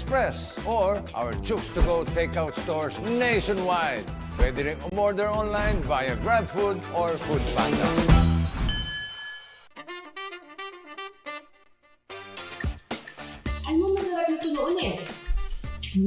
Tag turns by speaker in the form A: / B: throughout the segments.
A: Express or our 𝐤𝐤𝐲 takeout stores nationwide. Pwede rin umorder online via GrabFood or FoodPanda.
B: Ano masarap nito noon eh?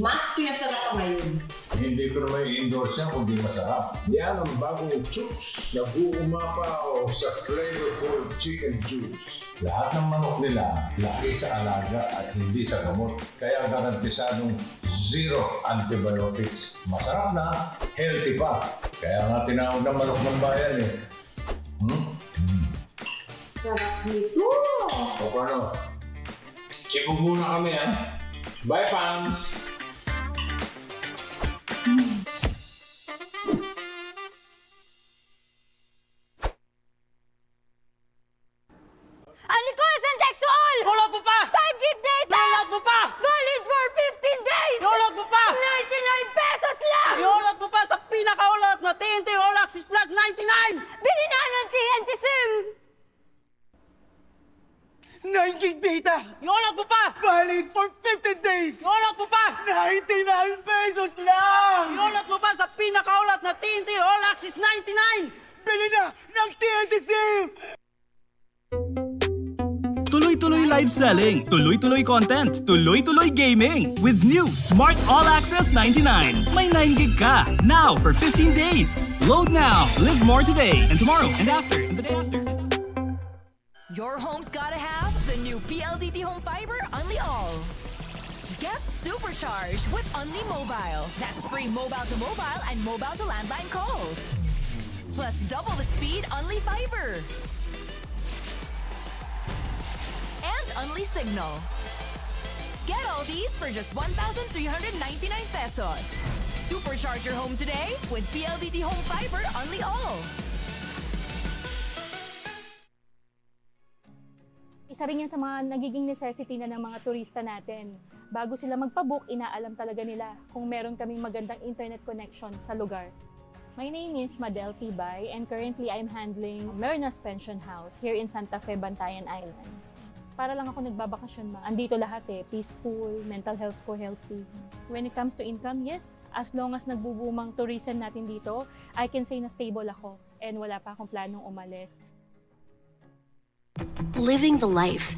B: Mas pinasarap pa ngayon.
C: Hindi ko naman i-endorse yan kundi masarap. Yan ang bagong 𝐤𝐤𝐲. Nag-uumapaw sa flavorful chicken juice. Lahat ng manok nila, laki sa alaga at hindi sa gamot. Kaya garantisadong zero antibiotics. Masarap na, healthy pa. Kaya nga tinawag ng manok ng bayan eh.
B: Sarap nito!
C: O paano? Check muna kami ha. Bye, fans!
D: 𝐒𝐞𝐬𝐧 Hulog mo pa! 5 gig data! Hulog mo pa! Valid for 15 days! Hulog mo pa! 99 pesos lang! Hulog mo pa sa pinakaulot na TNT All Access Plus 99! Bili na ng TNT SIM! 9 gig data! Hulog mo pa! Valid for 15 days! Hulog mo pa! 99 pesos lang! Hulog mo pa sa pinakaulot na TNT All Access 99! Bili na ng TNT SIM!
E: Tuloy-tuloy live selling, tuloy-tuloy content, tuloy-tuloy gaming. With new Smart All Access 99. May 9 gig ka, now for 15 days. Load now, live more today, and tomorrow, and after, and the day after.
F: Your home's gotta have the new PLDT Home Fiber Unli All. Get supercharged with Unli Mobile. That's free mobile to mobile and mobile to landline calls. Plus double the speed Unli Fiber. And Unli Signal. Get all these for just 1,399 pesos. Supercharge your home today with PLDT Home Fiber Unli All.
G: Isa rin yan sa mga nagiging necessity na ng mga turista natin. Bago sila magpabook, inaalam talaga nila kung meron kaming magandang internet connection sa lugar. My name is Madel Tibay and currently I'm handling Mernas Pension House here in Santa Fe, Bantayan Island. Para lang ako nagbabakasyon, andito lahat eh, peaceful, mental health ko healthy. When it comes to income, yes, as long as nagbubumang tourism natin dito, I can say na stable ako and wala pa akong planong umalis.
H: Living the life.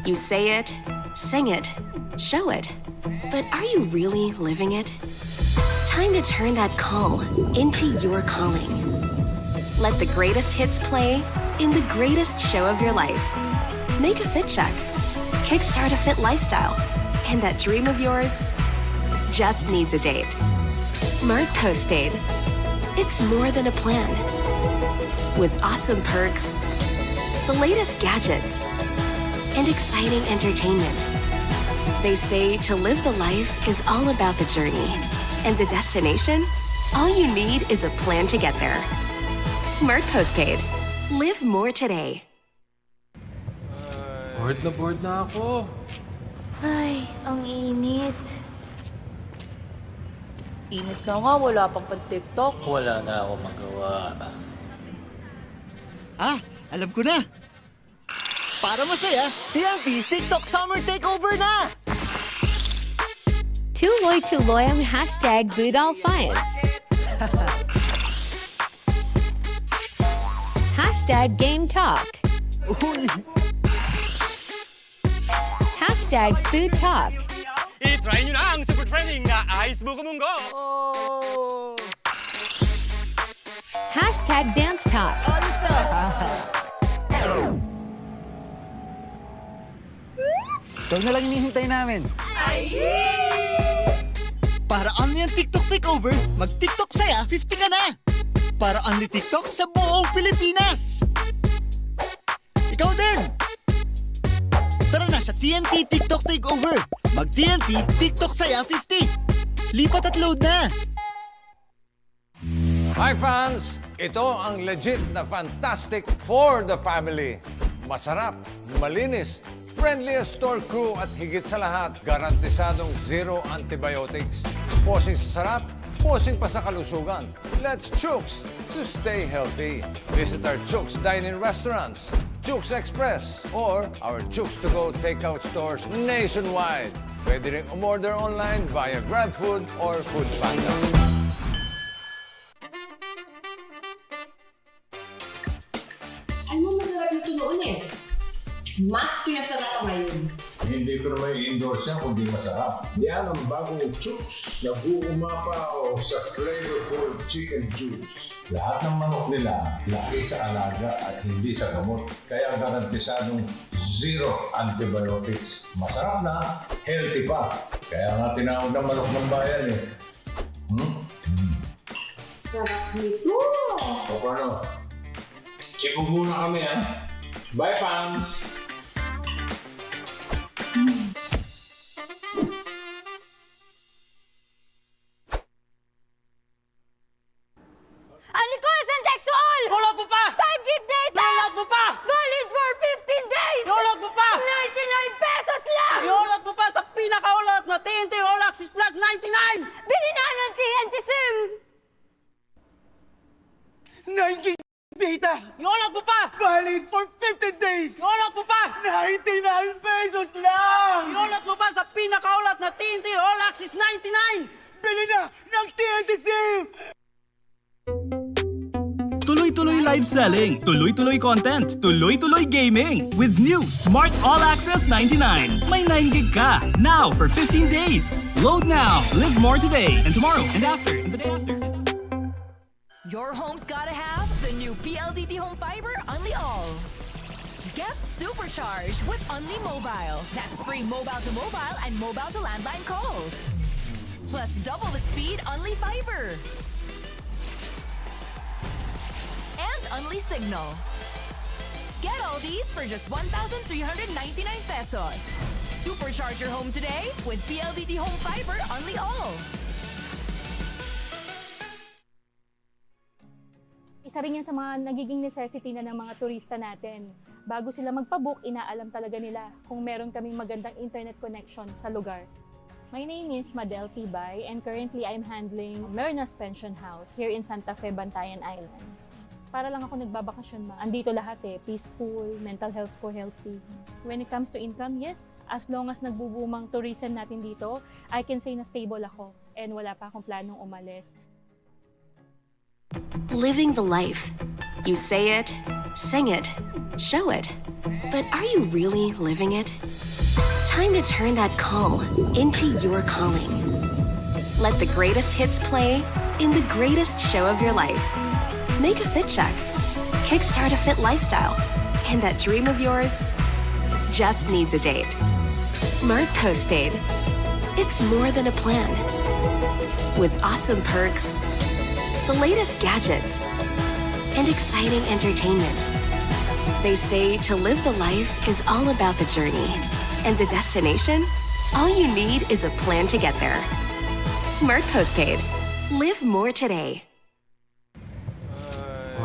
H: You say it, sing it, show it. But are you really living it? Time to turn that call into your calling. Let the greatest hits play in the greatest show of your life. Make a fit check. Kickstart a fit lifestyle. And that dream of yours just needs a date. Smart Postpaid. It's more than a plan. With awesome perks, the latest gadgets, and exciting entertainment. They say to live the life is all about the journey. And the destination? All you need is a plan to get there. Smart Postpaid. Live more today.
I: Bored na ako.
D: Ay, ang init.
J: Init na nga, wala pang pan-TikTok.
I: Wala na ako magawa.
K: Ah, alam ko na! Para masaya, TNT TikTok Summer Takeover na!
D: Tuloy-tuloy ang hashtag Budal Finds. Hashtag Game Talk.
K: Uy!
D: Hashtag Food Talk.
I: I-try nyo na ang super trending na Ice Buko Munggo!
K: Oh!
D: Hashtag Dance Talk.
K: Ayos ah! Ikaw na lang hinihintay namin. Para only ang TikTok Takeover, mag-TikTok saya 50 ka na! Para only TikTok sa buong Pilipinas! Ikaw din! Tara na sa TNT TikTok Takeover! Mag-TNT TikTok saya 50! Lipat at load na!
A: Hi fans! Ito ang legit na fantastic for the family. Masarap, malinis, friendliest store crew at higit sa lahat, garantisadong zero antibiotics. Posing sa sarap, posing pa sa kalusugan. Let's 𝐤𝐤𝐲 to stay healthy. Visit our 𝐤𝐤𝐲 dine-in restaurants, 𝐤𝐤𝐲 Express, or our 𝐤𝐤𝐲 takeout stores nationwide. Pwede rin umorder online via GrabFood or Foodpanda.
B: Alam mo, masarap ito noon eh. Mas pinasarap pa ngayon.
C: Hindi ko naman i-endorse yan kundi masarap. Yan ang bagong 𝐤𝐤𝐬𝐬 𝐁𝐿𝐴 sa flavorful chicken juice. Lahat ng manok nila laki sa alaga at hindi sa gamot. Kaya garantisadong zero antibiotics. Masarap na, healthy pa. Kaya nga tinawag ng manok ng bayan eh.
B: Sarap nito!
C: O paano? Check muna kami ha. Bye fans!
D: Anicosan-sexual! Hulot mo pa! 5-gig data! Hulot mo pa! Valid for 15 days! Hulot mo pa! 99 pesos lang! Hulot mo pa sa pinakaulot na TNT All Access Plus 99! Bili na ng TNT SIM! 9-gig data! Hulot mo pa! Valid for 15 days! Hulot mo pa! 99 pesos lang! Hulot mo pa sa pinakaulot na TNT All Access 99! Bili na ng TNT SIM!
E: Tuloy-tuloy live selling, tuloy-tuloy content, tuloy-tuloy gaming. With new Smart All Access 99. May 9 gig ka. Now for 15 days. Load now. Live more today and tomorrow and after and the day after.
F: Your home's gotta have the new PLDT Home Fiber Unli All. Get supercharged with Unli Mobile. That's free mobile to mobile and mobile to landline calls. Plus double the speed Unli Fiber. And Unli Signal. Get all these for just 1,399 pesos. Supercharge your home today with PLDT Home Fiber Unli All.
G: Isa rin yan sa mga nagiging necessity na ng mga turista natin. Bago sila magpabook, inaalam talaga nila kung meron kaming magandang internet connection sa lugar. My name is 𝐿𝐴 and currently I'm handling Mernas Pension House here in Santa Fe, Bantayan Island. Para lang ako nagbabakasyon ma. Andito lahat eh, peaceful, mental health ko healthy. When it comes to income, yes, as long as nagbubumang tourism natin dito, I can say na stable ako and wala pa akong planong umalis.
H: Living the life. You say it, sing it, show it. But are you really living it? Time to turn that call into your calling. Let the greatest hits play in the greatest show of your life. Make a fit check. Kickstart a fit lifestyle. And that dream of yours just needs a date. Smart Postpaid. It's more than a plan. With awesome perks, the latest gadgets, and exciting entertainment. They say to live the life is all about the journey. And the destination? All you need is a plan to get there. Smart Postpaid. Live more today.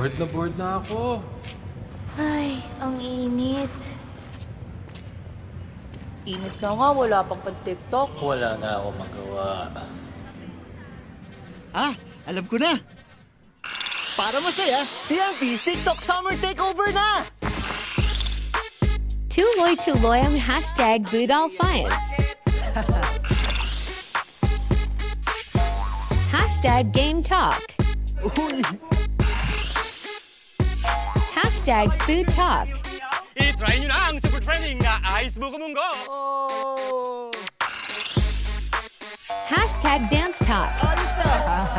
L: Bored na ako.
J: Ay, ang init. Init na nga, wala pang pan-TikTok.
L: Wala na ako magawa.
K: Ah, alam ko na. Para masaya, TNT TikTok Summer Takeover na!
M: Tuloy-tuloy ang hashtag Budol Finds. Hashtag Game Talk.
K: Uy!
M: Hashtag Food Talk.
I: I-try nyo na ang super trending na Ice Buko Munggo!
M: Hashtag Dance Talk.
K: Ayos ah!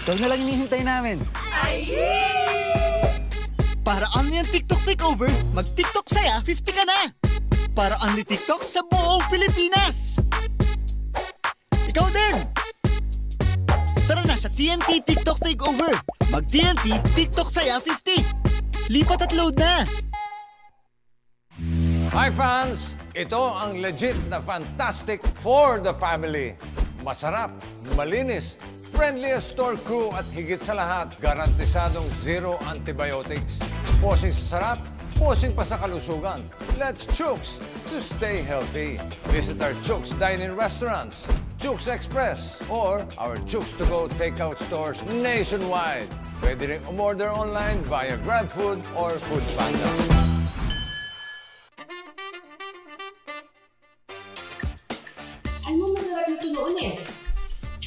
K: Ikaw na lang hinihintay namin. Para only ang TikTok takeover, mag-TikTok saya 50 ka na! Para only TikTok sa buong Pilipinas! Ikaw din! Tara na sa TNT TikTok takeover! Mag-TNT TikTok saya 50! Lipat at load na!
A: Hi fans! Ito ang legit na fantastic for the family. Masarap, malinis, friendliest store crew at higit sa lahat, garantisadong zero antibiotics. Posing sa sarap, posing pa sa kalusugan. Let's 𝐤𝐤𝐬 to stay healthy. Visit our 𝐤𝐤𝐬 dine-in restaurants, 𝐤𝐤𝐬 Express, or our 𝐤𝐤𝐬 to go takeout stores nationwide. Pwede rin umorder online via GrabFood or Foodpanda.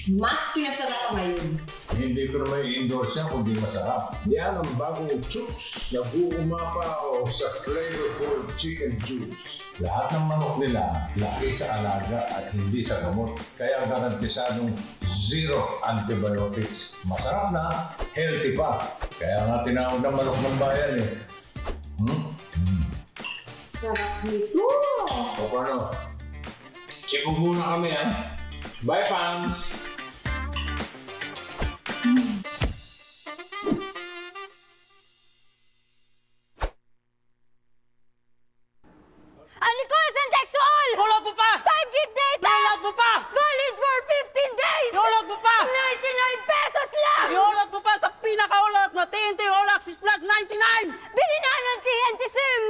B: Mas pinasarap pa ngayon.
C: Hindi ko naman i-endorse yan kundi masarap. Yan ang bagong 𝐤𝐤𝐬 na 𝐒𝐞𝐚𝐬𝐤𝐿 sa flavorful chicken juice. Lahat ng manok nila laki sa alaga at hindi sa gamot. Kaya garantisadong zero antibiotics. Masarap na, healthy pa. Kaya nga tinawag ng manok ng bayan eh.
B: Sarap nito!
C: O paano? Check muna kami ha. Bye fans!
D: Sexual! Hulot mo pa! 5 gig data! Hulot mo pa! Valid for 15 days! Hulot mo pa! 99 pesos lang! Hulot mo pa sa pinakaulot na TNT All Access Plus 99! Bili na ng TNT SIM!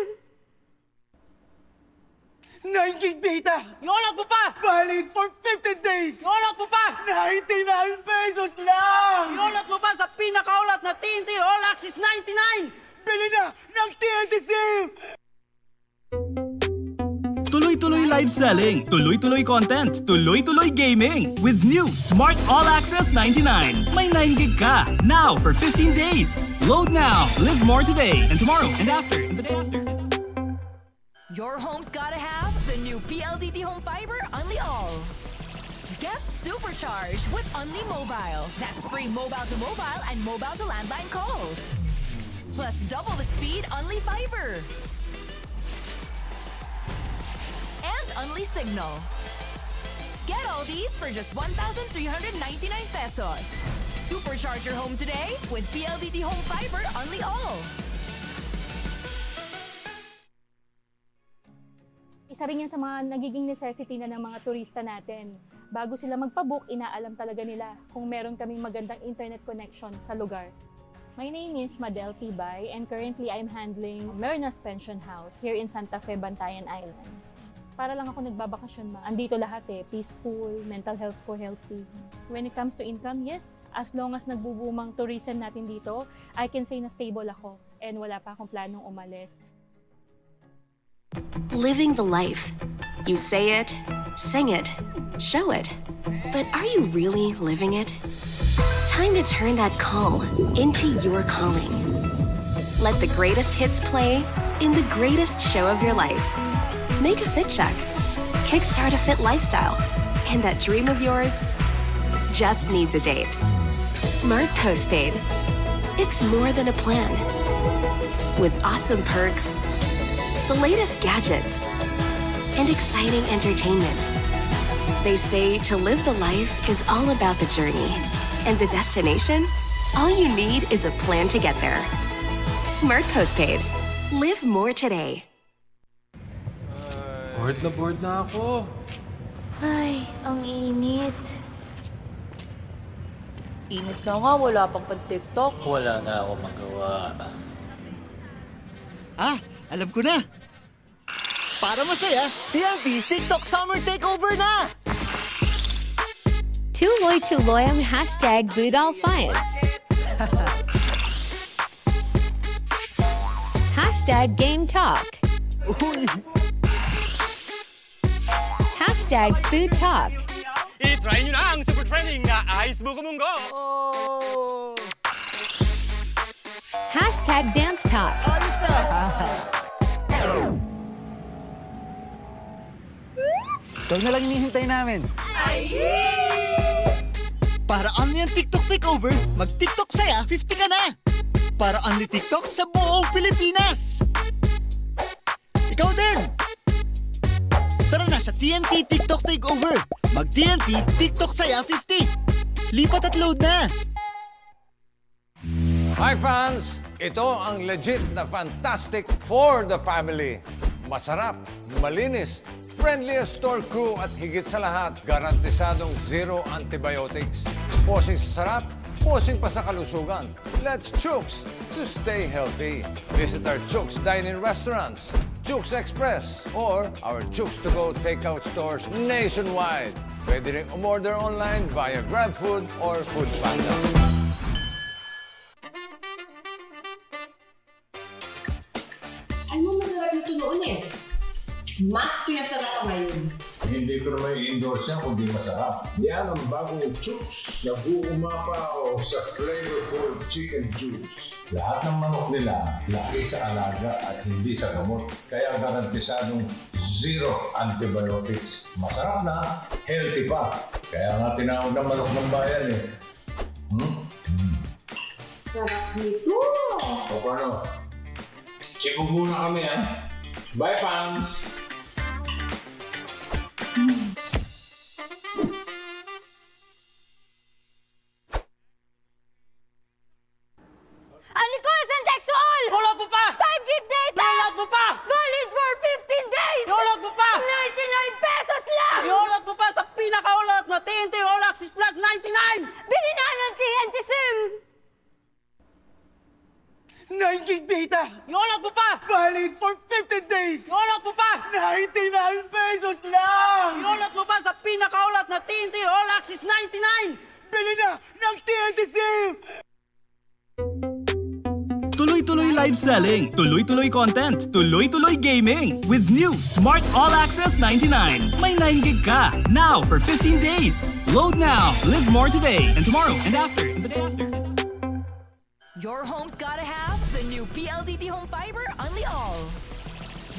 D: 9 gig data! Hulot mo pa! Valid for 15 days! Hulot mo pa! 99 pesos lang! Hulot mo pa sa pinakaulot na TNT All Access 99! Bili na ng TNT SIM!
E: Tuloy-tuloy live selling, tuloy-tuloy content, tuloy-tuloy gaming. With new Smart All Access 99. May 9 gig ka, now for 15 days. Load now, live more today, and tomorrow, and after, and the day after.
F: Your home's gotta have the new PLDT Home Fiber Unli All. Get supercharged with Unli Mobile. That's free mobile to mobile and mobile to landline calls. Plus double the speed Unli Fiber. And Unli Signal. Get all these for just 1,399 pesos. Supercharge your home today with PLDT Home Fiber Unli All.
G: Isa rin yan sa mga nagiging necessity na ng mga turista natin. Bago sila magpabook, inaalam talaga nila kung meron kaming magandang internet connection sa lugar. My name is 𝐿 and currently I'm handling Merna's Pension House here in Santa Fe, Bantayan Island. Para lang ako nagbabakasyon ma. Andito lahat peaceful, mental health ko healthy. When it comes to income, yes, as long as nagbubumang tourism natin dito, I can say na stable ako and wala pa akong planong umalis.
H: Living the life. You say it, sing it, show it. But are you really living it? Time to turn that call into your calling. Let the greatest hits play in the greatest show of your life. Make a fit check. Kickstart a fit lifestyle. And that dream of yours just needs a date. Smart Postpaid. It's more than a plan. With awesome perks, the latest gadgets, and exciting entertainment. They say to live the life is all about the journey. And the destination? All you need is a plan to get there. Smart Postpaid. Live more today.
L: Bored na ako.
J: Ay, ang init. Init na nga, wala pang pan-TikTok.
L: Wala na ako magawa.
K: Ah, alam ko na. Para masaya, TNT TikTok Summer Takeover na!
M: Tuloy-tuloy ang #BootAllFinds. #GameTalk. #FoodTalk.
I: I-try nyo na ang super trending na Ice Buko Munggo!
M: #DanceTalk.
K: Ikaw na lang hinihintay namin. Para unli ang TikTok takeover, mag-TikTok saya 50 ka na! Para unli TikTok sa buong Pilipinas! Ikaw din! Tara na sa TNT TikTok takeover! Mag-TNT TikTok saya 50! Lipat at load na!
A: Hi fans! Ito ang legit na fantastic for the family. Masarap, malinis, friendliest store crew at higit sa lahat, garantisadong zero antibiotics. Posing sa sarap, posing pa sa kalusugan. Let's 𝐤𝐤𝐬 to stay healthy. Visit our 𝐤𝐤𝐬 dine-in restaurants, 𝐤𝐤𝐬 Express, or our 𝐤𝐤𝐬 to go takeout stores nationwide. Pwede rin umorder online via GrabFood or FoodPanda.
B: Ano masarap nito noon Mas pinasarap pa ngayon.
C: Hindi ko naman i-endorse yan kundi masarap. Yan ang bagong 𝐤𝐤𝐬 na 𝐒𝐞𝐚𝐬𝐤𝐿 sa flavorful chicken juice. Lahat ng manok nila, laki sa alaga at hindi sa gamot. Kaya garantisadong zero antibiotics. Masarap na, healthy pa. Kaya nga tinawag na manok ng bayan eh.
B: Sarap nito!
C: O paano? Check muna kami ha. Bye fans!
D: 𝐒𝐞𝐬𝐬 Download mo pa!
F: 5 gig data!
D: Download mo pa!
F: Valid for 15 days!
D: Download mo pa!
F: 99 pesos lang!
D: Download mo pa sa pinakaulot na TNT All Access Plus 99!
F: Bili na ng TNT SIM!
K: 9 gig data!
D: Download mo pa!
K: Valid for 15 days!
D: Download mo pa!
K: 99 pesos lang!
D: Download mo pa sa pinakaulot na TNT All Access 99!
K: Bili na ng TNT SIM!
E: Tuloy-tuloy live selling, tuloy-tuloy content, tuloy-tuloy gaming. With new Smart All Access 99. May 9 gig ka. Now for 15 days. Load now. Live more today and tomorrow and after and the day after.
F: Your home's gotta have the new PLDT Home Fiber Unli All.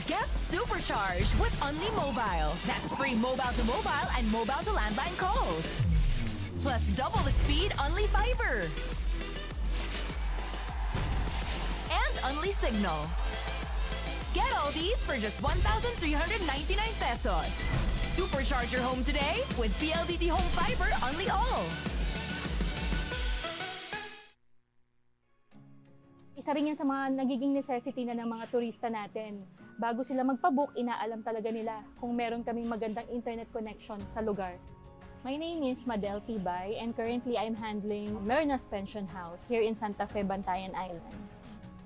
F: Get supercharged with Unli Mobile. That's free mobile to mobile and mobile to landline calls. Plus double the speed Unli Fiber. And Unli Signal. Get all these for just 1,399 pesos. Supercharge your home today with PLDT Home Fiber Unli All.
G: Isa rin yan sa mga nagiging necessity na ng mga turista natin. Bago sila magpabook, inaalam talaga nila kung meron kaming magandang internet connection sa lugar. My name is Madel Tibay and currently I'm handling Merna's Pension House here in Santa Fe, Bantayan Island.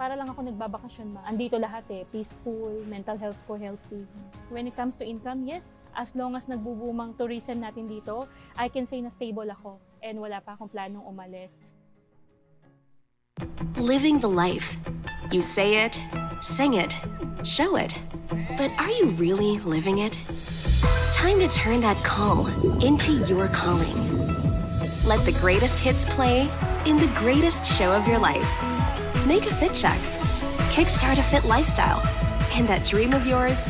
G: Para lang ako nagbabakasyon ma. Andito lahat peaceful, mental health ko healthy. When it comes to income, yes, as long as nagbubumang tourism natin dito, I can say na stable ako and wala pa akong planong umalis.
H: Living the life. You say it, sing it, show it. But are you really living it? Time to turn that call into your calling. Let the greatest hits play in the greatest show of your life. Make a fit check. Kickstart a fit lifestyle. And that dream of yours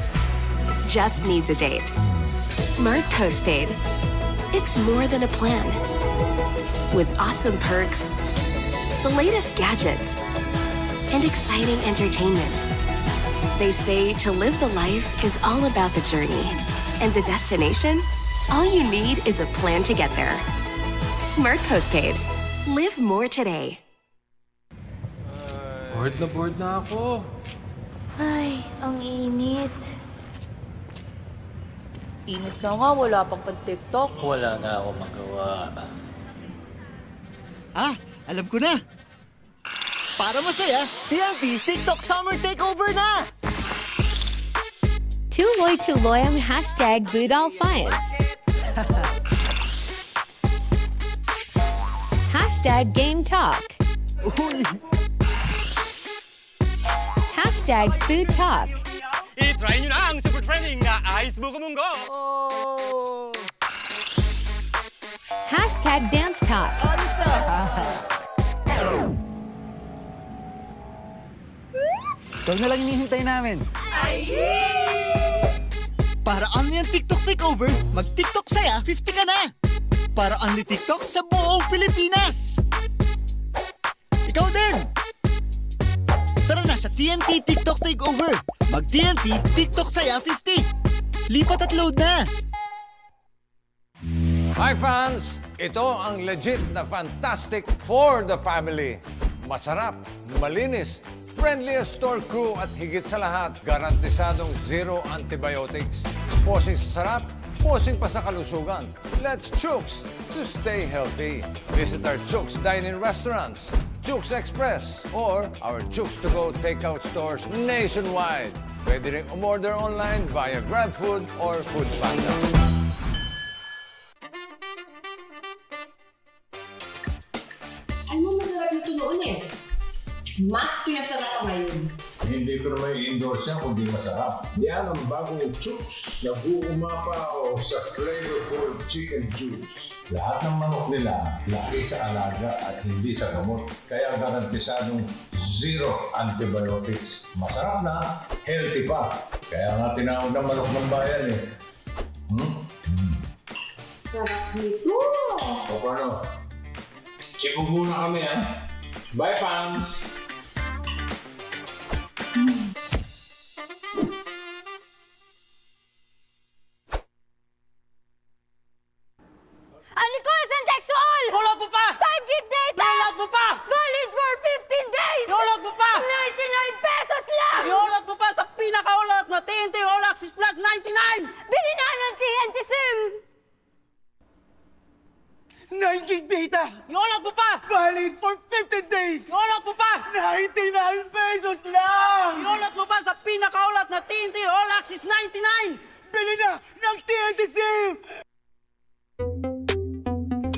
H: just needs a date. Smart Postpaid. It's more than a plan. With awesome perks, the latest gadgets, and exciting entertainment. They say to live the life is all about the journey. And the destination? All you need is a plan to get there. Smart Postpaid. Live more today.
L: Bored na ako.
J: Ay, ang init. Init na nga, wala pang pan-TikTok.
L: Wala na ako magawa.
K: Ah, alam ko na! Para masaya, TNT TikTok Summer Takeover na!
M: Tuloy-tuloy ang #BootAllFinds. #GameTalk.
K: Uy!
M: #FoodTalk.
I: I-try nyo na ang super trending na Ice Buko Munggo!
K: Oh!
M: #DanceTalk.
K: Ayos Ikaw na lang hinihintay namin. Para only ang TikTok Takeover, mag-TikTok saya, 50 ka na! Para only TikTok sa buong Pilipinas! Ikaw din! Tara na sa TNT TikTok Takeover! Mag-TNT TikTok saya, 50! Lipat at load na!
A: Hi fans! Ito ang legit na fantastic for the family. Masarap, malinis, friendliest store crew at higit sa lahat, garantisadong zero antibiotics. Posing sa sarap, posing pa sa kalusugan. Let's 𝐤𝐤𝐬 to stay healthy. Visit our 𝐤𝐤𝐬's dine-in restaurants, 𝐤𝐤𝐬's Express, or our 𝐤𝐤𝐬's to-go takeout stores nationwide. Pwede rin umorder online via GrabFood or FoodPanda.
B: Ano masarap nito noon Mas pinasarap pa ngayon.
C: Hindi Hindi ko naman i-endorse yan kundi masarap. Yan ang bagong CESAFI na 𝐒𝐞𝐀𝐅𝐈 sa flavorful chicken juice. Lahat ng manok nila laki sa alaga at hindi sa gamot. Kaya garantisadong zero antibiotics. Masarap na, healthy pa. Kaya nga tinawag ng manok ng bayan eh.
B: Sarap nito!
C: O paano? Sipog muna kami ha. Bye, fans!
D: Sexual! Hulot mo pa!
F: 5 gig data!
D: Hulot mo pa!
F: Valid for 15 days!
D: Hulot mo pa!
F: 99 pesos lang!
D: Hulot mo pa sa pinakaulot na TNT All Access Plus 99!
F: Bili na ng TNT SIM!
K: 9 gig data!
D: Hulot mo pa!
K: Valid for 15 days!
D: Hulot mo pa!
K: 99 pesos lang!
D: Hulot mo pa sa pinakaulot na TNT All Access 99!
K: Bili na ng TNT SIM!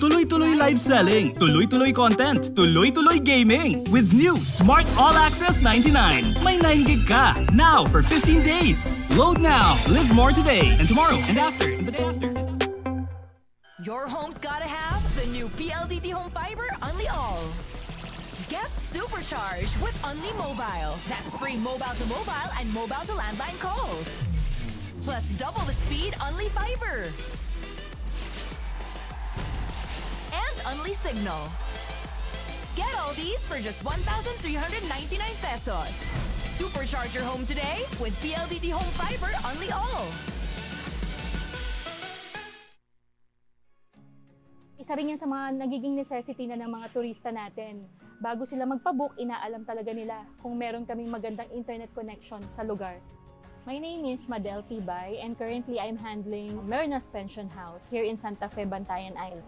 E: Tuloy-tuloy live selling, tuloy-tuloy content, tuloy-tuloy gaming. With new Smart All Access 99. May 9 gig ka. Now for 15 days. Load now. Live more today and tomorrow and after and the day after.
F: Your home's gotta have the new PLDT Home Fiber Unli All. Get supercharged with Unli Mobile. That's free mobile to mobile and mobile to landline calls. Plus double the speed Unli Fiber. And Unli Signal. Get all these for just 1,399 pesos. Supercharge your home today with PLDT Home Fiber Unli All.
G: Isa rin yan sa mga nagiging necessity na ng mga turista natin. Bago sila magpabook, inaalam talaga nila kung meron kaming magandang internet connection sa lugar. My name is 𝐿𝐷𝐵 and currently I'm handling Mernas Pension House here in Santa Fe, Bantayan Island.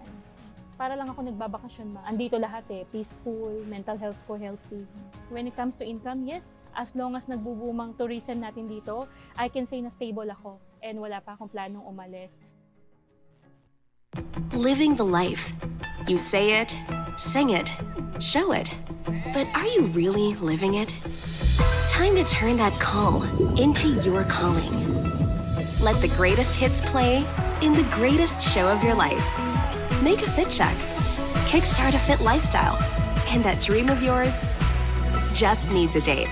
G: Para lang ako nagbabakasyon, andito lahat peaceful, mental health ko healthy. When it comes to income, yes, as long as nagbubumang tourism natin dito, I can say na stable ako and wala pa akong planong umalis.
H: Living the life. You say it, sing it, show it. But are you really living it? Time to turn that call into your calling. Let the greatest hits play in the greatest show of your life. Make a fit check. Kickstart a fit lifestyle. And that dream of yours just needs a date.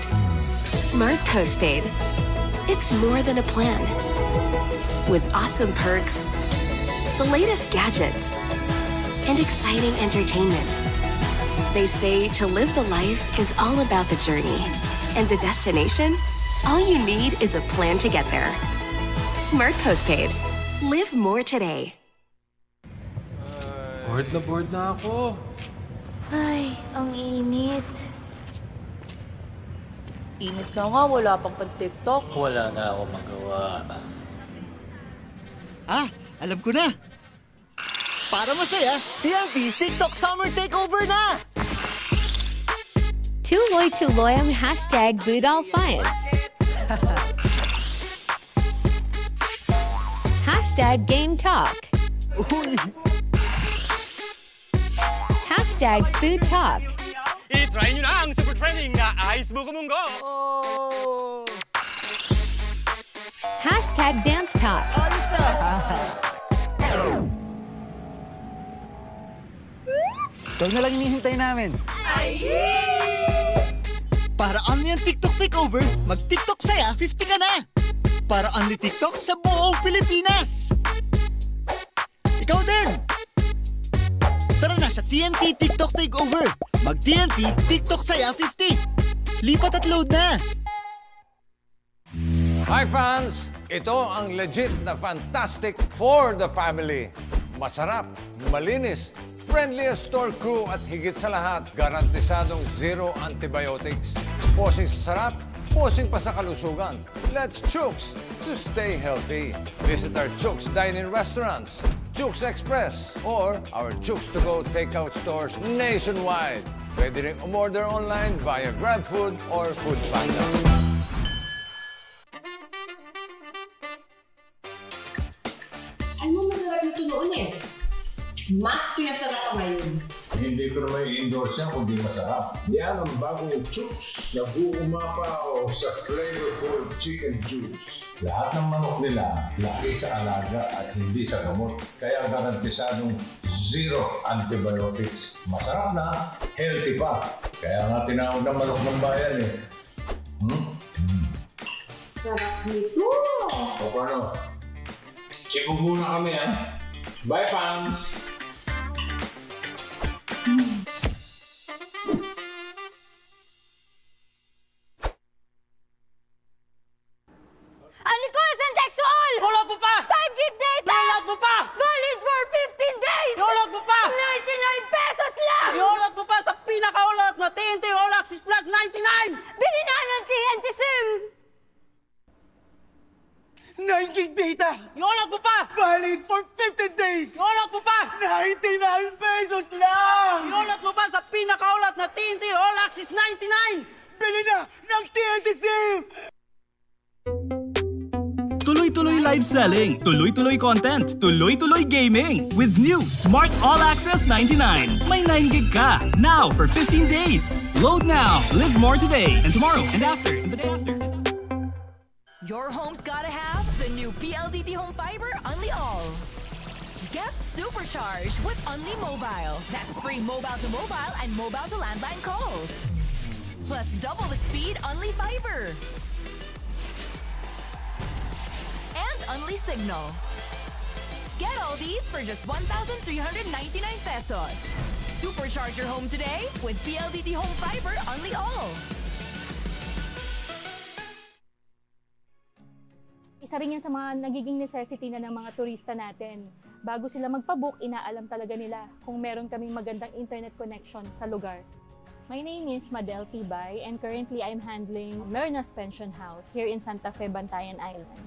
H: Smart Postpaid. It's more than a plan. With awesome perks, the latest gadgets, and exciting entertainment. They say to live the life is all about the journey. And the destination? All you need is a plan to get there. Smart Postpaid. Live more today.
L: Bored na ako.
J: Ay, ang init. Init na nga, wala pang pan-TikTok.
L: Wala na ako magawa.
K: Ah, alam ko na! Para masaya, TNT TikTok Summer Takeover na!
M: Tuloy-tuloy ang #BootAllFinds. #GameTalk.
K: Uy!
M: #FoodTalk.
I: I-try nyo na ang super trending na Ice Buko Munggo.
K: Oh!
M: #DanceTalk.
K: Ayos Ikaw na lang hinihintay namin. Para only ang TikTok Takeover, mag-TikTok saya 50 ka na! Para only TikTok sa buong Pilipinas! Ikaw din! Tara na sa TNT TikTok Takeover! Mag-TNT TikTok saya 50! Lipat at load na!
A: Hi fans! Ito ang legit na fantastic for the family. Masarap, malinis, friendliest store crew at higit sa lahat, garantisadong zero antibiotics. Posing sa sarap, posing pa sa kalusugan. Let's CESAFI to stay healthy. Visit our CESAFI dine-in restaurants, CESAFI Express, or our CESAFI to go takeout stores nationwide. Pwede rin umorder online via GrabFood or Foodpanda.
B: Ano masarap nito noon Mas pinasarap pa ngayon.
C: hindi ko naman i-endorse yan kundi masarap. Yan ang bagong CHOOKS na 𝐒𝐞𝐀𝐅𝐈 sa flavorful chicken juice. Lahat ng manok nila, laki sa alaga at hindi sa gamot. Kaya garantisadong zero antibiotics. Masarap na, healthy pa. Kaya nga tinawag na manok ng bayan eh.
B: Sarap nito!
C: O paano? Sibog muna kami ha. Bye fans!
D: 𝐒𝐞𝐬𝐬! Iulot mo pa! 5 gig data! Iulot mo pa! Valid for 15 days! Iulot mo pa! 99 pesos lang! Iulot mo pa sa pinakaulot na TNT All Access Plus 99! Bili na ng TNT SIM! 9 gig data! Iulot mo pa! Valid for 15 days! Iulot mo pa! 99 pesos lang! Iulot mo pa sa pinakaulot na TNT All Access 99! Bili na ng TNT SIM!
E: Tuloy-tuloy live selling, tuloy-tuloy content, tuloy-tuloy gaming. With new Smart All Access 99. May 9 gig ka. Now for 15 days. Load now. Live more today and tomorrow and after and the day after.
F: Your home's gotta have the new PLDT Home Fiber Only All. Get supercharged with Only Mobile. That's free mobile to mobile and mobile to landline calls. Plus double the speed Only Fiber. And Only Signal. Get all these for just 1,399 pesos. Supercharge your home today with PLDT Home Fiber Only All.
G: Isa rin yan sa mga nagiging necessity na ng mga turista natin. Bago sila magpabook, inaalam talaga nila kung meron kaming magandang internet connection sa lugar. My name is 𝐿𝐻𝐻 and currently I'm handling Merna's Pension House here in Santa Fe, Bantayan Island.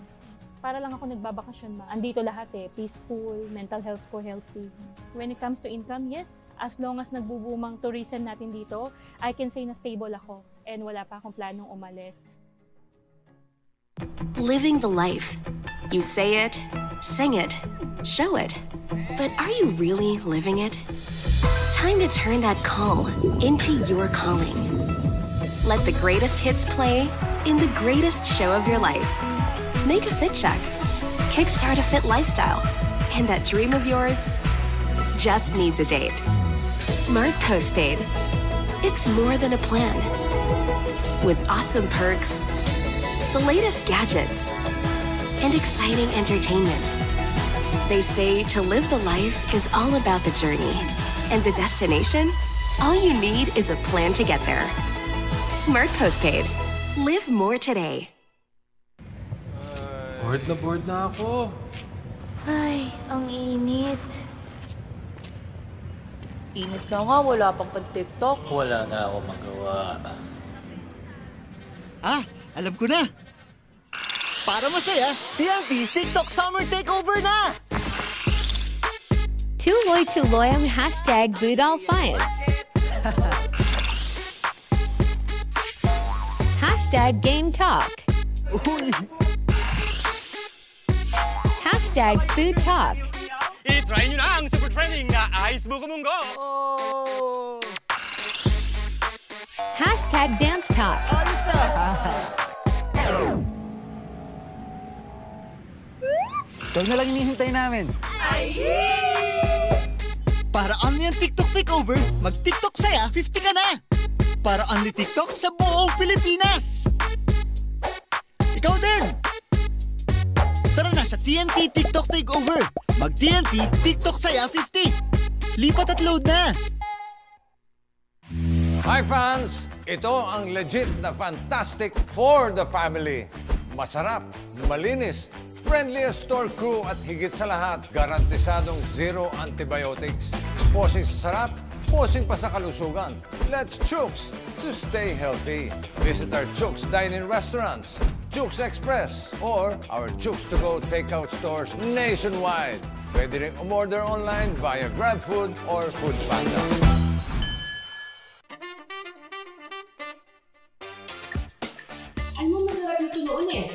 G: Para lang ako nagbabakasyon ma. Andito lahat eh, peaceful, mental health ko healthy. When it comes to income, yes, as long as nagbubumang tourism natin dito, I can say na stable ako and wala pa akong planong umalis.
H: Living the life. You say it, sing it, show it. But are you really living it? Time to turn that call into your calling. Let the greatest hits play in the greatest show of your life. Make a fit check. Kickstart a fit lifestyle. And that dream of yours just needs a date. Smart Postpaid. It's more than a plan. With awesome perks, the latest gadgets, and exciting entertainment. They say to live the life is all about the journey. And the destination? All you need is a plan to get there. Smart Postpaid. Live more today.
L: Bored na ako.
J: Ay, ang init. Init na nga, wala pang pan-TikTok.
L: Wala na ako magawa.
K: Ah, alam ko na. Para masaya, TNT TikTok Summer Takeover na!
M: Tuloy-tuloy ang #BootAllFinds. #GameTalk.
K: Uy!
M: #FoodTalk.
I: I-try nyo na ang super trending na Ice Buko Munggo!
K: Oh!
M: #DanceTalk.
K: Ayos ah! Ito na lang hinihintay namin. Para only ang TikTok takeover, mag-TikTok saya, 50 ka na! Para only TikTok sa buong Pilipinas! Ikaw din! Tara na sa TNT TikTok takeover! Mag-TNT TikTok saya, 50! Lipat at load na!
A: Hi fans! Ito ang legit na fantastic for the family. Masarap, malinis, friendly store crew at higit sa lahat, garantisadong zero antibiotics. Posing sa sarap, posing pa sa kalusugan. Let's CHOOKS to stay healthy. Visit our CHOOKS dine-in restaurants, CHOOKS Express, or our CHOOKS to go takeout stores nationwide. Pwede rin umorder online via GrabFood or FoodPanda.
B: Ano masarap nito noon eh?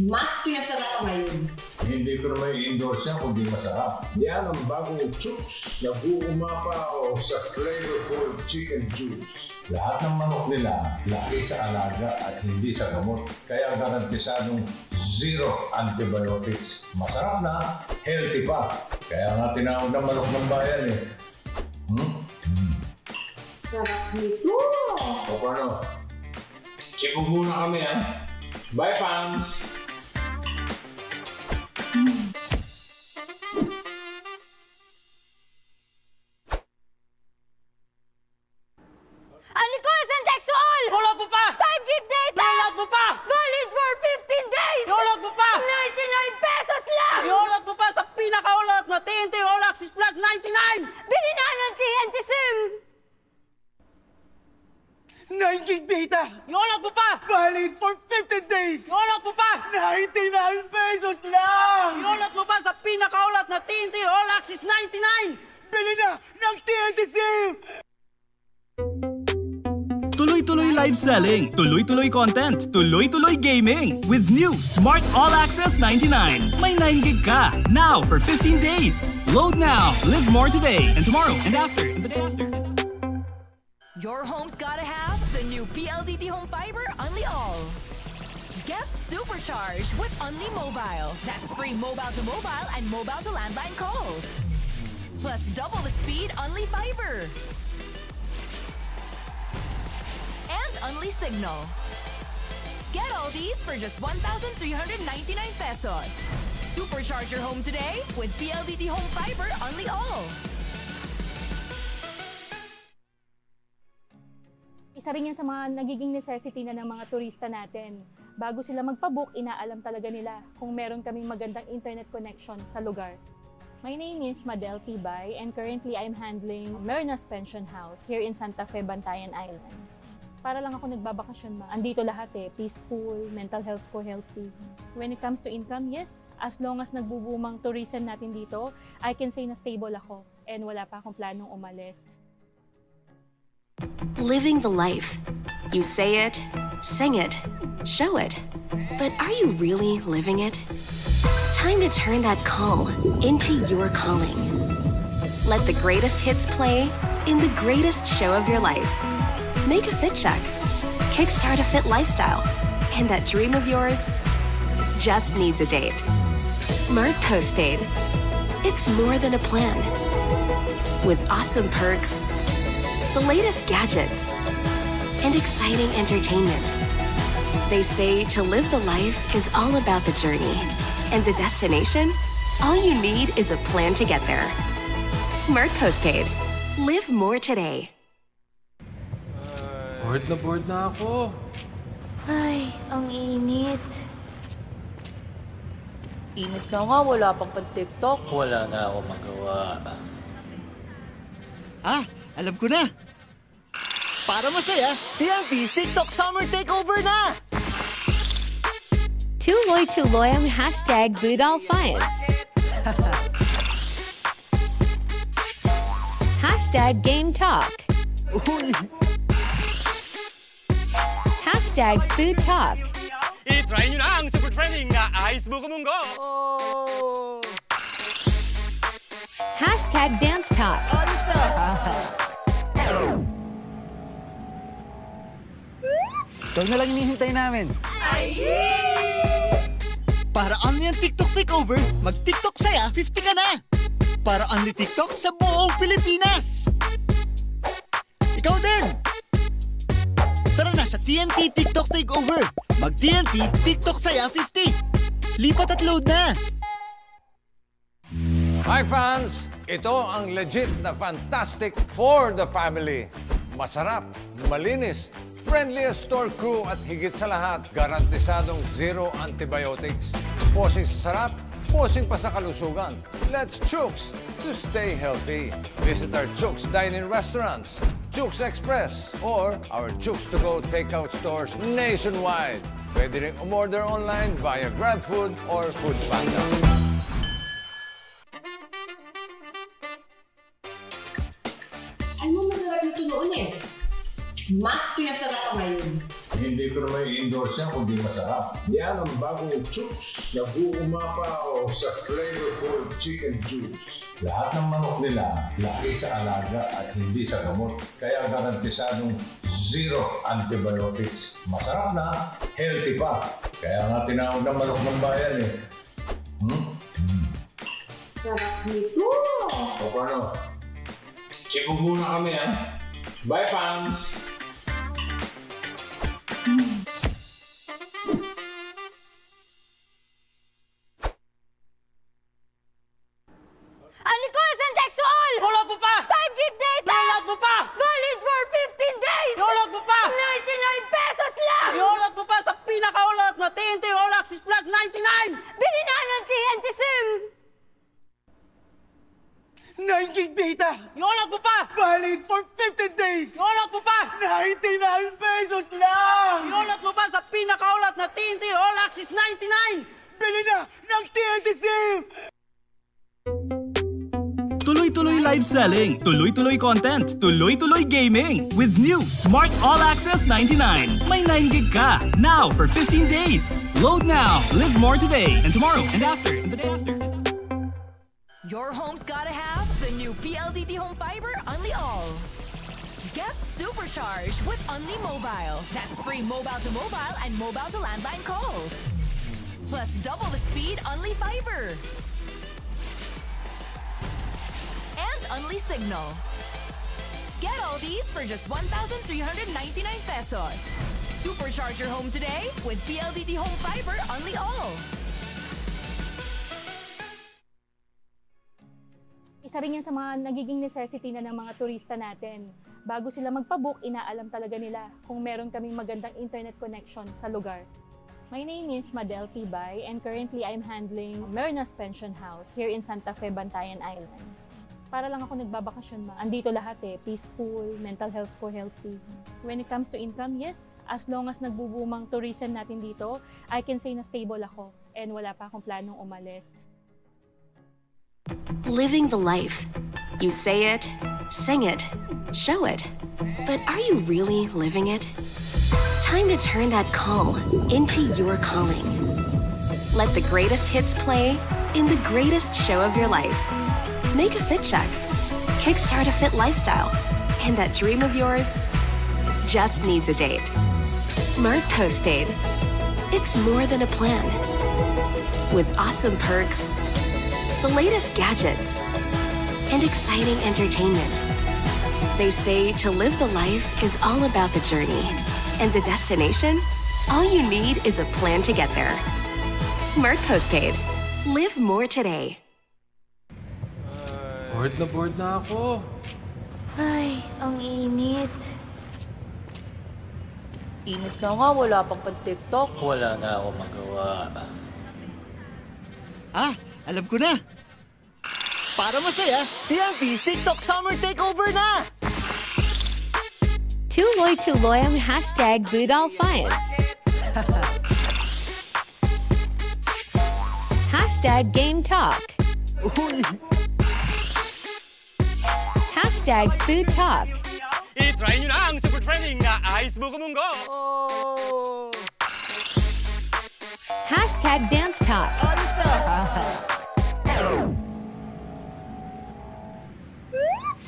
B: Mas pinasarap pa ngayon.
C: Hindi ko naman i-endorse yan kundi masarap. Yan ang bagong 𝐤𝐤𝐬 na 𝐒𝐞𝐚𝐬𝐤𝐿 sa flavorful chicken juice. Lahat ng manok nila laki sa alaga at hindi sa gamot. Kaya garantisadong zero antibiotics. Masarap na, healthy pa. Kaya nga tinawag na manok ng bayan eh.
B: Sarap nito!
C: O paano? Chipog muna kami ha. Bye fans!
D: Sexual! Download mo pa!
J: 5 gig data!
D: Download mo pa!
J: Valid for 15 days!
D: Download mo pa!
J: 99 pesos lang!
D: Download mo pa sa pinakaulot na TNT All Access Plus 99!
J: Bili na ng TNT SIM!
K: 9 gig data!
D: Download mo pa!
K: Valid for 15 days!
D: Download mo pa!
K: 99 pesos lang!
D: Download mo pa sa pinakaulot na TNT All Access 99!
K: Bili na ng TNT SIM!
E: Tuloy-tuloy live selling, tuloy-tuloy content, tuloy-tuloy gaming. With new Smart All Access 99. May 9 gig ka. Now for 15 days. Load now. Live more today and tomorrow and after and the day after.
F: Your home's gotta have the new PLDT Home Fiber Unli All. Get supercharged with Unli Mobile. That's free mobile to mobile and mobile to landline calls. Plus double the speed Unli Fiber. And Unli Signal. Get all these for just 1,399 pesos. Supercharge your home today with PLDT Home Fiber Unli All.
G: Isa rin yan sa mga nagiging necessity na ng mga turista natin. Bago sila magpabook, inaalam talaga nila kung meron kaming magandang internet connection sa lugar. My name is 𝐿𝐻𝐻 and currently I'm handling Merna's Pension House here in Santa Fe, Bantayan Island. Para lang ako nagbabakasyon ma. Andito lahat eh, peaceful, mental health ko healthy. When it comes to income, yes, as long as nagbubumang tourism natin dito, I can say na stable ako and wala pa akong planong umalis.
H: Living the life. You say it, sing it, show it. But are you really living it? Time to turn that call into your calling. Let the greatest hits play in the greatest show of your life. Make a fit check. Kickstart a fit lifestyle. And that dream of yours just needs a date. Smart Postpaid. It's more than a plan. With awesome perks, the latest gadgets, and exciting entertainment. They say to live the life is all about the journey. And the destination? All you need is a plan to get there. Smart Postpaid. Live more today.
L: Bored na ako.
J: Ay, ang init. Init na nga, wala pang pan-TikTok.
L: Wala na ako magawa.
K: Alam ko na! Para masaya, TNT TikTok Summer Takeover na!
M: Tuloy-tuloy ang #BootAllFinds. #GameTalk.
K: Uy!
M: #FoodTalk.
I: I-try nyo na ang super trending na 𝐼sbuko-munggo.
K: Oh!
M: #DanceTalk.
K: Ayos Ito na lang hinihintay namin. Para only ang TikTok Takeover, mag-TikTok saya, 50 ka na! Para only TikTok sa buong Pilipinas! Ikaw din! Tara na sa TNT TikTok Takeover! Mag-TNT TikTok saya, 50! Lipat at load na!
A: Hi fans! Ito ang legit na fantastic for the family. Masarap, malinis, friendliest store crew at higit sa lahat, garantisadong zero antibiotics. Posing sa sarap, posing pa sa kalusugan. Let's 𝐤𝐤𝐬 to stay healthy. Visit our 𝐤𝐤𝐬 dine-in restaurants, 𝐤𝐤𝐬 Express, or our 𝐤𝐤𝐬 to go takeout stores nationwide. Pwede rin umorder online via GrabFood or FoodPanda.
B: Ano masarap nito noon eh. Mas pinasarap pa ngayon.
C: Hindi ko naman i-endorse yan kundi masarap. Yan ang bagong CHOOKS na 𝐒𝐞𝐀𝐅𝐈 sa flavorful chicken juice. Lahat ng manok nila laki sa alaga at hindi sa gamot. Kaya garantisadong zero antibiotics. Masarap na, healthy pa. Kaya nga tinawag ng manok ng bayan eh.
B: Sarap nito!
C: O paano? Check muna kami ha. Bye fans!
J: Unsexual!
D: Iulot mo pa!
J: 5 gig data!
D: Iulot mo pa!
J: Valid for 15 days!
D: Iulot mo pa!
J: 99 pesos lang!
D: Iulot mo pa sa pinakaulot na TNT All Access Plus 99!
J: Bili na ng TNT SIM!
K: 9 gig data!
D: Iulot mo pa!
K: Valid for 15 days!
D: Iulot mo pa!
K: 99 pesos lang!
D: Iulot mo pa sa pinakaulot na TNT All Access 99!
K: Bili na ng TNT SIM!
E: Tuloy-tuloy live selling, tuloy-tuloy content, tuloy-tuloy gaming. With new Smart All Access 99. May 9 gig ka. Now for 15 days. Load now. Live more today and tomorrow and after and the day after.
F: Your home's gotta have the new PLDT Home Fiber Unli All. Get supercharged with Unli Mobile. That's free mobile to mobile and mobile to landline calls. Plus double the speed Unli Fiber. And Unli Signal. Get all these for just 1,399 pesos. Supercharge your home today with PLDT Home Fiber Unli All.
G: Isa rin yan sa mga nagiging necessity na ng mga turista natin. Bago sila magpabook, inaalam talaga nila kung meron kaming magandang internet connection sa lugar. My name is 𝐿𝐷𝐵 and currently I'm handling Mernas Pension House here in Santa Fe, Bantayan Island. Para lang ako nagbabakasyon ma. Andito lahat eh, peaceful, mental health ko healthy. When it comes to income, yes, as long as nagbubumang tourism natin dito, I can say na stable ako and wala pa akong planong umalis.
H: Living the life. You say it, sing it, show it. But are you really living it? Time to turn that call into your calling. Let the greatest hits play in the greatest show of your life. Make a fit check. Kickstart a fit lifestyle. And that dream of yours just needs a date. Smart Postpaid. It's more than a plan. With awesome perks, the latest gadgets, and exciting entertainment. They say to live the life is all about the journey. And the destination? All you need is a plan to get there. Smart Postpaid. Live more today.
L: Bored na ako.
J: Ay, ang init. Init na nga, wala pang pan-TikTok.
L: Wala na ako magawa.
K: Ah, alam ko na! Para masaya, TNT TikTok Summer Takeover na!
M: Tuloy-tuloy ang #BootAllFinds. #GameTalk.
K: Uy!
M: #FoodTalk.
I: I-try nyo na ang super trending na Ice Buko Munggo.
K: Oh!
M: #DanceTalk.
K: Ayos ah!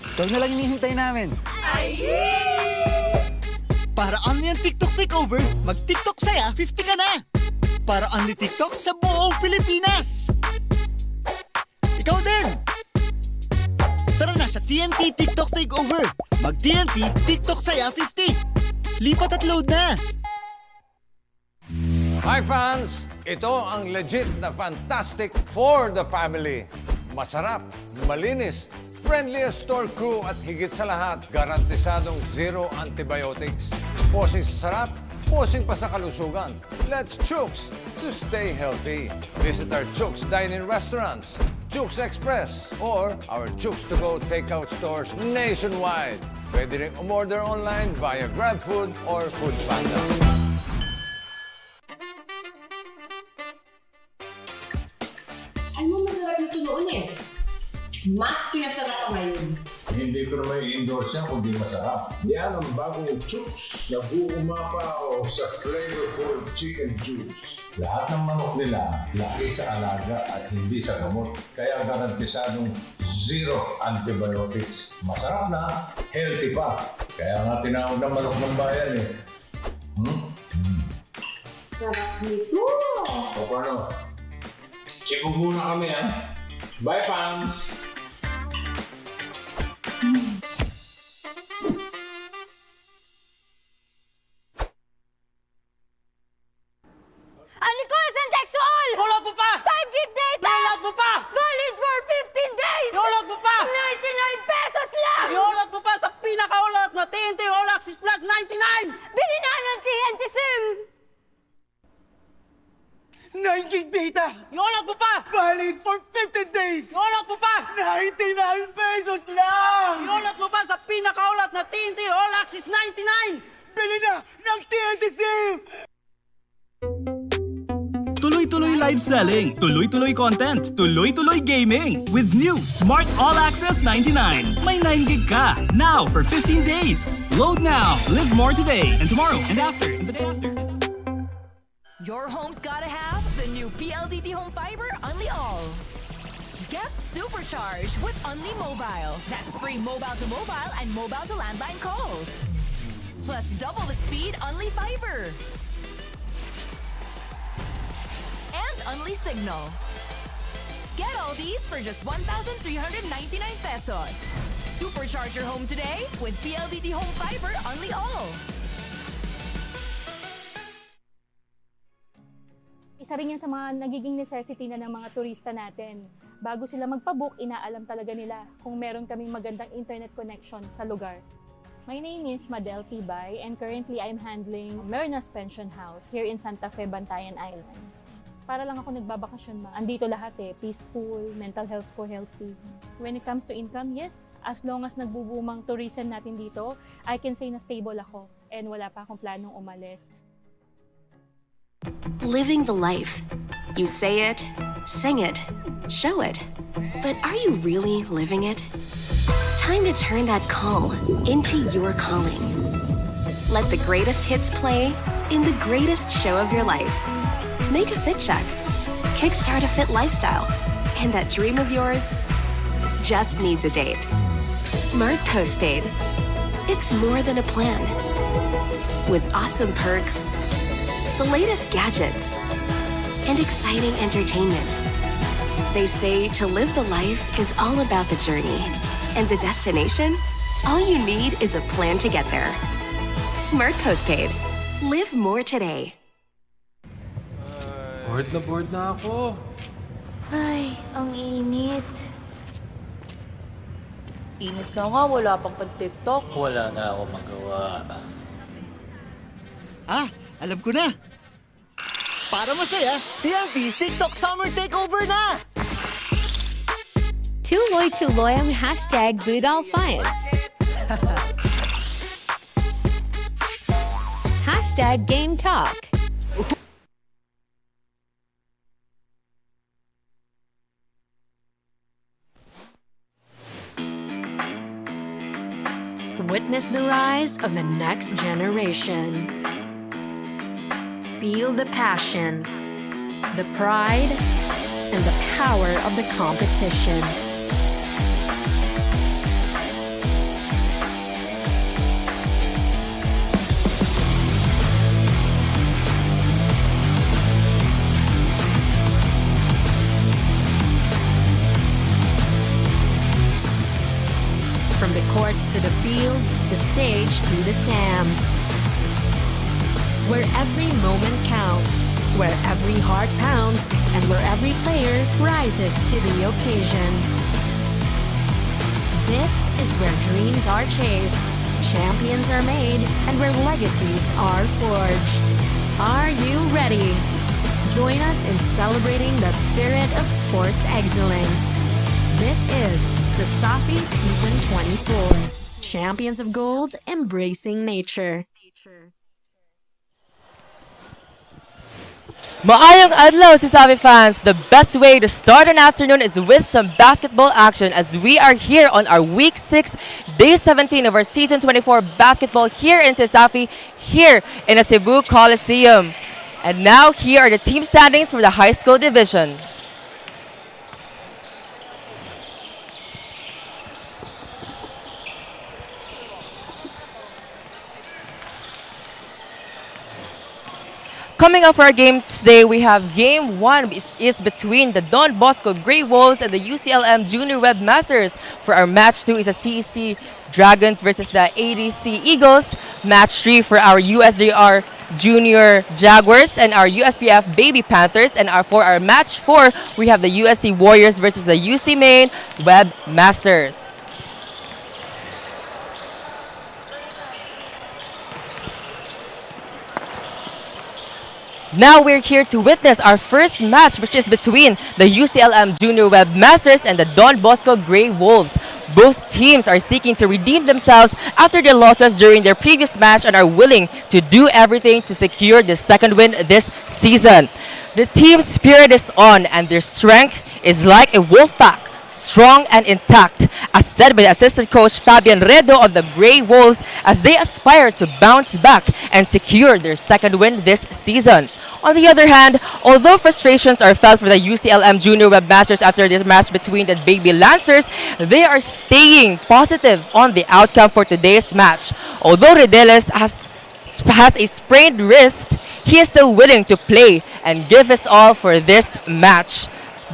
K: Ito na lang hinihintay namin. Para only ang TikTok takeover, mag-TikTok saya, 50 ka na! Para only TikTok sa buong Pilipinas! Ikaw din! Tara na sa TNT TikTok takeover! Mag-TNT TikTok saya, 50! Lipat at load na!
A: Hi fans! Ito ang legit na fantastic for the family. Masarap, malinis, friendliest store crew at higit sa lahat, garantisadong zero antibiotics. Posing sa sarap, posing pa sa kalusugan. Let's CHOOKS to stay healthy. Visit our CHOOKS dine-in restaurants, CHOOKS Express, or our CHOOKS to go takeout stores nationwide. Pwede rin umorder online via GrabFood or FoodPanda.
B: Ano masarap nito noon eh? Mas pinasarap pa ngayon.
C: Hindi ko naman i-endorse yan kundi masarap. Yan ang bagong 𝐤𝐤𝐬 na 𝐒𝐞𝐀𝐅𝐈 sa flavorful chicken juice. Lahat ng manok nila, laki sa alaga at hindi sa gamot. Kaya garantisadong zero antibiotics. Masarap na, healthy pa. Kaya nga tinawag na manok ng bayan eh.
B: Sarap nito!
C: O paano? Sibog muna kami ha. Bye, fans!
J: Unicol-Sexual!
D: Iulot mo pa!
J: 5 gig data!
D: Iulot mo pa!
J: Valid for 15 days!
D: Iulot mo pa!
J: 99 pesos lang!
D: Iulot mo pa sa pinakaulot na TNT All Access Plus 99!
J: Bili na ng TNT SIM!
K: 9 gig data!
D: Iulot mo pa!
K: Valid for 15 days!
D: Iulot mo pa!
K: 99 pesos lang!
D: Iulot mo pa sa pinakaulot na TNT All Access 99!
K: Bili na ng TNT SIM!
E: Tuloy-tuloy live selling, tuloy-tuloy content, tuloy-tuloy gaming. With new Smart All Access 99. May 9 gig ka. Now for 15 days. Load now. Live more today and tomorrow and after and the day after.
F: Your home's gotta have the new PLDT Home Fiber Unli All. Get supercharged with Unli Mobile. That's free mobile to mobile and mobile to landline calls. Plus double the speed Unli Fiber. And Unli Signal. Get all these for just 1,399 pesos. Supercharge your home today with PLDT Home Fiber Unli All.
G: Isa rin yan sa mga nagiging necessity na ng mga turista natin. Bago sila magpabook, inaalam talaga nila kung meron kaming magandang internet connection sa lugar. My name is Madel Tibay and currently I'm handling Merna's Pension House here in Santa Fe, Bantayan Island. Para lang ako nagbabakasyon ma. Andito lahat peaceful, mental health ko healthy. When it comes to income, yes, as long as nagbubumang tourism natin dito, I can say na stable ako and wala pa akong planong umalis.
H: Living the life. You say it, sing it, show it. But are you really living it? Time to turn that call into your calling. Let the greatest hits play in the greatest show of your life. Make a fit check. Kickstart a fit lifestyle. And that dream of yours just needs a date. Smart Postpaid. It's more than a plan. With awesome perks, the latest gadgets, and exciting entertainment. They say to live the life is all about the journey. And the destination? All you need is a plan to get there. Smart Postpaid. Live more today.
L: Bored na ako.
J: Ay, ang init. Init na nga, wala pang pan-TikTok.
L: Wala na ako magawa.
K: Alam ko na! Para masaya, TNT TikTok Summer Takeover na!
M: Tuloy-tuloy ang #BootAllFinds. #GameTalk.
N: Witness the rise of the next generation. Feel the passion, the pride, and the power of the competition. From the courts to the fields, the stage to the stands. Where every moment counts, where every heart pounds, and where every player rises to the occasion. This is where dreams are chased, champions are made, and where legacies are forged. Are you ready? Join us in celebrating the spirit of sports excellence. This is CESAFI Season 24. Champions of Gold, embracing nature.
D: Maayong adlaw, CESAFI fans! The best way to start an afternoon is with some basketball action as we are here on our Week 6, Day 17 of our Season 24 basketball here in CESAFI, here in the Cebu Coliseum. And now here are the team standings for the high school division. Coming up for our game today, we have Game 1, which is between the Don Bosco Grey Wolves and the UCLM Junior Web Masters. For our match 2 is the CEC Dragons versus the ADC Eagles. Match 3 for our USJ-R Junior Jaguars and our USPF Baby Panthers. And for our match 4, we have the USC Warriors versus the UC Maine Web Masters. Now we're here to witness our first match, which is between the UCLM Junior Web Masters and the Don Bosco Grey Wolves. Both teams are seeking to redeem themselves after their losses during their previous match and are willing to do everything to secure the second win this season. The team's spirit is on and their strength is like a wolf pack, strong and intact, as said by the assistant coach Fabian Redo of the Grey Wolves, as they aspire to bounce back and secure their second win this season. On the other hand, although frustrations are felt for the UCLM Junior Web Masters after this match between the Baby Lancers, they are staying positive on the outcome for today's match. Although Redeles has a sprained wrist, he is still willing to play and give his all for this match.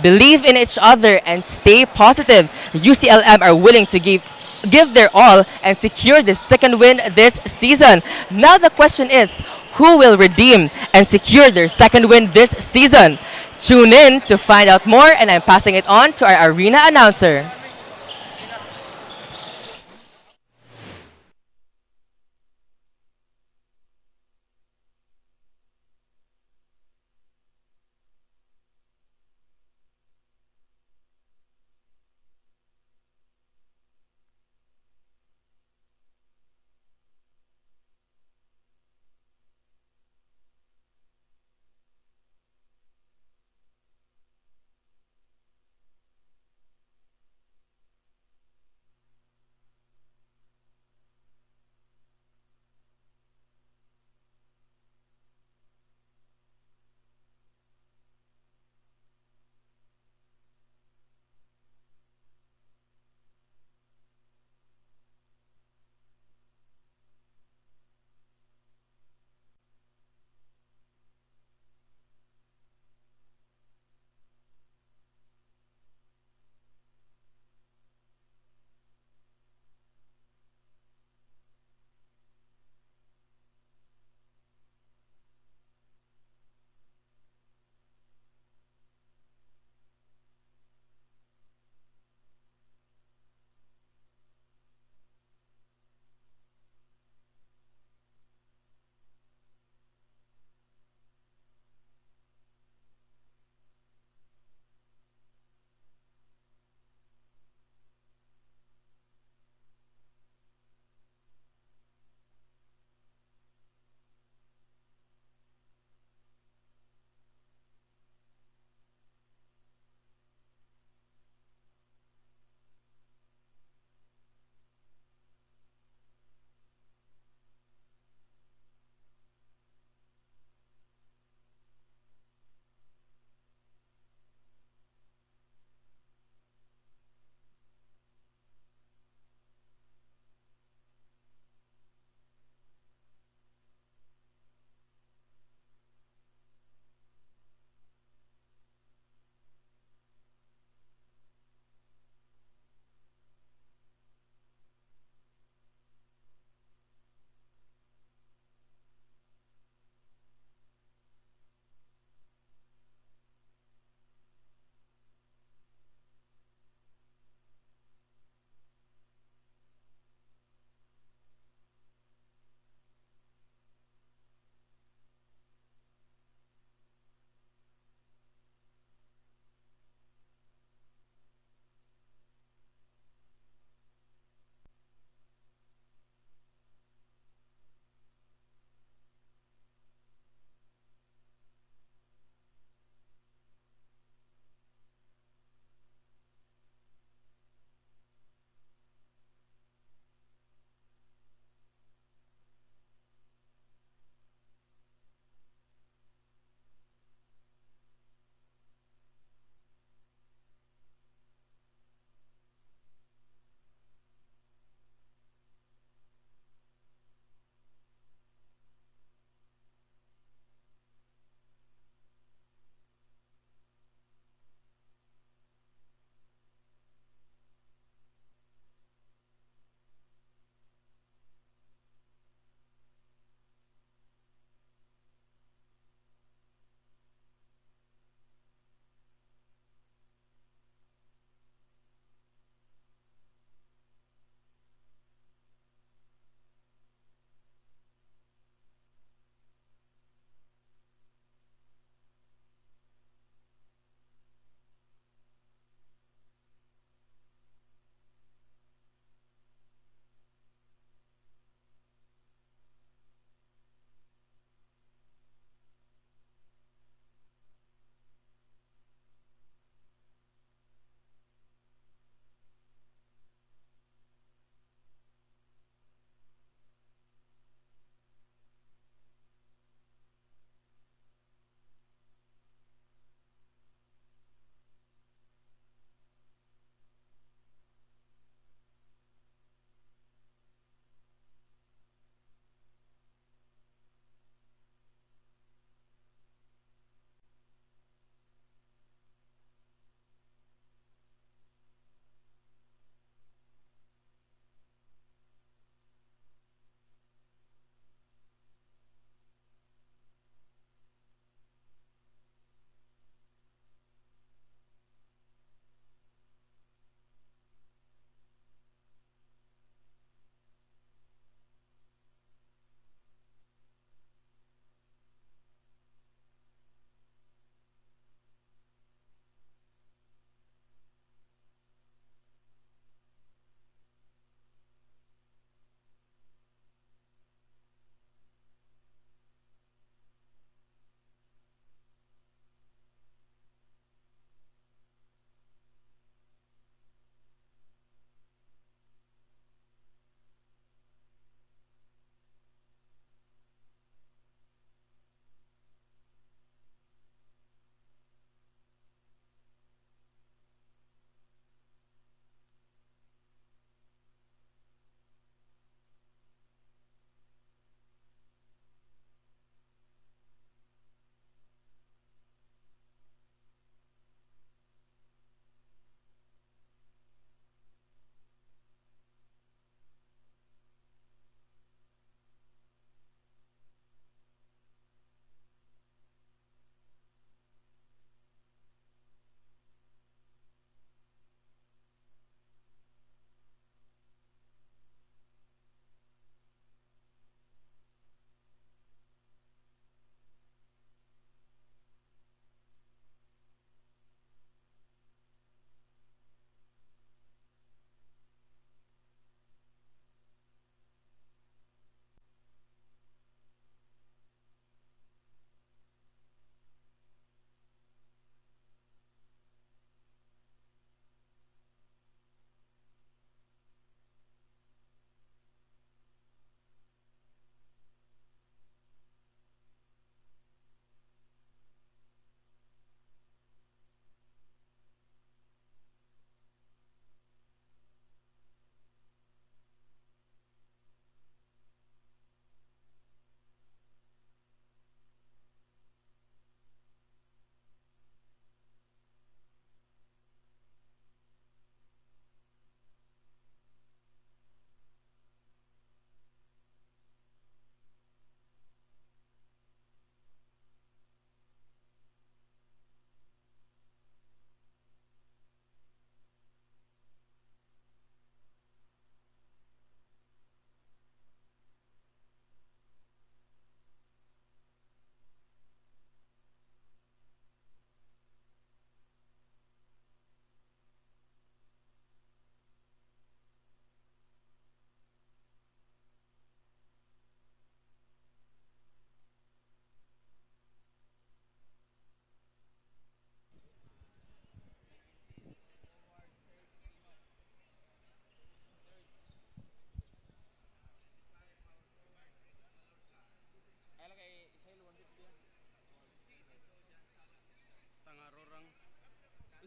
D: Believe in each other and stay positive. UCLM are willing to give their all and secure the second win this season. Now the question is, who will redeem and secure their second win this season? Tune in to find out more, and I'm passing it on to our arena announcer.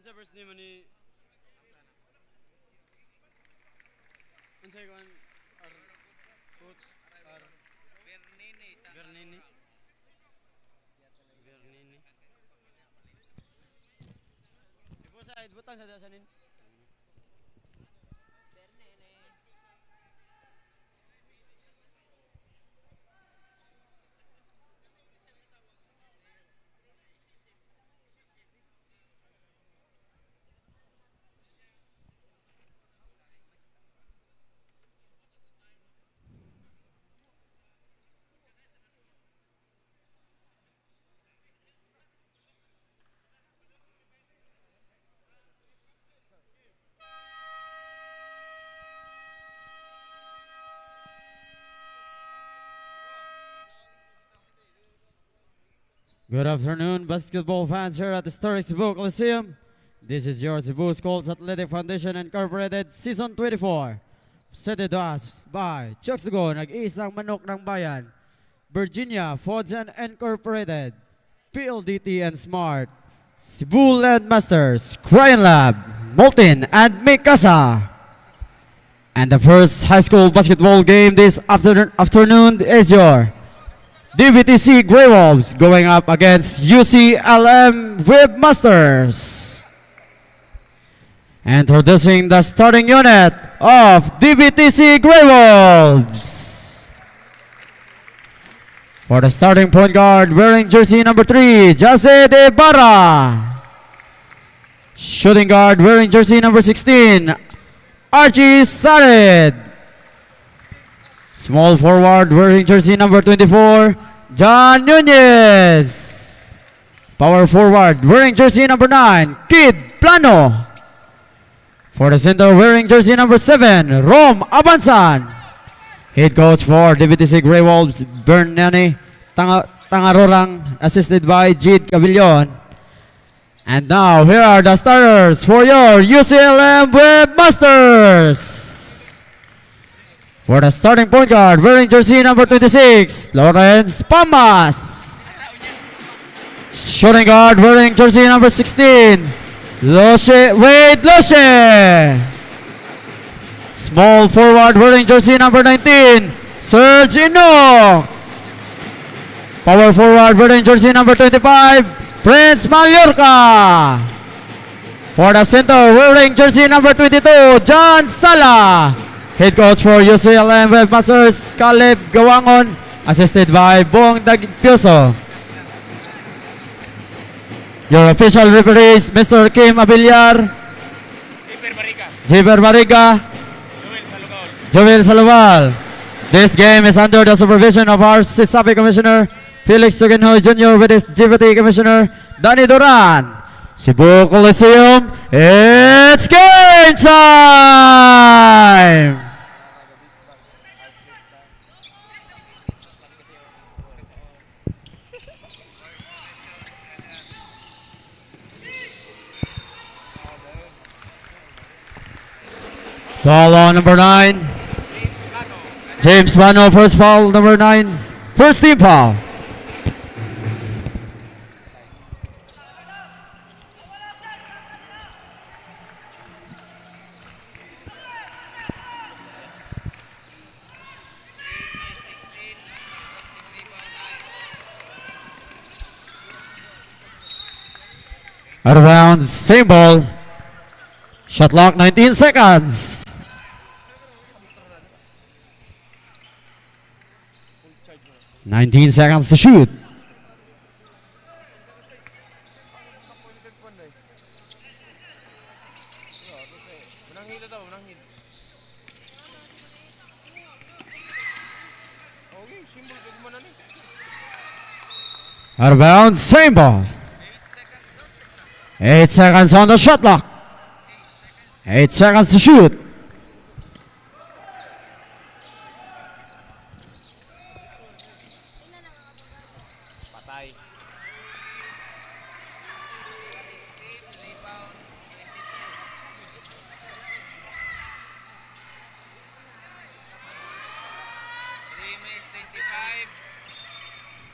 D: sa first name ni... Ang sa'yo kan... Coach... Bernini. Bernini. Ipo sa butang sa dasanin.
O: Good afternoon, basketball fans here at the historic Cebu Coliseum. This is your Cebu Schools Athletic Foundation Incorporated Season 24. Presented to us by 𝐤𝐸 nag-iisang manok ng bayan, Virginia Foods and Incorporated, PLDT and Smart, Cebu Landmasters, Cryon Lab, Molten and Mikasa. And the first high school basketball game this afternoon is your DBTC Grey Wolves going up against UCLM Webmasters. Introducing the starting unit of DBTC Grey Wolves. For the starting point guard, wearing jersey number 3, Jose De Barra. Shooting guard, wearing jersey number 16, Archie Sarid. Small forward, wearing jersey number 24, John Nunez. Power forward, wearing jersey number 9, Kid Plano. For the center, wearing jersey number 7, Rom Abansan. Head coach for DBTC Grey Wolves, Bernani Tangarorang, assisted by Jid Cavillon. And now, here are the starters for your UCLM Webmasters. For the starting point guard, wearing jersey number 26, Lawrence Pamas. Shooting guard, wearing jersey number 16, Wade Loshe. Small forward, wearing jersey number 19, Serge Enoch. Power forward, wearing jersey number 25, Prince Mallorca. For the center, wearing jersey number 22, John Sala. Head coach for UCLM Webmasters, Caleb Gawangon, assisted by Bong Dagpioso. Your official referees, Mr. Kim Abilyar, Jiber Bariga, Joel Salubal. This game is under the supervision of our CESAFI Commissioner, Felix Sugenhoy Jr. with his GBT Commissioner, Danny Duran. Cebu Coliseum, it's game time! Foul on number 9. James Plano, first foul, number 9. First team foul. Out of bounds, same ball. Shot clock, 19 seconds. Nineteen seconds to shoot. Out of bounds, same ball. 8 seconds on the shot clock. 8 seconds to shoot.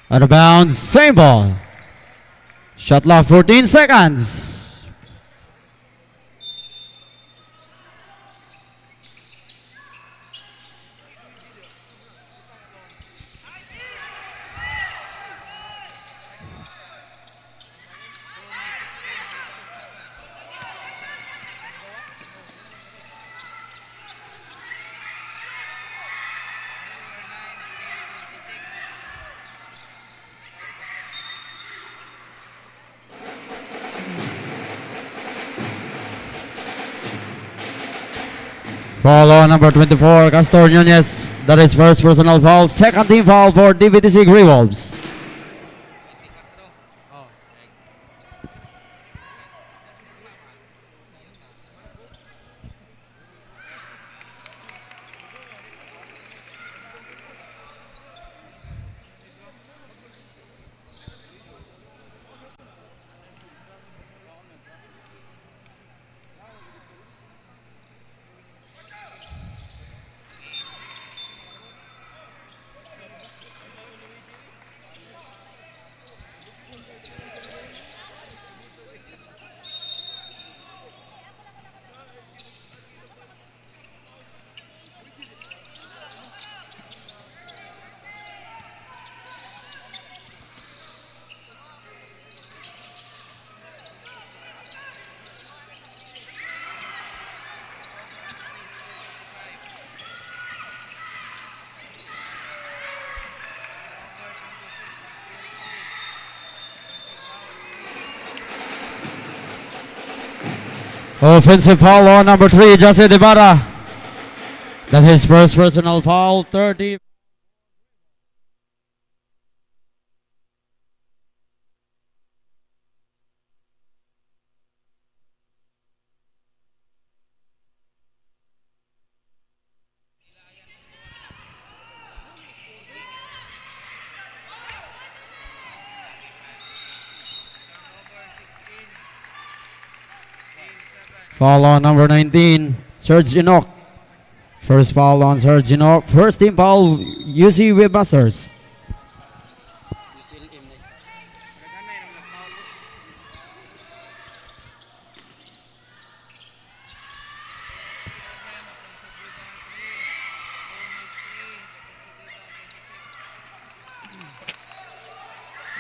O: Out of bounds, same ball. Shot clock, 14 seconds. Foul on number 24, Castor Nunez. That is first personal foul. Second team foul for DBTC Grey Wolves. Offensive foul on number 3, Jose Devara. That's his first personal foul. 30. Foul on number 19, Serge Enoch. First foul on Serge Enoch. First team foul, UC Webmasters.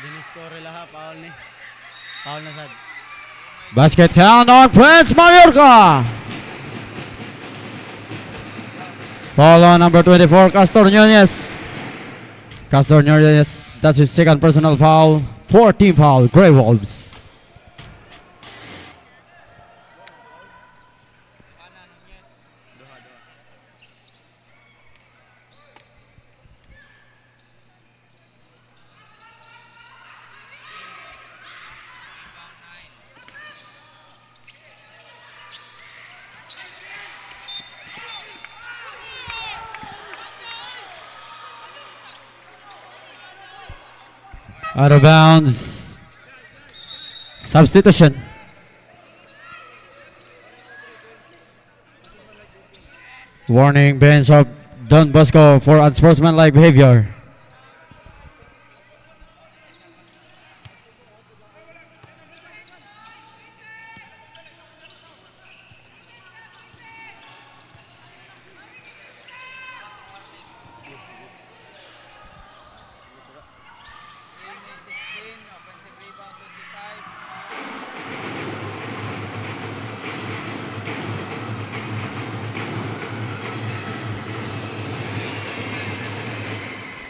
L: Diniscore lahat, foul ni. Foul na sad.
O: Basket count on Prince Mallorca. Foul on number 24, Castor Nunez. Castor Nunez, that's his second personal foul. 4-team foul, Grey Wolves. Out of bounds. Substitution. Warning, bench of Don Bosco for unsportsmanlike behavior.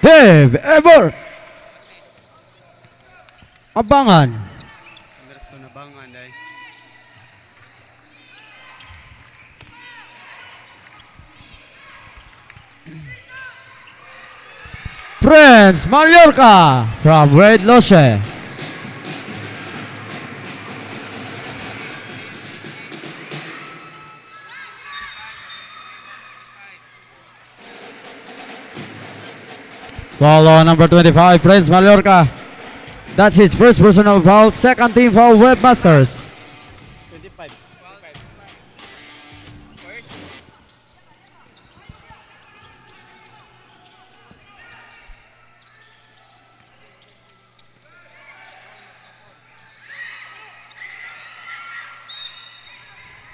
O: Dave Ever Abangan.
L: Anderson Abangan dai.
O: Prince Mallorca from Red Lose. Foul on number 25, Prince Mallorca. That's his first personal foul. Second team foul, Webmasters.
L: 25. First.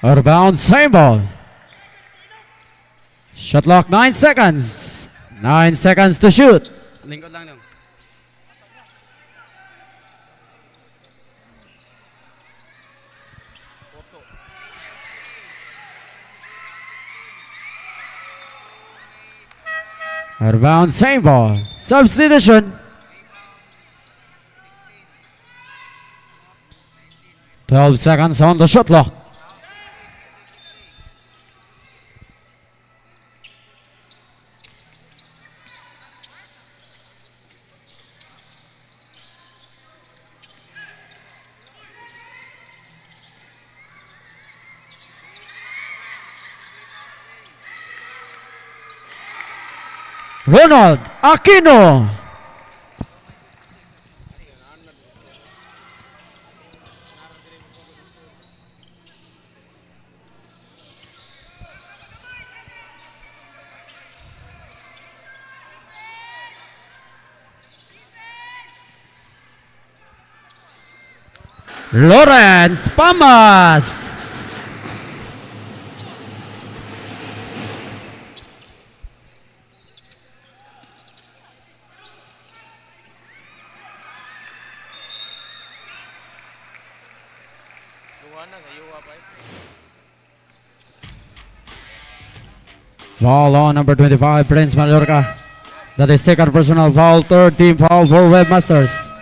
O: Out of bounds, same ball. Shot clock, 9 seconds. 9 seconds to shoot.
L: Lingkod lang dong.
O: Out of bounds, same ball. Substitution. 12 seconds on the shot clock. Ronald Aquino. Lawrence Pamas. Foul on number 25, Prince Mallorca. That is second personal foul, third team foul for Webmasters.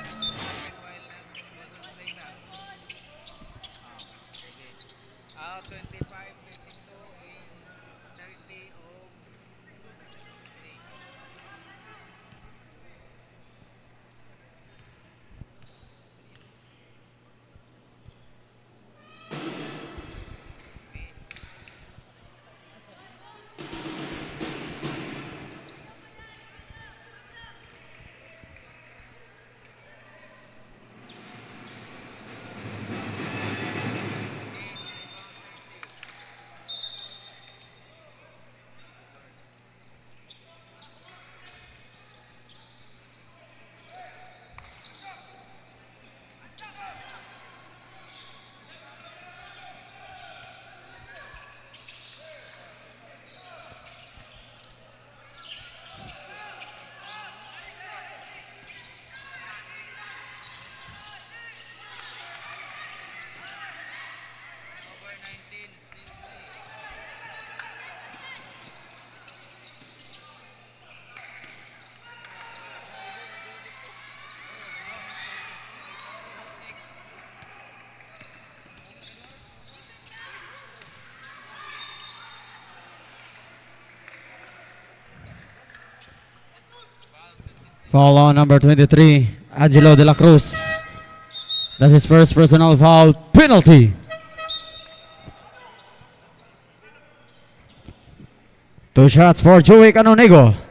O: Foul on number 23, Angelo de la Cruz. That's his first personal foul, penalty. Two shots for 𝐂𝐒𝐀 𝐁𝐻.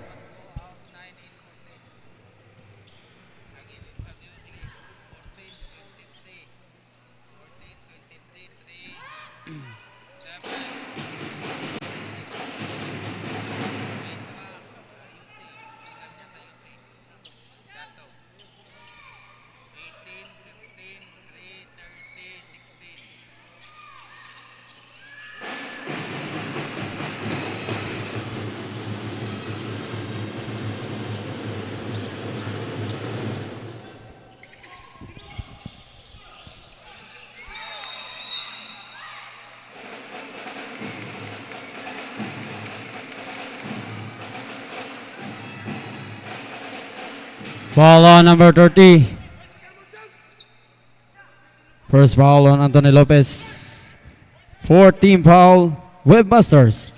O: Foul on number 30. First foul on Anthony Lopez. Fourth team foul, Webmasters.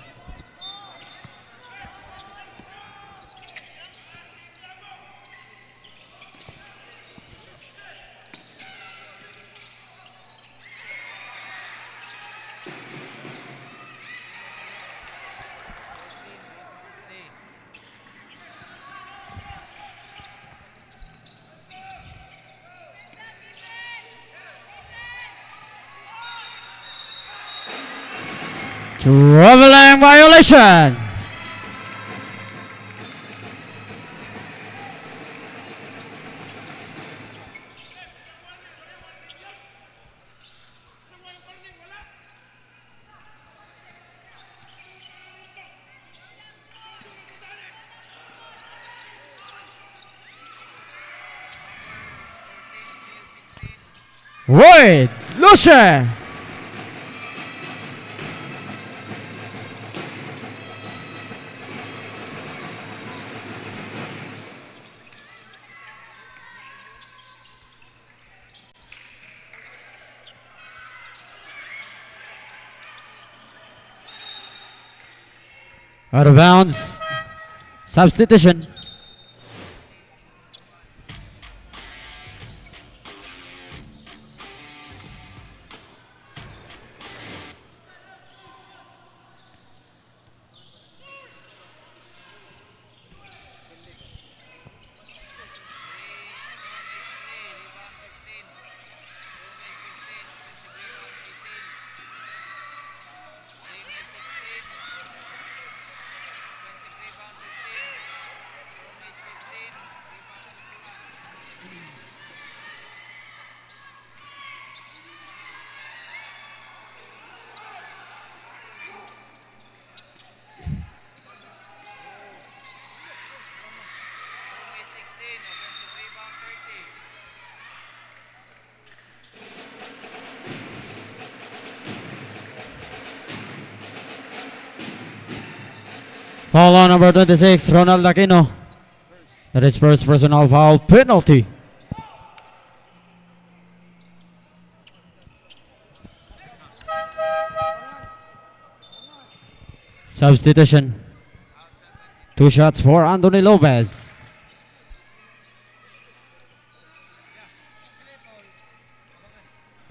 O: Traveling violation. Wade Luce. Out of bounds. Substitution. Foul on number 26, Ronald Aquino. That is first personal foul penalty. Substitution. 2 shots for Anthony Lopez.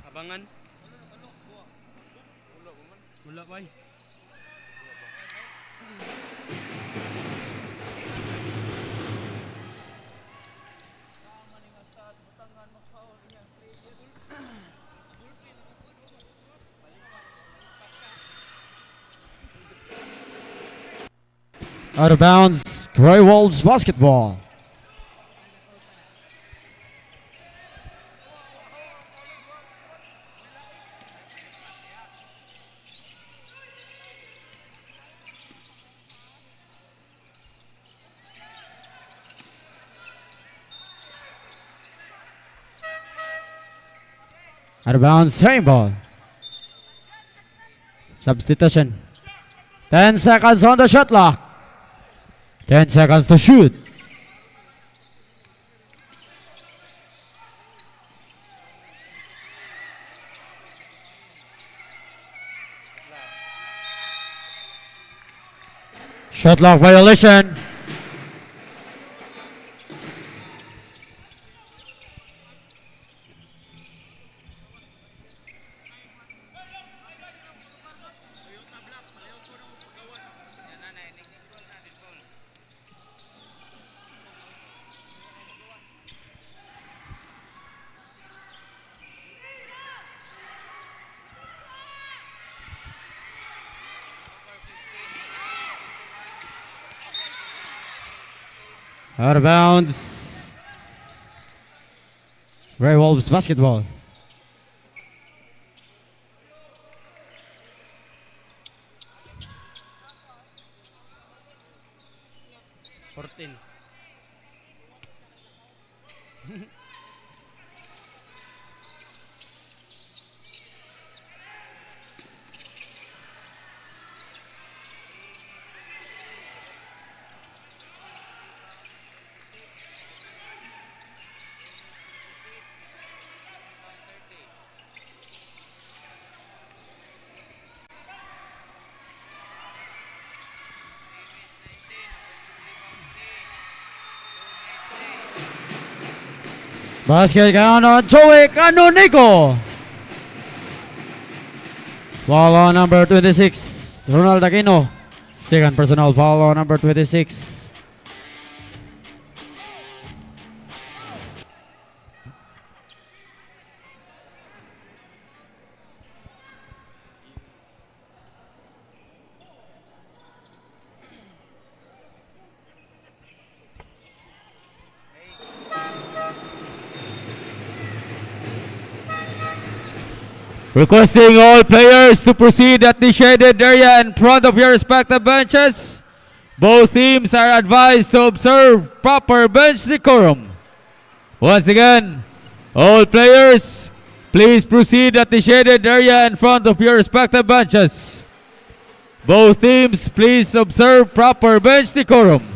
L: Abangan. Wala pa.
O: Out of bounds, Grey Wolves basketball. Out of bounds, same ball. Substitution. 10 seconds on the shot clock. 10 seconds to shoot. Shot clock violation. Out of bounds. Grey Wolves basketball. Basket count on 𝐂𝐒𝐀𝐅𝐈. Foul on number 26, Ronald Aquino. Second personal foul on number 26. Requesting all players to proceed at the shaded area in front of your respective benches. Both teams are advised to observe proper bench decorum. Once again, all players, please proceed at the shaded area in front of your respective benches. Both teams, please observe proper bench decorum.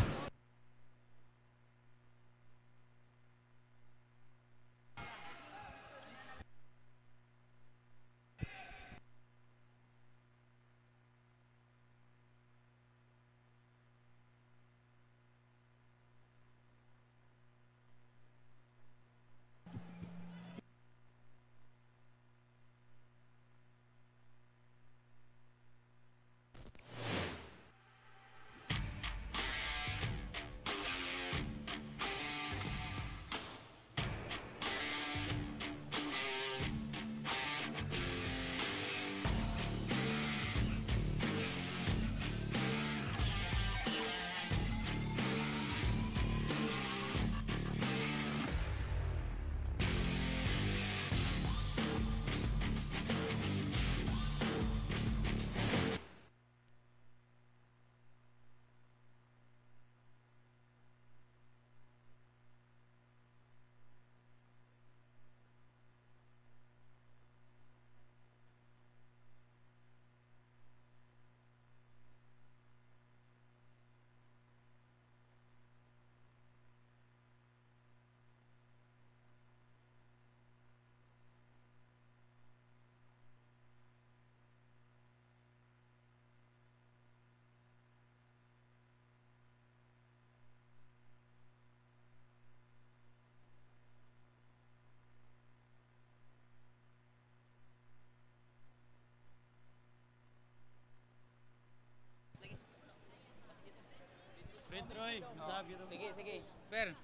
L: Sige, sige. Per.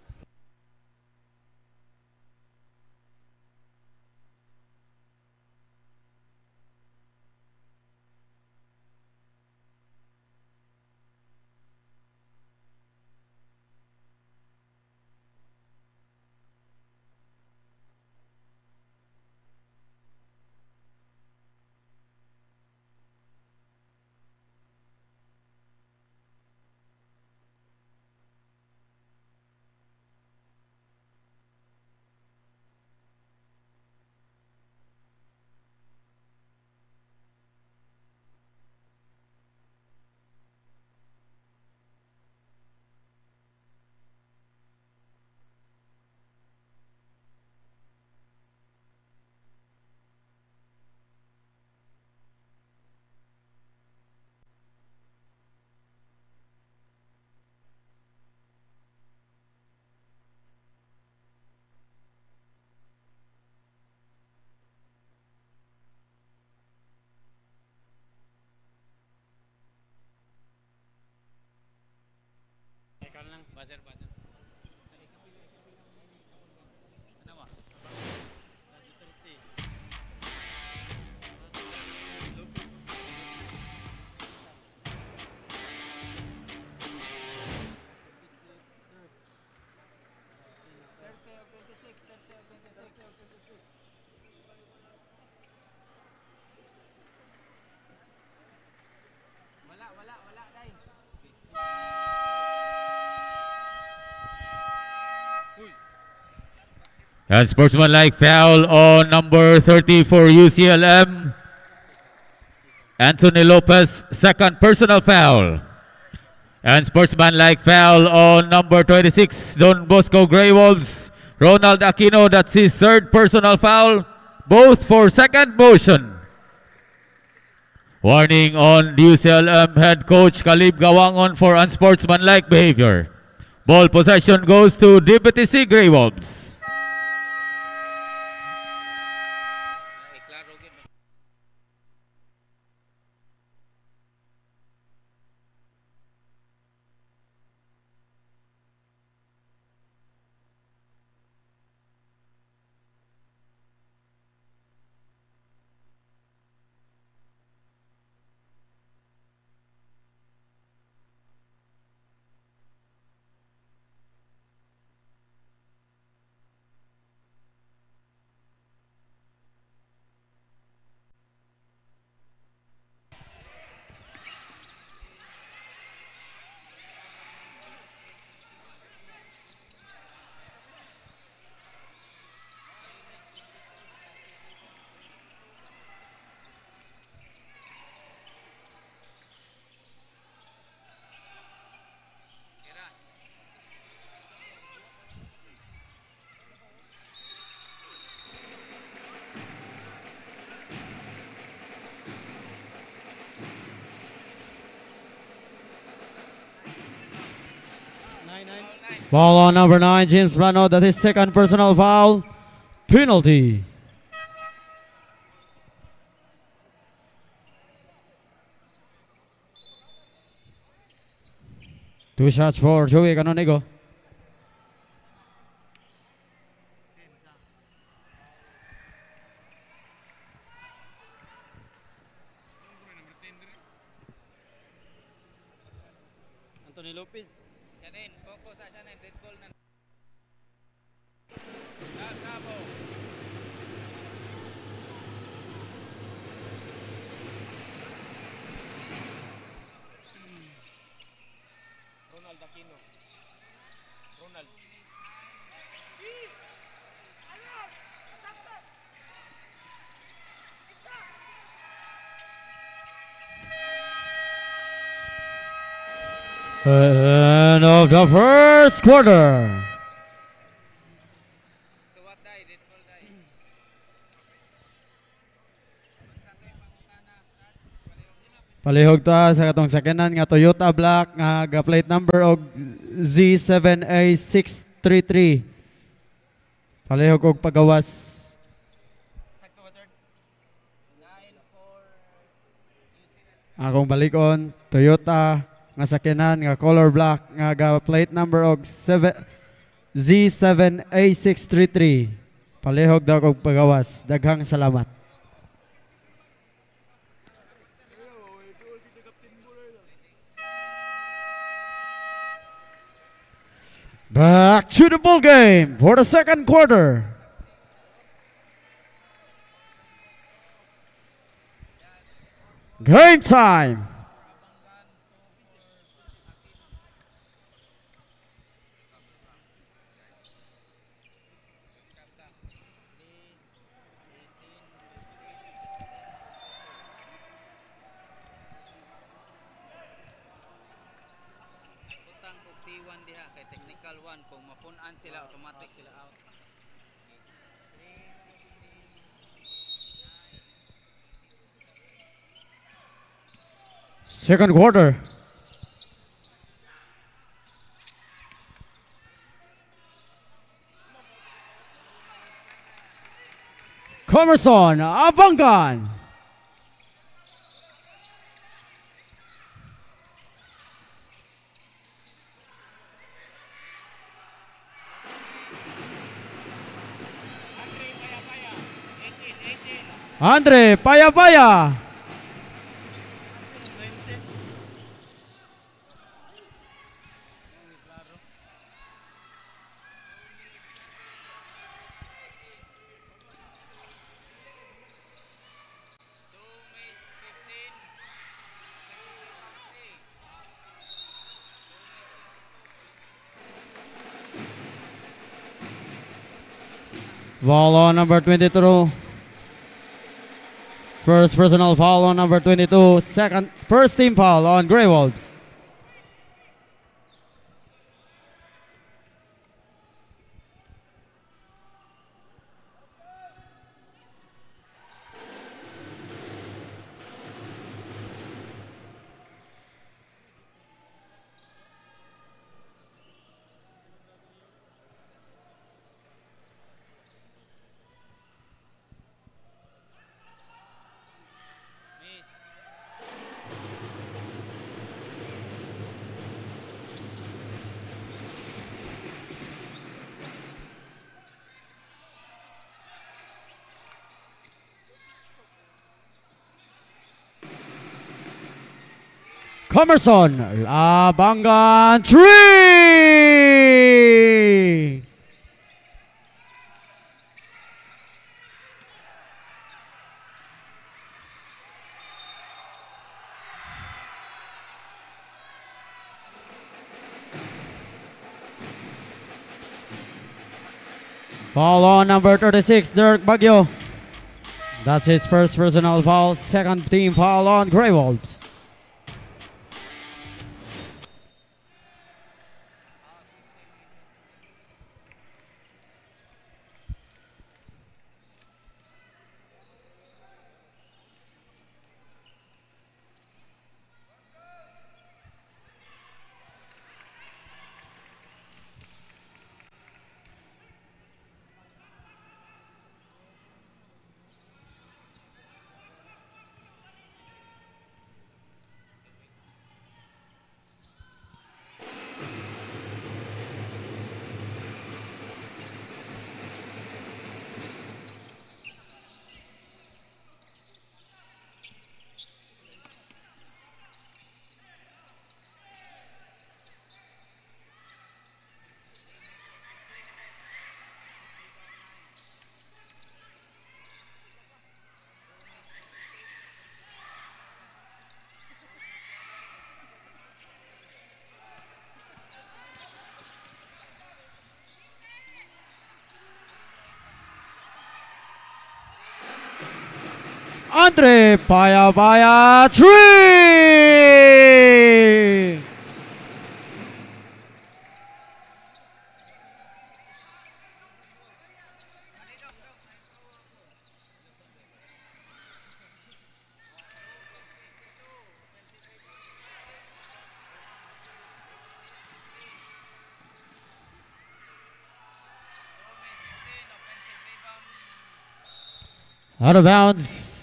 L: Ikaw lang. Buzzer. Ano mo? Wala, dai.
O: And sportsmanlike foul on number 30 for UCLM. Anthony Lopez, second personal foul. And sportsmanlike foul on number 26, Don Bosco Grey Wolves. Ronald Aquino, that's his third personal foul, both for second motion. Warning on UCLM head coach Caleb Gawangon for unsportsmanlike behavior. Ball possession goes to DBTC Grey Wolves. Foul on number 9, James Plano. That is second personal foul. Penalty. Two shots for 𝐭𝐤𝐿.
L: Anthony Lopez. Siya focus siya na, dead ball na. Sabo. Ronald Aquino. Ronald.
O: End of the first quarter. Palihog ta sa katong sakinan nga Toyota Black nga ga-plate number og Z7A633. Palihog og pagawas. Akong balikon Toyota nga sakyanan nga color black nga plate number og Z7A633. Palihog daw kog pagawas. Daghang salamat. Back to the ball game for the second quarter. Game time.
L: T1 diha kay technical 1 kung mapunan sila automatic sila out.
O: Second quarter. Comerson, Abangan. Andre Paya-Paya. Ball on number 22. First personal foul on number 22. First team foul on Grey Wolves. Comerson, Labangan 3! Foul on number 36, Dirk Baguio. That's his first personal foul. Second team foul on Grey Wolves. Andre Paya-Paya 3! Out of bounds.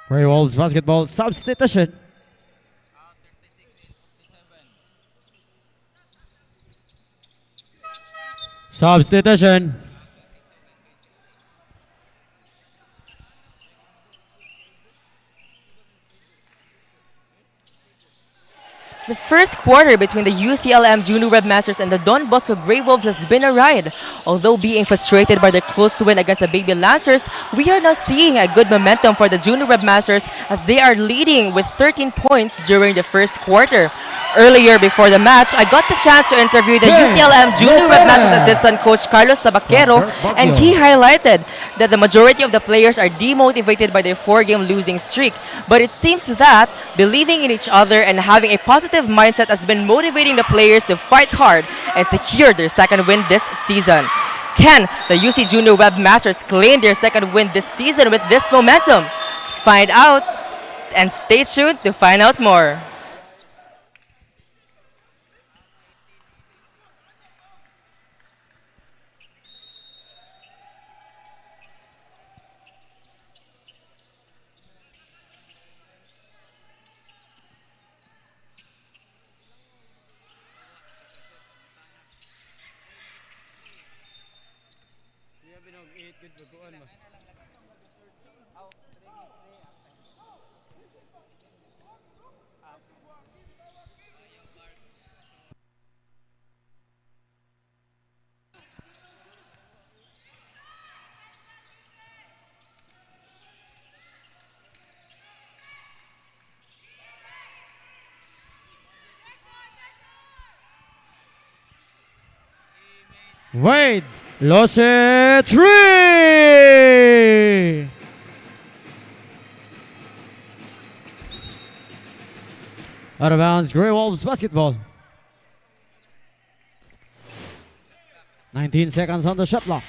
O: Grey Wolves basketball substitution. Substitution.
P: The first quarter between the UCLM Junior Webmasters and the Don Bosco Grey Wolves has been a ride. Although being frustrated by their close win against the Baby Lancers, we are now seeing a good momentum for the Junior Webmasters as they are leading with 13 points during the first quarter. Earlier before the match, I got the chance to interview the UCLM Junior Webmasters assistant coach Carlos Tabaquero, and he highlighted that the majority of the players are demotivated by their 4-game losing streak. But it seems that believing in each other and having a positive mindset has been motivating the players to fight hard and secure their second win this season. Can the UC Junior Webmasters claim their second win this season with this momentum? Find out and stay tuned to find out more.
O: Wade lost it. 3. Out of bounds, Grey Wolves basketball. 19 seconds on the shot clock.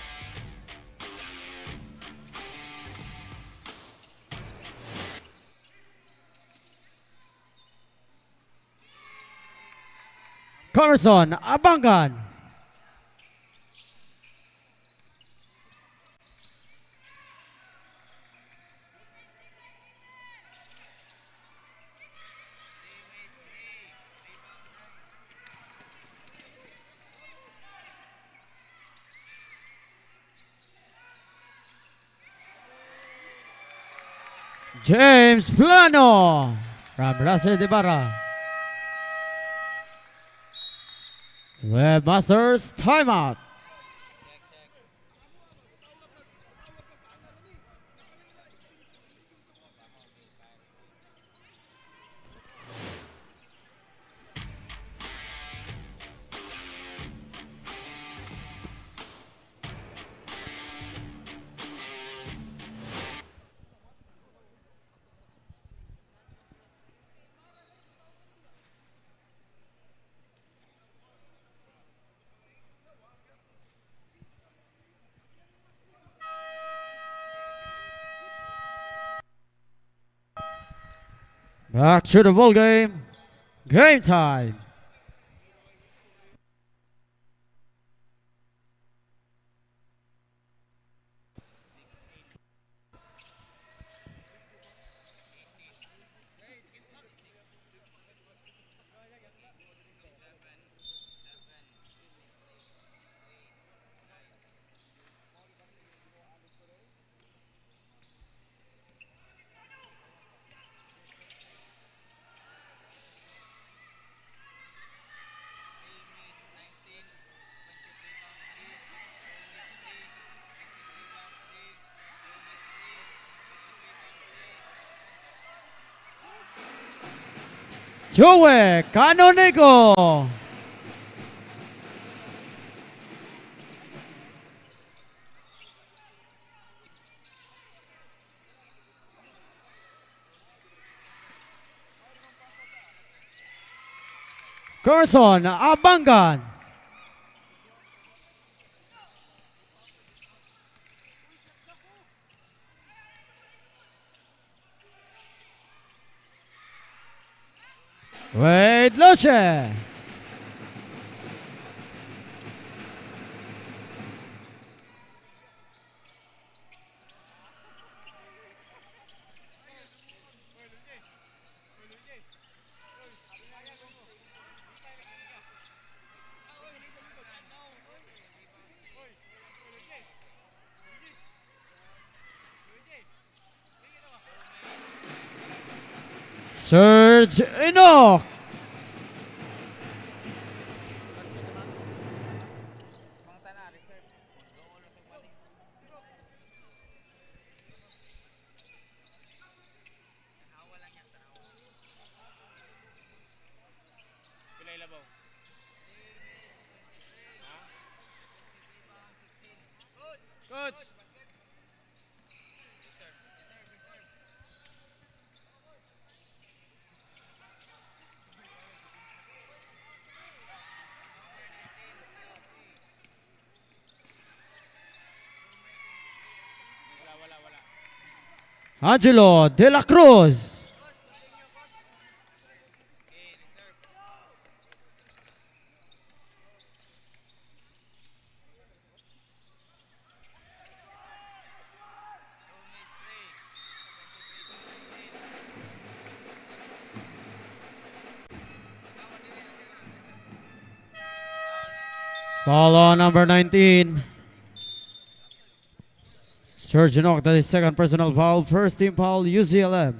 O: Carson Abangan. James Plano from Brazil de Barra. Webmasters timeout. Back to the ball game. Game time. 𝐤𝐿𝐀𝐅𝐈. Carson Abangan. Wade Loche. Serge Enoch.
L: Coach!
O: Angelo De La Cruz. Foul on number 19. Serge Enoch, that is second personal foul. First team foul, UCLM.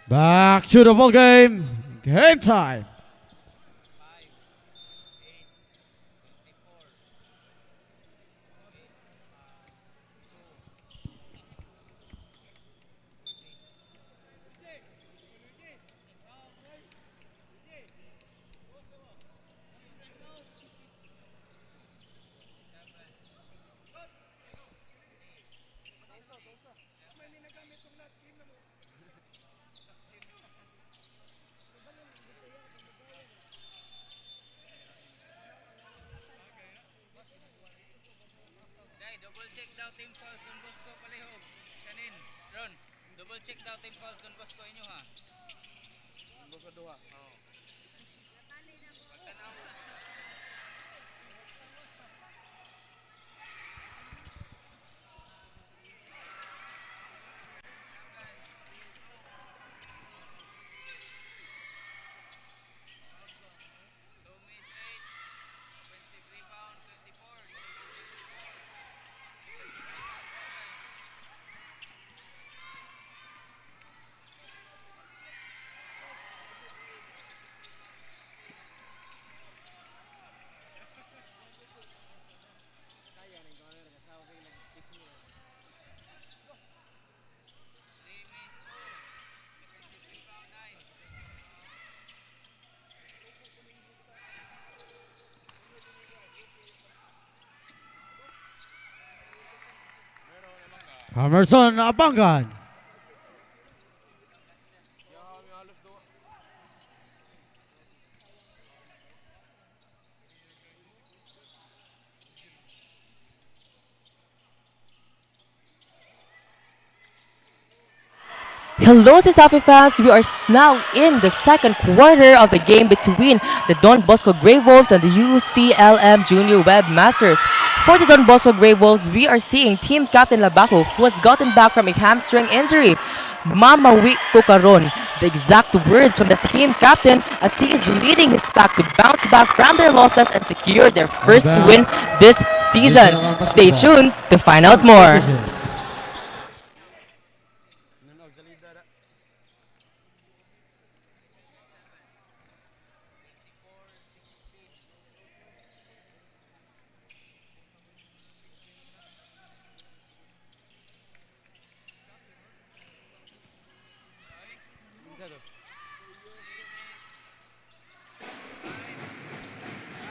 O: Back to the ball game. Game time.
L: Double check daw team fouls Don Bosco palihog. Kanin, Ron, double check daw team fouls Don Bosco inyo ha. Don Bosco duha. Oo. Pagtanaw na.
O: Emerson Abangan.
P: Hello, CESAFI fans! We are now in the second quarter of the game between the Don Bosco Grey Wolves and the UCLM Junior Webmasters. For the Don Bosco Grey Wolves, we are seeing team captain Labaco, who has gotten back from a hamstring injury. Mama 𝐿𝐿𝐿. The exact words from the team captain as he is leading his pack to bounce back from their losses and secure their first win this season. Stay tuned to find out more.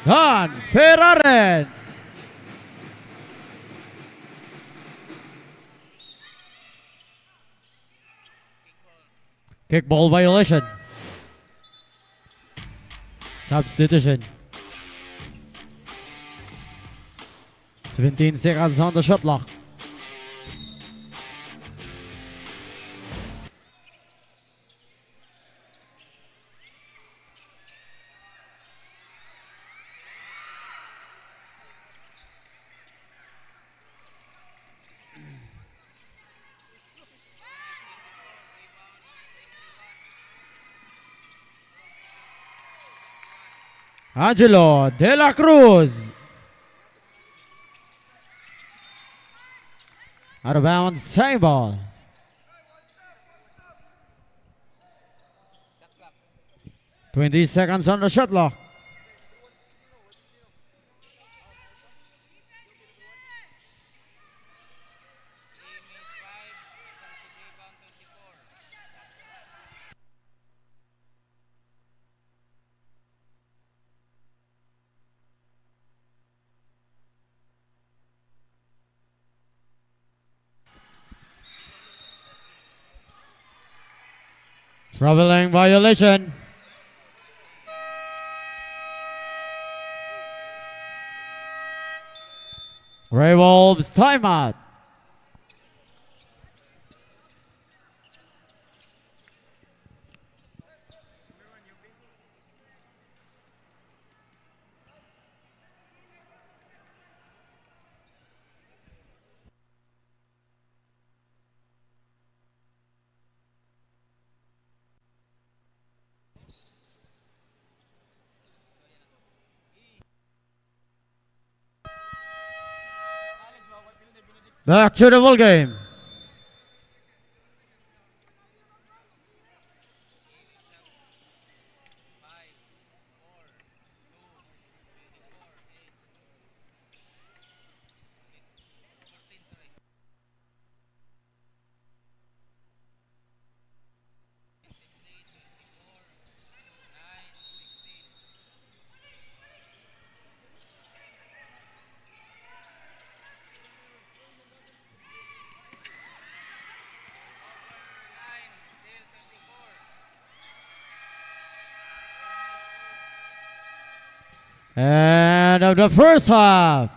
O: Don Ferraren. Kickball violation. Substitution. 17 seconds on the shot clock. Angelo De La Cruz. Out of bounds, same ball. Twenty seconds on the shot clock. Traveling violation. Grey Wolves timeout. Back to the ball game. End of the first half.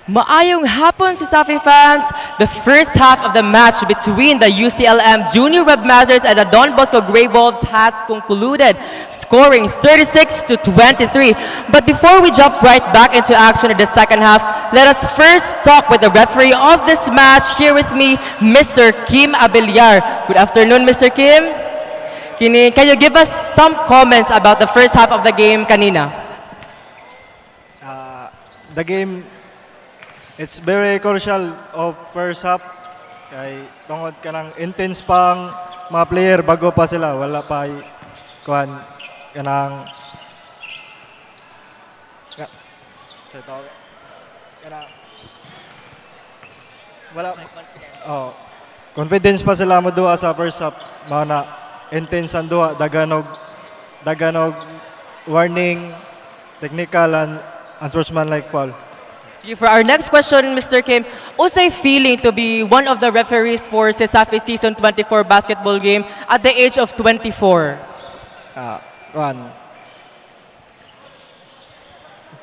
P: Maayong hapon, CESAFI fans! The first half of the match between the UCLM Junior Webmasters and the Don Bosco Grey Wolves has concluded, scoring 36 to 23. But before we jump right back into action in the second half, let us first talk with the referee of this match. Here with me, Mr. Kim Abelyar. Good afternoon, Mr. Kim. Can you give us some comments about the first half of the game kanina?
Q: The game, it's very crucial of first half. Kay tungod ka ng intense pang mga player bago pa sila. Wala pa kuhan kanang wala confidence pa sila mo duha sa first half. Mga na intense ang duha, daganog warning, technical and unsportsmanlike foul.
P: For our next question, Mr. Kim, usay feeling to be one of the referees for CESAFI Season 24 basketball game at the age of 24?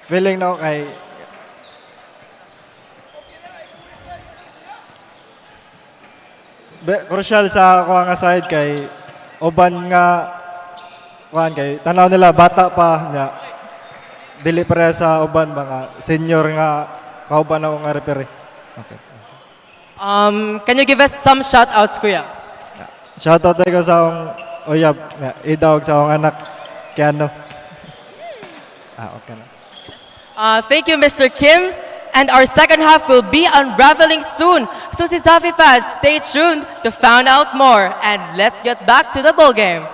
Q: Feeling now kay crucial sa kuha nga side kay uban nga kuhan kay tanaw nila bata pa nya dili para sa uban mga senior nga kauban ako nga referee. Okay.
P: Can you give us some shout-outs, Kuya?
Q: Shoutout ko sa akong uyab, idawag sa akong anak, Keanu. Okay na.
P: Thank you, Mr. Kim. And our second half will be unraveling soon. So CESAFI fans, stay tuned to find out more. And let's get back to the ball game.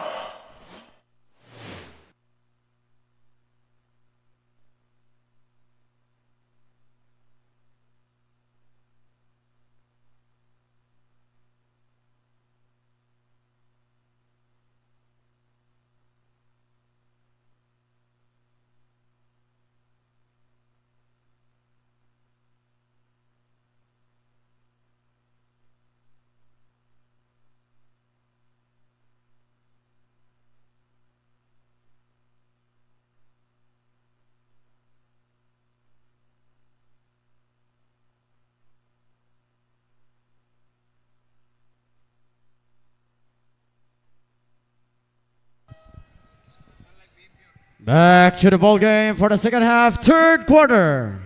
O: Back to the ball game for the second half, third quarter.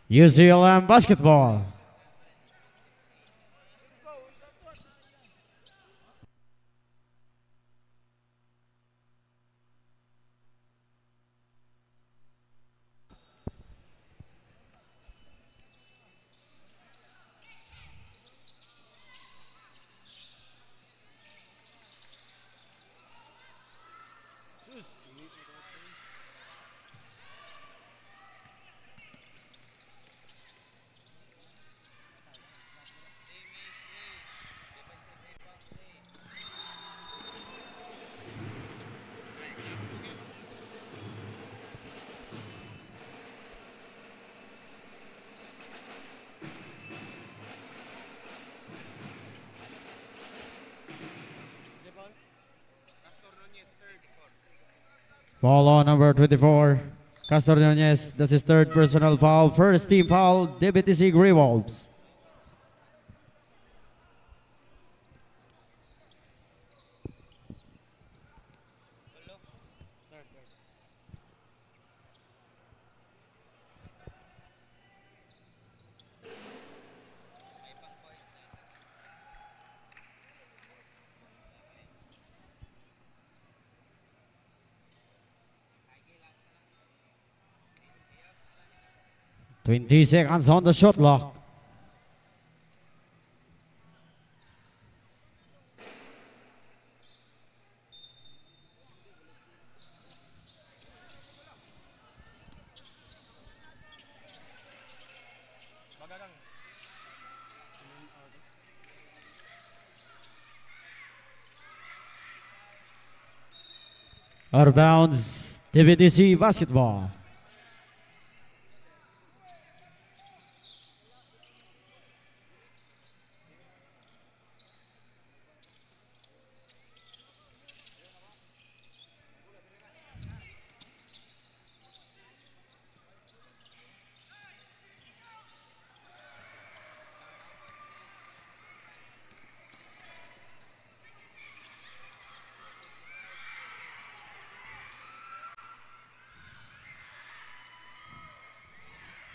O: UCLM basketball. Foul on number 24, Castor Nunez. That's his third personal foul. First team foul, DBTC Grey Wolves. Twenty seconds on the shot clock. Out of bounds, DBTC basketball.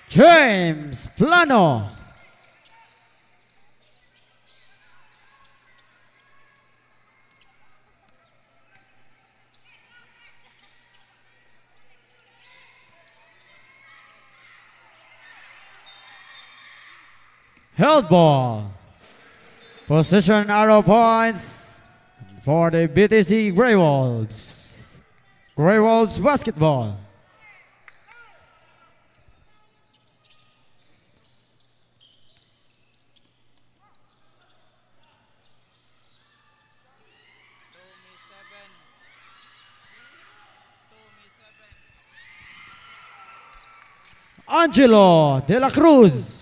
O: James Plano. Held ball. Position arrow points for the BTC Grey Wolves. Grey Wolves basketball. Angelo de la Cruz.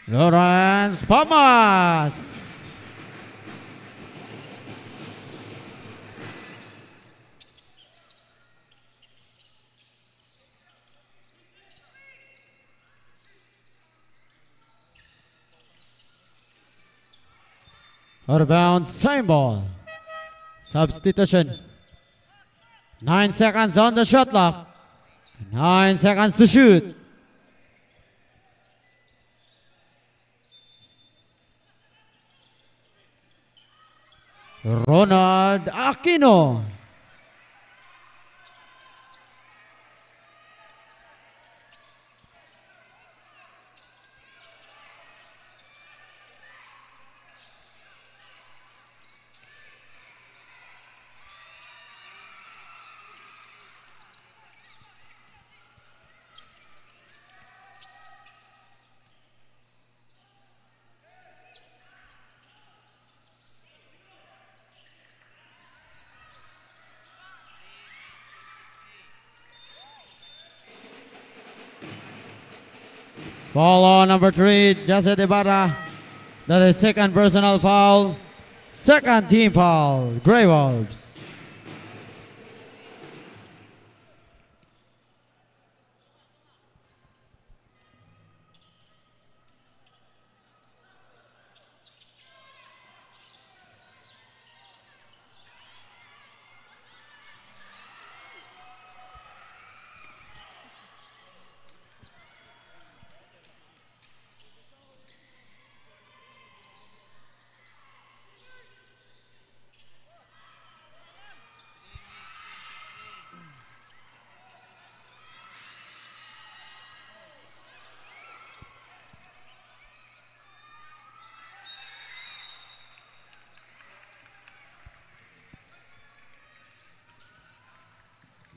O: Lawrence Pamas. Out of bounds, same ball. Substitution. 9 seconds on the shot clock. 9 seconds to shoot. Ronald Aquino. Foul on number 3, Jose Ibarra. That is second personal foul. Second team foul, Grey Wolves.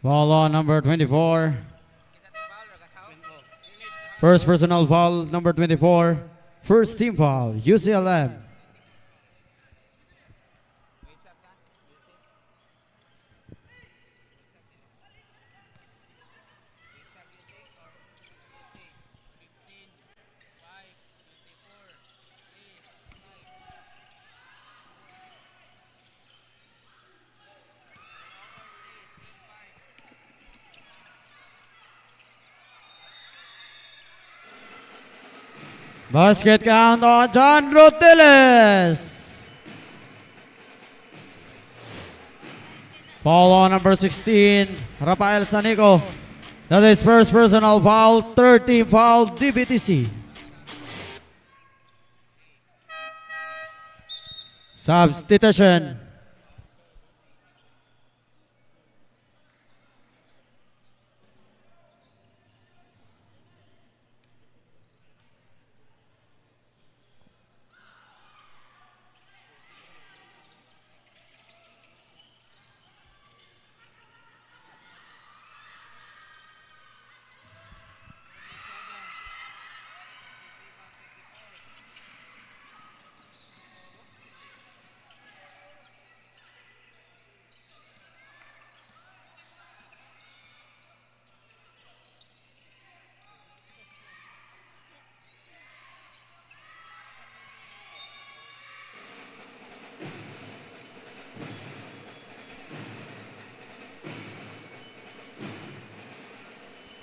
O: Foul on number 24. First personal foul, number 24. First team foul, UCLM. Basket count on John Roteles. Foul on number 16, Rafael Sanico. That is first personal foul, third team foul, DBTC. Substitution.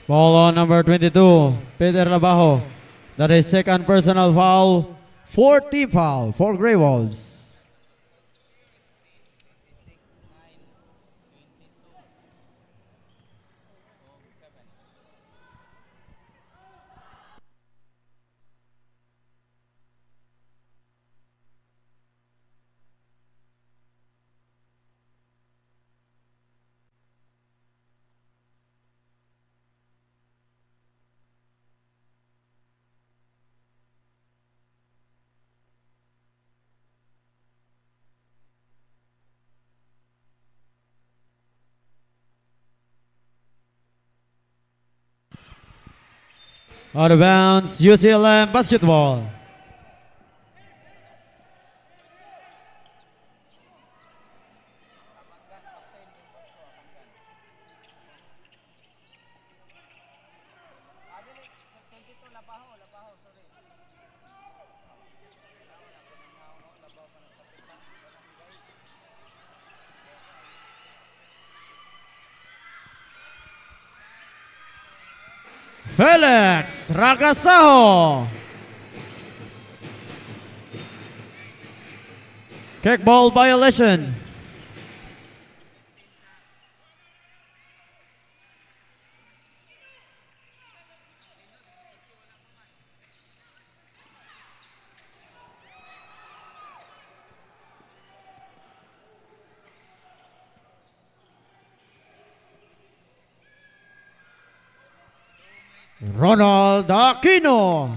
O: Foul on number 22, Peter Labajo. That is second personal foul, fourth team foul for Grey Wolves. Out of bounds, UCLM basketball. Felix Ragasaho. Kickball violation. Ronald Aquino.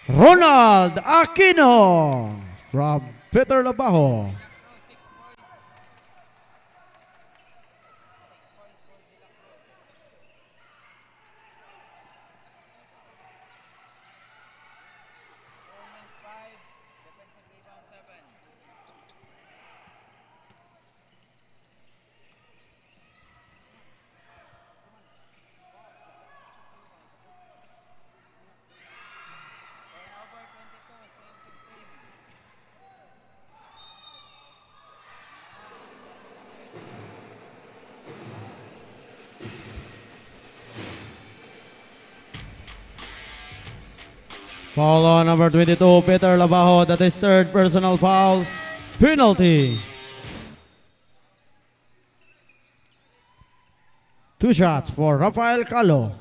O: Ronald Aquino from Peter Labajo. Foul on number 22, Peter Labajo. That is third personal foul. Penalty. 2 shots for Rafael Calo.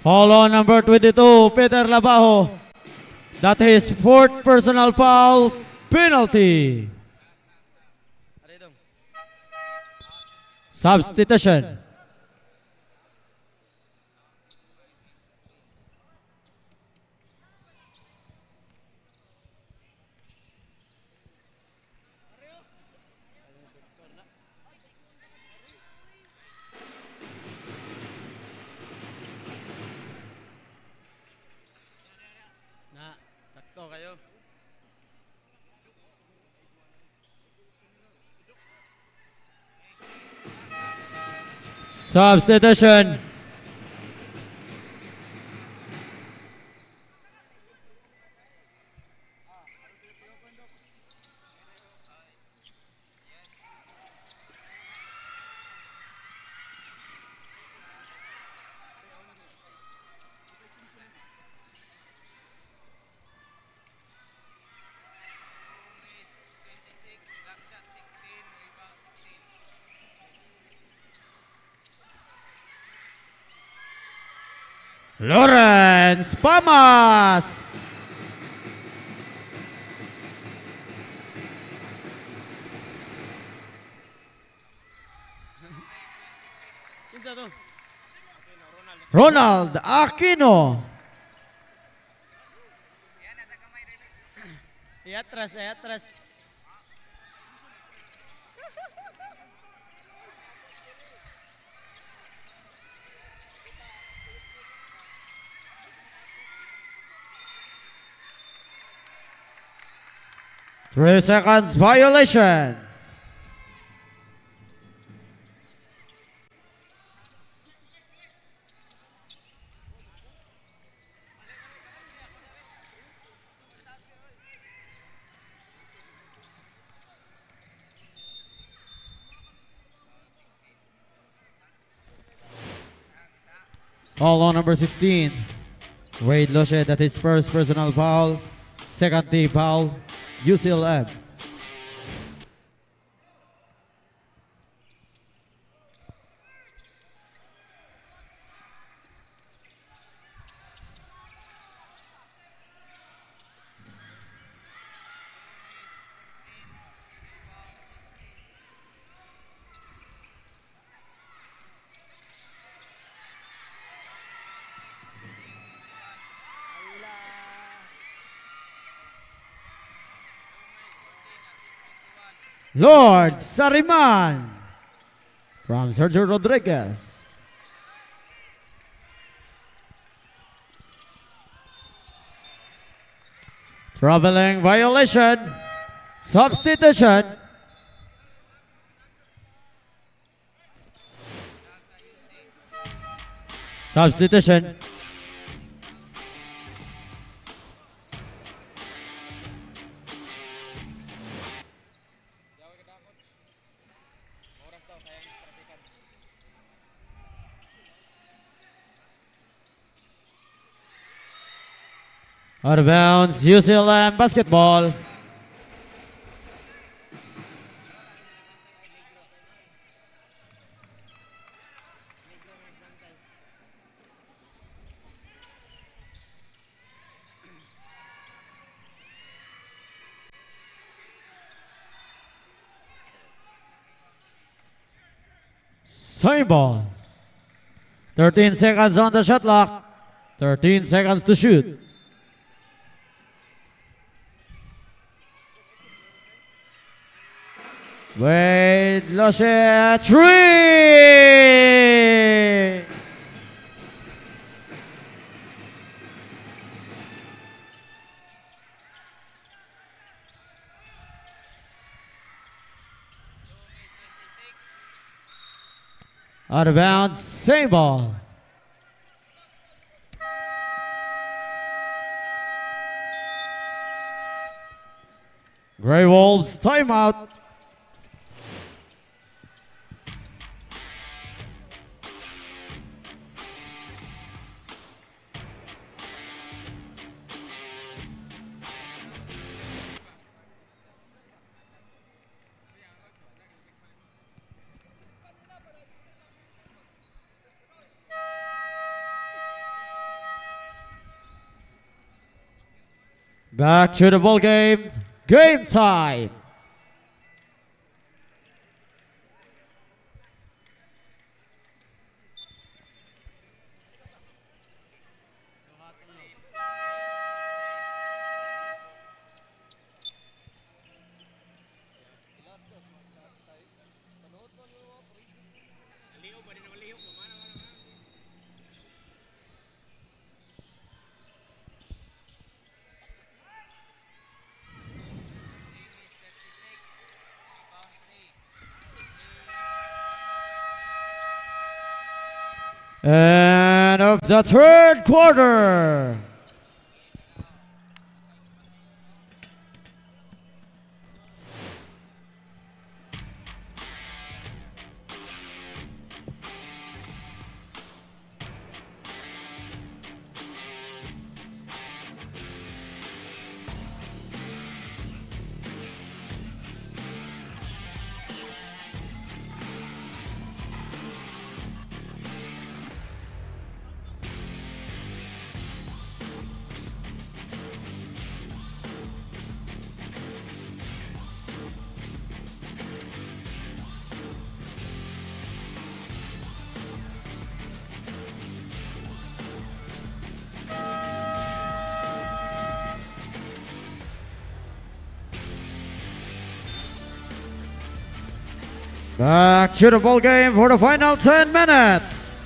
O: Foul on number 22, Peter Labajo. That is fourth personal foul, penalty. Substitution.
L: Sakto kayo.
O: Substitution. Lawrence Pamas. Ronald Aquino.
L: Atras, atras.
O: Three seconds violation. Foul on number 16. Wade Lochet, that is first personal foul. Second team foul, UCLM. Lord Sariman from Sergio Rodriguez. Traveling violation. Substitution. Substitution. Out of bounds, UCLM basketball. Same ball. 13 seconds on the shot clock. 13 seconds to shoot. Wade Lochet, three! Out of bounds, same ball. Grey Wolves, timeout. Back to the ball game. Game time. And of the third quarter. Back to the ball game for the final 10 minutes.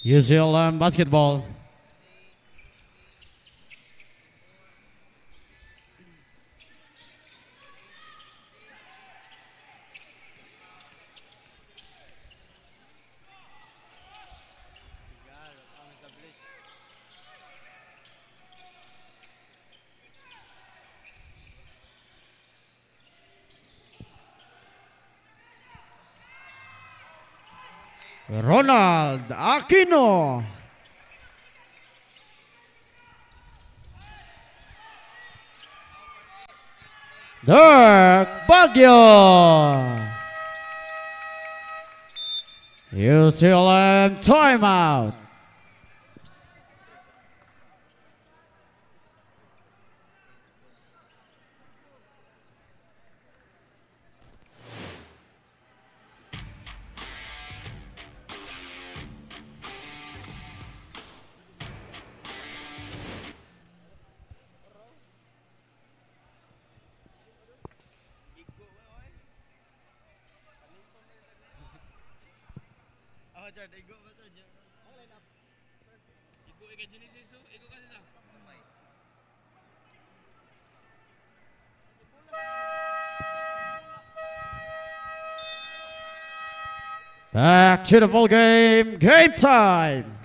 O: UCLM basketball. Ronald Aquino. Dirk Baguio. UCLM timeout. Back to the ball game. Game time.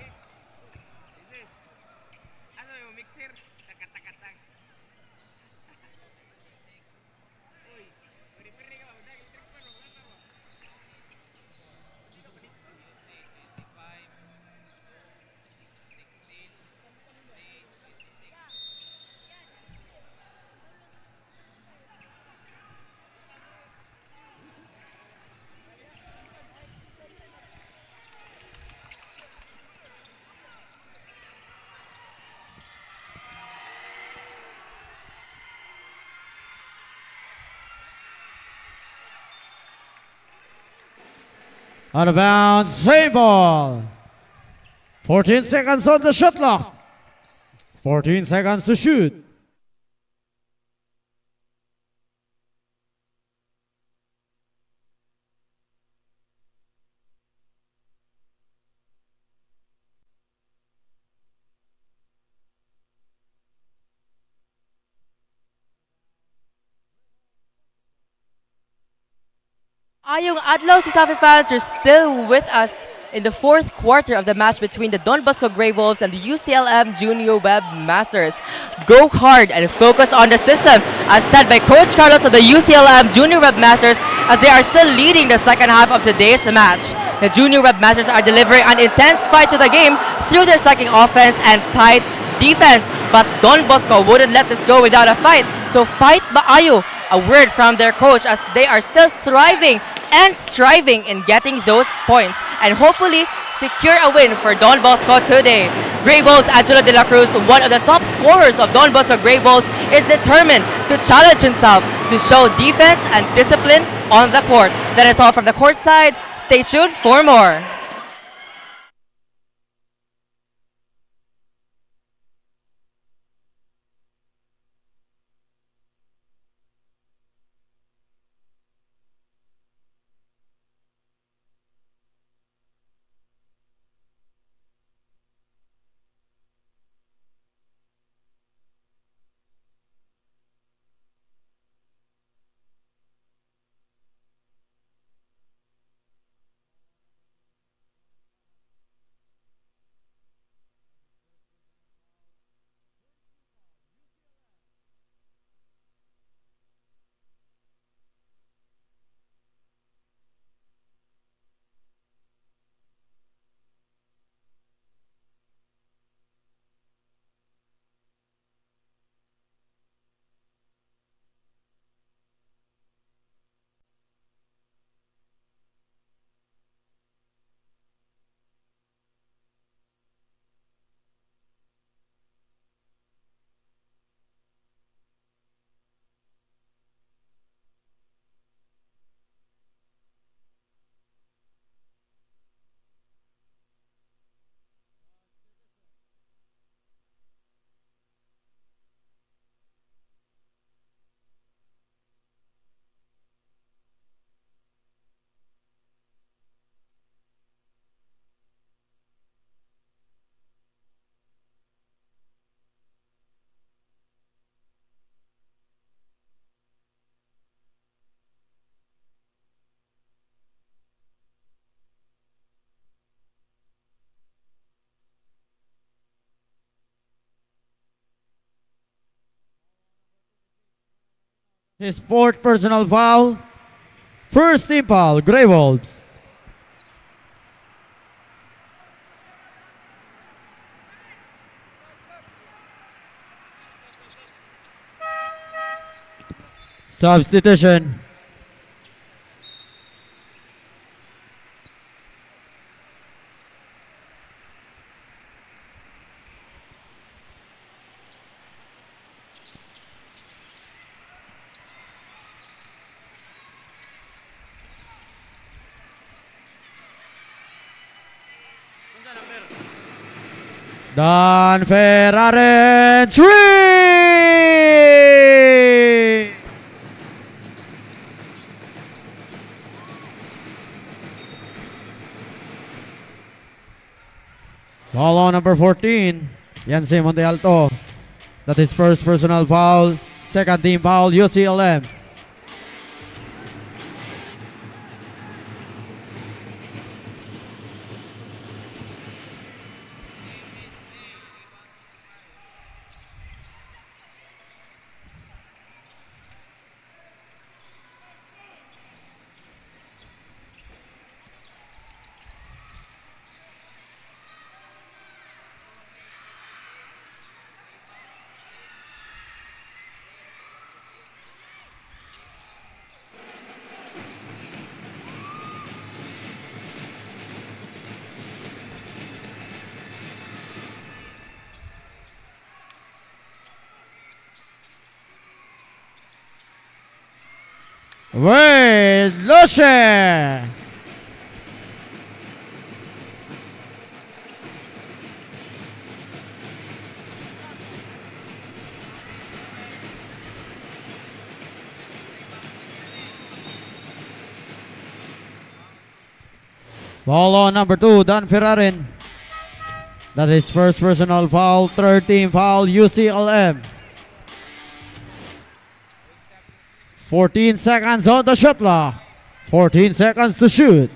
O: Out of bounds, same ball. 14 seconds on the shot clock. 14 seconds to shoot.
P: Ayong adlaw, CESAFI fans are still with us in the fourth quarter of the match between the Don Bosco Grey Wolves and the UCLM Junior Webmasters. Go hard and focus on the system, as said by Coach Carlos of the UCLM Junior Webmasters, as they are still leading the second half of today's match. The Junior Webmasters are delivering an intense fight to the game through their striking offense and tight defense, but Don Bosco wouldn't let this go without a fight. So fight maayo, a word from their coach, as they are still thriving and striving in getting those points and hopefully secure a win for Don Bosco today. Grey Wolves Angelo De La Cruz, one of the top scorers of Don Bosco Grey Wolves, is determined to challenge himself to show defense and discipline on the court. That is all from the court side. Stay tuned for more.
O: His fourth personal foul. First team foul, Grey Wolves. Substitution. Don Ferraren, 3! Ball on number 14, Yancy Monte Alto. That is first personal foul, second team foul, UCLM. Wade Luce. Ball on number 2, Don Ferraren. That is first personal foul, third team foul, UCLM. 14 seconds on the shot clock. 14 seconds to shoot.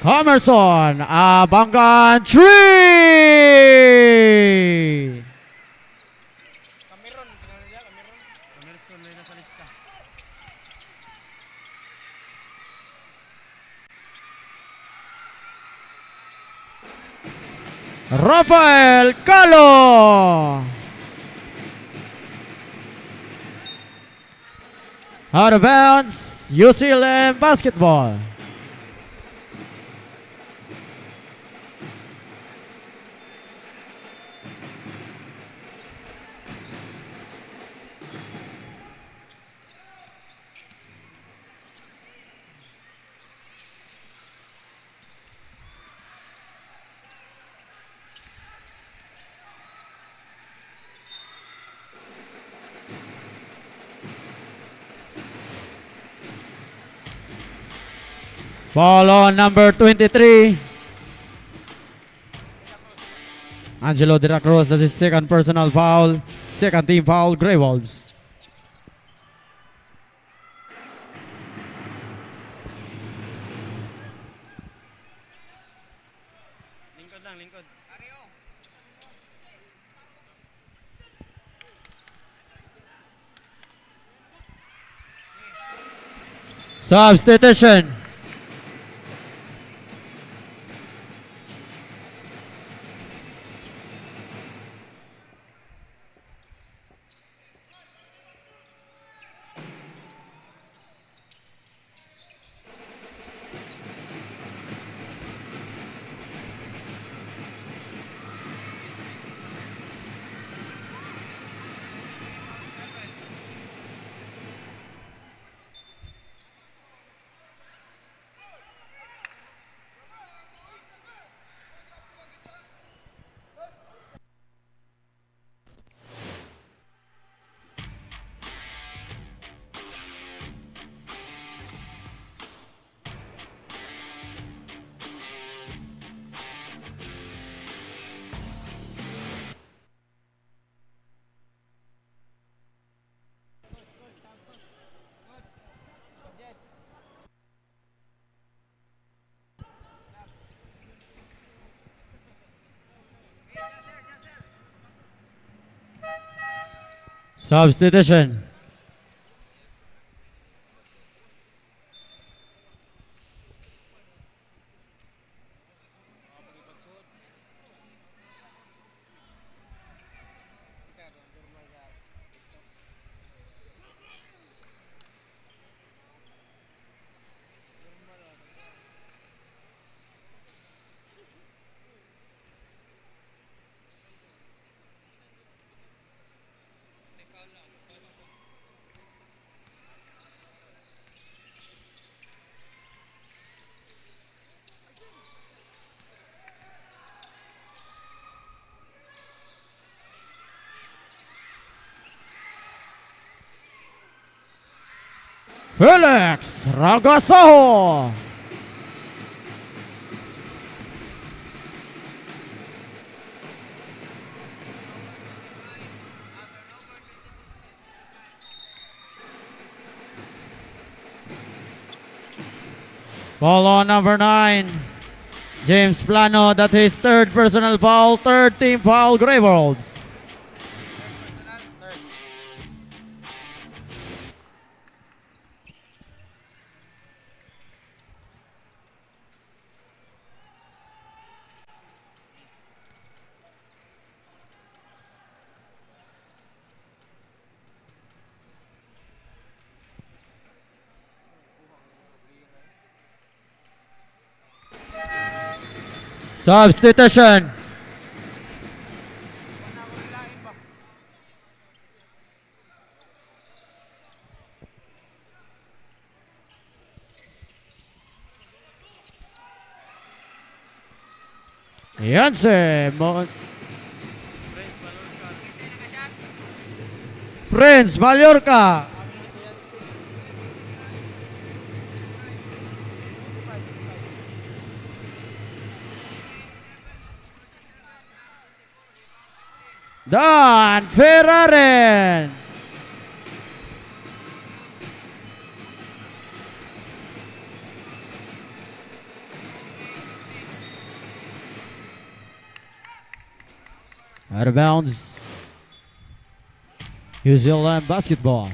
O: Comerson, Abangan 3! Rafael Calo. Out of bounds, UCLM basketball. Foul on number 23. Angelo De La Cruz, that's his second personal foul. Second team foul, Grey Wolves.
L: Lingkod lang, lingkod.
O: Substitution. Substitution. Felix Ragasaho. Ball on number 9. James Plano, that is third personal foul, third team foul, Grey Wolves. Substitution. Yanse. Prince Mallorca. Dan Ferraren. Out of bounds. UCLM basketball.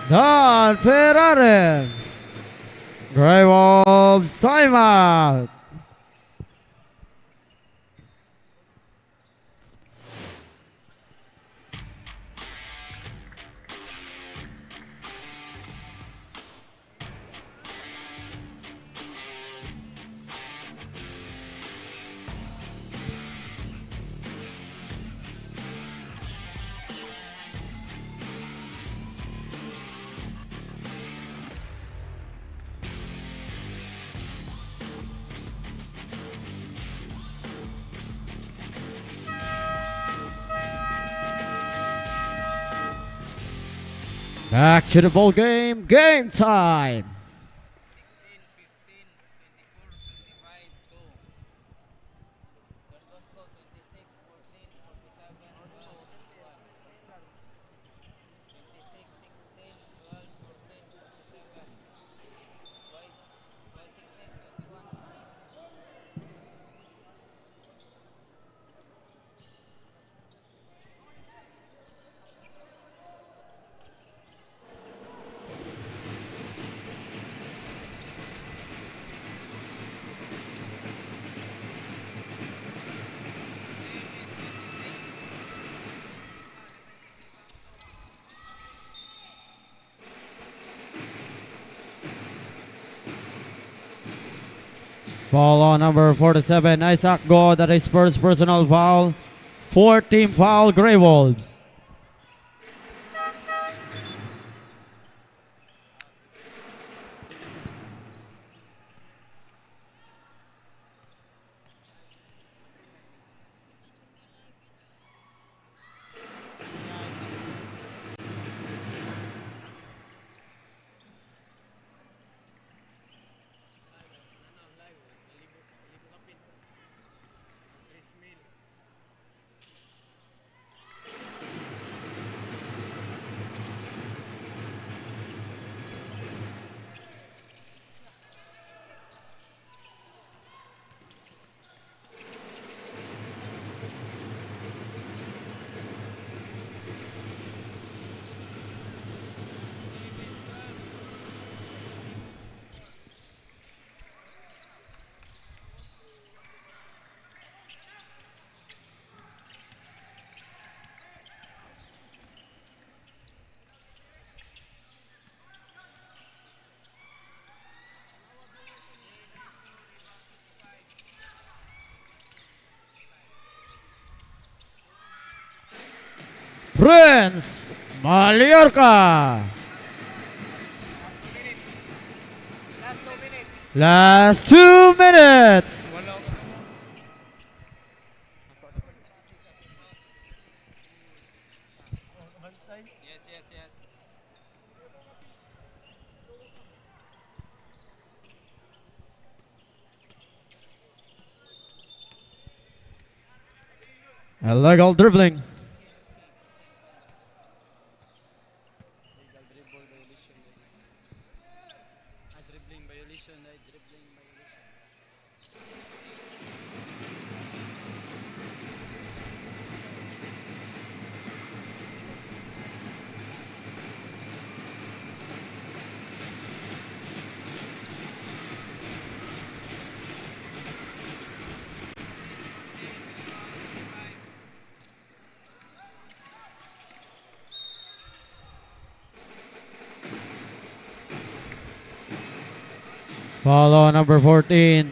O: Dan Ferraren. Grey Wolves timeout. Back to the ball game. Game time. Foul on number 47, Isaac Go. That is first personal foul. Fourth team foul, Grey Wolves. Prince Mallorca. Last 2 minutes. Illegal dribbling. Follow number 14.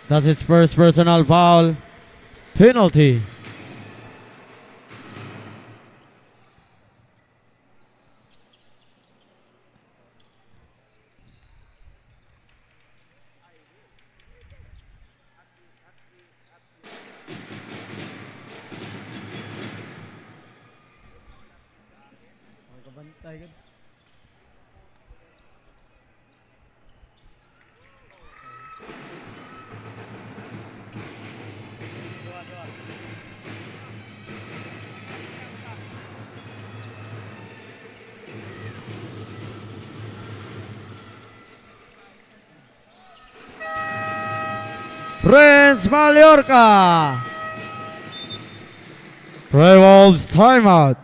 O: That's his first personal foul. Penalty. Prince Mallorca. Red Wolves timeout.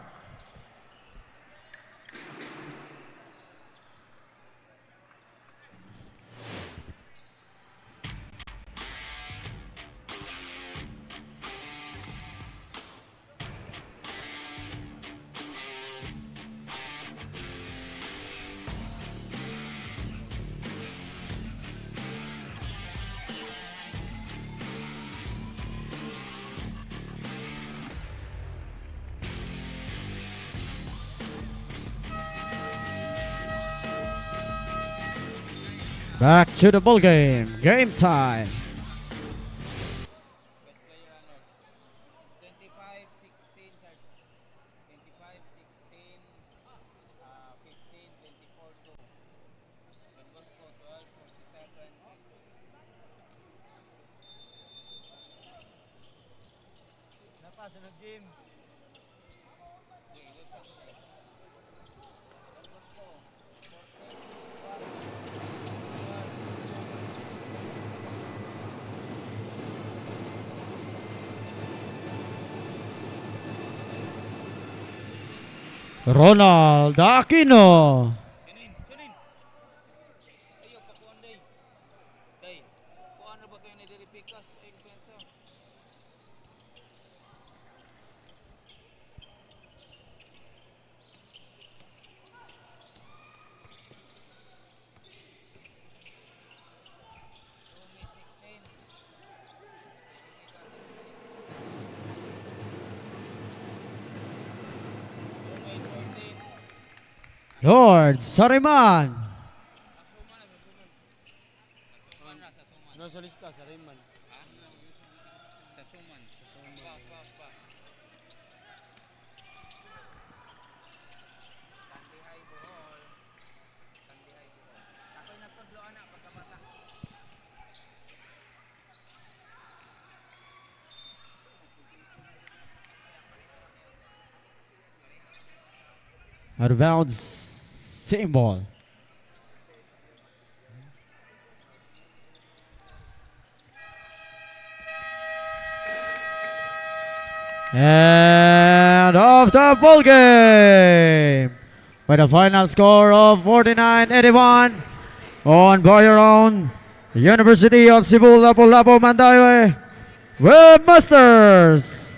O: Back to the ball game. Game time. Ronald Aquino. Lord Sariman.
L: Nasa lista, sa Rayman. Sa Suman. Sandihay Bohol. Sandihay Bohol. Ako'y nagtudlo anak pagkabata.
O: Out of bounds. Same ball. And off the ball game with a final score of 49-81 on by your own University of Cebu Lapu-Lapu Mandaue Webmasters.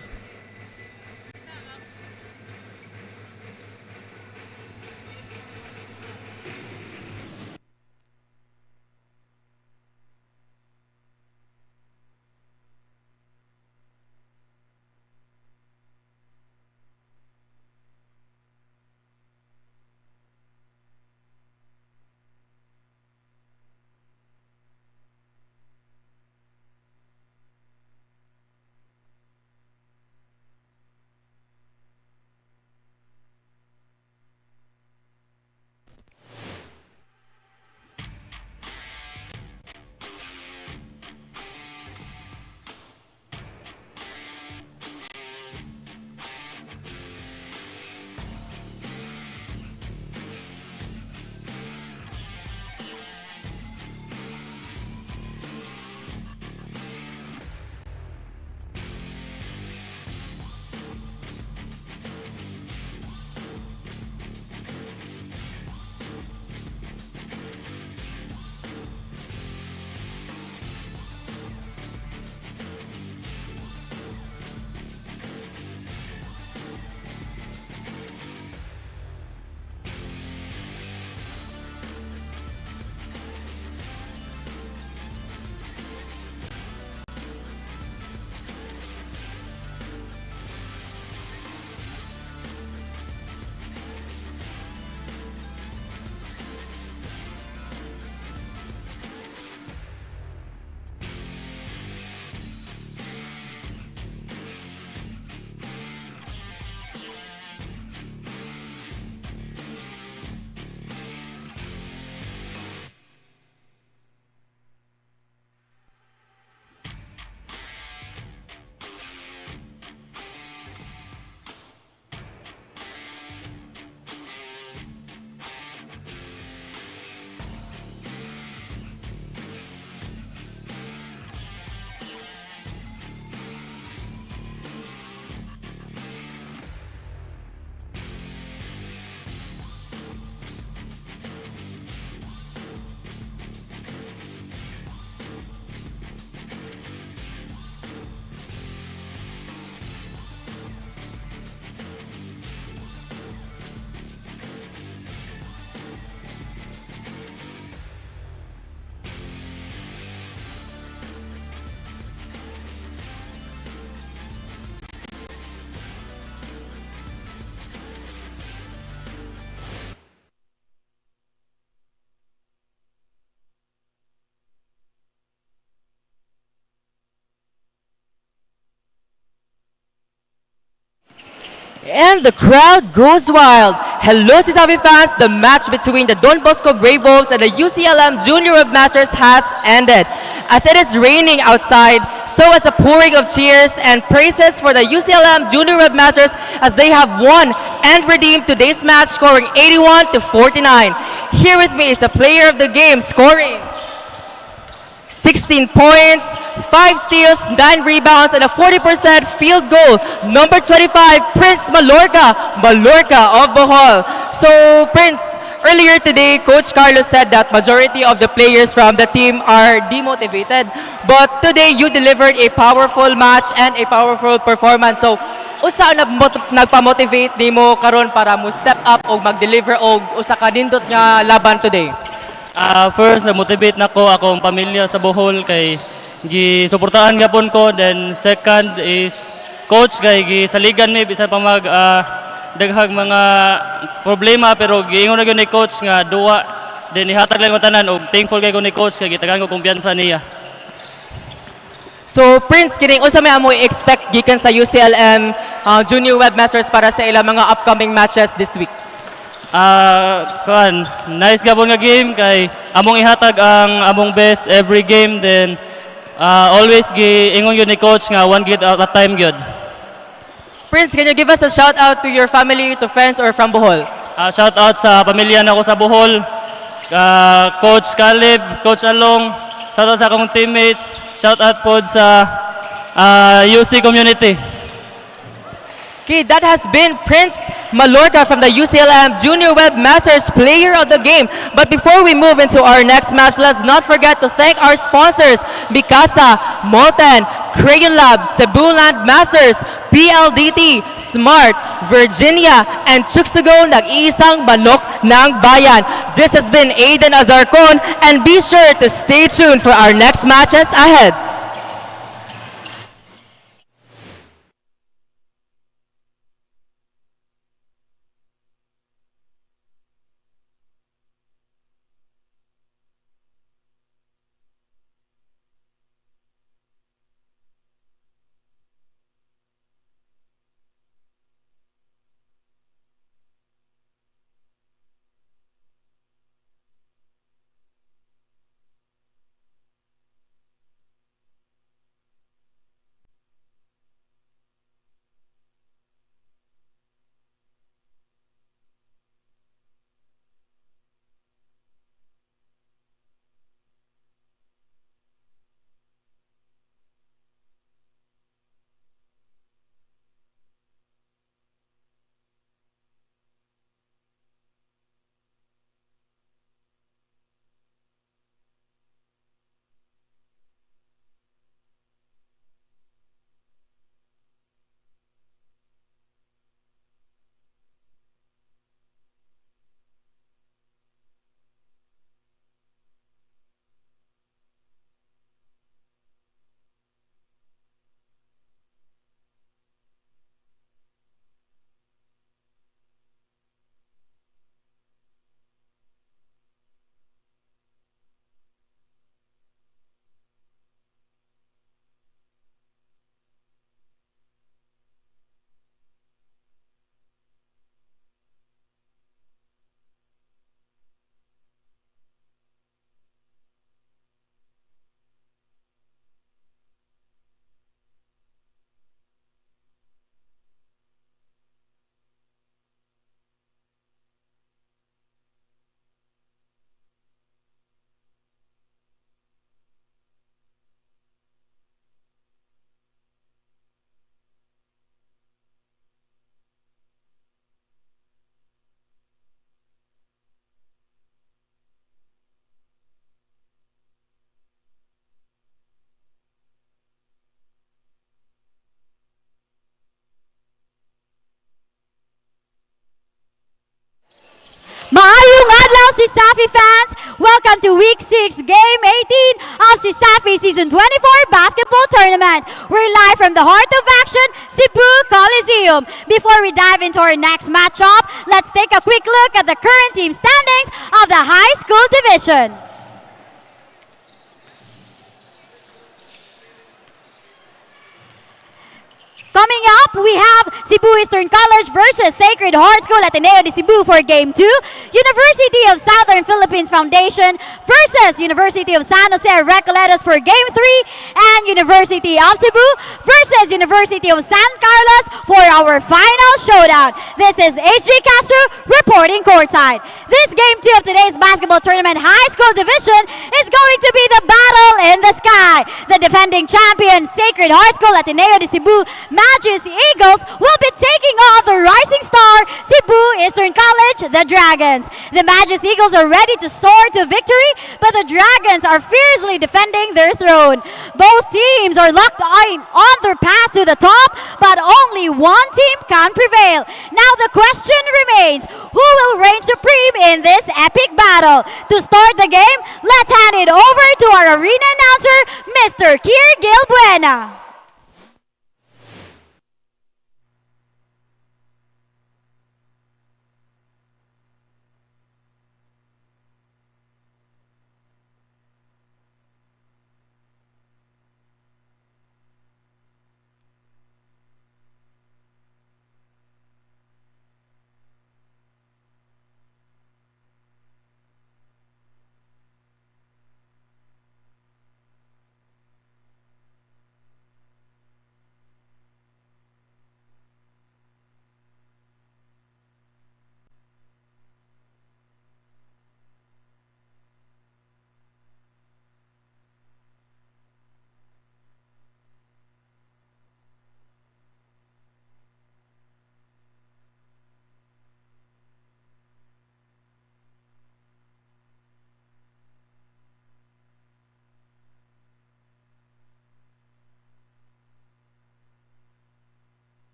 P: And the crowd goes wild. Hello, CESAFI fans. The match between the Don Bosco Grey Wolves and the UCLM Junior Webmasters has ended. As it is raining outside, so is a pouring of cheers and praises for the UCLM Junior Webmasters as they have won and redeemed today's match, scoring 81-49. Here with me is the player of the game, scoring 16 points, 5 steals, 9 rebounds, and a 40% field goal. Number 25, Prince Mallorca of Bohol. So, Prince, earlier today, Coach Carlos said that majority of the players from the team are demotivated. But today, you delivered a powerful match and a powerful performance. So, usa nagpa-motivate nimo karon para mo step up o mag-deliver og usa ka nindot nga laban today?
R: First, na-motivate na ko akong pamilya sa Bohol kay gisuportahan gapon ko. Then second is coach kay gisaligan mi bisan pa mag daghang mga problema pero giingon na gyud ni coach nga duwa. Then ihatag lang ko tanan og thankful kay ko ni coach kay gitagan ko kumpiyansa niya.
P: So Prince, kining usa may amo expect gikan sa UCLM Junior Webmasters para sa ilang mga upcoming matches this week?
R: Nice gabon nga game kay among ihatag ang among best every game. Then always giingon yun ni coach nga one game at a time good.
P: Prince, can you give us a shout out to your family, to friends, or from Bohol?
R: Shout out sa pamilya na ko sa Bohol, Coach Caleb, Coach Along, shout out sa akong teammates, shout out po sa UC community.
P: Okay, that has been Prince Mallorca from the UCLM Junior Webmasters Player of the Game. But before we move into our next match, let's not forget to thank our sponsors, Mikasa, Molten, Crayon Lab, Cebu Land Masters, PLDT, Smart, Virginia, and 𝐤𝐿𝐲, nag-iisang manok ng bayan. This has been Aiden Azarcon, and be sure to stay tuned for our next matches ahead.
S: Maayong adlaw, CESAFI fans! Welcome to Week 6, Game 18 of CESAFI Season 24 Basketball Tournament. We're live from the heart of action, Cebu Coliseum. Before we dive into our next matchup, let's take a quick look at the current team standings of the high school division. Coming up, we have Cebu Eastern College versus Sacred Heart School Ateneo de Cebu for Game 2. University of Southern Philippines Foundation versus University of San Jose Recoletos for Game 3. And University of Cebu versus University of San Carlos for our final showdown. This is HG Castro reporting courtside. This Game 2 of today's basketball tournament high school division is going to be the battle in the sky. The defending champion, Sacred Heart School Ateneo de Cebu Magis Eagles will be taking on the rising star, Cebu Eastern College, the Dragons. The Magis Eagles are ready to soar to victory, but the Dragons are fiercely defending their throne. Both teams are locked on their path to the top, but only one team can prevail. Now the question remains, who will reign supreme in this epic battle? To start the game, let's hand it over to our arena announcer, Mr. 𝐒𝐿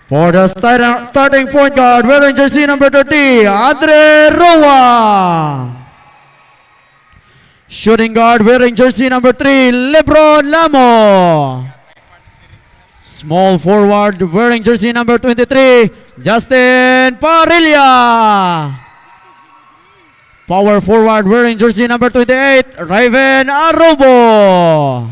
O: For the starting point guard, wearing jersey number 30, Andre Roa. Shooting guard, wearing jersey number 3, Lebron Lamo. Small forward, wearing jersey number 23, Justin Parilla. Power forward wearing jersey number 28, Raven Arubo.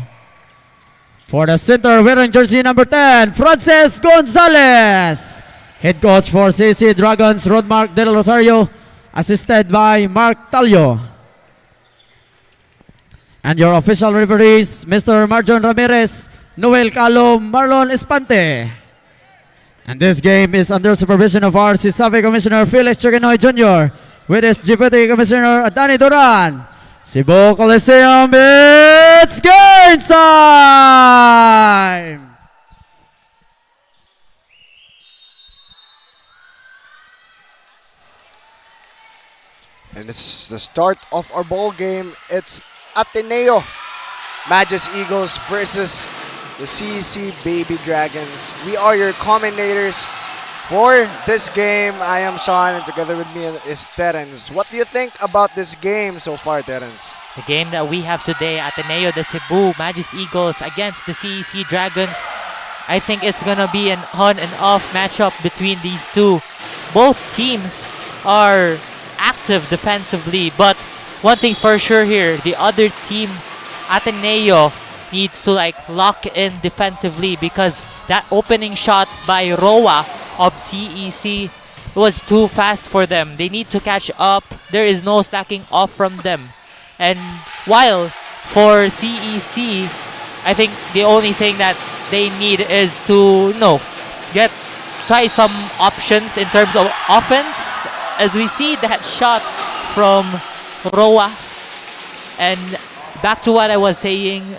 O: For the center wearing jersey number 10, Frances Gonzalez. Head coach for CC Dragons, Rodmark Del Rosario, assisted by Mark Talio. And your official referees, Mr. Marjon Ramirez, Noel Calo, Marlon Espante. And this game is under supervision of our CESAFI Commissioner Felix Cherkenoy Jr. with his Deputy Commissioner Danny Duran. Cebu Coliseum, it's game time!
T: And it's the start of our ball game. It's Ateneo Magus Eagles versus the CEC Baby Dragons. We are your commentators for this game. I am Sean, and together with me is Terence. What do you think about this game so far, Terence?
U: The game that we have today, Ateneo de Cebu Magus Eagles against the CEC Dragons. I think it's gonna be an on and off matchup between these two. Both teams are active defensively, but one thing's for sure here, the other team, Ateneo, needs to lock in defensively because that opening shot by Roa of CEC was too fast for them. They need to catch up. There is no slacking off from them. And while for CEC, I think the only thing that they need is to try some options in terms of offense, as we see that shot from Roa. And back to what I was saying,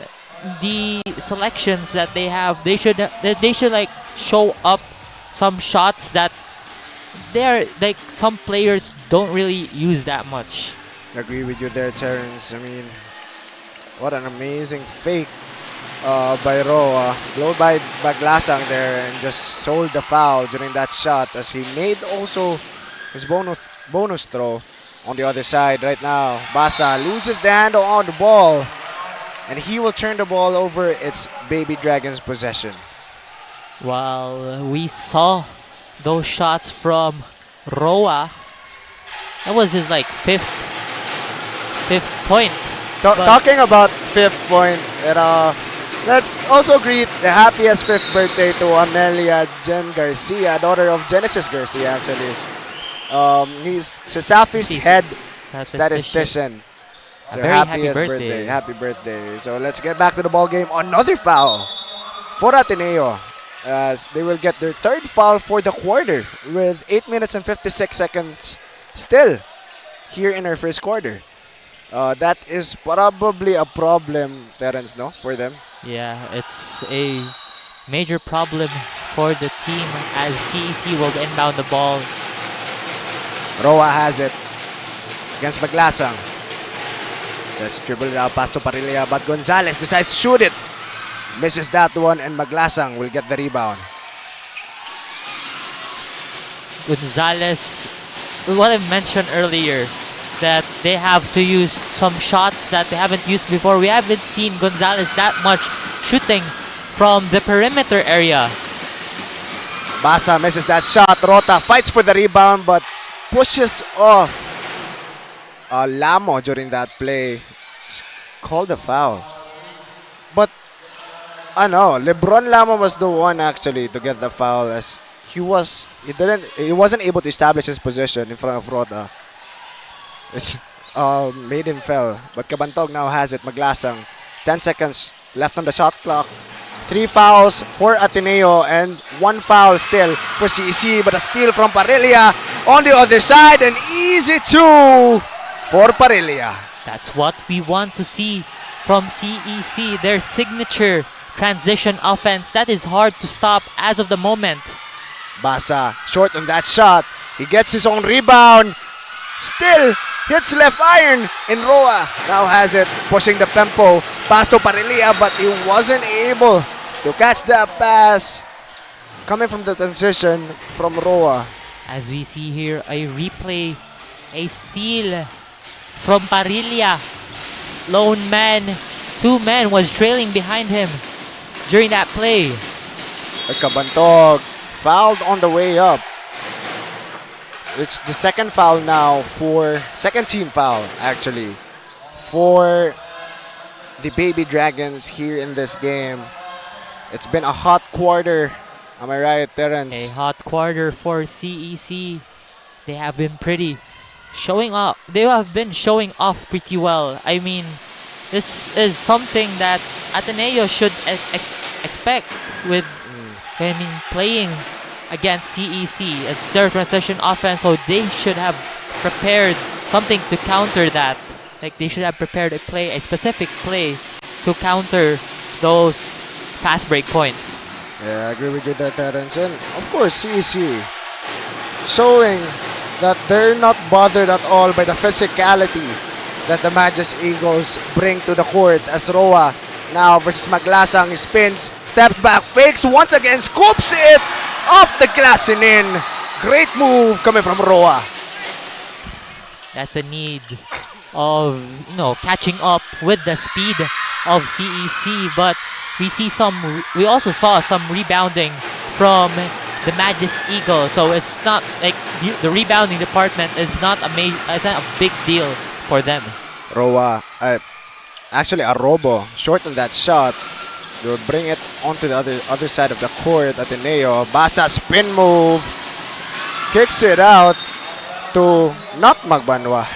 U: the selections that they have, they should show up some shots that they're some players don't really use that much.
T: I agree with you there, Terence. I mean, what an amazing fake by Roa, blown by Baglasang there, and just sold the foul during that shot as he made also his bonus throw on the other side. Right now, Basa loses the handle on the ball, and he will turn the ball over. It's Baby Dragons' possession.
U: Well, we saw those shots from Roa. That was his fifth point.
T: Talking about fifth point, let's also greet the happiest fifth birthday to Amelia Jen Garcia, daughter of Genesis Garcia, actually. He's CESAFI's head statistician. So happy birthday. Happy birthday. So let's get back to the ball game. Another foul for Ateneo, as they will get their third foul for the quarter with 8 minutes and 56 seconds still here in our first quarter. That is probably a problem, Terence, no, for them?
U: Yeah, it's a major problem for the team as CEC will inbound the ball.
T: Roa has it against Baglasang. Says dribble it out, pass to Parilla, but Gonzalez decides to shoot it. Misses that one, and Baglasang will get the rebound.
U: Gonzalez, what I mentioned earlier, that they have to use some shots that they haven't used before. We haven't seen Gonzalez that much shooting from the perimeter area.
T: Basa misses that shot. Rota fights for the rebound but pushes off Lamo during that play. Called a foul. But LeBron Lamo was the one actually to get the foul, as he wasn't able to establish his position in front of Rota. It's made him fell. But Cabantog now has it. Maglasang. 10 seconds left on the shot clock. 3 fouls for Ateneo and 1 foul still for CEC. But a steal from Parilla on the other side. An easy 2 for Parilla.
U: That's what we want to see from CEC. Their signature transition offense. That is hard to stop as of the moment.
T: Basa short on that shot. He gets his own rebound. Still hits left iron, and Roa now has it, pushing the tempo. Pass to Parilla, but he wasn't able to catch that pass coming from the transition from Roa.
U: As we see here, a replay, a steal from Parilla. Lone man, 2 men was trailing behind him during that play.
T: Cabantog fouled on the way up. It's the second foul now second team foul actually for the Baby Dragons here in this game. It's been a hot quarter. Am I right, Terrence?
U: A hot quarter for CEC. They have been showing off. They have been showing off pretty well. I mean, this is something that Ateneo should expect with playing against CEC as their transition offense. So they should have prepared something to counter that. Like they should have prepared a specific play to counter those fast break points.
T: Yeah, I agree with you there, Terrence. And of course, CEC showing that they're not bothered at all by the physicality that the Magus Eagles bring to the court as Roa now versus Maglasang spins, steps back, fakes once again, scoops it off the glass and in. Great move coming from Roa.
U: That's the need of catching up with the speed of CEC, but we also saw some rebounding from the Magus Eagles. So it's not like the rebounding department is not a big deal for them.
T: Roa, actually Arobo, short on that shot. They will bring it onto the other side of the court. Ateneo, Basa spin move, kicks it out to not Magbanwa.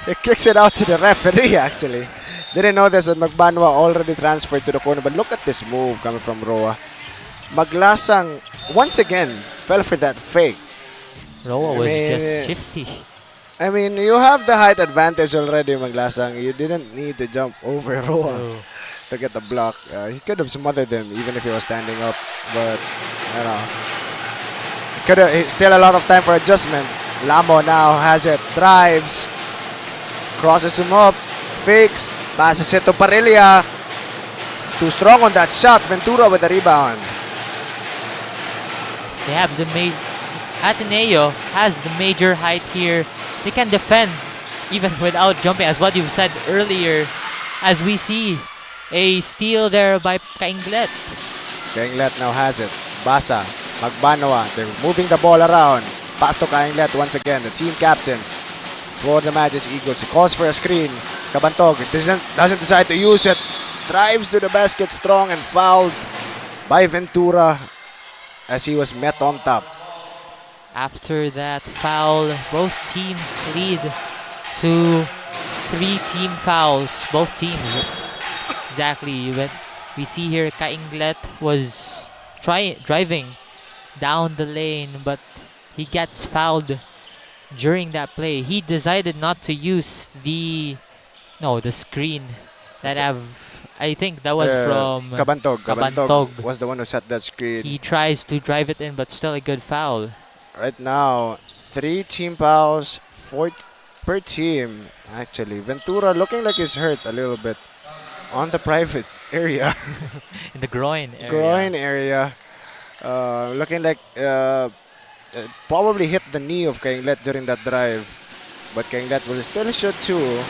T: He kicks it out to the referee actually. Didn't notice that Magbanwa already transferred to the corner, but look at this move coming from Roa. Maglasang once again fell for that fake.
U: Roa was just shifty.
T: I mean, you have the height advantage already, Maglasang. You didn't need to jump over Roa to get the block. He could have smothered him even if he was standing up, but still a lot of time for adjustment. Lamo now has it, drives, crosses him up, fakes, passes it to Parilla. Too strong on that shot. Ventura with the rebound.
U: They have Ateneo has the major height here. They can defend even without jumping, as what you said earlier, as we see a steal there by 𝐿𝐸𝐿𝐸.
T: 𝐿𝐸𝐸𝐿𝐸 now has it. Basa, Magbanwa, they're moving the ball around. Pass to 𝐿𝐸𝐸𝐸 once again, the team captain for the Magus Eagles. He calls for a screen. Cabantog doesn't decide to use it. Drives to the basket strong and fouled by Ventura as he was met on top.
U: After that foul, both teams lead to 3 team fouls. Both teams. Exactly. We see here 𝐿𝐸𝐸𝐸 was driving down the lane, but he gets fouled during that play. He decided not to use the screen that I think that was from
T: Cabantog. Cabantog was the one who set that screen.
U: He tries to drive it in, but still a good foul.
T: Right now, 3 team fouls, 4 per team. Actually, Ventura looking like he's hurt a little bit on the private area.
U: In the groin area.
T: Groin area. Looking like probably hit the knee of 𝐿𝐸𝐸𝐸 during that drive. But 𝐿𝐸𝐸𝐸𝐸 will still shoot 2.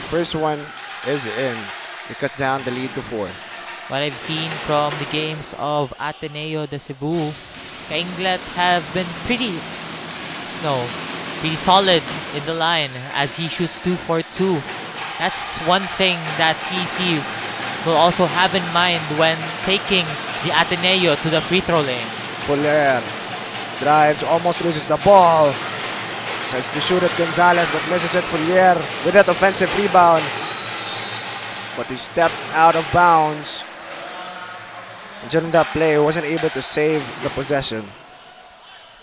T: First one is in. They cut down the lead to 4.
U: What I've seen from the games of Ateneo de Cebu, 𝐿𝐸𝐸𝐸𝐸 have been pretty solid in the line as he shoots 2 for 2. That's one thing that CEC will also have in mind when taking the Ateneo to the free throw lane.
T: Fuller drives, almost loses the ball. Decides to shoot at Gonzalez, but misses it. Fuller with that offensive rebound. But he stepped out of bounds. During that play, he wasn't able to save the possession.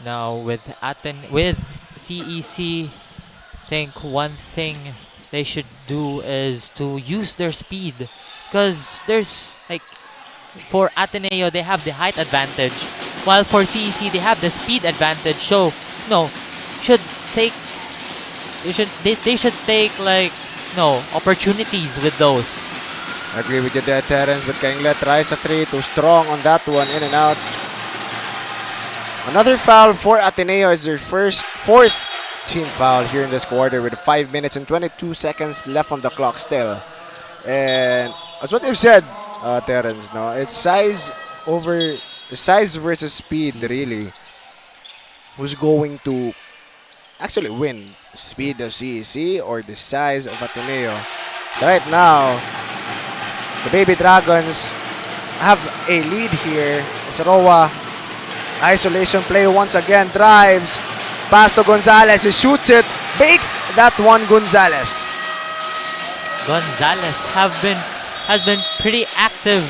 U: Now with CEC, I think one thing they should do is to use their speed, because there's for Ateneo they have the height advantage, while for CEC they have the speed advantage. So they should take opportunities with those.
T: I agree with you there, Terrence, but 𝐿𝐸𝐸𝐸𝐸 tries a 3, too strong on that one, in and out. Another foul for Ateneo is their 4th team foul here in this quarter with 5 minutes and 22 seconds left on the clock still. And as what you've said, Terrence, it's size versus speed really. Who's going to actually win. Speed of CEC or the size of Ateneo. Right now, the Baby Dragons have a lead here. Saroa, isolation play once again, drives. Pass to Gonzalez, he shoots it, bakes that one Gonzalez.
U: Gonzalez has been pretty active.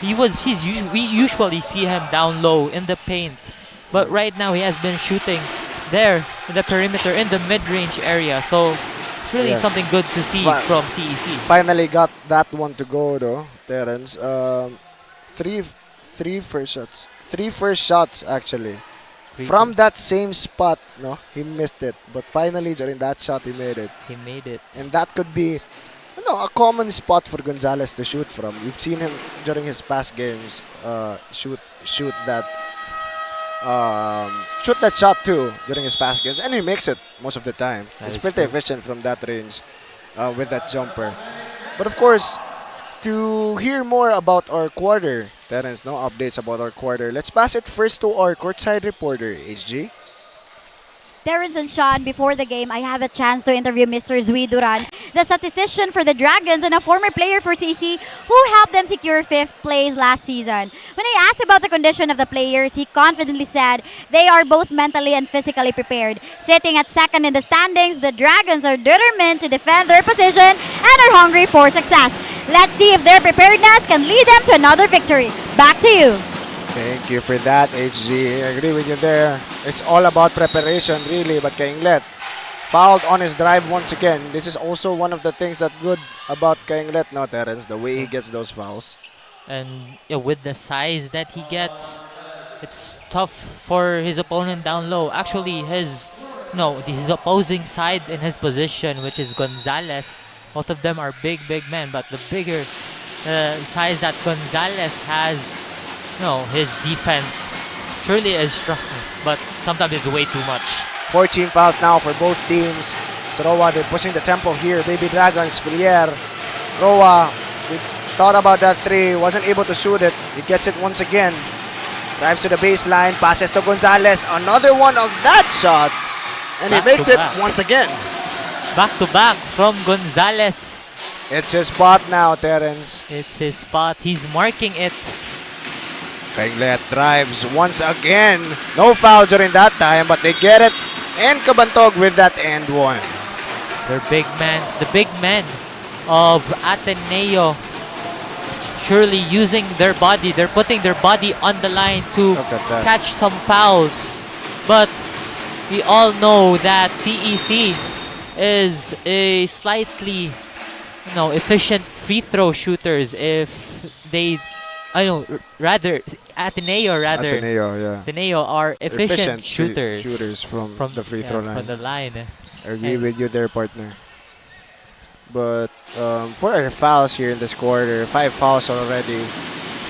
U: We usually see him down low in the paint, but right now he has been shooting there in the perimeter in the mid-range area. So it's really something good to see from CEC.
T: Finally got that one to go though, Terrence. Three first shots actually. From that same spot, no, he missed it. But finally, during that shot, he made it.
U: He made it.
T: And that could be, a common spot for Gonzalez to shoot from. We've seen him during his past games shoot that shot too during his past games, and he makes it most of the time. He's pretty efficient from that range with that jumper. But of course, to hear more about our quarter, Terrence, no updates about our quarter. Let's pass it first to our courtside reporter, HG.
S: Terrence and Sean, before the game, I had a chance to interview Mr. Zui Duran, the statistician for the Dragons and a former player for CC who helped them secure 5th place last season. When I asked about the condition of the players, he confidently said they are both mentally and physically prepared. Sitting at 2nd in the standings, the Dragons are determined to defend their position and are hungry for success. Let's see if their preparedness can lead them to another victory. Back to you.
T: Thank you for that, HG. I agree with you there. It's all about preparation, really. But 𝐿𝐸𝐬𝐿 fouled on his drive once again. This is also one of the things that good about 𝐿𝐸𝐸𝐿, no, Terrence, the way he gets those fouls.
U: And with the size that he gets, it's tough for his opponent down low. Actually, his opposing side in his position, which is Gonzalez, both of them are big men. But the bigger size that Gonzalez has, his defense surely is strong, but sometimes it's way too much.
T: 14 fouls now for both teams. Saroa, they're pushing the tempo here. Baby Dragons, Villier. Roa, we thought about that three, wasn't able to shoot it. He gets it once again. Drives to the baseline, passes to Gonzalez. Another one of that shot. And he makes it once again.
U: Back to back from Gonzalez.
T: It's his spot now, Terrence.
U: It's his spot. He's marking it.
T: 𝐿𝐸𝐸𝐿 drives once again. No foul during that time, but they get it. And Kabantog with that end one.
U: The big men of Ateneo surely using their body. They're putting their body on the line to catch some fouls. But we all know that CEC is a slightly efficient free throw shooters. If they Ateneo are efficient shooters
T: from the free throw line.
U: From the line.
T: I agree with you there, partner. But for our fouls here in this quarter, 5 fouls already.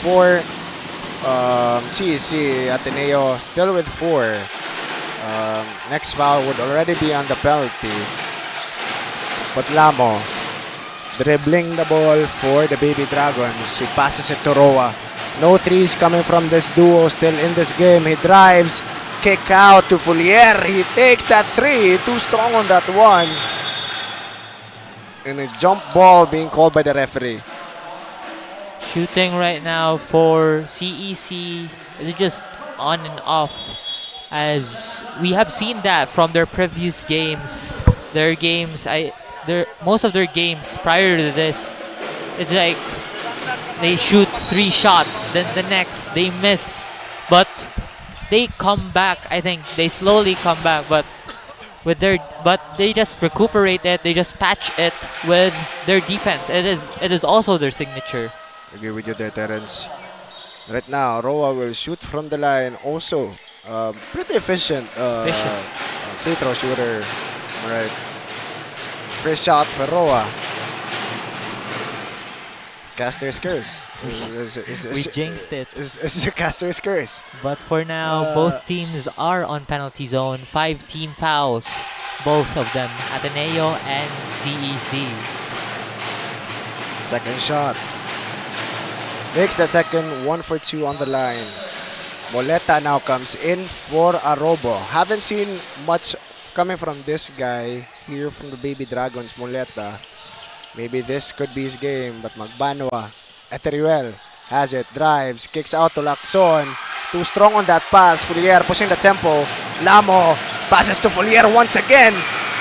T: For CEC, Ateneo still with 4. Next foul would already be on the penalty. But Lamo dribbling the ball for the Baby Dragons. He passes it to Roa. No threes coming from this duo still in this game. He drives, kick out to Villier. He takes that three. Too strong on that one. And a jump ball being called by the referee.
U: Shooting right now for CEC is just on and off, as we have seen that from their previous games. Most of their games prior to this, it's like they shoot 3 shots, then the next they miss, but they come back. I think they slowly come back, but they just recuperate it. They just patch it with their defense. It is also their signature.
T: I agree with you there, Terrence. Right now, Roa will shoot from the line. Also, pretty efficient free throw shooter. All right. First shot for Roa. Caster's curse.
U: We jinxed it.
T: It's a Caster's curse.
U: But for now, both teams are on penalty zone. 5 team fouls. Both of them, Ateneo and CEC.
T: Second shot. Makes the second, 1 for 2 on the line. Moleta now comes in for Arobo. Haven't seen much coming from this guy here from the Baby Dragons, Muleta. Maybe this could be his game, but Magbanwa. Eteriel has it, drives, kicks out to Lacson. Too strong on that pass. Folier pushing the tempo. Lamo passes to Folier once again.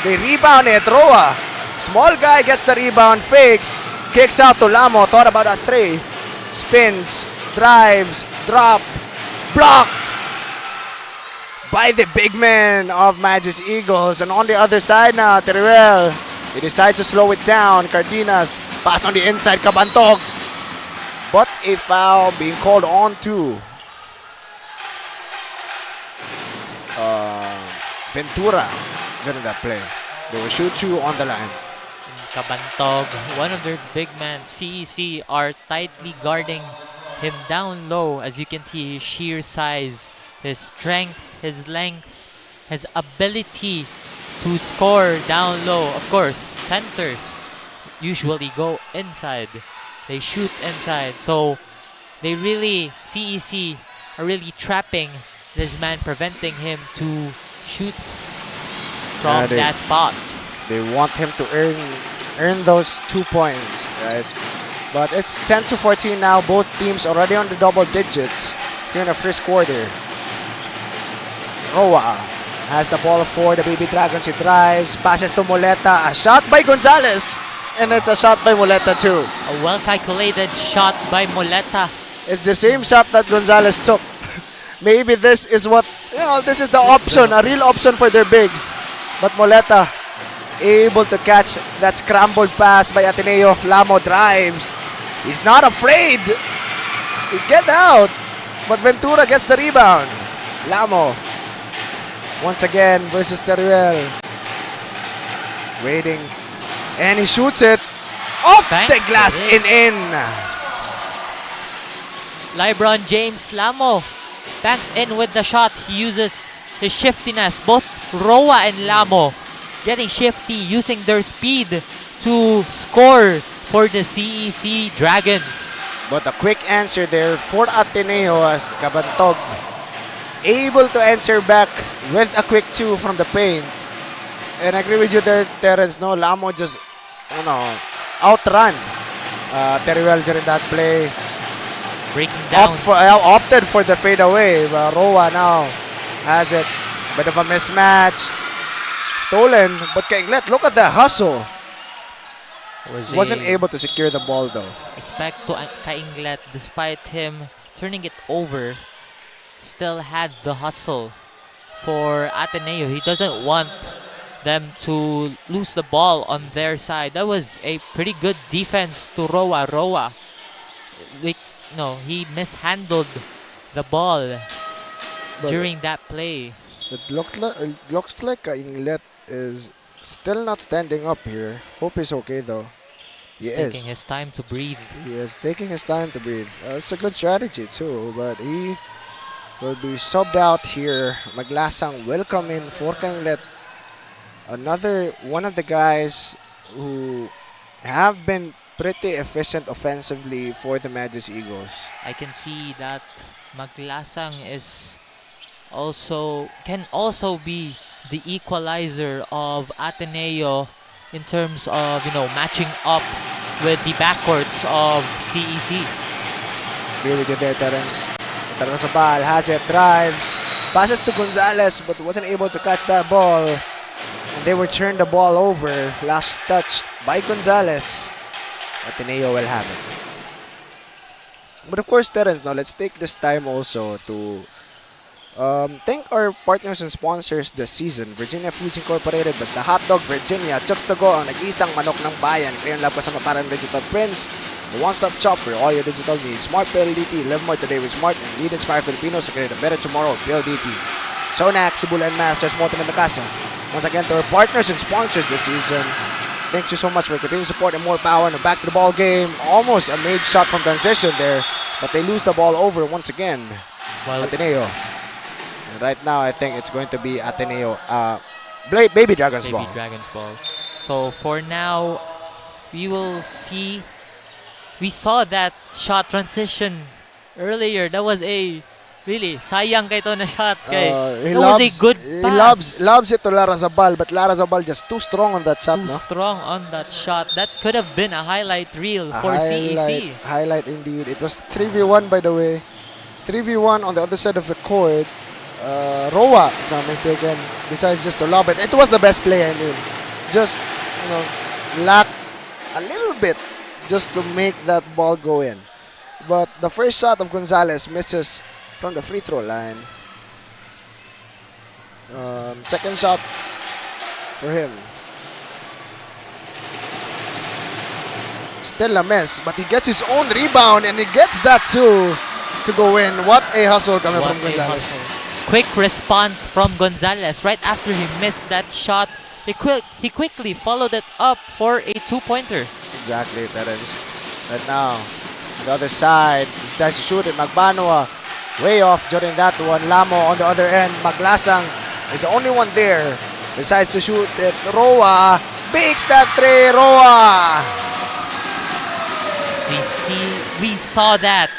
T: They rebound it. Roa. Small guy gets the rebound, fakes, kicks out to Lamo. Thought about a 3. Spins, drives, drop, blocked by the big man of Magus Eagles. And on the other side now, Teruel. He decides to slow it down. Cardenas, pass on the inside, Kabantog. But a foul being called on to Ventura during that play. They will shoot you on the line.
U: Kabantog, one of their big men, CEC, are tightly guarding him down low. As you can see, his sheer size, his strength, his length, his ability to score down low. Of course, centers usually go inside. They shoot inside. So they really, CEC, are really trapping this man, preventing him to shoot from that spot.
T: They want him to earn those 2 points, right? But it's 10-14 now. Both teams already on the double digits here in the first quarter. Roa has the ball for the Baby Dragons. He drives, passes to Muleta. A shot by Gonzalez. And it's a shot by Muleta too.
U: A well-calculated shot by Muleta.
T: It's the same shot that Gonzalez took. Maybe this is what, this is the option, a real option for their bigs. But Muleta able to catch that scrambled pass by Ateneo. Lamo drives. He's not afraid. He get out. But Ventura gets the rebound. Lamo once again versus Teruel. Waiting. And he shoots it off the glass in.
U: LeBron James Lamo backs in with the shot. He uses his shiftiness. Both Roa and Lamo getting shifty, using their speed to score for the CEC Dragons.
T: But a quick answer there for Ateneo as Kabantog able to answer back with a quick 2 from the paint. And I agree with you there, Terence. No, Lamo just, outrun Teruel during that play.
U: Breaking down.
T: Opted for the fadeaway. Roa now has it. Bit of a mismatch. Stolen, but 𝐤𝐸𝐬, look at the hustle. Wasn't able to secure the ball though.
U: Respect to 𝐤𝐸𝐸, despite him turning it over, still had the hustle for Ateneo. He doesn't want them to lose the ball on their side. That was a pretty good defense to Roa. He mishandled the ball during that play.
T: It looks like 𝐤𝐸𝐸 is still not standing up here. Hope he's okay though.
U: He's taking his time to breathe.
T: He is taking his time to breathe. It's a good strategy too, but he will be subbed out here. Maglasang will come in for 𝐤𝐸𝐸. Another one of the guys who have been pretty efficient offensively for the Magus Eagles.
U: I can see that Maglasang can also be the equalizer of Ateneo in terms of matching up with the backcourts of CEC.
T: Agree with you there, Terence. Terence Abal has it, drives, passes to Gonzalez, but wasn't able to catch that ball. And they will turn the ball over. Last touch by Gonzalez. Ateneo will have it. But of course, Terence, now let's take this time also to thank our partners and sponsors this season. Virginia Foods Incorporated, Basta Hotdog, Virginia, 𝐤𝐸𝐸, ang nag-iisang manok ng bayan. Crayon Lab kasama parang digital prints. The one-stop shop for all your digital needs. Smart PLDT, live more today with Smart, and lead inspire Filipinos to create a better tomorrow with PLDT. Sonac, Cebulan Masters, Moto na Casa. Once again, to our partners and sponsors this season, thank you so much for continued support and more power in the back to the ball game. Almost a made shot from transition there, but they lose the ball over once again. Ateneo. And right now, I think it's going to be Ateneo. Baby Dragons ball.
U: Baby Dragons ball. So for now, we will see. We saw that shot transition earlier. That was a Really, sayang kay to na shot kay.
T: He
U: It was a good
T: He
U: pass.
T: loves it to Larrazabal, but Larrazabal just too strong on that shot,
U: Too
T: no?
U: strong on that shot. That could have been a highlight reel for CEC.
T: Highlight indeed. It was 3v1, by the way. 3v1 on the other side of the court. Roa, if I'm mistaken, decides just to lob it. It was the best play, I mean. Just, lack a little bit just to make that ball go in. But the first shot of Gonzalez misses from the free throw line. Second shot for him. Still a miss, but he gets his own rebound and he gets that too to go in. What a hustle coming from Gonzalez.
U: Quick response from Gonzalez right after he missed that shot. He quickly followed it up for a two-pointer.
T: Exactly, Terence. Right now, on the other side, he tries to shoot it. Magbanua way off during that one. Lamo on the other end. Maglasang is the only one there. Decides to shoot it. Roa makes that three. Roa.
U: We saw that.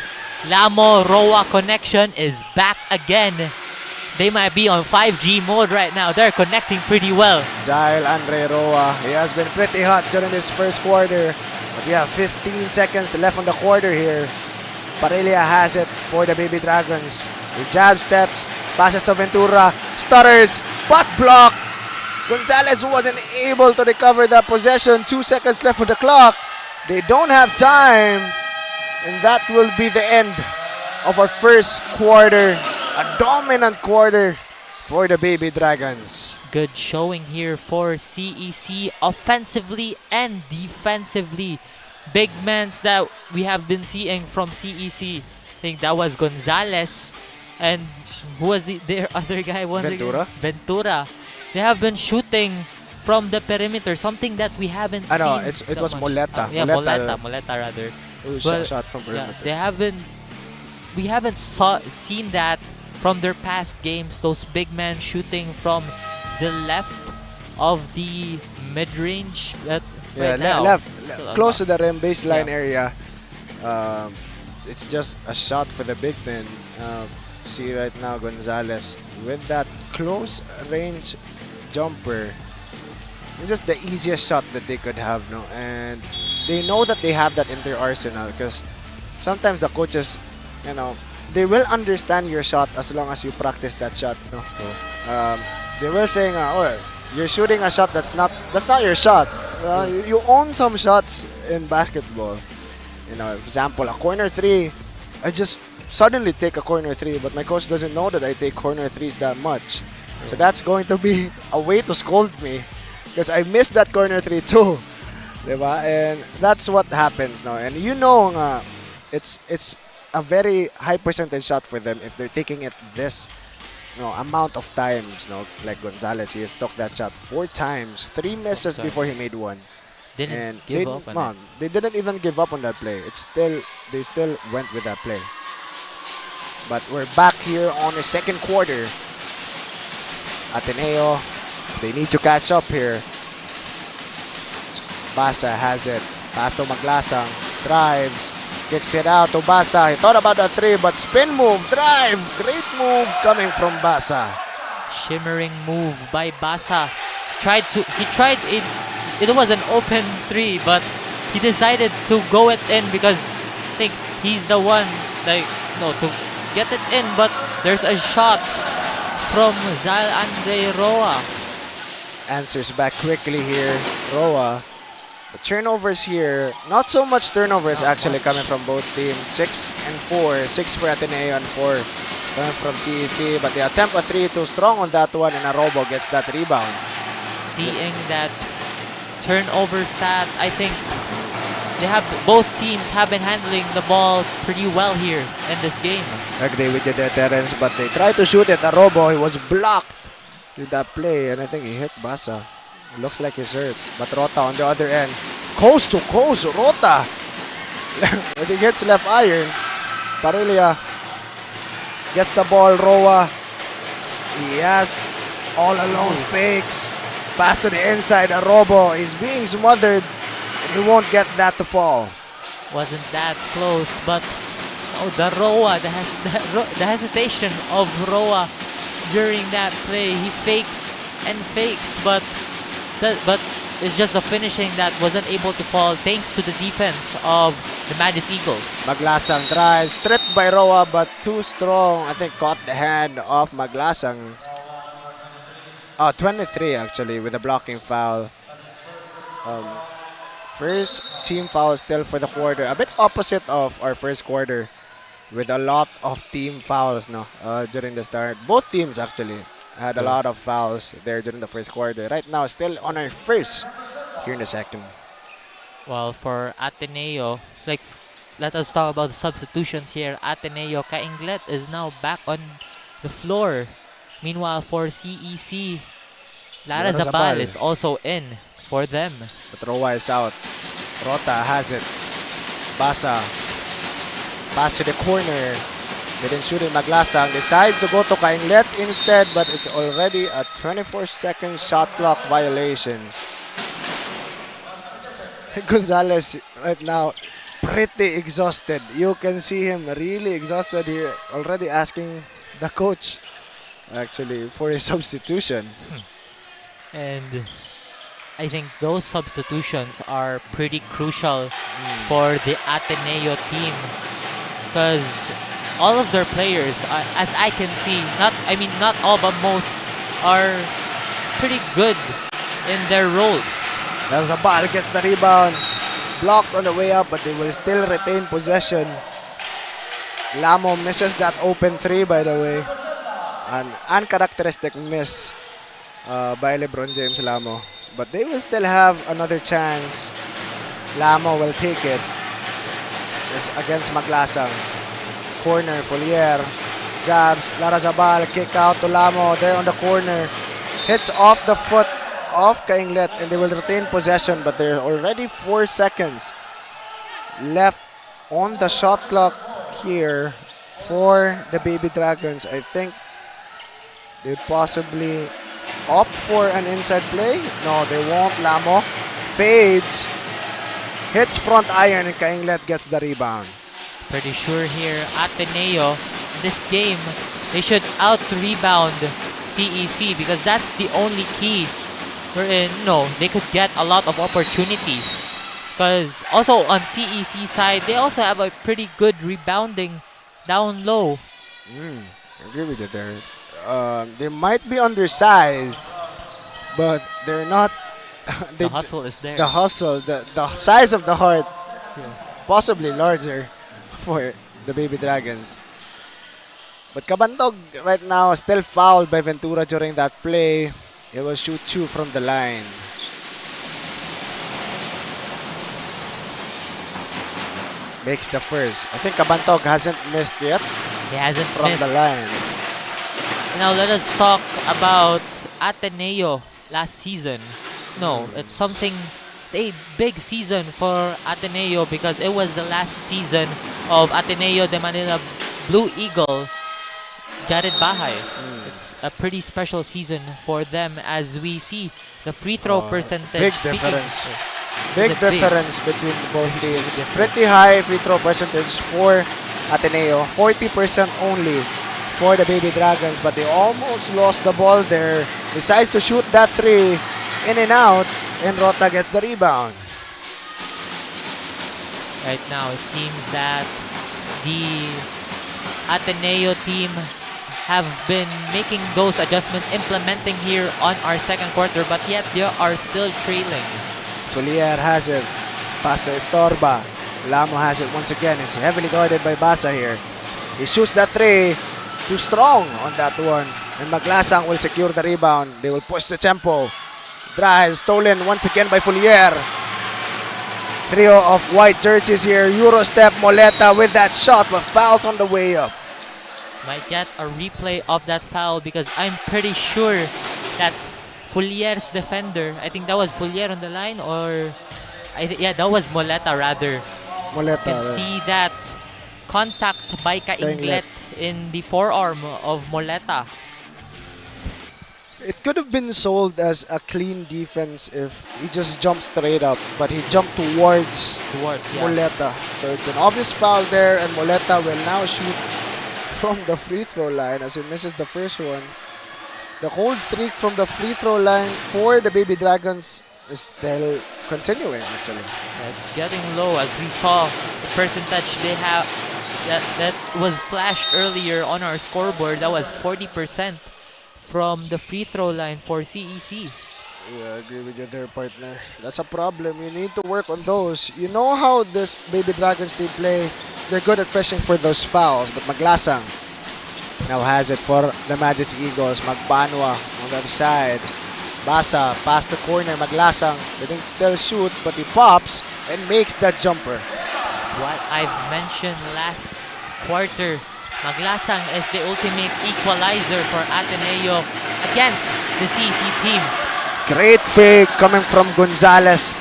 U: Lamo Roa connection is back again. They might be on 5G mode right now. They're connecting pretty well.
T: Jael Andre Roa. He has been pretty hot during this first quarter. But we have 15 seconds left on the quarter here. Parelia has it for the Baby Dragons. He jab steps, passes to Ventura, stutters, butt block. Gonzalez wasn't able to recover that possession. 2 seconds left on the clock. They don't have time. And that will be the end of our first quarter. A dominant quarter for the Baby Dragons.
U: Good showing here for CEC offensively and defensively. Big mans that we have been seeing from CEC. I think that was Gonzalez. And who was their other guy?
T: Ventura.
U: Ventura. They have been shooting from the perimeter, something that we haven't seen.
T: It was Moleta.
U: Moleta rather.
T: Shot from perimeter.
U: We haven't seen that from their past games. Those big men shooting from the left of the mid-range.
T: Left, close to the rim, baseline area. It's just a shot for the big men. See right now Gonzalez with that close range jumper. Just the easiest shot that they could have, no? And they know that they have that in their arsenal because sometimes the coaches, they will understand your shot as long as you practice that shot, no? They will saying, "Oh, you're shooting a shot that's not your shot." You own some shots in basketball. For example, a corner three. I just suddenly take a corner three, but my coach doesn't know that I take corner threes that much. So that's going to be a way to scold me because I missed that corner three too. Diba? And that's what happens now. And it's a very high percentage shot for them if they're taking it this amount of times. Like Gonzalez, he has took that shot 4 times, 3 misses before he made one.
U: They didn't give up on it.
T: They didn't even give up on that play. They still went with that play. But we're back here on the second quarter. Ateneo, they need to catch up here. Basa has it. Pass to Maglasang. Drives. Kicks it out to Basa. He thought about that three, but spin move, drive. Great move coming from Basa.
U: Shimmering move by Basa. It was an open three, but he decided to go it in because I think he's the one to get it in, but there's a shot from Jael Andre Roa.
T: Answers back quickly here. Roa. The turnovers here, not so much turnovers actually coming from both teams. 6 and 4. 6 for Ateneo and 4 coming from CEC. But they attempt a 3, too strong on that one, and Arobo gets that rebound.
U: Seeing that turnover stat, I think both teams have been handling the ball pretty well here in this game.
T: I agree with you there, Terence, but they tried to shoot it. Arobo, he was blocked with that play, and I think he hit Basa. It looks like he's hurt. But Rota on the other end. Coast to coast, Rota. When he gets left iron, Parelia gets the ball. Roa. He has all alone fakes. Pass to the inside. Arobo is being smothered. And he won't get that to fall.
U: Wasn't that close, but Oh, the Roa, the hesitation of Roa during that play. He fakes and fakes, but it's just the finishing that wasn't able to fall thanks to the defense of the Magis Eagles.
T: Maglasang drives, stripped by Roa, but too strong. I think caught the hand of Maglasang. 23 actually with a blocking foul. First team foul still for the quarter. A bit opposite of our first quarter with a lot of team fouls during the start. Both teams actually had a lot of fouls there during the first quarter. Right now, still on our first here in the second.
U: Well, for Ateneo, let us talk about the substitutions here. Ateneo, 𝐤𝐿𝐬 is now back on the floor. Meanwhile, for CEC, Lara Zabal is also in for them.
T: But Roa is out. Rota has it. Basa. Pass to the corner. Didn't shoot it. Maglasang decides to go to 𝐤𝐿𝐬 instead, but it's already a 24-second shot clock violation. Gonzalez right now pretty exhausted. You can see him really exhausted here, already asking the coach actually for a substitution.
U: And I think those substitutions are pretty crucial for the Ateneo team, because all of their players, as I can see, not all but most, are pretty good in their roles.
T: Zabal gets the rebound, blocked on the way up, but they will still retain possession. Lamo misses that open three, by the way. An uncharacteristic miss by LeBron James Lamo. But they will still have another chance. Lamo will take it. It's against Maglasang. Corner, Folier. Jabs, Lara Zabal, kick out to Lamo. There on the corner. Hits off the foot of 𝐤𝐿𝐬, and they will retain possession, but there are already 4 seconds left on the shot clock here for the Baby Dragons. I think they possibly opt for an inside play. No, they won't. Lamo fades, hits front iron, and 𝐤𝐿𝐬 gets the rebound.
U: Pretty sure here, Ateneo, this game, they should out-rebound CEC, because that's the only key wherein, they could get a lot of opportunities. Because also on CEC side, they also have a pretty good rebounding down low.
T: I agree with you there. They might be undersized, but they're not.
U: The hustle is there.
T: The hustle, the size of the heart, possibly larger for the Baby Dragons. But Kabantog right now still fouled by Ventura during that play. It will shoot 2 from the line. Makes the first. I think Kabantog hasn't missed yet.
U: He hasn't
T: from
U: missed.
T: the line.
U: Now let us talk about Ateneo last season. It's a big season for Ateneo, because it was the last season of Ateneo de Manila Blue Eagle Jared Bahay. It's a pretty special season for them, as we see the free throw percentage.
T: Big difference. Big difference between both teams. Pretty high free throw percentage for Ateneo. 40% only for the Baby Dragons, but they almost lost the ball there. Decides to shoot that 3 in and out, and Rota gets the rebound.
U: Right now, it seems that the Ateneo team have been making those adjustments, implementing here on our second quarter, but yet they are still trailing.
T: Folier has it. Pass to Estorba. Lamo has it once again. He's heavily guarded by Basa here. He shoots that 3. Too strong on that one. And Maglasang will secure the rebound. They will push the tempo. Drive stolen once again by Folier. Trio of white jerseys here. Eurostep Moleta with that shot, but fouled on the way up.
U: Might get a replay of that foul, because I'm pretty sure that Folier's defender, I think that was Folier on the line, or that was Moleta rather.
T: Moleta.
U: You can see that contact by 𝐤𝐿𝐬 in the forearm of Moleta.
T: It could have been sold as a clean defense if he just jumped straight up, but he jumped towards Muleta. So it's an obvious foul there, and Muleta will now shoot from the free throw line as he misses the first one. The cold streak from the free throw line for the Baby Dragons is still continuing, actually.
U: It's getting low as we saw the percentage they have that was flashed earlier on our scoreboard. That was 40% from the free throw line for CEC.
T: Yeah, I agree with you there, partner. That's a problem. You need to work on those. You know how this Baby Dragons team play. They're good at fishing for those fouls, but Maglasang now has it for the Magic Eagles. Magbanwa on the other side. Basa past the corner. Maglasang didn't still shoot, but he pops and makes that jumper.
U: What I've mentioned last quarter, Maglasang is the ultimate equalizer for Ateneo against the CC team.
T: Great fake coming from Gonzalez.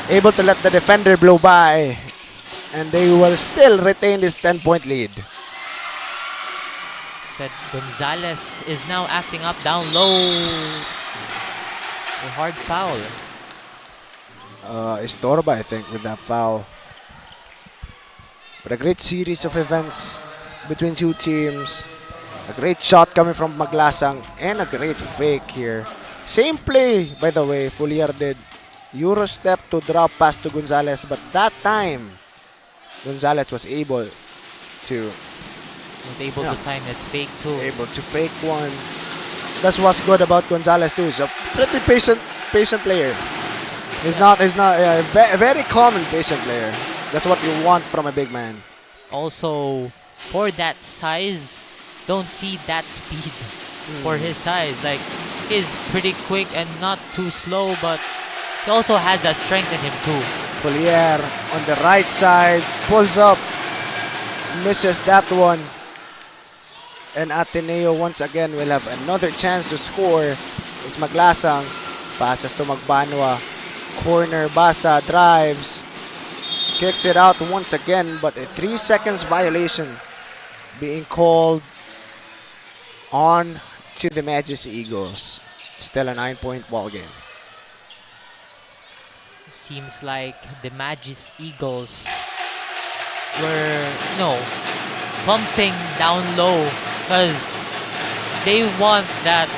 T: Able to let the defender blow by. And they will still retain this 10-point lead.
U: Said Gonzalez is now acting up down low. A hard foul.
T: Estorba, I think, with that foul. But a great series of events between two teams. A great shot coming from Maglasang and a great fake here. Same play, by the way, Fulier did. Euro step to drop pass to Gonzalez, but that time, Gonzalez was able to
U: time his fake too.
T: Able to fake one. That's what's good about Gonzalez too. He's a pretty patient player. He's not a very common patient player. That's what you want from a big man.
U: Also, for that size, don't see that speed for his size. Like, he's pretty quick and not too slow, but he also has that strength in him too.
T: Fulier on the right side, pulls up, misses that one. And Ateneo once again will have another chance to score. It's Maglasang, passes to Magbanwa, corner, Basa drives, kicks it out once again, but a 3 seconds violation being called on to the Magic Eagles. Still a 9-point ball game.
U: Seems like the Magic Eagles were, pumping down low because they want that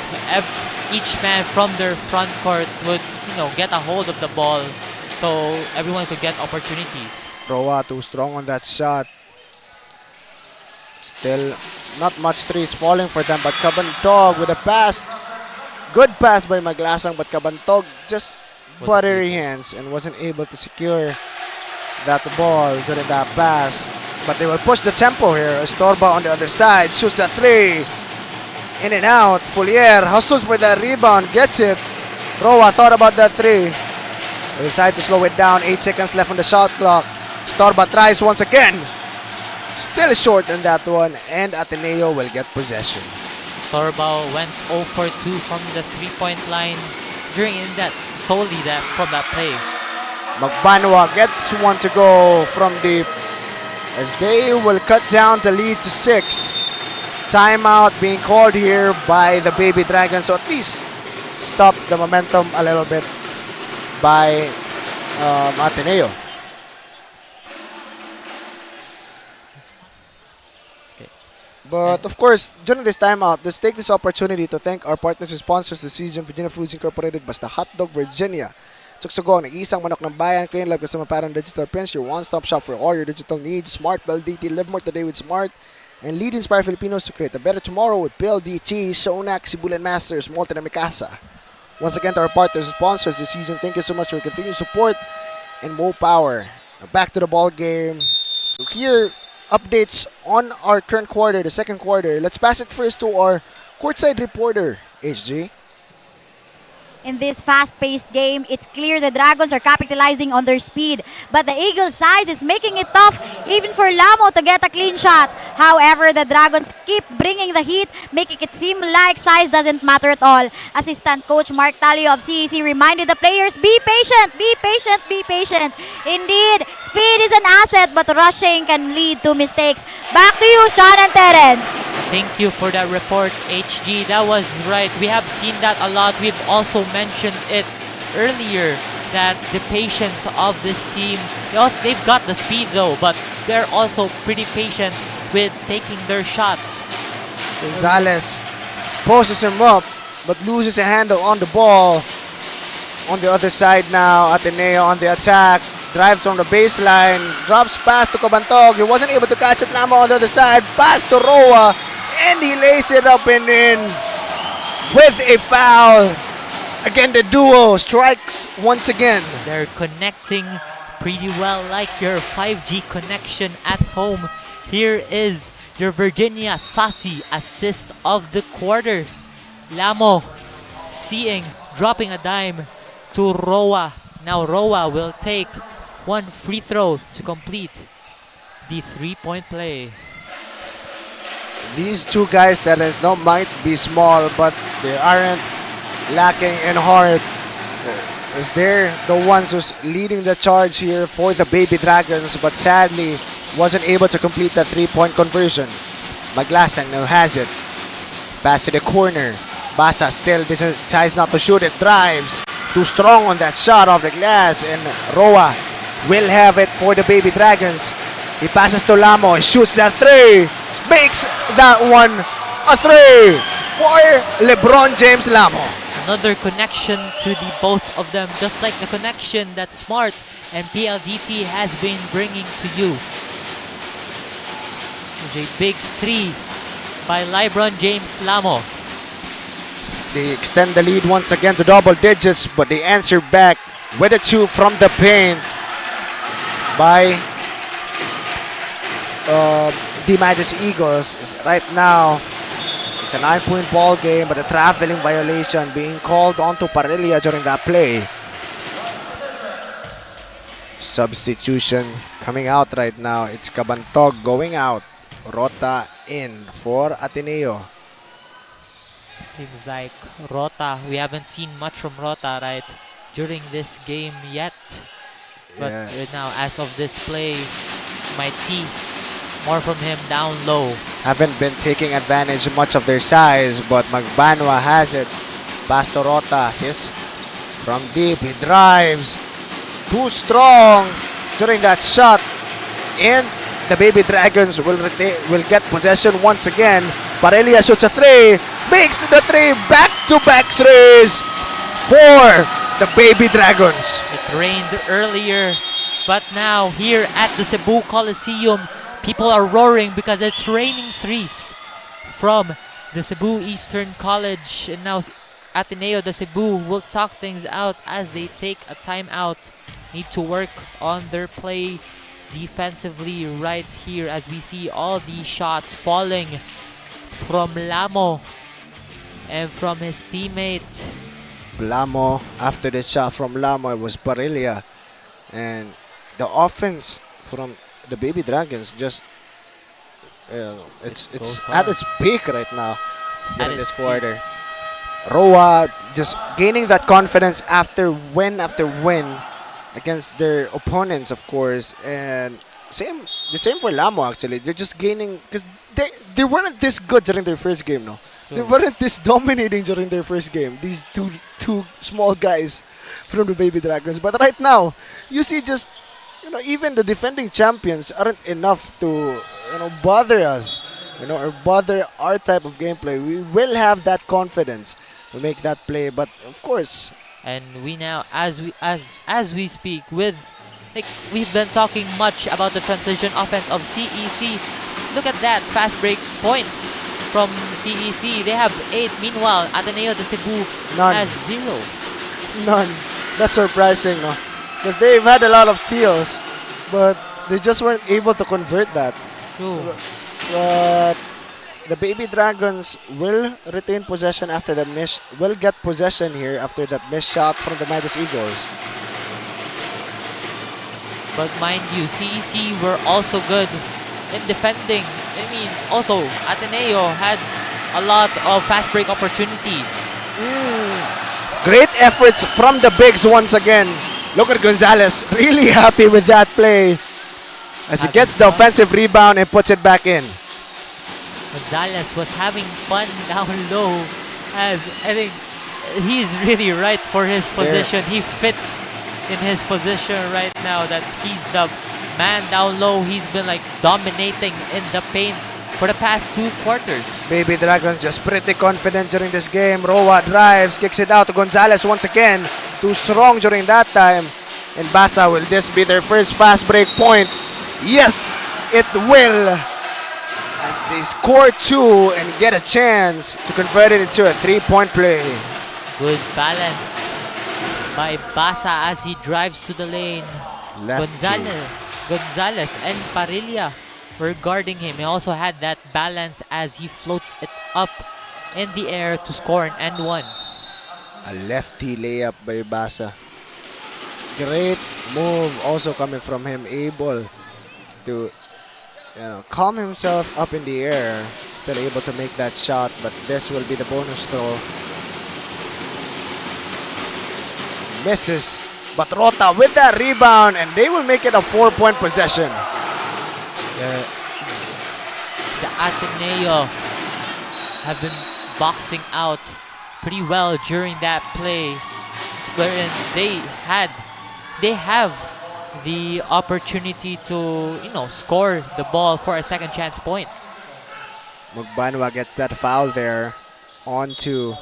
U: each man from their front court would, get a hold of the ball so everyone could get opportunities.
T: Roa too strong on that shot. Still not much threes falling for them, but Kabantog with a pass. Good pass by Maglasang, but Kabantog just buttery hands and wasn't able to secure that ball during that pass. But they will push the tempo here. Estorba on the other side shoots a three. In and out. Fulier hustles for that rebound, gets it. Roa thought about that three. They decide to slow it down. 8 seconds left on the shot clock. Estorba tries once again. Still short on that one, and Ateneo will get possession.
U: Estorba went 0 for 2 from the three-point line from that play.
T: Magbanwa gets one to go from deep as they will cut down the lead to 6. Timeout being called here by the Baby Dragons, so at least stop the momentum a little bit by Ateneo. But of course, during this timeout, let's take this opportunity to thank our partners and sponsors this season: Virginia Foods Incorporated, Basta Hotdog, Virginia, Tsuksugon, Isang Manok ng Bayan, Clean Lab, Kasama Parang Digital Prints, your one-stop shop for all your digital needs. Smart PLDT, live more today with Smart, and lead inspire Filipinos to create a better tomorrow with PLDT, 𝐿𝐸, Sibulan Masters, Molten and Mikasa. Once again, to our partners and sponsors this season, thank you so much for your continued support and more power. Now back to the ball game. So here, updates on our current quarter, the second quarter. Let's pass it first to our courtside reporter, HG.
S: In this fast-paced game, it's clear the Dragons are capitalizing on their speed, but the Eagles' size is making it tough even for Lamo to get a clean shot. However, the Dragons keep bringing the heat, making it seem like size doesn't matter at all. Assistant coach Mark Talio of CEC reminded the players, be patient, be patient, be patient. Indeed, speed is an asset, but rushing can lead to mistakes. Back to you, Sean and Terence.
U: Thank you for that report, HG. That was right. We have seen that a lot. We've also mentioned it earlier that the patience of this team, they've got the speed though, but they're also pretty patient with taking their shots.
T: Gonzalez poses him up, but loses a handle on the ball. On the other side now, Ateneo on the attack. Drives from the baseline, drops pass to 𝐿𝐵𝐵𝐷. He wasn't able to catch it. Lamo on the other side, pass to Roa, and he lays it up and in with a foul. Again, the duo strikes once again.
U: They're connecting pretty well, like your 5G connection at home. Here is your Virginia Sassy assist of the quarter. Lamo dropping a dime to Roa. Now Roa will take one free throw to complete the three-point play.
T: These two guys that is now might be small, but they aren't lacking in heart. As they're the ones who's leading the charge here for the Baby Dragons, but sadly wasn't able to complete the three-point conversion. Maglasang now has it. Pass to the corner. Basa still decides not to shoot it. Drives. Too strong on that shot off the glass, and Roa will have it for the Baby Dragons. He passes to Lamo. He shoots that three. Makes that one a three for LeBron James Lamo.
U: Another connection to the both of them, just like the connection that Smart and PLDT has been bringing to you. There's a big three by LeBron James Lamo.
T: They extend the lead once again to double digits, but they answer back with a two from the paint by the Magic Eagles. Right now, it's a 9-point ball game, but a traveling violation being called onto Parilla during that play. Substitution coming out right now. It's 𝐿𝐵𝐵𝐷 going out. Rota in for Ateneo.
U: Seems like Rota, we haven't seen much from Rota, right, during this game yet. But right now, as of this play, you might see more from him down low.
T: Haven't been taking advantage much of their size, but Magbanwa has it. Pass to Rota. He's from deep. He drives. Too strong during that shot. And the Baby Dragons will get possession once again. Parilla shoots a three. Makes the three. Back-to-back threes for the Baby Dragons.
U: It rained earlier, but now here at the Cebu Coliseum, people are roaring because it's raining threes from the Cebu Eastern College. And now Ateneo de Cebu will talk things out as they take a timeout. Need to work on their play defensively right here as we see all these shots falling from Lamo and from his teammate.
T: Lamo, after the shot from Lamo, it was Parilla. And the offense from the Baby Dragons just it's at its peak right now in this quarter. Roa just gaining that confidence after win against their opponents, of course, and the same for Lamo actually. They're just gaining because they weren't this good during their first game, no. They weren't this dominating during their first game. These two small guys from the Baby Dragons, but right now you see just even the defending champions aren't enough to bother us, or bother our type of gameplay. We will have that confidence to make that play, but of course.
U: And we now, as we speak, we've been talking much about the transition offense of CEC. Look at that, fast break points from CEC. They have 8. Meanwhile, Ateneo de Cebu has 0.
T: None. That's surprising, no? Because they've had a lot of steals, but they just weren't able to convert that.
U: True.
T: But the Baby Dragons will retain possession after the miss. Will get possession here after that missed shot from the Magic Eagles.
U: But mind you, CEC were also good in defending. I mean, also Ateneo had a lot of fast break opportunities.
T: Great efforts from the bigs once again. Look at Gonzalez, really happy with that play as he gets the offensive rebound and puts it back in.
U: Gonzalez was having fun down low, as I think he's really right for his position. He fits in his position right now, that he's the man down low. He's been like dominating in the paint for the past 2 quarters.
T: Baby Dragons just pretty confident during this game. Roa drives, kicks it out to Gonzalez once again. Too strong during that time. And Basa, will this be their first fast break point? Yes, it will. As they score 2 and get a chance to convert it into a 3-point play.
U: Good balance by Basa as he drives to the lane. Gonzalez and Parilla were guarding him. He also had that balance as he floats it up in the air to score an and one.
T: A lefty layup by Basa. Great move also coming from him, able to calm himself up in the air. Still able to make that shot, but this will be the bonus throw. Misses, but Rota with that rebound, and they will make it a 4-point possession.
U: The Ateneo have been boxing out pretty well during that play, wherein they have the opportunity to score the ball for a second chance point.
T: Magbanwa gets that foul there onto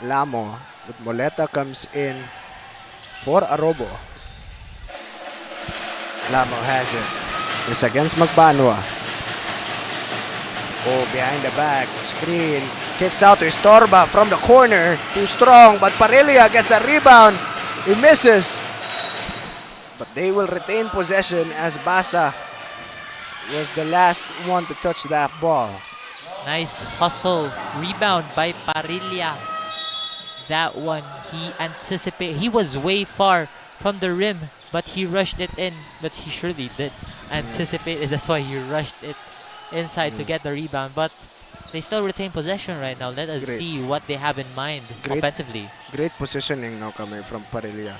T: Lamo, but Moleta comes in for Arobo. Lamo has it. It's against Magbanwa. Oh, behind the back, screen, kicks out to Estorba from the corner, too strong, but Parilla gets a rebound. He misses, but they will retain possession as Basa was the last one to touch that ball.
U: Nice hustle, rebound by Parilla. That one, he was way far from the rim, but he rushed it in, but he surely did anticipate it. That's why he rushed it inside to get the rebound, but they still retain possession right now. Let us see what they have in mind offensively.
T: Great positioning now coming from Parilla,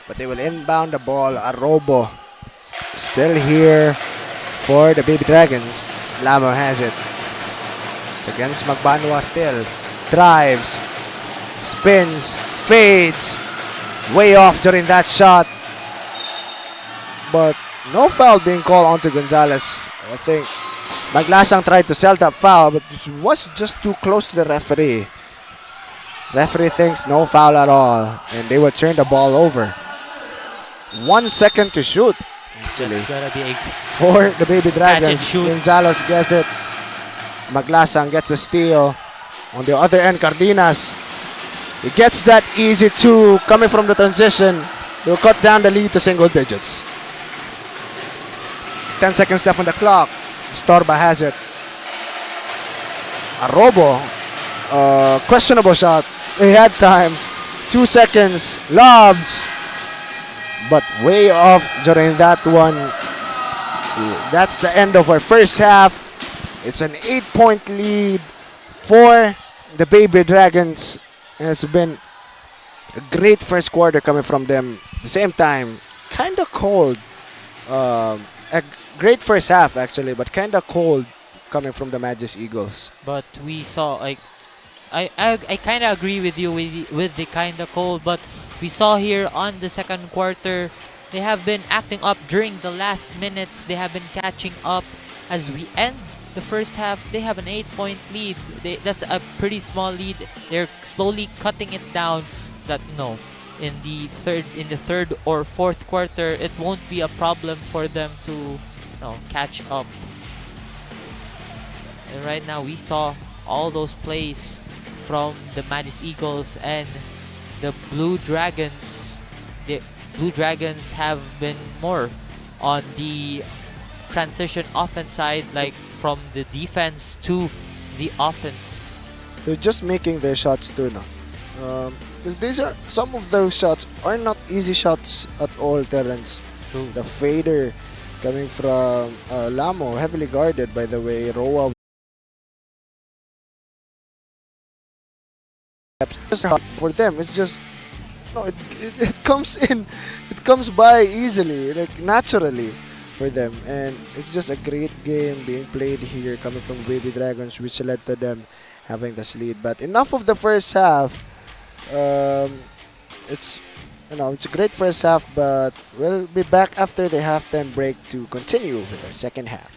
T: but they will inbound the ball. Arobo still here for the Baby Dragons. Lamo has it. It's against Magbanwa still. Drives, spins, fades, way off during that shot, but no foul being called onto Gonzalez. I think Maglasang tried to sell that foul, but it was just too close to the referee. Referee thinks no foul at all, and they will turn the ball over. 1 second to shoot, actually, for the Baby Dragons. Gonzalez gets it. Maglasang gets a steal. On the other end, Cardenas, he gets that easy 2 coming from the transition. They will cut down the lead to single digits. 10 seconds left on the clock. Estorba has it. Arobo, questionable shot. He had time. 2 seconds. Lobs, but way off during that one. That's the end of our first half. It's an 8-point lead for the Baby Dragons. And it's been a great first quarter coming from them. At the same time, kind of cold. A great first half actually, but kind of cold coming from the Magus Eagles.
U: But we saw, like, I kind of agree with you with the kind of cold, but we saw here on the second quarter, they have been acting up during the last minutes. They have been catching up. As we end the first half, they have an 8-point lead. That's a pretty small lead. They're slowly cutting it down. That in the third or fourth quarter, it won't be a problem for them to catch up. And right now we saw all those plays from the Magus Eagles and the Blue Dragons. The Blue Dragons have been more on the transition offense side, like from the defense to the offense.
T: They're just making their shots too now. Because some of those shots are not easy shots at all, Terrence.
U: True.
T: The fader coming from Lamo, heavily guarded by the way. Roa for them, it's just it comes in, it comes by easily, like naturally for them. And it's just a great game being played here coming from Baby Dragons, which led to them having this lead. But enough of the first half. It's it's a great first half, but we'll be back after the halftime break to continue with our second half.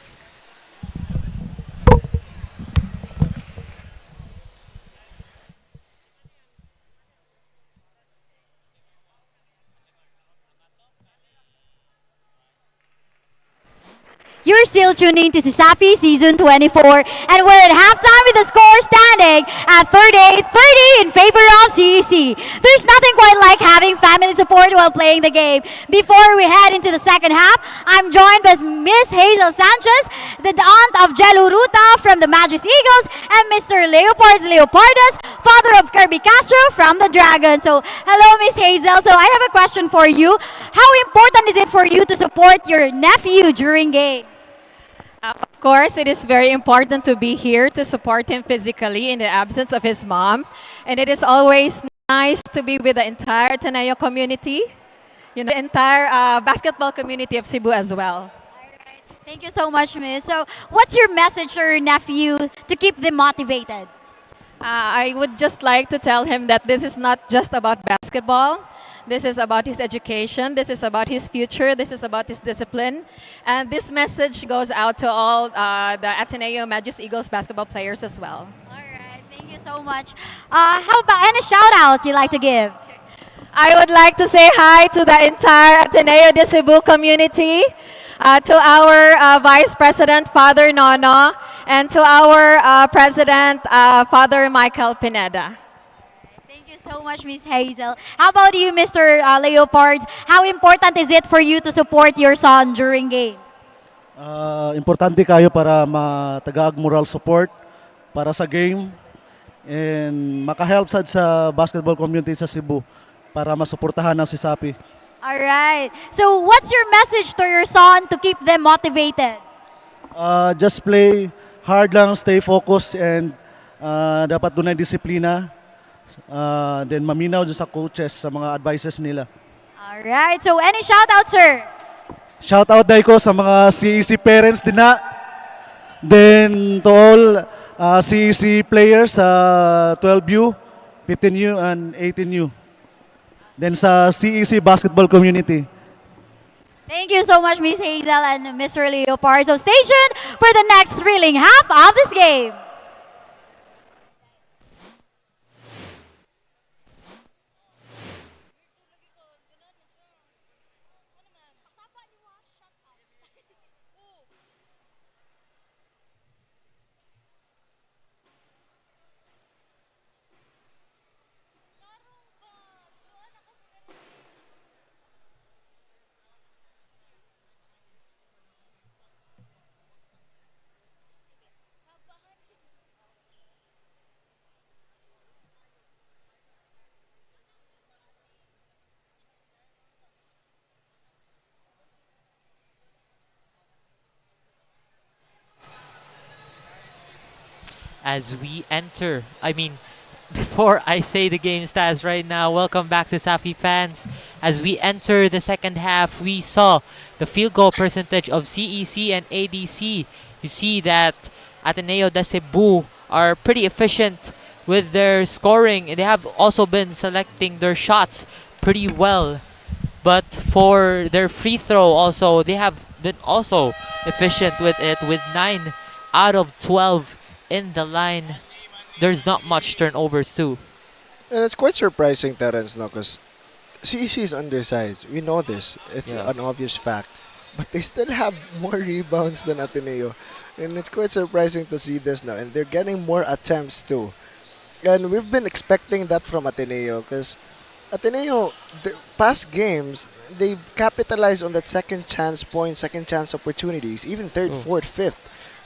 S: You're still tuning to CESAFI Season 24, and we're at halftime with the score standing at 38-30 in favor of CEC. There's nothing quite like having family support while playing the game. Before we head into the second half, I'm joined by Miss Hazel Sanchez, the aunt of Jelu Ruta from the Magis Eagles, and Mr. Leopardas, father of Kirby Castro from the Dragon. So, hello Miss Hazel. So I have a question for you. How important is it for you to support your nephew during games?
I: Of course, it is very important to be here to support him physically in the absence of his mom. And it is always nice to be with the entire Ateneo community, the entire basketball community of Cebu as well.
S: Thank you so much, Miss. So what's your message to your nephew to keep them motivated?
I: I would just like to tell him that this is not just about basketball. This is about his education. This is about his future. This is about his discipline. And this message goes out to all the Ateneo Magis Eagles basketball players as well.
S: All right. Thank you so much. How about any shout-outs you'd like to give?
I: I would like to say hi to the entire Ateneo de Cebu community, to our Vice President, Father Nono, and to our President, Father Michael Pineda.
S: So much, Miss Hazel. How about you, Mr. Leopards? How important is it for you to support your son during games?
Q: Importante kayo para matagaag moral support para sa game and makahelp sad sa basketball community sa Cebu para masuportahan ng CESAFI.
S: All right. So what's your message to your son to keep them motivated?
Q: Just play hard lang, stay focused, and dapat dunay disiplina. Then maminaw dyan sa coaches sa mga advices nila.
S: Alright, so any shout-out, sir?
Q: Shout-out dahil ko sa mga CEC parents din na. Then to all CEC players sa 12U, 15U, and 18U. Then sa CEC basketball community.
S: Thank you so much, Miss Hazel and Mr. Leopard. So stay tuned for the next thrilling half of this game.
U: As we enter, before I say the game stats right now, welcome back to CESAFI fans. As we enter the second half, we saw the field goal percentage of CEC and ADC. You see that Ateneo de Cebu are pretty efficient with their scoring. They have also been selecting their shots pretty well. But for their free throw also, they have been also efficient with it, with 9 out of 12 in the line. There's not much turnovers too.
T: And it's quite surprising, Terence, because CEC is undersized. We know this. It's an obvious fact. But they still have more rebounds than Ateneo. And it's quite surprising to see this now. And they're getting more attempts too. And we've been expecting that from Ateneo because Ateneo, the past games, they capitalized on that second chance point, second chance opportunities, even third, fourth, fifth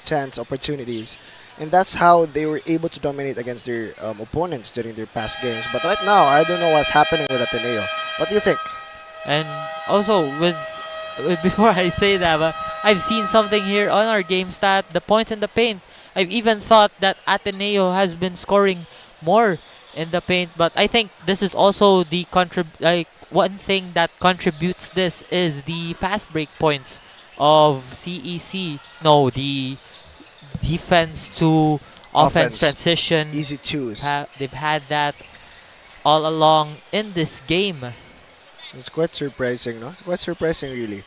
T: chance opportunities. And that's how they were able to dominate against their opponents during their past games. But right now, I don't know what's happening with Ateneo. What do you think?
U: And also, before I say that, I've seen something here on our game stat, the points in the paint. I've even thought that Ateneo has been scoring more in the paint. But I think this is also the one thing that contributes this is the fast break points of CEC. No, the defense to offense transition.
T: Easy choose.
U: They've had that all along in this game.
T: It's quite surprising, no? It's quite surprising, really.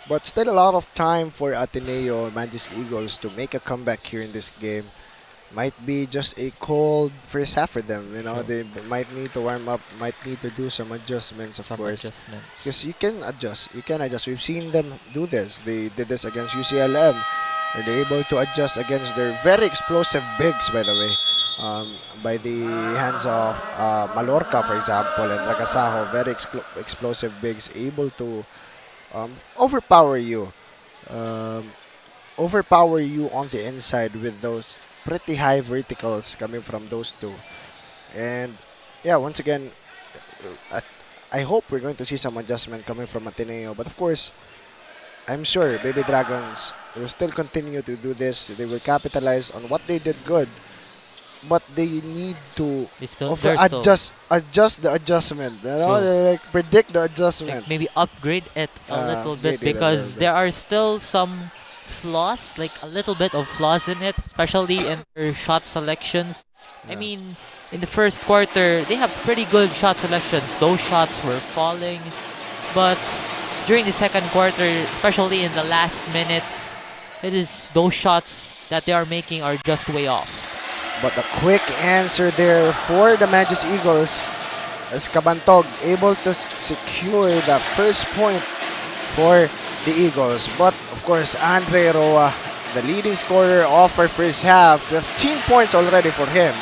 T: But still a lot of time for Ateneo Mantis Eagles to make a comeback here in this game. Might be just a cold first half for them. You know, they might need to warm up, might need to do some adjustments, of course. Because you can adjust. You can adjust. We've seen them do this. They did this against UCLM. Are they able to adjust against their very explosive bigs, by the way? By the hands of Mallorca, for example, and Ragasaho, very explosive bigs, able to overpower you on the inside with those pretty high verticals coming from those two. And yeah, once again, I hope we're going to see some adjustment coming from Ateneo. But of course, I'm sure Baby Dragons will still continue to do this. They will capitalize on what they did good. But they need to adjust the adjustment. You know, like predict the adjustment.
U: Like maybe upgrade it a little bit, because there are still some flaws, like a little bit of flaws in it, especially in their shot selections. I mean, in the first quarter, they have pretty good shot selections. Those shots were falling. But during the second quarter, especially in the last minutes, it is those shots that they are making are just way off.
T: But the quick answer there for the Mantis Eagles is Cabantog able to secure the first point for the Eagles. But of course, Andre Roa, the leading scorer of our first half, 15 points already for him.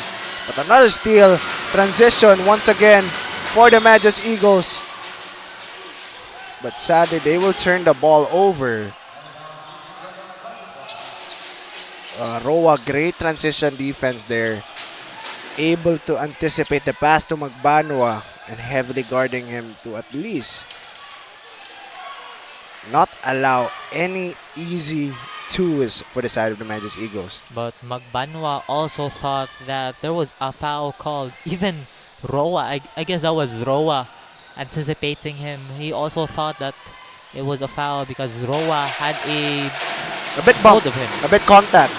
T: But another steal, transition once again for the Mantis Eagles. But sadly, they will turn the ball over. Roa, great transition defense there. Able to anticipate the pass to Magbanwa and heavily guarding him to at least not allow any easy twos for the side of the Mantis Eagles.
U: But Magbanwa also thought that there was a foul called. Even Roa, I guess that was Roa anticipating him. He also thought that it was a foul because Roa had a
T: bit bump,
U: of him.
T: a bit contact.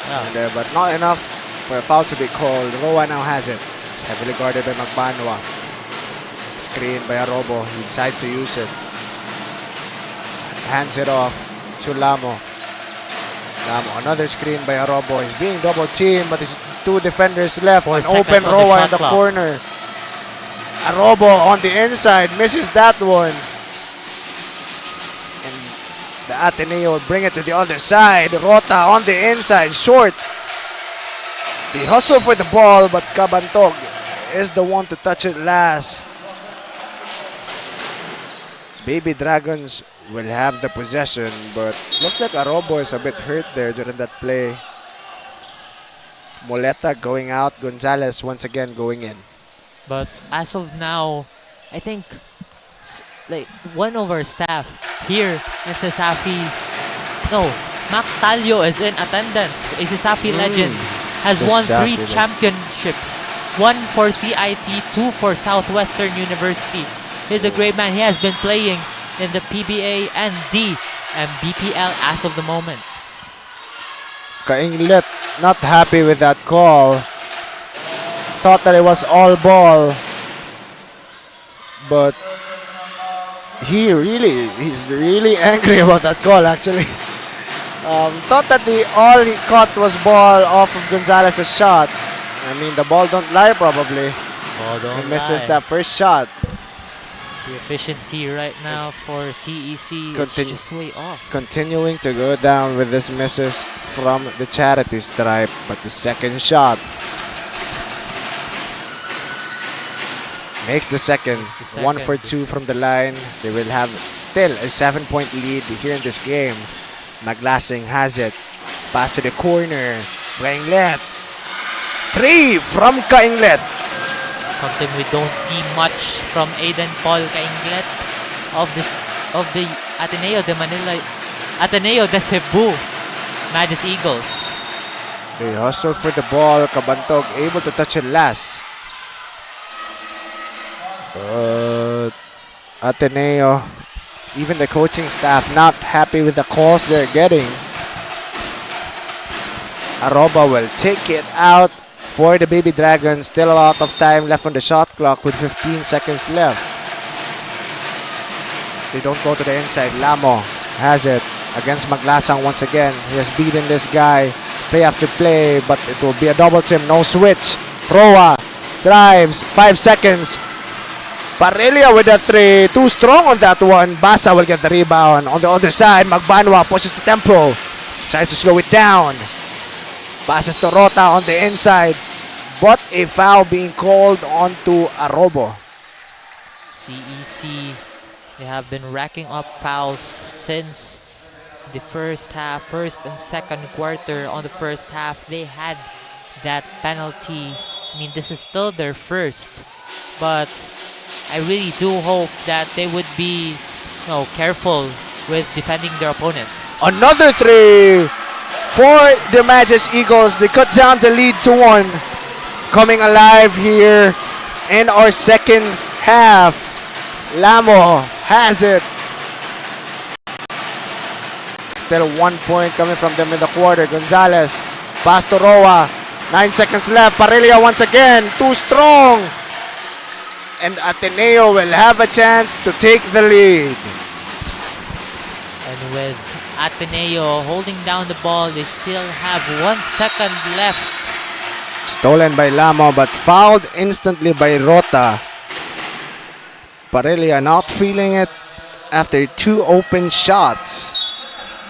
U: Yeah.
T: But not enough for a foul to be called. Roa now has it. It's heavily guarded by Magbanwa. Screen by Arobo. He decides to use it. Hands it off to Lamo. Another screen by Arobo. He's being double teamed, but there's two defenders left. An open Roa in the corner. Arobo on the inside. Misses that one. The Ateneo will bring it to the other side. Rota on the inside, short. They hustle for the ball, but Cabantog is the one to touch it last. Baby Dragons will have the possession, but looks like Arobo is a bit hurt there during that play. Moleta going out, Gonzalez once again going in.
U: But as of now, I think like one of our staff here in CESAFI, Mac Talio is in attendance. A CESAFI legend, has won 3 championships, 1 for CIT, 2 for Southwestern University. He's a great man. He has been playing in the PBA and D and BPL as of the moment.
T: 𝐤𝐿𝐻 not happy with that call. Thought that it was all ball, but he's really angry about that call actually. Thought that all he caught was ball off of Gonzalez's shot. I mean, the ball don't lie probably. He misses that first shot.
U: The efficiency right now for CEC is just way off.
T: Continuing to go down with these misses from the charity stripe, but the second shot makes the second. 1 for 2 from the line. They will have still a 7-point lead here in this game. Naglasing has it. Pass to the corner. 𝐤𝐿𝐻. 3 from 𝐤𝐿𝐻.
U: Something we don't see much from Aiden Paul 𝐤𝐿𝐻 of the Ateneo de Cebu Mantis Eagles.
T: They hustle for the ball. Cabantog able to touch it last. Ateneo Even the coaching staff not happy with the calls they're getting. Aroba will take it out for the Baby Dragons. Still a lot of time left on the shot clock with 15 seconds left. They don't go to the inside. Lamo has it against Maglasang once again. He has beaten this guy play after play, but it will be a double team. No switch. Roa drives. 5 seconds. Parelia with a 3. Too strong on that one. Basa will get the rebound. On the other side, Magbanwa pushes the tempo. Tries to slow it down. Passes to Rota on the inside. But a foul being called onto Arobo.
U: CEC, they have been racking up fouls since the first half, first and second quarter. On the first half, they had that penalty. I mean, this is still their first, but I really do hope that they would be, careful with defending their opponents.
T: Another 3 for the Majestic Eagles. They cut down the lead to 1. Coming alive here in our second half. Lamo has it. Still 1 point coming from them in the quarter. Gonzalez, pass to Roa. 9 seconds left. Parelia once again. Too strong. And Ateneo will have a chance to take the lead.
U: And with Ateneo holding down the ball, they still have 1 second left.
T: Stolen by Lamo but fouled instantly by Rota. Parelia not feeling it after 2 open shots.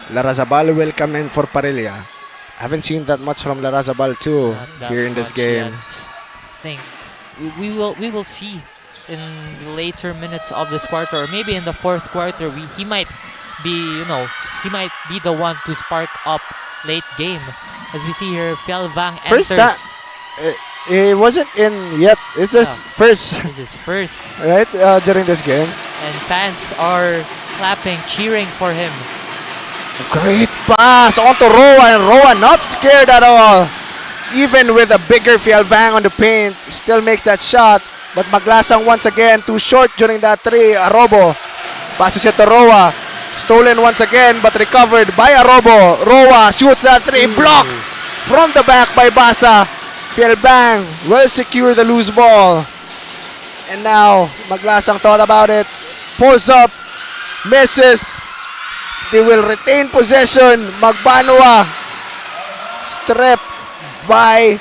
T: Larazabal will come in for Parelia. Haven't seen that much from Larazabal too here in this game.
U: I think we will see in the later minutes of this quarter, or maybe in the fourth quarter, he might be the one to spark up late game. As we see here, Fialvang enters.
T: He wasn't in yet. It's his first.
U: It's his first.
T: Right, during this game.
U: And fans are clapping, cheering for him.
T: Great pass onto Roa, and Roa not scared at all. Even with a bigger Fialvang on the paint, still makes that shot. But Maglasang once again too short during that 3. Arobo passes it to Roa. Stolen once again but recovered by Arobo. Roa shoots that 3. Blocked from the back by Basa. Fialvang will secure the loose ball. And now Maglasang thought about it. Pulls up. Misses. They will retain possession. Magbanwa stripped by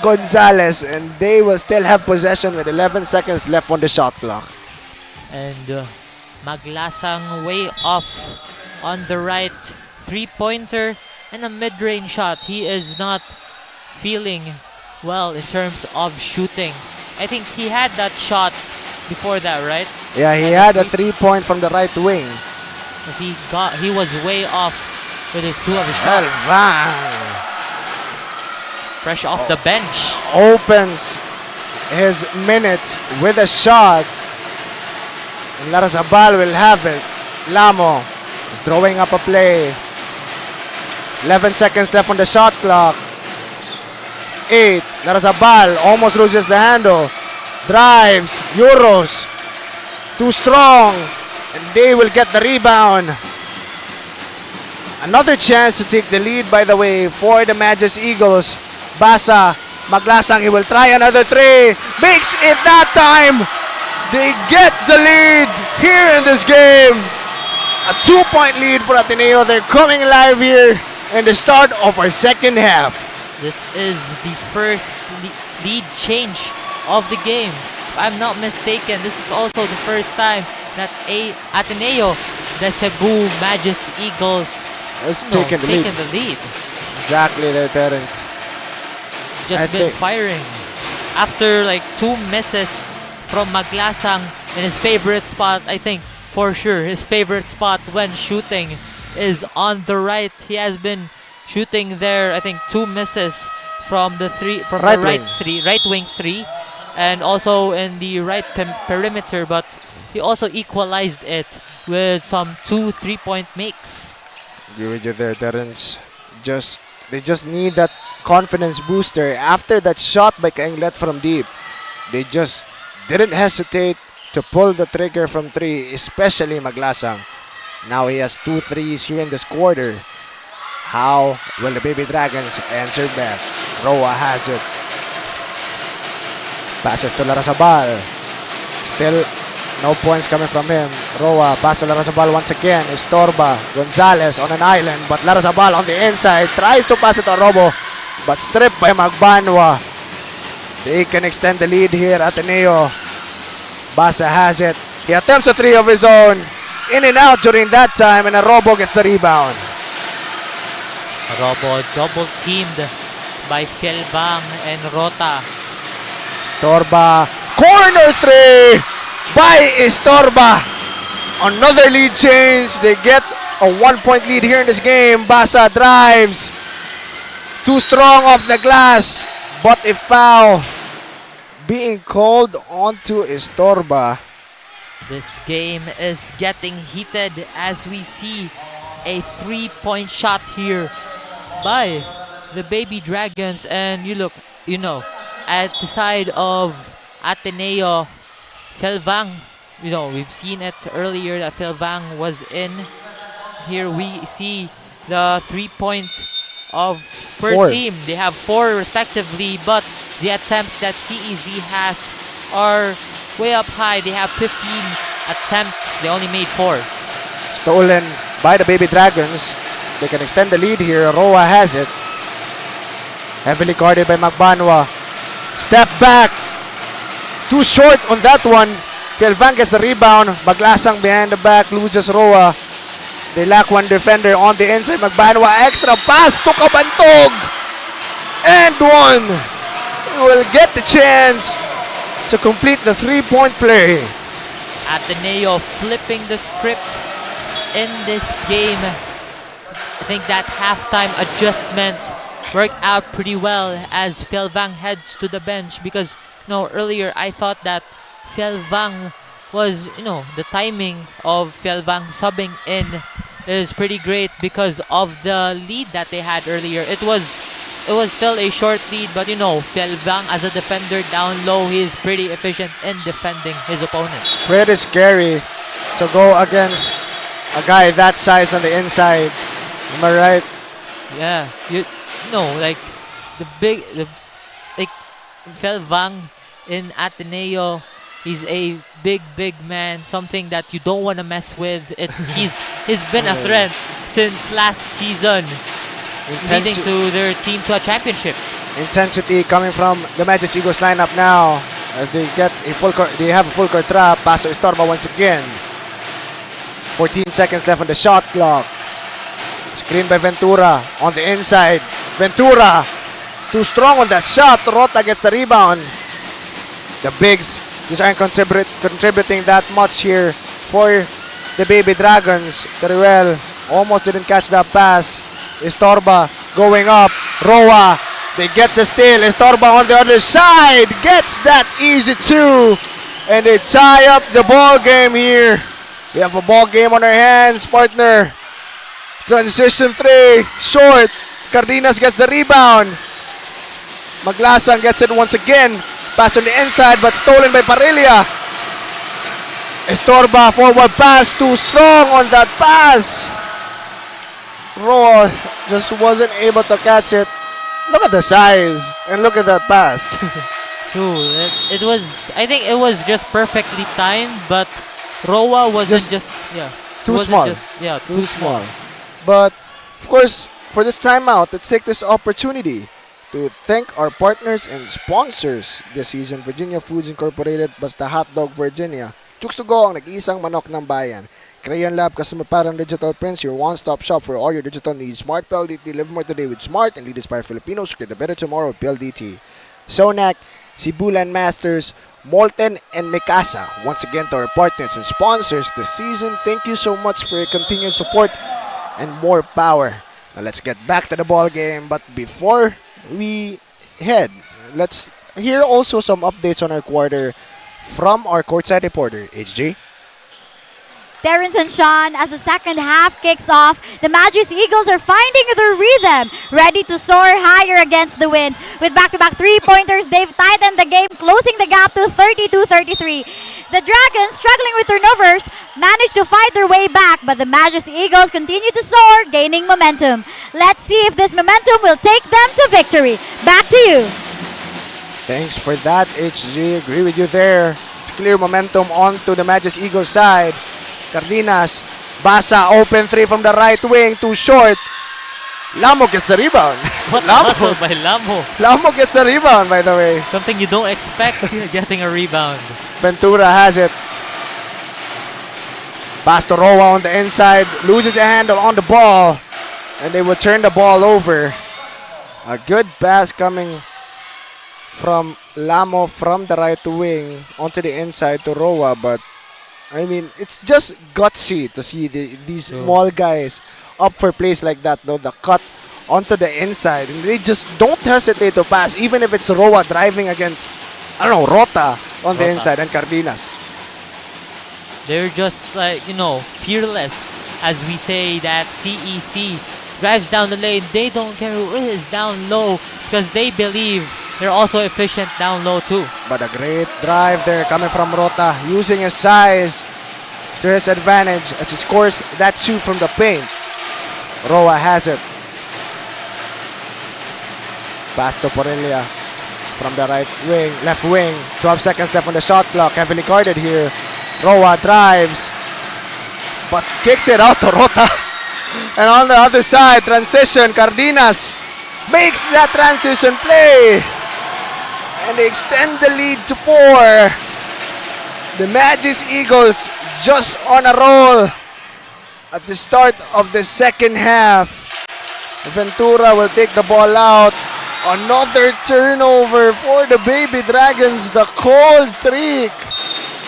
T: Gonzalez, and they will still have possession with 11 seconds left on the shot clock.
U: And Maglasang way off on the right, 3-pointer and a mid-range shot. He is not feeling well in terms of shooting. I think he had that shot before that, right?
T: Yeah, he had a 3-point from the right wing.
U: He was way off with his 2 of his shots. Fresh off the bench.
T: Opens his minutes with a shot. And Larazabal will have it. Lamo is drawing up a play. 11 seconds left on the shot clock. 8. Larazabal almost loses the handle. Drives. Euros. Too strong. And they will get the rebound. Another chance to take the lead, by the way, for the Majestic Eagles. Basa, Maglasang, he will try another 3. Makes it that time. They get the lead here in this game. A 2-point lead for Ateneo. They're coming alive here in the start of our second half.
U: This is the first lead change of the game. If I'm not mistaken, this is also the first time that Ateneo, the Cebu Majestic Eagles,
T: has taken the
U: lead.
T: Exactly there, Terence.
U: Just been firing. After like 2 misses from Maglasang in his favorite spot, I think for sure his favorite spot when shooting is on the right. He has been shooting there, I think 2 misses from the right wing 3, and also in the right perimeter, but he also equalized it with some 2 3-point makes.
T: Agree with you there, Terence. They just need that confidence booster after that shot by King Let from deep. They just didn't hesitate to pull the trigger from 3, especially Maglasang. Now he has 2 threes here in this quarter. How will the Baby Dragons answer back? Roa has it. Passes to Larrazabal. Still no points coming from him. Roa pass to Larrazabal once again. Estorba. Gonzalez on an island, but Larrazabal on the inside tries to pass it to Robo, but stripped by Magbanwa. They can extend the lead here. Ateneo. Basa has it. He attempts a 3 of his own. In and out during that time, and a Robo gets the rebound.
U: Robo double teamed by Felvang and Rota.
T: Estorba. Corner 3 by Estorba. Another lead change. They get a 1-point lead here in this game. Basa drives. Too strong off the glass, but a foul being called onto Estorba.
U: This game is getting heated as we see a 3-point shot here by the Baby Dragons. And you look, at the side of Ateneo, Felvang, we've seen it earlier that Felvang was in. Here we see the 3-point of per
T: 4
U: team. They have 4 respectively, but the attempts that CEZ has are way up high. They have 15 attempts. They only made 4.
T: Stolen by the Baby Dragons. They can extend the lead here. Roa has it. Heavily guarded by Magbanwa. Step back. Too short on that one. Felvang gets the rebound. Maglasang behind the back. Loses Roa. They lack one defender on the inside. Magbanwa, extra pass to Kabantog. And one. Will get the chance to complete the 3-point play.
U: Ateneo flipping the script in this game. I think that halftime adjustment worked out pretty well as Felvang heads to the bench, because earlier I thought that Felvang was, the timing of Felvang subbing in is pretty great because of the lead that they had earlier. It was still a short lead, but Felvang as a defender down low, he is pretty efficient in defending his opponents.
T: Pretty scary to go against a guy that size on the inside. Am I right?
U: Yeah, Felvang in Ateneo, he's a big man, something that you don't want to mess with. He's been a threat since last season, leading to their team to a championship.
T: Intensity coming from the Magic Eagles lineup now as they get a full court. They have a full court trap. Pass to Estorba once again. 14 seconds left on the shot clock. Screen by Ventura on the inside. Ventura too strong on that shot. Rota gets the rebound. The bigs just aren't contributing that much here for the Baby Dragons. Teruel almost didn't catch that pass. Estorba going up. Roa, they get the steal. Estorba on the other side gets that easy 2, and they tie up the ball game here. We have a ball game on our hands, partner. Transition 3, short. Cardenas gets the rebound. Maglasang gets it once again. Pass on the inside, but stolen by Parilla. Estorba, forward pass, too strong on that pass. Roa just wasn't able to catch it. Look at the size and look at that pass.
U: True. I think it was just perfectly timed, but Roa wasn't just
T: too small.
U: Too small.
T: But of course, for this timeout, let's take this opportunity to thank our partners and sponsors this season: Virginia Foods Incorporated, Basta Hotdog Virginia, 𝐤𝐶𝐬 ang nag-iisang manok ng bayan, Crayon Lab Customer Parang Digital Prints, your one-stop shop for all your digital needs, Smart PLDT, live more today with Smart, and lead inspire Filipinos, create a better tomorrow with PLDT. Sonac, Sibulan Masters, Molten, and Mikasa. Once again to our partners and sponsors this season, thank you so much for your continued support and more power. Now let's get back to the ball game, but before we head, let's hear also some updates on our quarter from our courtside reporter, HJ.
S: Terrence and Sean, as the second half kicks off, the Magic Eagles are finding their rhythm, ready to soar higher against the wind. With back-to-back three-pointers, they've tightened the game, closing the gap to 32-33. The Dragons, struggling with turnovers, managed to fight their way back, but the Majesty Eagles continue to soar, gaining momentum. Let's see if this momentum will take them to victory. Back to you.
T: Thanks for that, HG. Agree with you there. It's clear momentum onto the Majesty Eagles side. Cardenas, Basa, open three from the right wing, too short. Lamo gets the rebound.
U: What a hustle by Lamo.
T: Lamo gets the rebound, by the way.
U: Something you don't expect getting a rebound.
T: Ventura has it. Pass to Roa on the inside. Loses a handle on the ball. And they will turn the ball over. A good pass coming from Lamo from the right wing onto the inside to Roa. But, I mean, it's just gutsy to see these small guys up for plays like that. No, the cut onto the inside. And they just don't hesitate to pass. Even if it's Roa driving against, I don't know, Rota on the inside and Cardenas.
U: They're just like, you know, fearless. As we say that CEC drives down the lane. They don't care who is down low because they believe they're also efficient down low too.
T: But a great drive there coming from Rota, using his size to his advantage as he scores that shoot from the paint. Roa has it. Pass to Porilla from the right wing, left wing. 12 seconds left on the shot clock. Heavily guarded here. Roa drives, but kicks it out to Rota. And on the other side, transition. Cardenas makes that transition play. And they extend the lead to 4. The Majesty Eagles just on a roll at the start of the second half. Ventura will take the ball out. Another turnover for the Baby Dragons. The cold streak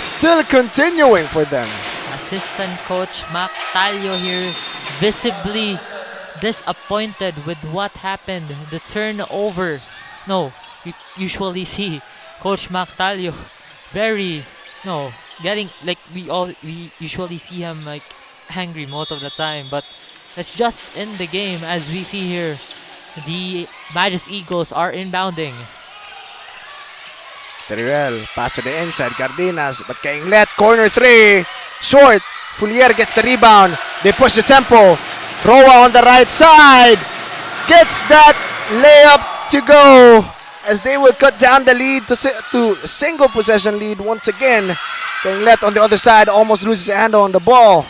T: still continuing for them.
U: Assistant coach 𝐒𝐞𝐧'𝐬 here visibly disappointed with what happened. The turnover. No, you usually see Coach 𝐒𝐞𝐧'𝐬 very, no, getting like we usually see him like angry most of the time, but it's just in the game. As we see here, the Majesty Eagles are inbounding.
T: Teriel, pass to the inside, Cardenas, but 𝐒𝐤𝐬, corner 3, short. Fulier gets the rebound. They push the tempo. Roa on the right side gets that layup to go as they will cut down the lead to single possession lead once again. 𝐒𝐤𝐬 on the other side almost loses a handle on the ball.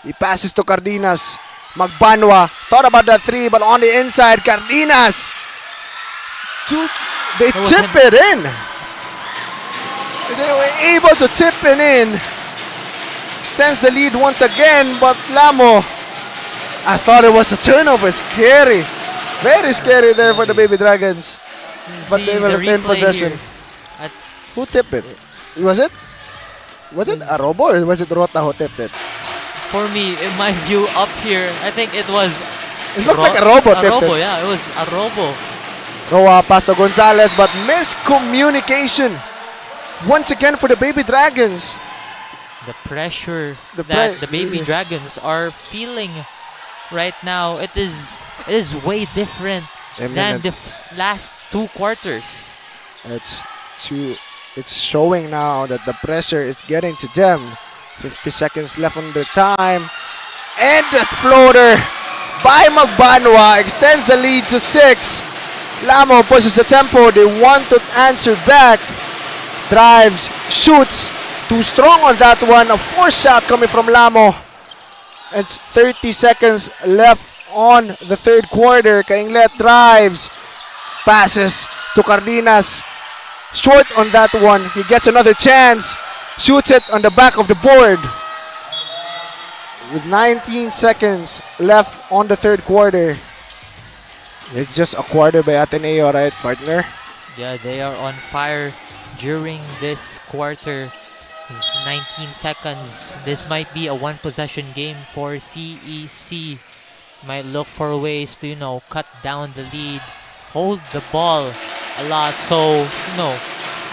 T: He passes to Cardenas. Magbanwa thought about that 3, but on the inside, Cardenas. They chip it in. They were able to tip it in. Extends the lead once again, but Lamo, I thought it was a turnover. Scary. Very scary there for the Baby Dragons. But they will retain possession. Who tipped it? Was it Arobo or was it Rota who tipped it?
U: For me, in my view up here, I think it was...
T: It looked like Arobo tipped it.
U: Yeah, it was Arobo.
T: Roa pass to Gonzalez, but miscommunication once again for the Baby Dragons.
U: The pressure that the Baby Dragons are feeling right now, it is way different than the last 2 quarters.
T: It's showing now that the pressure is getting to them. 50 seconds left on the time. And that floater by Magbanwa extends the lead to 6. Lamo pushes the tempo. They want to answer back. Drives, shoots. Too strong on that one. A forced shot coming from Lamo. And 30 seconds left on the third quarter. 𝐒𝐤𝐬 drives. Passes to Cardenas. Short on that one. He gets another chance. Shoots it on the back of the board. With 19 seconds left on the third quarter. It's just a quarter by Ateneo, right, partner?
U: Yeah, they are on fire during this quarter. It's 19 seconds. This might be a 1-possession game for CEC. Might look for ways to, cut down the lead, hold the ball a lot, so,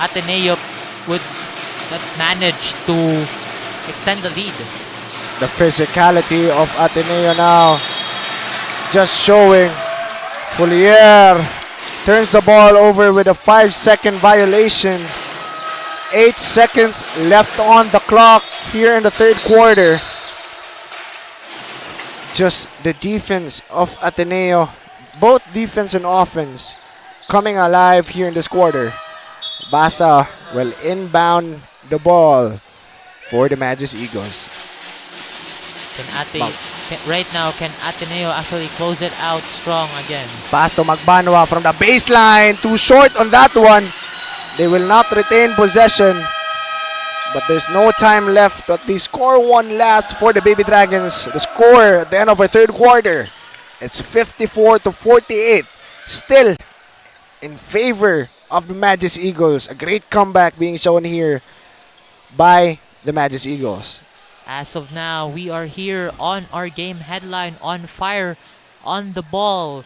U: Ateneo would not manage to extend the lead.
T: The physicality of Ateneo now just showing. Fulier turns the ball over with a 5-second violation. 8 seconds left on the clock here in the third quarter. Just the defense of Ateneo, both defense and offense, coming alive here in this quarter. Basa will inbound the ball for the Magus Eagles.
U: Right now, can Ateneo actually close it out strong again?
T: Pass to Magbanwa from the baseline. Too short on that one. They will not retain possession. But there's no time left. At least score one last for the Baby Dragons. The score at the end of our third quarter, it's 54-48. Still in favor of the Magus Eagles. A great comeback being shown here by the Magus Eagles.
U: As of now, we are here on our game headline, on fire, on the ball,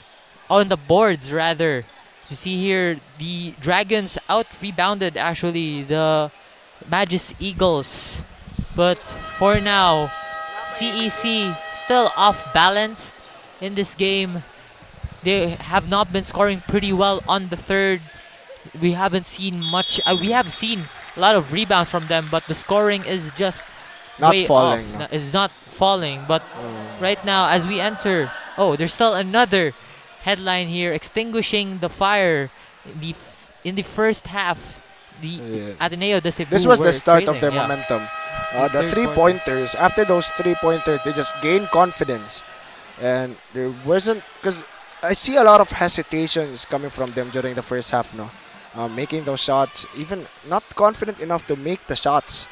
U: on the boards rather. You see here, the Dragons out-rebounded actually the Magus Eagles. But for now, CEC still off-balanced in this game. They have not been scoring pretty well on the third. We haven't seen much. We have seen a lot of rebounds from them, but the scoring is just
T: not
U: way
T: falling.
U: off. It's not falling. But right now, as we enter, there's still another headline here, extinguishing the fire. In the first half, the Ateneo de Cebu.
T: This was the start
U: trailing,
T: of their momentum. The three-pointers, after those three-pointers, they just gained confidence. And there wasn't, because I see a lot of hesitations coming from them during the first half, no? Making those shots, even not confident enough to make the shots,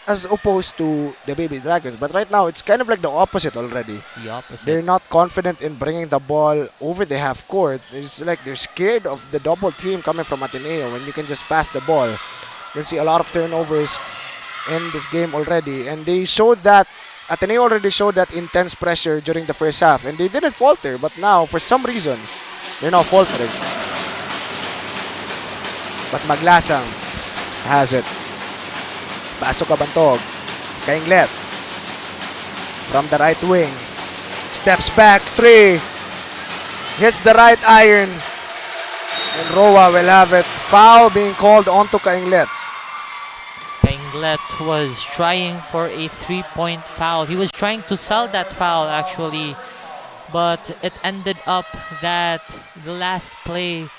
T: as opposed to the Baby Dragons. But right now, it's kind of like the opposite already.
U: The opposite.
T: They're not confident in bringing the ball over the half court. It's like they're scared of the double team coming from Ateneo when you can just pass the ball. You can see a lot of turnovers in this game already. And they showed that, Ateneo already showed that intense pressure during the first half. And they didn't falter. But now, for some reason, they're now faltering. But Maglasang has it. Pasok Kabantog. 𝐤𝐿𝐬 from the right wing. Steps back, three. Hits the right iron. And Roa will have it. Foul being called onto 𝐤𝐿𝐬.
U: 𝐤𝐿𝐬 was trying for a three-point foul. He was trying to sell that foul actually. But it ended up that the last play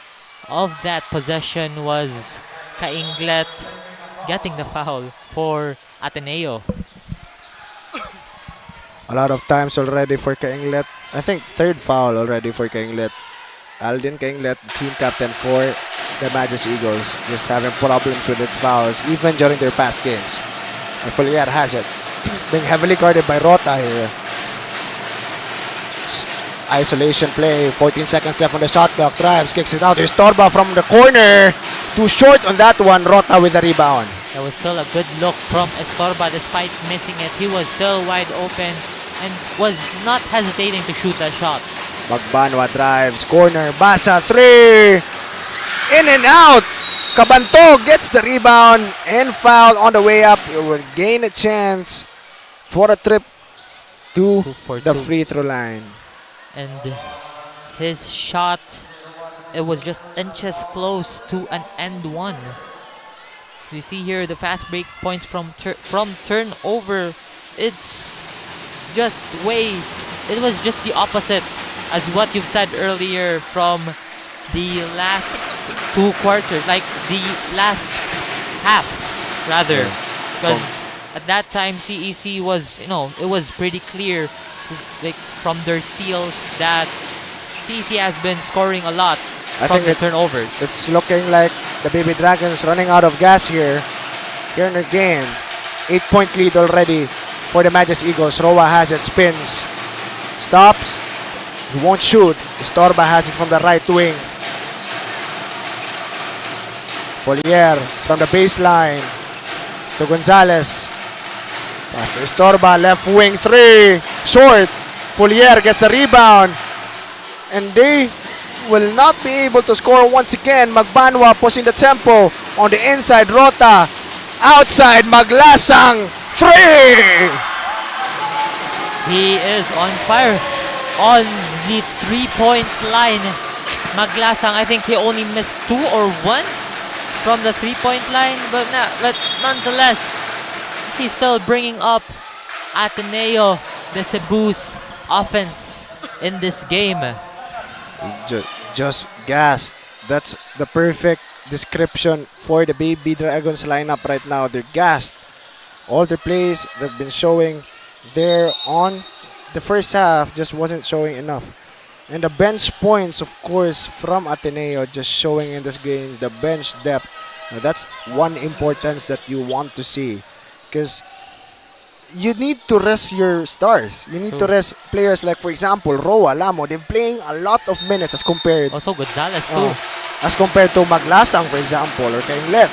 U: of that possession was 𝐤𝐿𝐬 getting the foul for Ateneo.
T: A lot of times already for 𝐤𝐿𝐬. I think third foul already for 𝐤𝐿𝐬. Aldin 𝐤𝐿𝐬, team captain for the Magus Eagles, just having problems with its fouls even during their past games. And Folier has it. Being heavily guarded by Rota here. Isolation play, 14 seconds left on the shot clock. Drives, kicks it out. There's Torba from the corner. Too short on that one. Rota with the rebound.
U: That was still a good look from Estorba despite missing it. He was still wide open and was not hesitating to shoot that shot.
T: Magbanwa drives, corner, Basa, three. In and out. Kabantog gets the rebound and foul on the way up. It will gain a chance for a trip to the free throw line.
U: And his shot, it was just inches close to an end one. You see here the fast break points from turnover. It's just it was just the opposite as what you've said earlier from the last two quarters, like the last half rather. Because at that time CEC was, it was pretty clear like from their steals that CEC has been scoring a lot from the turnovers.
T: It's looking like the Baby Dragons running out of gas here in the game. 8-point lead already for the Magus Eagles. Roa has it, spins, stops, he won't shoot. Estorba has it from the right wing. Folier from the baseline to Gonzalez. Pass to Estorba, left wing, three, short. Folier gets a rebound. And they will not be able to score once again. Magbanwa pushing the tempo on the inside. Rota outside. Maglasang, three.
U: He is on fire on the three-point line. Maglasang, I think he only missed two or one from the three-point line, but nonetheless, he's still bringing up Ateneo de Cebu's offense in this game.
T: Just gassed. That's the perfect description for the Baby Dragons lineup right now. They're gassed. All their plays they've been showing there on the first half just wasn't showing enough. And the bench points, of course, from Ateneo just showing in this game, the bench depth. Now, that's one importance that you want to see, because you need to rest your stars. You need to rest players like, for example, Roa, Lamo. They're playing a lot of minutes as compared.
U: Also Gonzalez too.
T: As compared to Maglasang, for example, or 𝐤𝐤𝐬.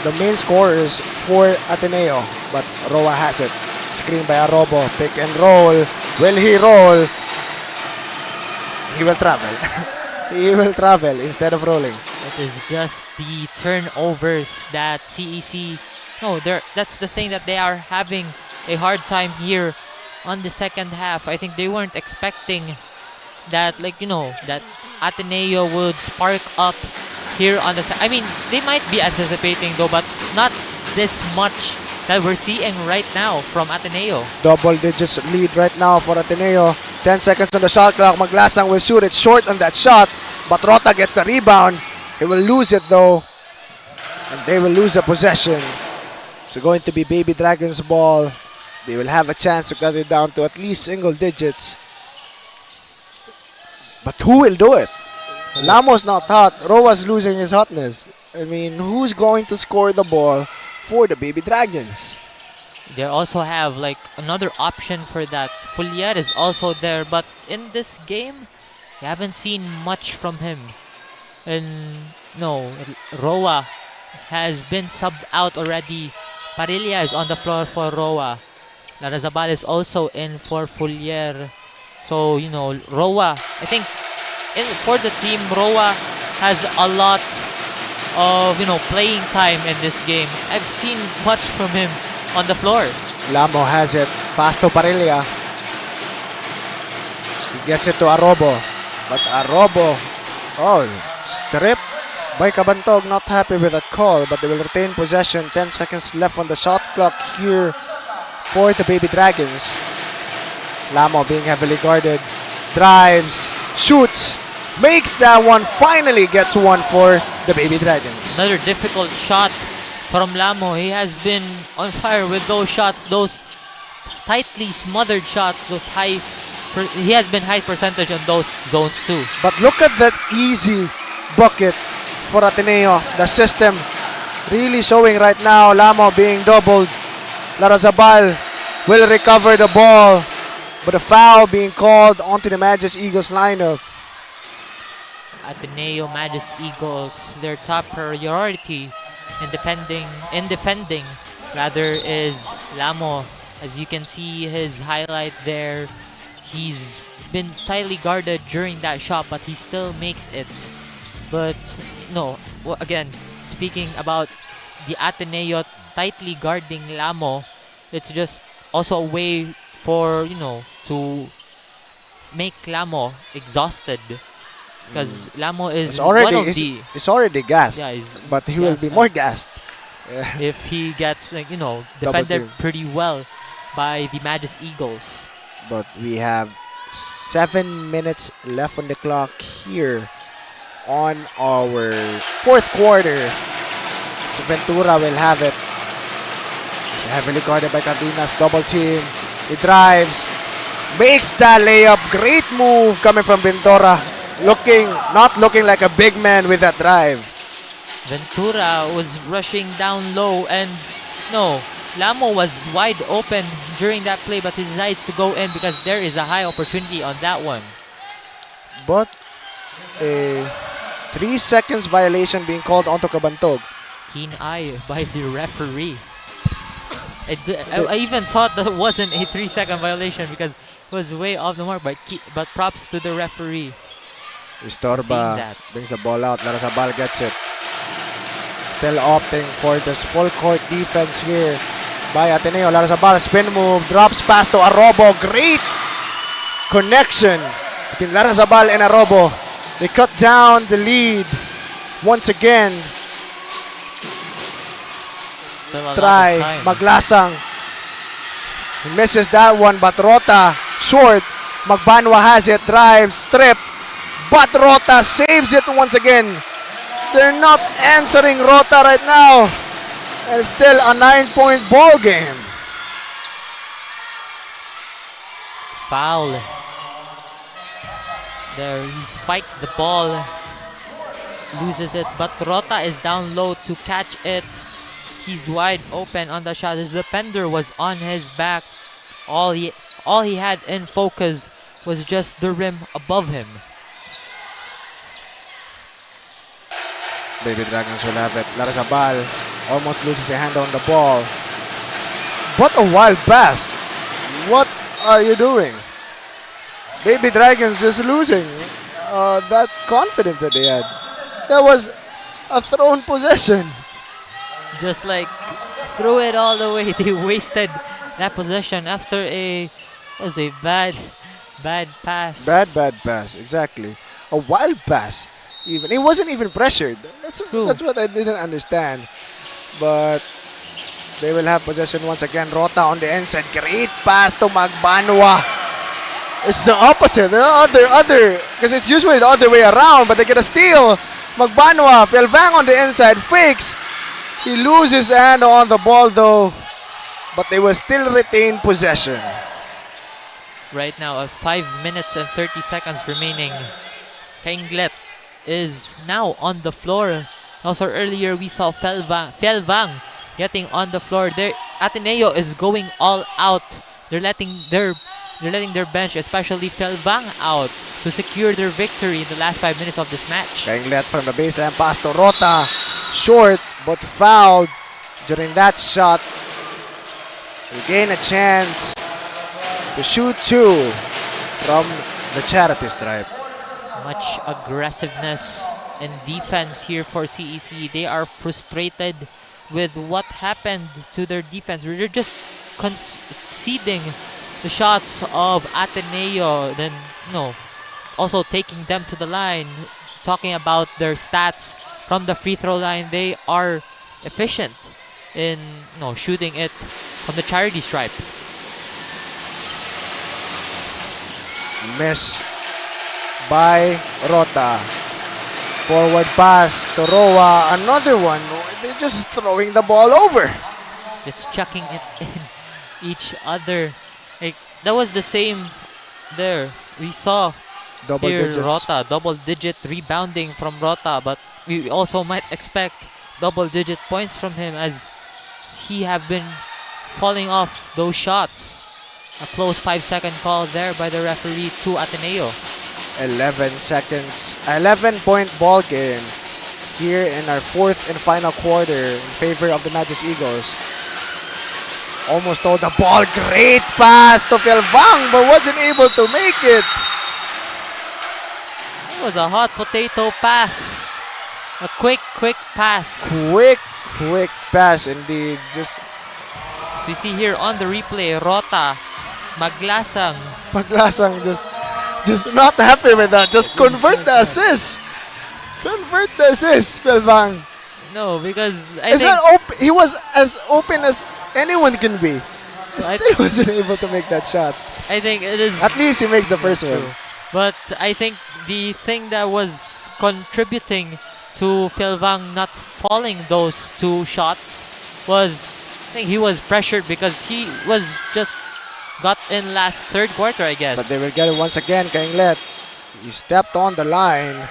T: The main scorers for Ateneo, but Roa has it. Screen by Arobo, pick and roll. Will he roll? He will travel. He will travel instead of rolling.
U: It is just the turnovers that CEC. No, that's the thing that they are having a hard time here on the second half. I think they weren't expecting that, that Ateneo would spark up here on the I mean, they might be anticipating though, but not this much that we're seeing right now from Ateneo.
T: Double digits lead right now for Ateneo. 10 seconds on the shot clock. Maglasang will shoot it short on that shot, but Rota gets the rebound. He will lose it though, and they will lose the possession. It's going to be Baby Dragons ball. They will have a chance to cut it down to at least single digits. But who will do it? Lamo's not hot. Roa's losing his hotness. I mean, who's going to score the ball for the Baby Dragons?
U: They also have another option for that. Fulier is also there, but in this game, you haven't seen much from him. And no, Roa has been subbed out already. Parilla is on the floor for Roa. Larazabal is also in for Fulier. So, Roa, I think for the team, Roa has a lot of, playing time in this game. I've seen much from him on the floor.
T: Lamo has it. Pass to Parilla. He gets it to Arobo. But Arobo, strip by Cabantog. Not happy with that call, but they will retain possession. 10 seconds left on the shot clock here for the Baby Dragons. Lamo being heavily guarded. Drives, shoots, makes that one, finally gets one for the Baby Dragons.
U: Another difficult shot from Lamo. He has been on fire with those shots, those tightly smothered shots, he has been high percentage on those zones too.
T: But look at that easy bucket for Ateneo. The system really showing right now. Lamo being doubled. Larazabal will recover the ball, but a foul being called onto the Magus Eagles lineup.
U: Ateneo Magus Eagles, their top priority in defending rather is Lamo. As you can see his highlight there, he's been tightly guarded during that shot, but he still makes it. But again, speaking about the Ateneo tightly guarding Lamo, it's just also a way for, to make Lamo exhausted. Because Lamo is
T: it's already gassed,
U: yeah,
T: but he will be more gassed
U: if he gets defended pretty well by the Magus Eagles.
T: But we have 7 minutes left on the clock here on our fourth quarter. So Ventura will have it. It's heavily guarded by Cardenas. Double team. He drives, makes that layup. Great move coming from Ventura. Not looking like a big man with that drive.
U: Ventura was rushing down low, and Lamo was wide open during that play, but he decides to go in because there is a high opportunity on that one.
T: But a 3 seconds violation being called onto Cabantog.
U: Keen eye by the referee. I even thought that wasn't a 3-second violation because it was way off the mark, but props to the referee.
T: Istorba brings the ball out. Larazabal gets it. Still opting for this full court defense here by Ateneo. Larazabal spin move, drops pass to Arobo. Great connection between Larazabal and Arobo. They cut down the lead once again
U: Still a lot of
T: try.
U: time.
T: Maglasang. He misses that one, but Rota short. Magbanwa has it, drive, strip. But Rota saves it once again. They're not answering Rota right now. And it's still a 9-point ball game.
U: Foul. There, he spiked the ball. Loses it, but Rota is down low to catch it. He's wide open on the shot. His defender was on his back. All he had in focus was just the rim above him.
T: Baby Dragons will have it. Larazabal almost loses a hand on the ball. What a wild pass. What are you doing? Baby Dragons just losing that confidence that they had. That was a thrown possession.
U: Just like threw it all the way. They wasted that possession after a bad pass.
T: Bad pass, exactly. A wild pass. Even it wasn't even pressured. That's what I didn't understand. But they will have possession once again. Rota on the inside. Great pass to Magbanwa. It's the opposite. The other, because it's usually the other way around. But they get a steal. Magbanwa, Felvang on the inside, fakes. He loses hand on the ball though. But they will still retain possession.
U: Right now, 5 minutes and 30 seconds remaining. 𝐤𝐬 is now on the floor. Also earlier we saw Felvang getting on the floor. There, Ateneo is going all out. They're letting their bench, especially Felvang, out to secure their victory in the last 5 minutes of this match.
T: 𝐤𝐬 from the baseline pass to Rota. Short but fouled during that shot. Will gain a chance to shoot two from the charity stripe.
U: Much aggressiveness and defense here for CEC. They are frustrated with what happened to their defense. They're just conceding the shots of Ateneo, then also taking them to the line. Talking about their stats from the free throw line, they are efficient in shooting it from the charity stripe.
T: Miss by Rota. Forward pass to Roa. Another one. They're just throwing the ball over.
U: Just chucking it in each other. Like, that was the same there. We saw Rota, double-digit rebounding from Rota, but we also might expect double-digit points from him as he have been falling off those shots. A close 5-second call there by the referee to Ateneo.
T: 11 seconds. 11-point ball game here in our fourth and final quarter in favor of the Magus Eagles. Almost stole the ball. Great pass to Felvang, but wasn't able to make it.
U: It was a hot potato pass. A quick pass.
T: Quick pass indeed. Just
U: so you see here on the replay, Rota, Maglasang
T: just not happy with that. Just convert the assist. Convert the assist, Felvang.
U: No, because
T: he was as open as anyone can be. Still wasn't able to make that shot.
U: I think it is.
T: At least he makes the first one.
U: But I think the thing that was contributing to Felvang not falling those two shots was, I think he was pressured because he was just got in last third quarter, I guess.
T: But they will get it once again. 𝐤𝐬, he stepped on the line.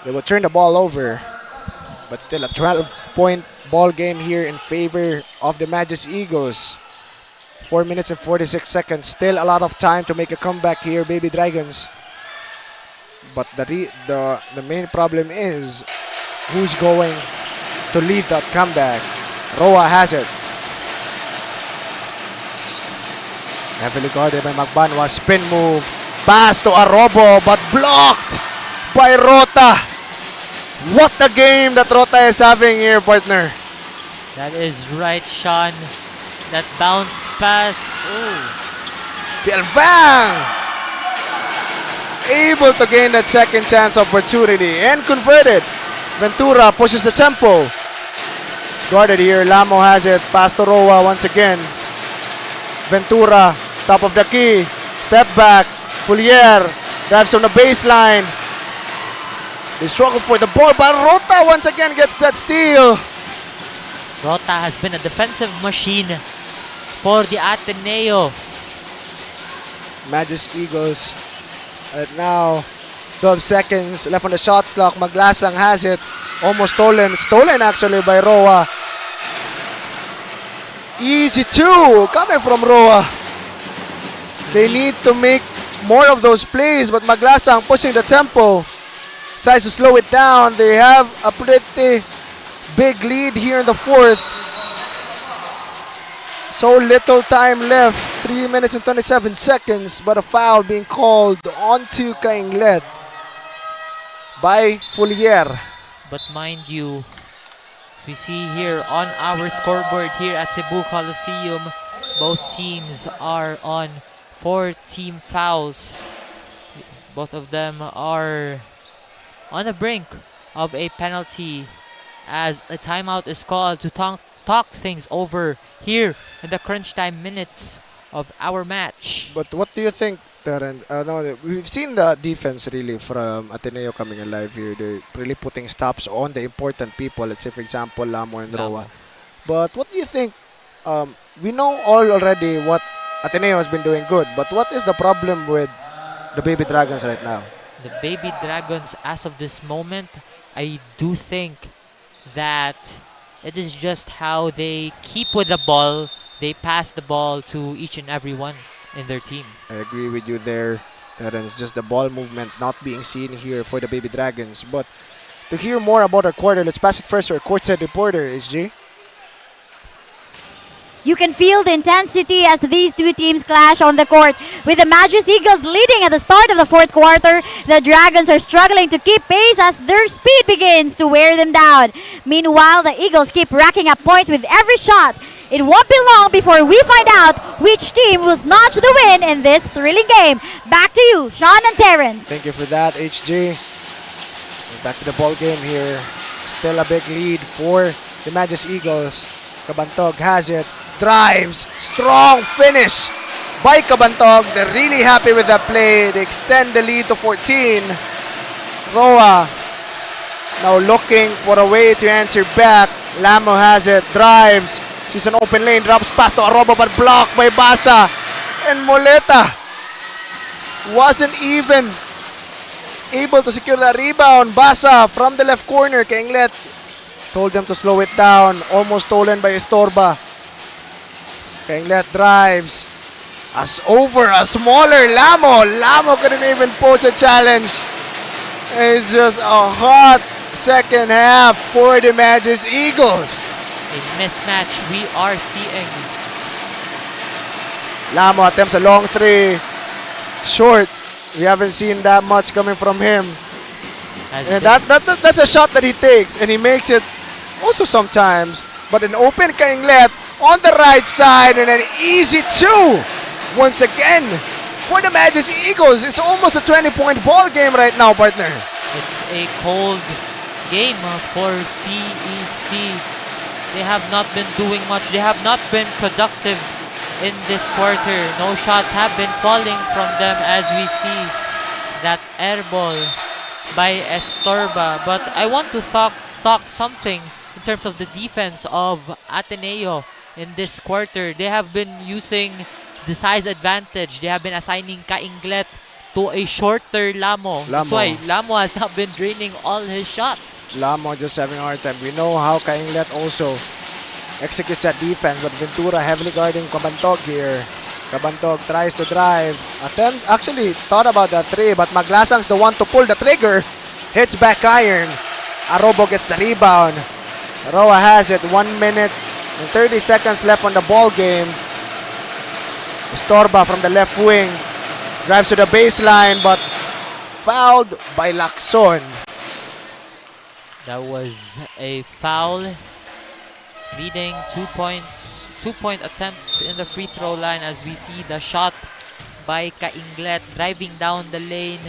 T: They will turn the ball over. But still a 12-point ball game here in favor of the Magus Eagles. 4 minutes and 46 seconds. Still a lot of time to make a comeback here, Baby Dragons. But the main problem is who's going to lead that comeback. Roa has it. Heavily guarded by Magbanwa. Spin move. Pass to Arobo, but blocked by Rota. What a game that Rota is having here, partner.
U: That is right, Sean. That bounce pass.
T: Felvang able to gain that second chance opportunity and converted. Ventura pushes the tempo. It's guarded here. Lamo has it. Pass to Roa once again. Ventura, top of the key. Step back. Fulier drives on the baseline. They struggle for the ball, but Rota once again gets that steal.
U: Rota has been a defensive machine for the Ateneo.
T: Magis Eagles. Right now, 12 seconds left on the shot clock. Maglasang has it. Almost stolen. Stolen actually by Roa. Easy two coming from Roa. They need to make more of those plays, but Maglasang pushing the tempo. Decides to slow it down. They have a pretty big lead here in the fourth. So little time left. 3 minutes and 27 seconds, but a foul being called onto 𝐤𝐿 by Fulier.
U: But mind you, we see here on our scoreboard here at Cebu Coliseum, both teams are on 4 team fouls. Both of them are on the brink of a penalty as a timeout is called to talk things over here in the crunch time minutes of our match.
T: But what do you think, Terren? No, we've seen the defense really from Ateneo coming alive here. They're really putting stops on the important people. Let's say, for example, Lamo and Roa. But what do you think? We know all already what Ateneo has been doing good. But what is the problem with the Baby Dragons right now?
U: The Baby Dragons, as of this moment, I do think that it is just how they keep with the ball. They pass the ball to each and every one in their team.
T: I agree with you there. Terren. It's just the ball movement not being seen here for the Baby Dragons. But to hear more about our quarter, let's pass it first to our courtside reporter, SJ.
S: You can feel the intensity as these two teams clash on the court. With the Magis Eagles leading at the start of the fourth quarter, the Dragons are struggling to keep pace as their speed begins to wear them down. Meanwhile, the Eagles keep racking up points with every shot. It won't be long before we find out which team will snatch the win in this thrilling game. Back to you, Sean and Terrence.
T: Thank you for that, HG. Back to the ball game here. Still a big lead for the Magis Eagles. Cabantog has it. Drives. Strong finish by Cabantog. They're really happy with that play. They extend the lead to 14. Roa now looking for a way to answer back. Lamo has it. Drives. She's an open lane. Drops pass to Aroba but blocked by Basa. And Moleta wasn't even able to secure the rebound. Basa from the left corner. 𝐤𝐿 told them to slow it down. Almost stolen by Estorba. 𝐤𝐿 drives. As over a smaller Lamo. Lamo couldn't even pose a challenge. It's just a hot second half for the Magis Eagles.
U: A mismatch we are seeing.
T: Lamo attempts a long three. Short. We haven't seen that much coming from him. And that's a shot that he takes, and he makes it also sometimes. But an open 𝐤𝐿 on the right side, and an easy two once again for the Magis Eagles. It's almost a 20-point ball game right now, partner.
U: It's a cold game for CEC. They have not been doing much. They have not been productive in this quarter. No shots have been falling from them as we see that air ball by Estorba. But I want to talk something in terms of the defense of Ateneo in this quarter. They have been using the size advantage. They have been assigning 𝐤𝐿 to a shorter Lamo. That's why Lamo has not been draining all his shots.
T: Lamo just having a hard time. We know how 𝐤𝐿 also executes that defense, but Ventura heavily guarding Cabantog here. Cabantog tries to drive. Actually thought about that three, but Maglasang's the one to pull the trigger. Hits back iron. Arobo gets the rebound. Roa has it. 1 minute and 30 seconds left on the ball game. Estorba from the left wing drives to the baseline, but fouled by Lacson.
U: That was a foul, leading 2 points, 2-point attempts in the free throw line as we see the shot by 𝐤𝐿 driving down the lane.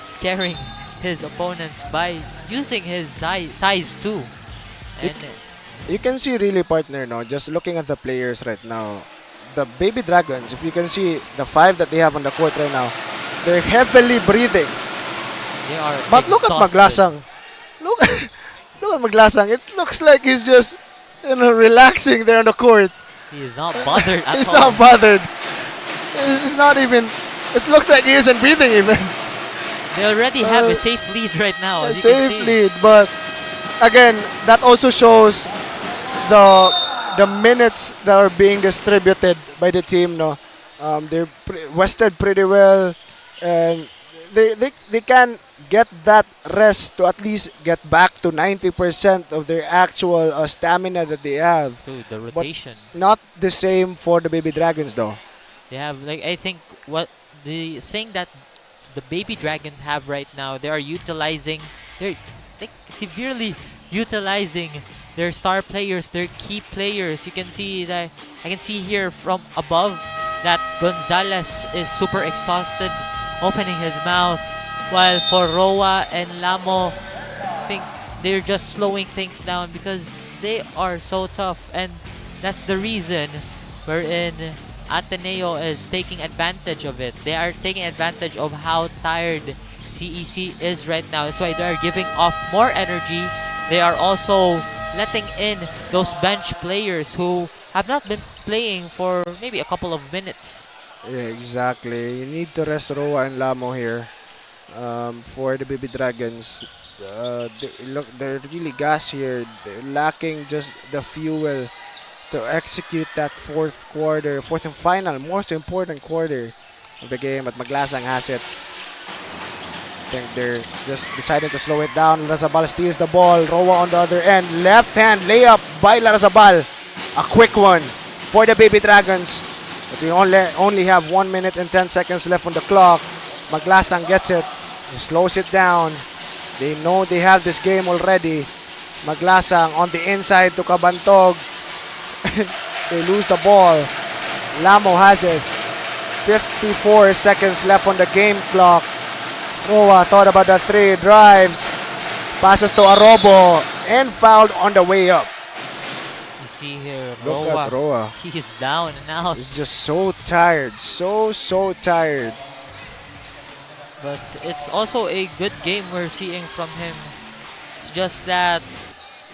U: Scaring his opponents by using his size too. And
T: You can see really, partner, no? Just looking at the players right now, the Baby Dragons, if you can see the 5 that they have on the court right now, they're heavily breathing.
U: they are
T: But look at
U: exhausted.
T: Maglasang. Look, look at Maglasang. It looks like he's just, relaxing there on the court.
U: He is not bothered at
T: He's
U: all.
T: not bothered. It's not even. It looks like he isn't breathing even.
U: They already have a safe lead right now. As you
T: Safe
U: can see.
T: lead, but again, that also shows the minutes that are being distributed by the team. No, they're rested pretty well, and they can get that rest to at least get back to 90% of their actual stamina that they have.
U: So the
T: But
U: rotation.
T: not the same for the Baby Dragons, though.
U: They have, like, I think what the thing that the Baby Dragons have right now, they're like severely utilizing their star players, their key players. You can see that, I can see here from above that Gonzalez is super exhausted, opening his mouth, while for Roa and Lamo, I think they're just slowing things down because they are so tough, and that's the reason wherein Ateneo is taking advantage of it. They are taking advantage of how tired CEC is right now. That's why they are giving off more energy. They are also letting in those bench players who have not been playing for maybe a couple of minutes.
T: Yeah, exactly. You need to rest Roa and Lamo here for the Baby Dragons. They're really gas here. They're lacking just the fuel to execute that fourth and final, most important quarter of the game. But Maglasang has it. I think they're just deciding to slow it down. Larazabal steals the ball. Roa on the other end. Left hand layup by Larazabal. A quick one for the Baby Dragons. But we only have 1 minute and 10 seconds left on the clock. Maglasang gets it. He slows it down. They know they have this game already. Maglasang on the inside to Kabantog. They lose the ball. Lamo has it. 54 seconds left on the game clock. Roa thought about the 3, drives, passes to Arobo, and fouled on the way up.
U: You see here,
T: Look at Roa.
U: He is down and out.
T: He's just so tired. So tired.
U: But it's also a good game we're seeing from him. It's just that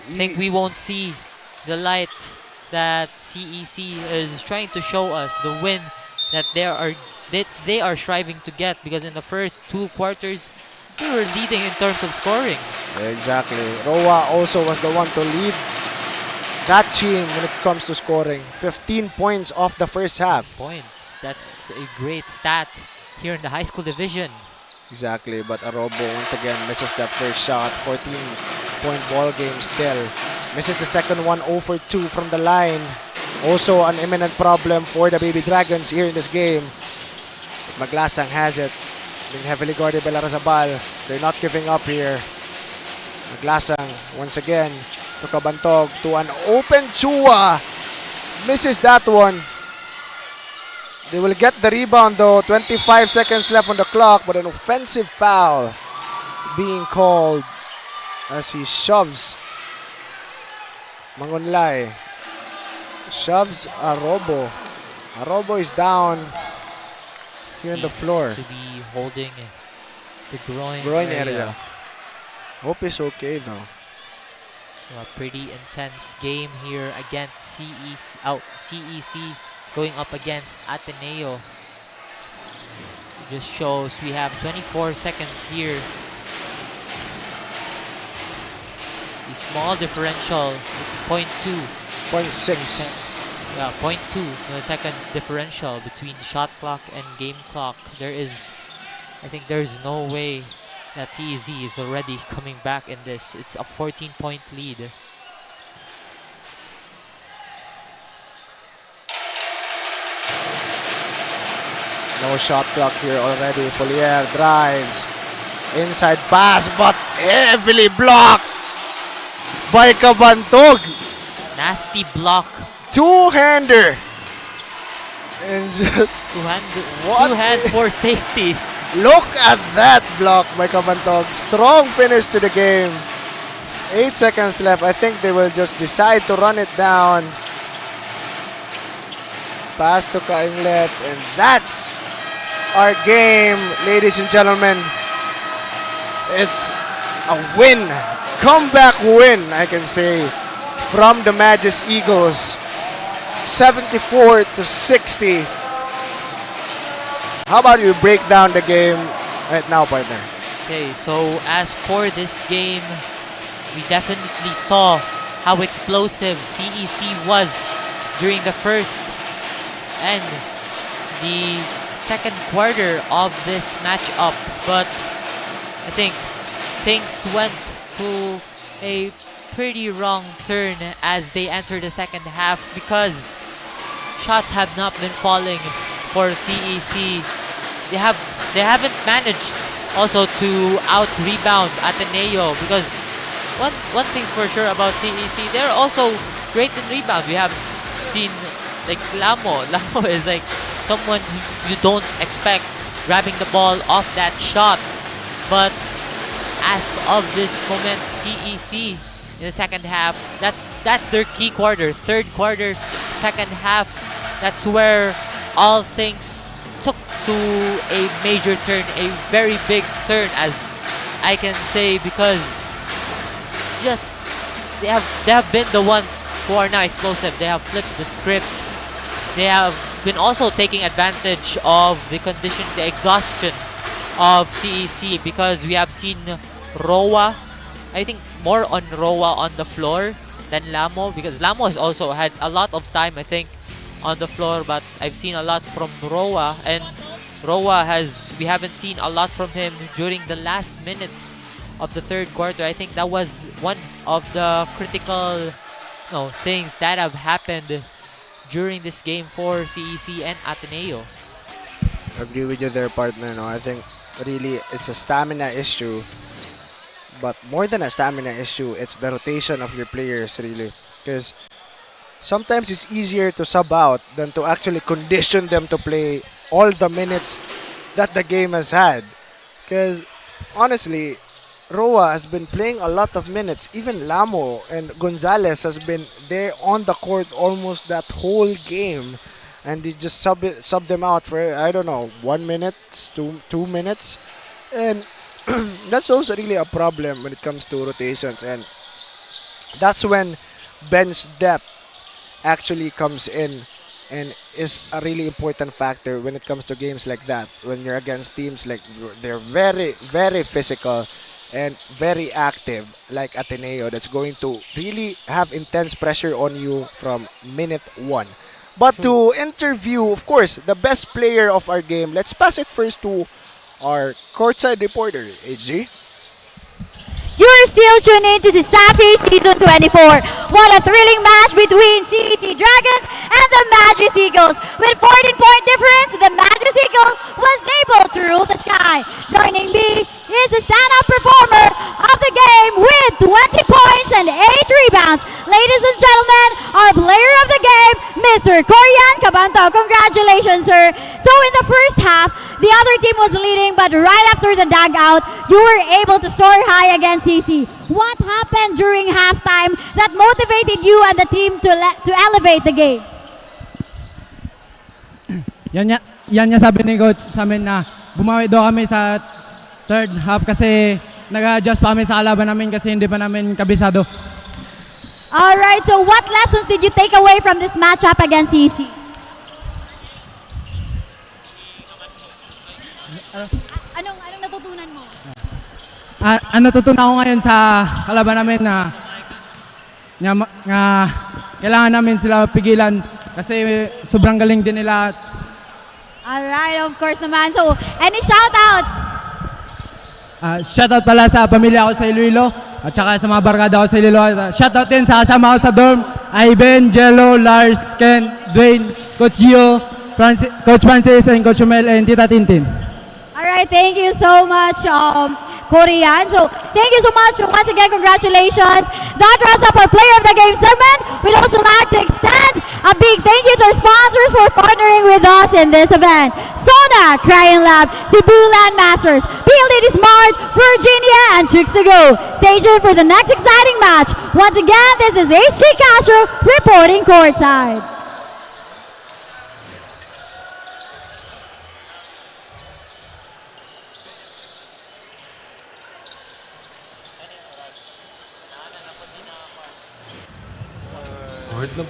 U: I think we won't see the light that CEC is trying to show us, the win that they are striving to get, because in the first 2 quarters they were leading in terms of scoring.
T: Exactly. Roa also was the one to lead that team when it comes to scoring. 15 points off the first half.
U: Points. That's a great stat here in the high school division.
T: Exactly, but Arobo once again misses that first shot. 14-point ball game still. Misses the second one, 0 for 2 from the line. Also an imminent problem for the Baby Dragons here in this game. Maglasang has it. Being heavily guarded by Larazabal. They're not giving up here. Maglasang once again to Kabantog to an open Chua. Misses that one. They will get the rebound though. 25 seconds left on the clock, but an offensive foul being called as he shoves Mangunlay. Shoves Arobo. Arobo is down here on the floor.
U: To be holding the groin
T: area. Hope he's okay though.
U: A pretty intense game here against CEC going up against Ateneo. It just shows we have 24 seconds here. The small differential, 0.2.
T: 0.6.
U: Yeah, 0.2 millisecond differential between shot clock and game clock. I think there's no way that CEC is already coming back in this. It's a 14-point lead.
T: No shot clock here already. Folier drives. Inside pass, but heavily blocked by Kabantog.
U: Nasty block.
T: Two-hander. And just...
U: Two hands for safety.
T: Look at that block by Kabantog. Strong finish to the game. 8 seconds left. I think they will just decide to run it down. Pass to 𝐤𝐿𝐬, and that's our game, ladies and gentlemen. It's a win, comeback win, I can say, from the Magis Eagles, 74-60. How about you break down the game right now, partner?
U: Okay, so as for this game, we definitely saw how explosive CEC was during the first and the second quarter of this matchup, but I think things went to a pretty wrong turn as they entered the second half because shots have not been falling for CEC. They haven't managed also to out-rebound Ateneo because one thing's for sure about CEC, they're also great in rebound. We have seen like 𝐿amo. 𝐿amo is like someone you don't expect grabbing the ball off that shot. But as of this moment, CEC in the second half, that's their key quarter. Third quarter, second half, that's where all things took to a major turn, a very big turn, as I can say, because it's just they have been the ones who are now explosive. They have flipped the script. They have been also taking advantage of the condition, the exhaustion of CEC, because we have seen Roa, I think more on Roa on the floor than 𝐿amo, because 𝐿amo has also had a lot of time, I think, on the floor, but I've seen a lot from Roa, and Roa we haven't seen a lot from him during the last minutes of the third quarter. I think that was one of the critical things that have happened during this game for CEC and Ateneo.
T: I agree with you there, partner. I think really it's a stamina issue, but more than a stamina issue, it's the rotation of your players, really, because sometimes it's easier to sub out than to actually condition them to play all the minutes that the game has had. Because honestly, Roa has been playing a lot of minutes. Even 𝐿amo and Gonzalez has been there on the court almost that whole game, and they just sub them out for, I don't know, 1 minute, 2 minutes, and that's also really a problem when it comes to rotations. And that's when bench depth actually comes in and is a really important factor when it comes to games like that, when you're against teams like they're very, very physical and very active like Ateneo, that's going to really have intense pressure on you from minute 1. But to interview, of course, the best player of our game, let's pass it first to our courtside reporter, HG.
S: You're still tuned in to CESAFI Season 24. What a thrilling match between CEC Dragons and the Magis Eagles. With 14-point difference, the Magis Eagles was able to rule the sky. Joining me is the stand-up performer of the game with 20 points and 8 rebounds. Ladies and gentlemen, our player of the game, Mr. 𝐿𝐻𝐿𝐻. Congratulations, sir. So in the first half, the other team was leading, but right after the dugout, you were able to soar high against CEC. What happened during halftime that motivated you and the team to elevate the game?
A: Yan niya sabi ni coach sa amin na bumawi daw kami sa third half kasi nag-adjust pa kami sa kalaban namin kasi hindi pa namin kabisado.
S: Alright, so what lessons did you take away from this matchup against CEC? Anong natutunan mo?
A: Ang natutunan ko ngayon sa kalaban namin na kailangan namin sila pigilan kasi sobrang galing din nila.
S: Alright, of course naman. So, any shoutouts?
A: Shoutout pala sa pamilya ko sa Iloilo at saka sa mga barkada ko sa Iloilo. Shoutout din sa kasama ko sa dorm, Ivan, Jello, Lars, Ken, Dwayne, Coach Gio, Coach Francis, and Coach Mel, and Tita Tintin.
S: Alright, thank you so much, Korean. So, thank you so much. Once again, congratulations. That wraps up our Player of the Game segment. We'd also like to extend a big thank you to our sponsors for partnering with us in this event. Sona, Crying Lab, Cebu Land Masters, PLDT Smart, Virginia, and and chicks to go. Stay tuned for the next exciting match. Once again, this is 𝐒𝐿 reporting courtside.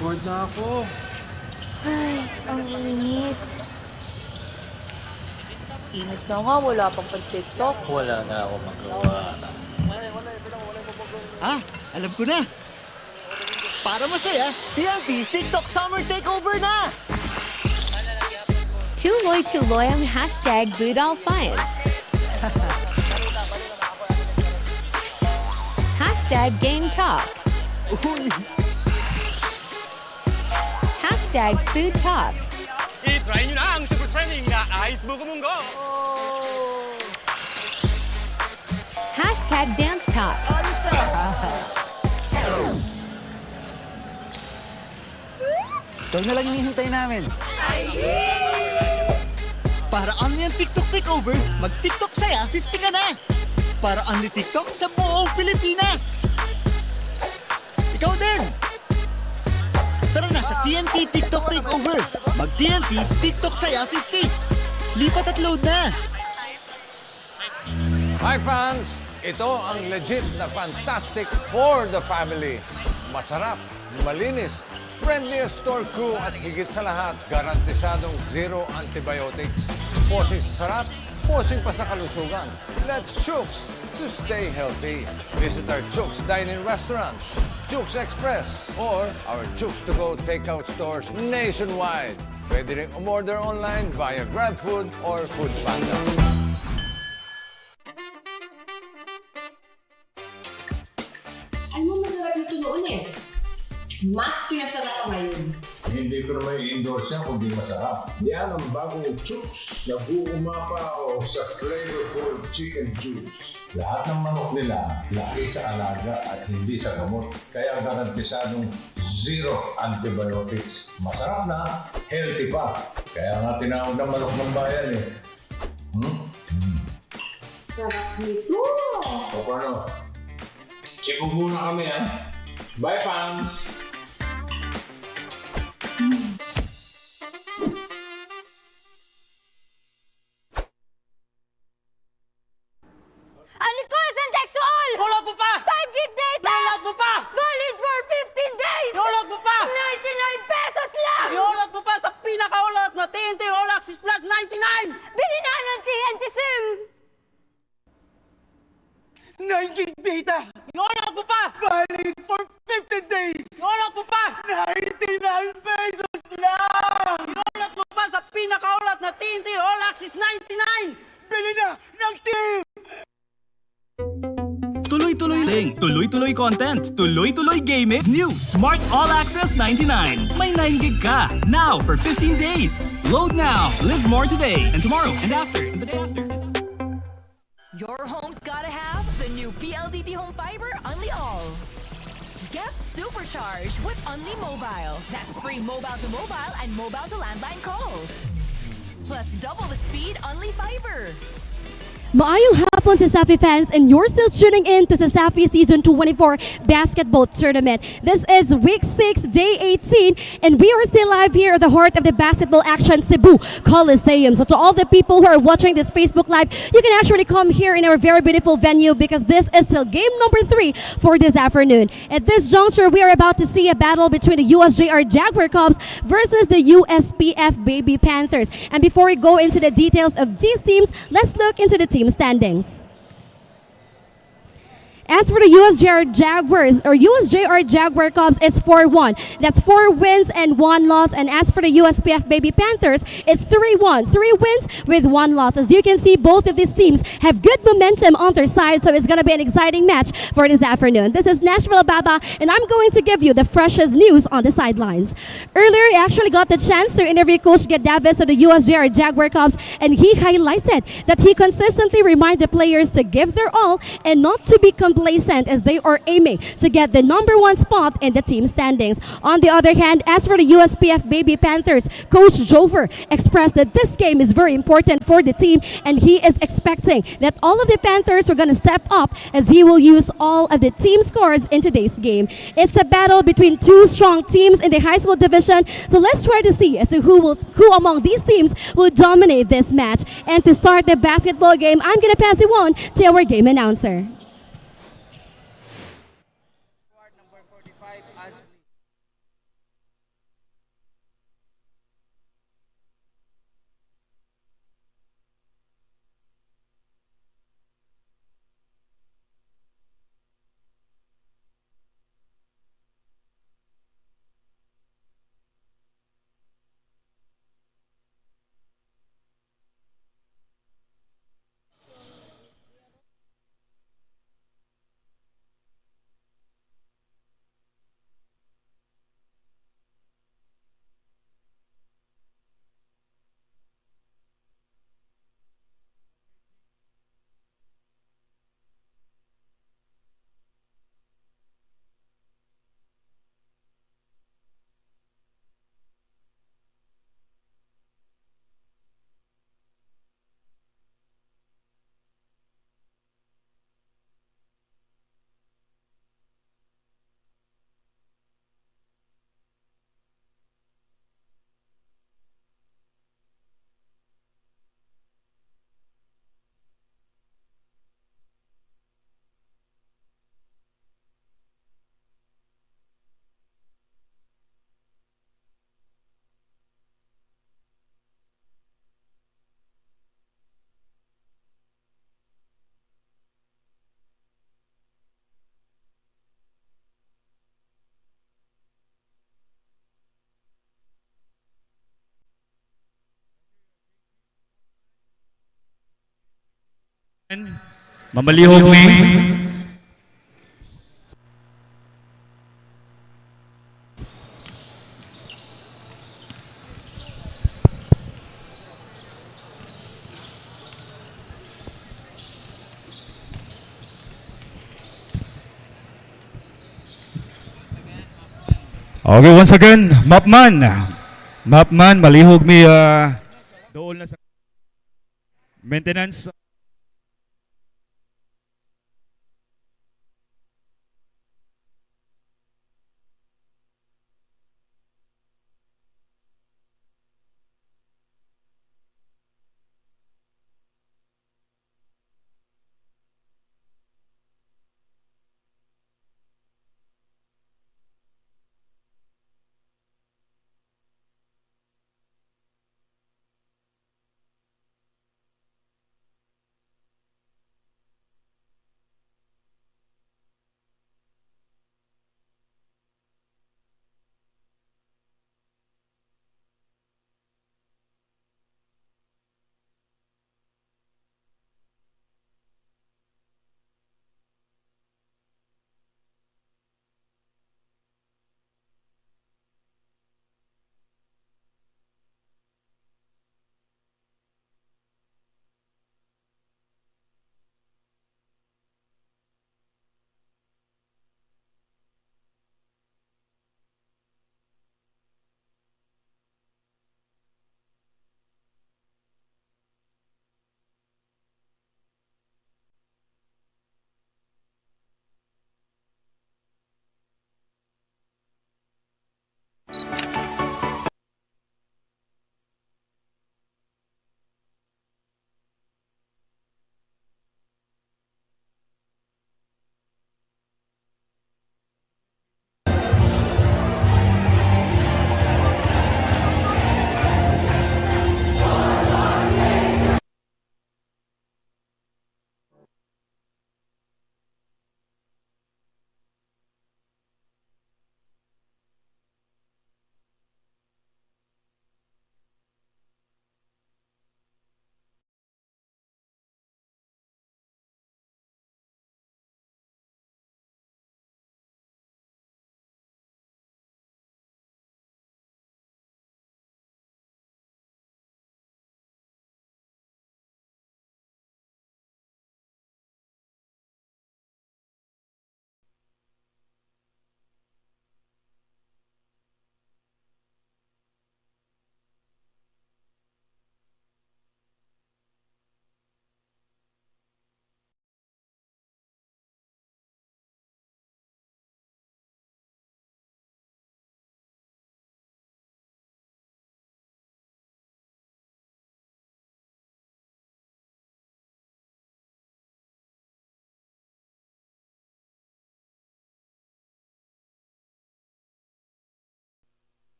C: Bored na ako.
J: Ay, ang init.
D: Init na nga, wala pang pag-tiktok.
B: Wala na ako magawa.
K: Alam ko na. Para masaya, TNT TikTok Summer Takeover na!
M: Tuloy-tuloy ang hashtag #BootAllFans. Hashtag Game Talk. Hashtag Food Talk.
V: I-try nyo na ang super trending na Ice Buko Munggo!
M: Hashtag Dance Talk.
K: Ito na lang hinihintay namin. Para only ang TikTok Takeover, mag-TikTok saya 50 ka na! Para only TikTok sa buong Pilipinas! Ikaw din! Tara na sa TNT TikTok Takeover! Mag-TNT TikTok saya 50! Lipat at load na!
C: Hi fans! Ito ang legit na fantastic for the family. Masarap, malinis, friendliest store crew at higit sa lahat, garantisadong zero antibiotics. Posing sa sarap, posing pa sa kalusugan. Let's Chooks to stay healthy. Visit our Chooks dine-in restaurants, Chooks Express, or our Chooks to go takeout stores nationwide. Pwede rin umorder online via GrabFood or Foodpanda.
W: Ano masarap nito noon eh? Mas pinasarap pa ngayon.
C: Hindi ko naman i-endorse yan kundi masarap. Yan ang bagong Chooks na buumapa sa flavorful chicken juice. Lahat ng manok nila laki sa alaga at hindi sa gamot. Kaya garantisadong zero antibiotics. Masarap na, healthy pa. Kaya nga tinawag ng manok ng bayan eh.
W: Sarap nito!
C: O paano? Check muna kami ha. Bye fans!
D: Unikosentexual! Hulog mo pa! 5 gig data! Hulog mo pa! Valid for 15 days! Hulog mo pa! 99 pesos lang! Hulog mo pa sa pinakaulot na TNT All Access Plus 99! Bili na ng TNT SIM! 9 gig data! Hulog mo pa! Valid for 15 days! Hulog mo pa! 99 pesos lang! Hulog mo pa sa pinakaulot na TNT All Access 99! Bili na ng team!
E: Tuloy-tuloy content. Tuloy-tuloy gaming. New Smart All Access 99. May 9 gig ka. Now for 15 days. Load now. Live more today and tomorrow and after and the day after.
F: Your home's gotta have the new PLDT Home Fiber Unli All. Get supercharged with Unli Mobile. That's free mobile to mobile and mobile to landline calls. Plus double the speed Unli Fiber.
S: Maayong hapon sa CESAFI fans, and you're still tuning in to CESAFI Season 24 Basketball Tournament. This is Week 6, Day 18, and we are still live here at the heart of the basketball action, Cebu Coliseum. So to all the people who are watching this Facebook Live, you can actually come here in our very beautiful venue because this is still game number 3 for this afternoon. At this juncture, we are about to see a battle between the USJ-R Jaguar Cubs versus the USPF Baby Panthers. And before we go into the details of these teams, let's look into the team standings. As for the USJ-R Jaguar Cubs, it's 4-1. That's 4 wins and 1 loss. And as for the USPF Baby Panthers, it's 3-1. 3 wins with 1 loss. As you can see, both of these teams have good momentum on their side, so it's going to be an exciting match for this afternoon. This is Nashville Baba, and I'm going to give you the freshest news on the sidelines. Earlier, I actually got the chance to interview Coach Davis of the USJ-R Jaguar Cubs, and he highlighted that he consistently reminds the players to give their all and not to be complacent
B: complacent as they are aiming to get the #1 spot in the team standings. On the other hand, as for the USPF Baby Panthers, Coach Jover expressed that this game is very important for the team, and he is expecting that all of the Panthers are going to step up as he will use all of the team scores in today's game. It's a battle between two strong teams in the high school division, so let's try to see as to who among these teams will dominate this match. And to start the basketball game, I'm going to pass it on to our game announcer.
G: Mamalihog mi. Okay, once again, Mapman. Mapman, malihog mi doon na sa maintenance.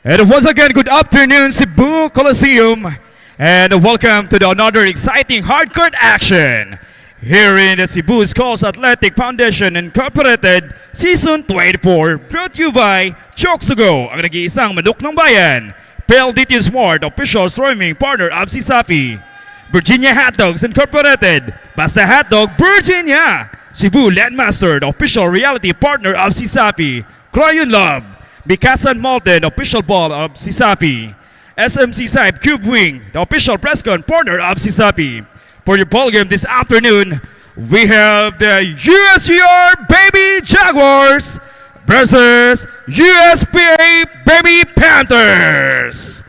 G: And once again, good afternoon, Cebu Coliseum, and welcome to another exciting hardcourt action here in the Cebu Schools Athletic Foundation Incorporated Season 24, brought to you by 𝐄𝐒𝐬, ang nag-iisang manok ng bayan, PLDT Smart, official streaming partner of CESAFI, Virginia Hot Dogs Incorporated, Basta Hotdog Virginia, Cebu Landmaster, the official reality partner of CESAFI, Crayon Love, Bikasan Malton, official ball of CESAFI, SMC Side Cube Wing, the official press con partner of CESAFI. For your ball game this afternoon, we have the USJ-R Baby Jaguars versus USPA Baby Panthers.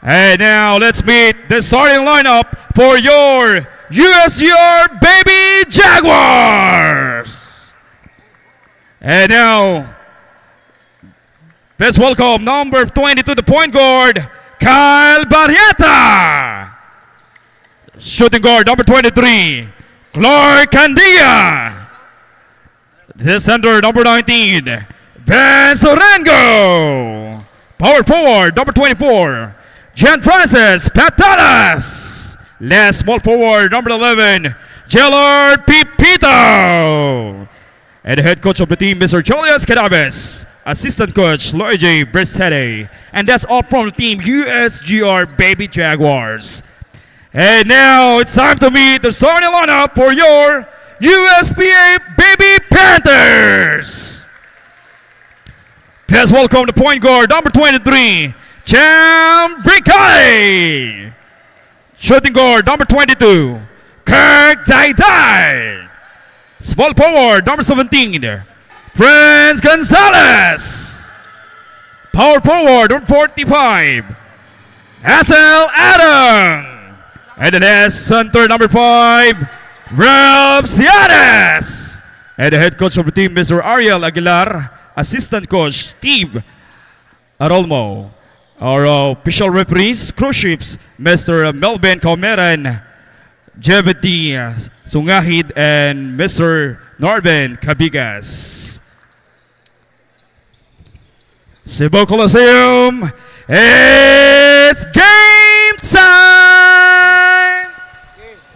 G: And now let's meet the starting lineup for your USJ-R Baby Jaguars. And now, let's welcome number 22, the point guard, Kyle Barrieta. Shooting guard, number 23, Clark Candia. The center, number 19, Ben Sorengo. Power forward, number 24, Jan Francis Patalas. Last small forward, number 11, Jellard Pipito. And the head coach of the team, Mr. Julius Cadaves. Assistant coach, Lloyd J. Bristede. And that's all from the team USJ-R Baby Jaguars. And now it's time to meet the starting lineup for your USPA Baby Panthers. Let's welcome the point guard, number 23, Cham Bricay. Shooting guard, number 22, Kirk Daidai. Small forward, number 17, Franz Gonzalez. Power forward, number 45, Hassel Adam. And the last center, number 5, Rob Cianes. And the head coach of the team, Mr. Ariel Aguilar. Assistant coach, Steve Arolmo. Our official referees, cruise ships, Mr. Melvin Calmeran, Jebedi Sungahid, and Mr. Norben Cabigas. Cebu Coliseum, it's game time!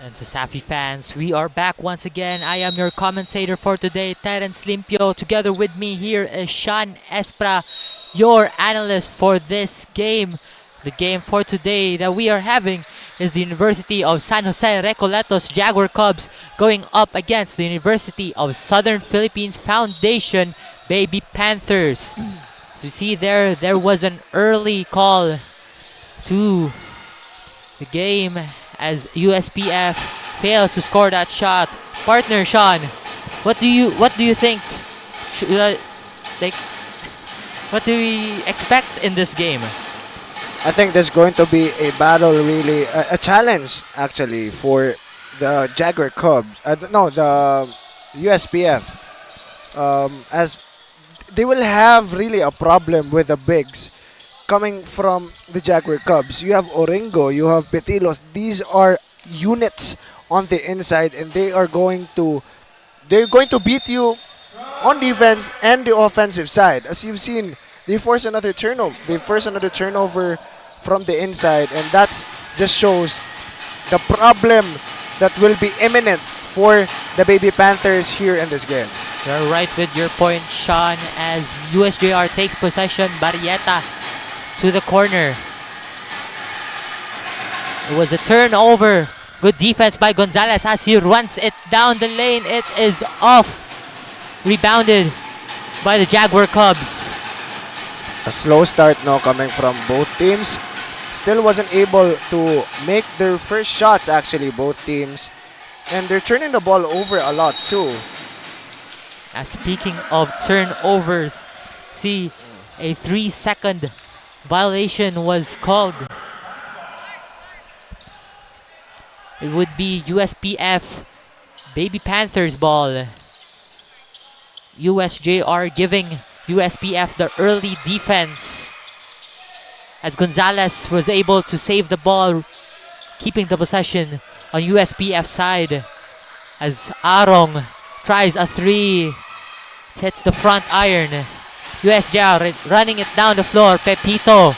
U: And CESAFI fans, we are back once again. I am your commentator for today, Terence Limpio. Together with me here is Sean Espra, your analyst for this game. The game for today that we are having is the University of San Jose Recoletos Jaguar Cubs going up against the University of Southern Philippines Foundation Baby Panthers. So you see there was an early call to the game as USPF fails to score that shot. Partner Sean, what do you think? What do we expect in this game?
T: I think there's going to be a battle, really, a challenge actually for the Jaguar Cubs. The USPF, as they will have really a problem with the bigs coming from the Jaguar Cubs. You have Oringo, you have Petilos. These are units on the inside, and they're going to beat you on defense and the offensive side. As you've seen, they force another turnover from the inside, and that just shows the problem that will be imminent for the Baby Panthers here in this game.
U: You're right with your point, Sean, as USJ-R takes possession. Barrieta to the corner. It was a turnover. Good defense by Gonzalez as he runs it down the lane. It is off. Rebounded by the Jaguar Cubs.
T: A slow start now coming from both teams. Still wasn't able to make their first shots, actually, both teams. And they're turning the ball over a lot too.
U: Speaking of turnovers, see, a 3-second violation was called. It would be USPF Baby Panthers ball. USJ-R giving USPF the early defense, as Gonzalez was able to save the ball, keeping the possession on USPF side. as Arong tries a 3. Hits the front iron. USJ-R running it down the floor. Pepito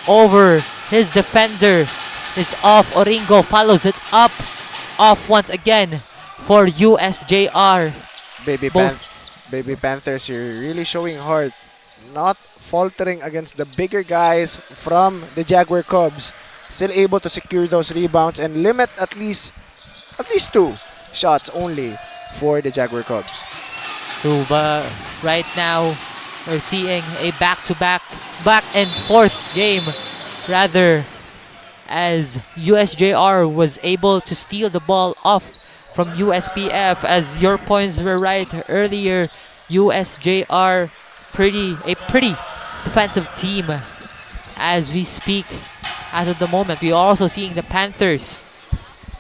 U: over his defender is off. Oringo follows it up. Off once again for USJ-R.
T: Baby Panthers here really showing heart, not faltering against the bigger guys from the Jaguar Cubs. Still able to secure those rebounds and limit at least 2 shots only for the Jaguar Cubs.
U: So, but right now we're seeing a back and forth game, rather, as USJ-R was able to steal the ball off from USPF. As your points were right earlier, USJ-R a pretty defensive team as we speak. As of the moment, we are also seeing the Panthers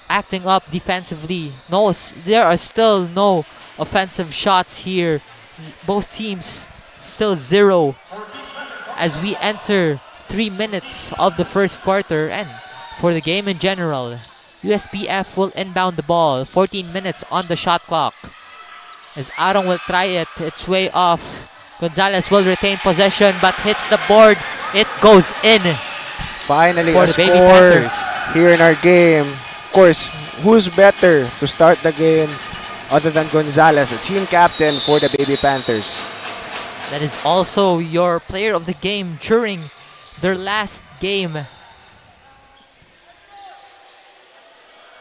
U: acting up defensively. There are still no offensive shots here. Both teams still 0 as we enter 3 minutes of the first quarter. And for the game in general, USPF will inbound the ball. 14 minutes on the shot clock as Arong will try its way off. Gonzalez will retain possession but hits the board. It goes in.
T: Finally
U: for
T: a
U: the Baby
T: score
U: Panthers
T: here in our game. Of course, who's better to start the game other than Gonzalez, a team captain for the Baby Panthers?
U: That is also your player of the game during their last game.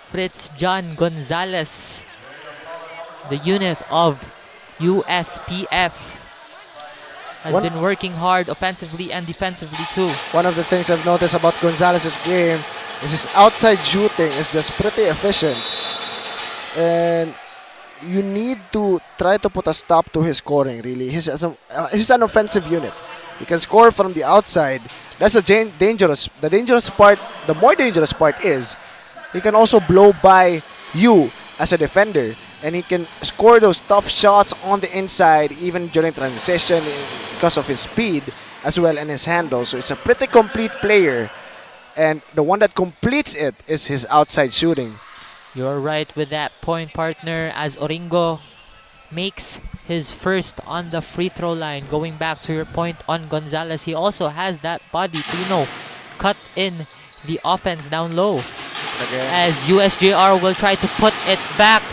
U: Fritz John Gonzalez, the unit of USPF, has been working hard offensively and defensively too.
T: One of the things I've noticed about Gonzalez's game is his outside shooting is just pretty efficient. And you need to try to put a stop to his scoring, really. He's an offensive unit. He can score from the outside. That's the more dangerous part is he can also blow by you as a defender. And he can score those tough shots on the inside, even during transition, because of his speed as well and his handle. So it's a pretty complete player. And the one that completes it is his outside shooting.
U: You're right with that point, partner, as Oringo makes his first on the free throw line. Going back to your point on Gonzalez, he also has that body to, cut in the offense down low. As USJ-R will try to put it back.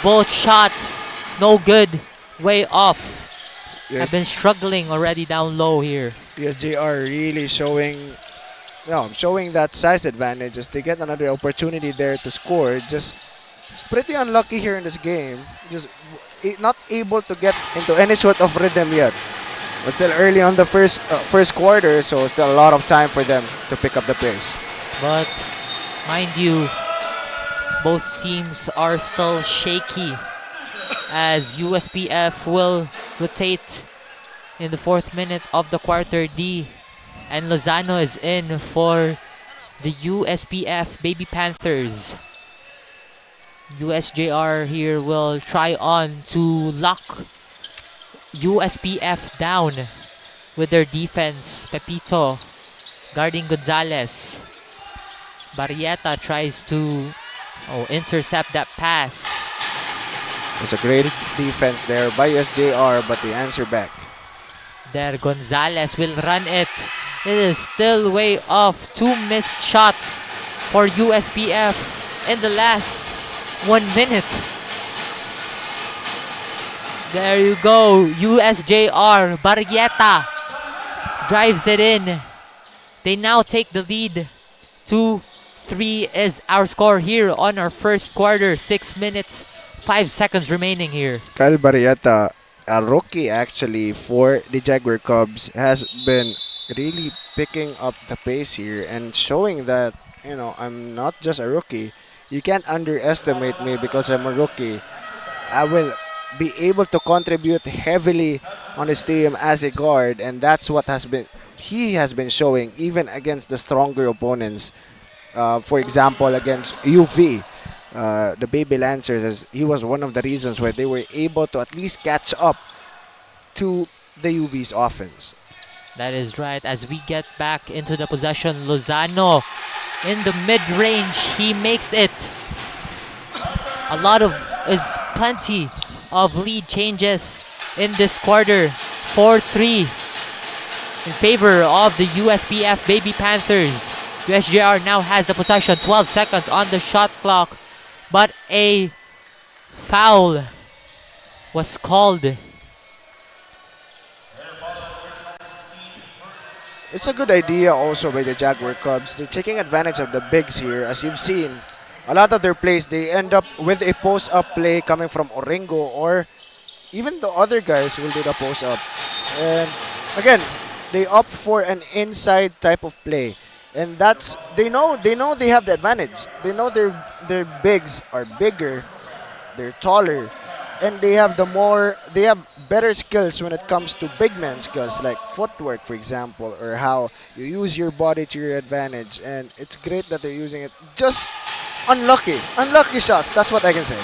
U: Both shots, no good, way off. I've been struggling already down low here.
T: USJ-R really showing that size advantage as they get another opportunity there to score. Just pretty unlucky here in this game. Just not able to get into any sort of rhythm yet. But still early on the first quarter, so still a lot of time for them to pick up the pace.
U: But mind you, both teams are still shaky as USPF will rotate in the 4th minute of the quarter D, and Lozano is in for the USPF Baby Panthers. USJ-R here will try on to lock USPF down with their defense. Pepito guarding Gonzalez. Barrieta tries to intercept that pass.
T: It's a great defense there by USJ-R, but they answer back.
U: There, Gonzalez will run it. It is still way off. 2 missed shots for USPF in the last 1 minute. There you go, USJ-R. Barrieta drives it in. They now take the lead. 2-3 is our score here on our first quarter. 6 minutes, 5 seconds remaining here.
T: Kyle Barrieta, a rookie actually for the Jaguar Cubs, has been really picking up the pace here and showing that, I'm not just a rookie. You can't underestimate me because I'm a rookie. I will be able to contribute heavily on his team as a guard, and that's what he has been showing even against the stronger opponents. For example, against UV, the Baby Lancers, as he was one of the reasons why they were able to at least catch up to the UV's offense.
U: That is right. As we get back into the possession, Lozano in the mid-range, he makes it. plenty of lead changes in this quarter. 4-3 in favor of the USPF Baby Panthers. USJ-R now has the possession, 12 seconds on the shot clock, but a foul was called.
T: It's a good idea also by the Jaguar Cubs. They're taking advantage of the bigs here. As you've seen, a lot of their plays, they end up with a post-up play coming from Oringo, or even the other guys will do the post-up. And again, they opt for an inside type of play. And that's, they know they have the advantage. They know their bigs are bigger, they're taller, and they have better skills when it comes to big man skills, like footwork, for example, or how you use your body to your advantage. And it's great that they're using it. Just unlucky shots, that's what I can say.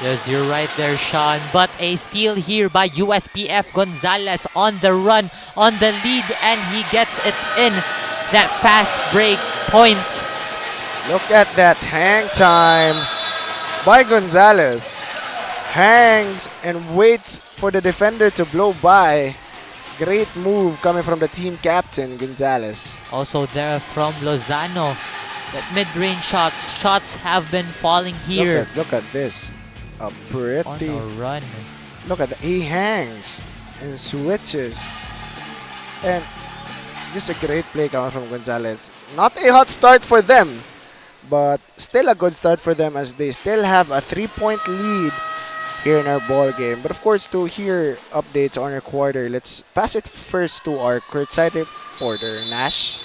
U: Yes, you're right there, Sean. But a steal here by USPF. Gonzalez on the run, on the lead, and he gets it in. That fast break point.
T: Look at that hang time by Gonzalez. Hangs and waits for the defender to blow by. Great move coming from the team captain, Gonzalez.
U: Also there from Lozano. That mid-range shots have been falling here.
T: Look at this. A pretty
U: on a run.
T: Look at that. He hangs and switches. And just a great play coming from Gonzalez. Not a hot start for them, but still a good start for them as they still have a 3-point lead here in our ball game. But of course, to hear updates on our quarter, let's pass it first to our courtside reporter, Nash.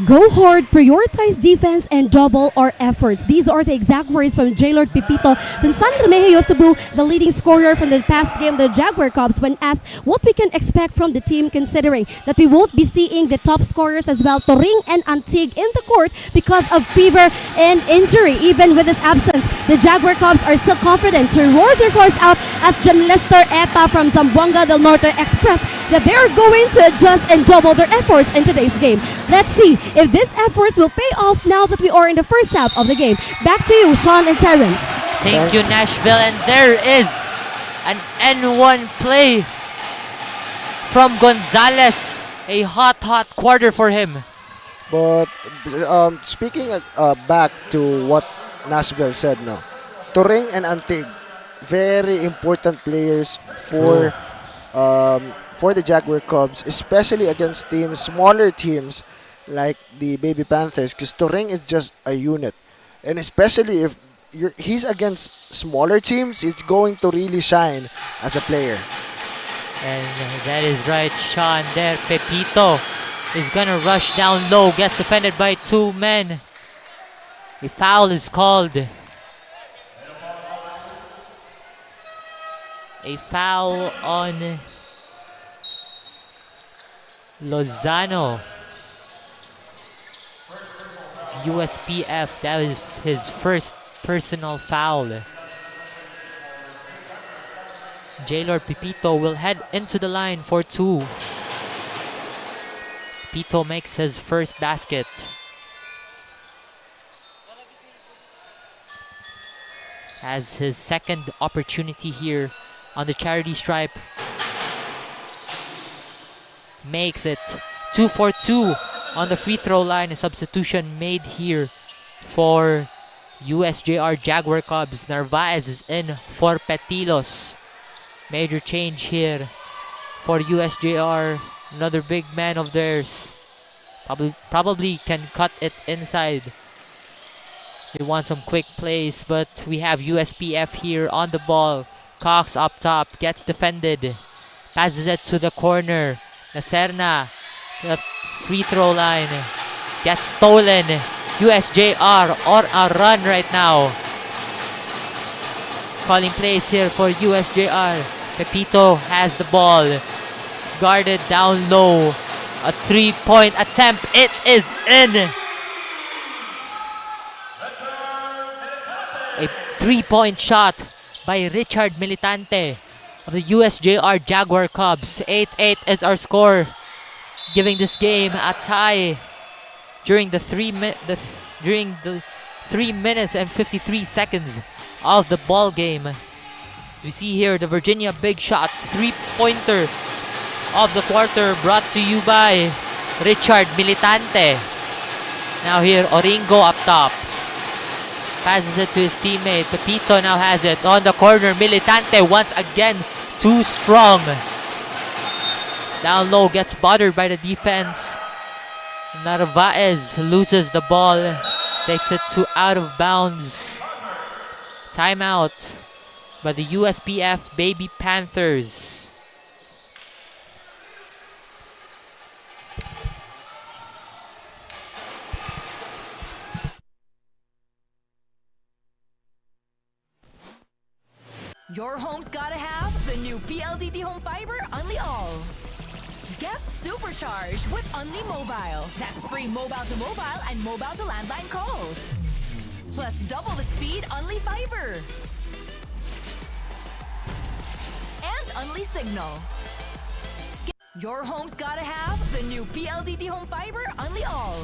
B: Go hard, prioritize defense, and double our efforts. These are the exact words from J-Lord Pipito from San Remigio Cebu, the leading scorer from the past game, the Jaguar Cubs, when asked what we can expect from the team, considering that we won't be seeing the top scorers as well, Toring and Antig, in the court because of fever and injury. Even with his absence, the Jaguar Cubs are still confident to roar their horse out as John Lester Eta from Zamboanga del Norte expressed that they are going to adjust and double their efforts in today's game. Let's see if these efforts will pay off now that we are in the first half of the game. Back to you, Sean and Terrence.
U: Thank you, Nashville. And there is an N1 play from Gonzalez. A hot quarter for him.
T: But speaking back to what Nashville said, no, Toring and Antig, very important players for the Jaguar Cubs, especially against smaller teams like the Baby Panthers, because Toring is just a unit. And especially if he's against smaller teams, he's going to really shine as a player.
U: And that is right, Sean. There, Pepito is going to rush down low, gets defended by two men. A foul is called. A foul on Lozano. USPF, that is his first personal foul. J-Lord Pipito will head into the line for two. Pipito makes his first basket. Has his second opportunity here on the charity stripe. Makes it 2 for 2 on the free throw line. A substitution made here for USJ-R Jaguar Cubs. Narvaez is in for Petilos. Major change here for USJ-R. Another big man of theirs. Probably can cut it inside. They want some quick plays, but we have USPF here on the ball. Cox up top, gets defended. Passes it to the corner. Nacerna, the free throw line, gets stolen. USJ-R on a run right now. Calling plays here for USJ-R. Pepito has the ball. It's guarded down low. A 3-point attempt. It is in. A 3-point shot by Richard Militante of the USJ-R Jaguar Cubs. 8-8 is our score, giving this game a tie during the 3 minutes and 53 seconds of the ball game. As we see here, the Virginia big shot, three-pointer of the quarter, brought to you by Richard Militante. Now here, Oringo up top. Passes it to his teammate. Pepito now has it on the corner. Militante once again too strong. Down low, gets bothered by the defense. Narvaez loses the ball. Takes it to out of bounds. Timeout by the USPF Baby Panthers.
F: Your home's gotta have the new PLDT Home Fiber Unli All. Get supercharged with Unli Mobile. That's free mobile to mobile and mobile to landline calls. Plus double the speed Unli Fiber. And Unli Signal. Your home's gotta have the new PLDT Home Fiber Unli All.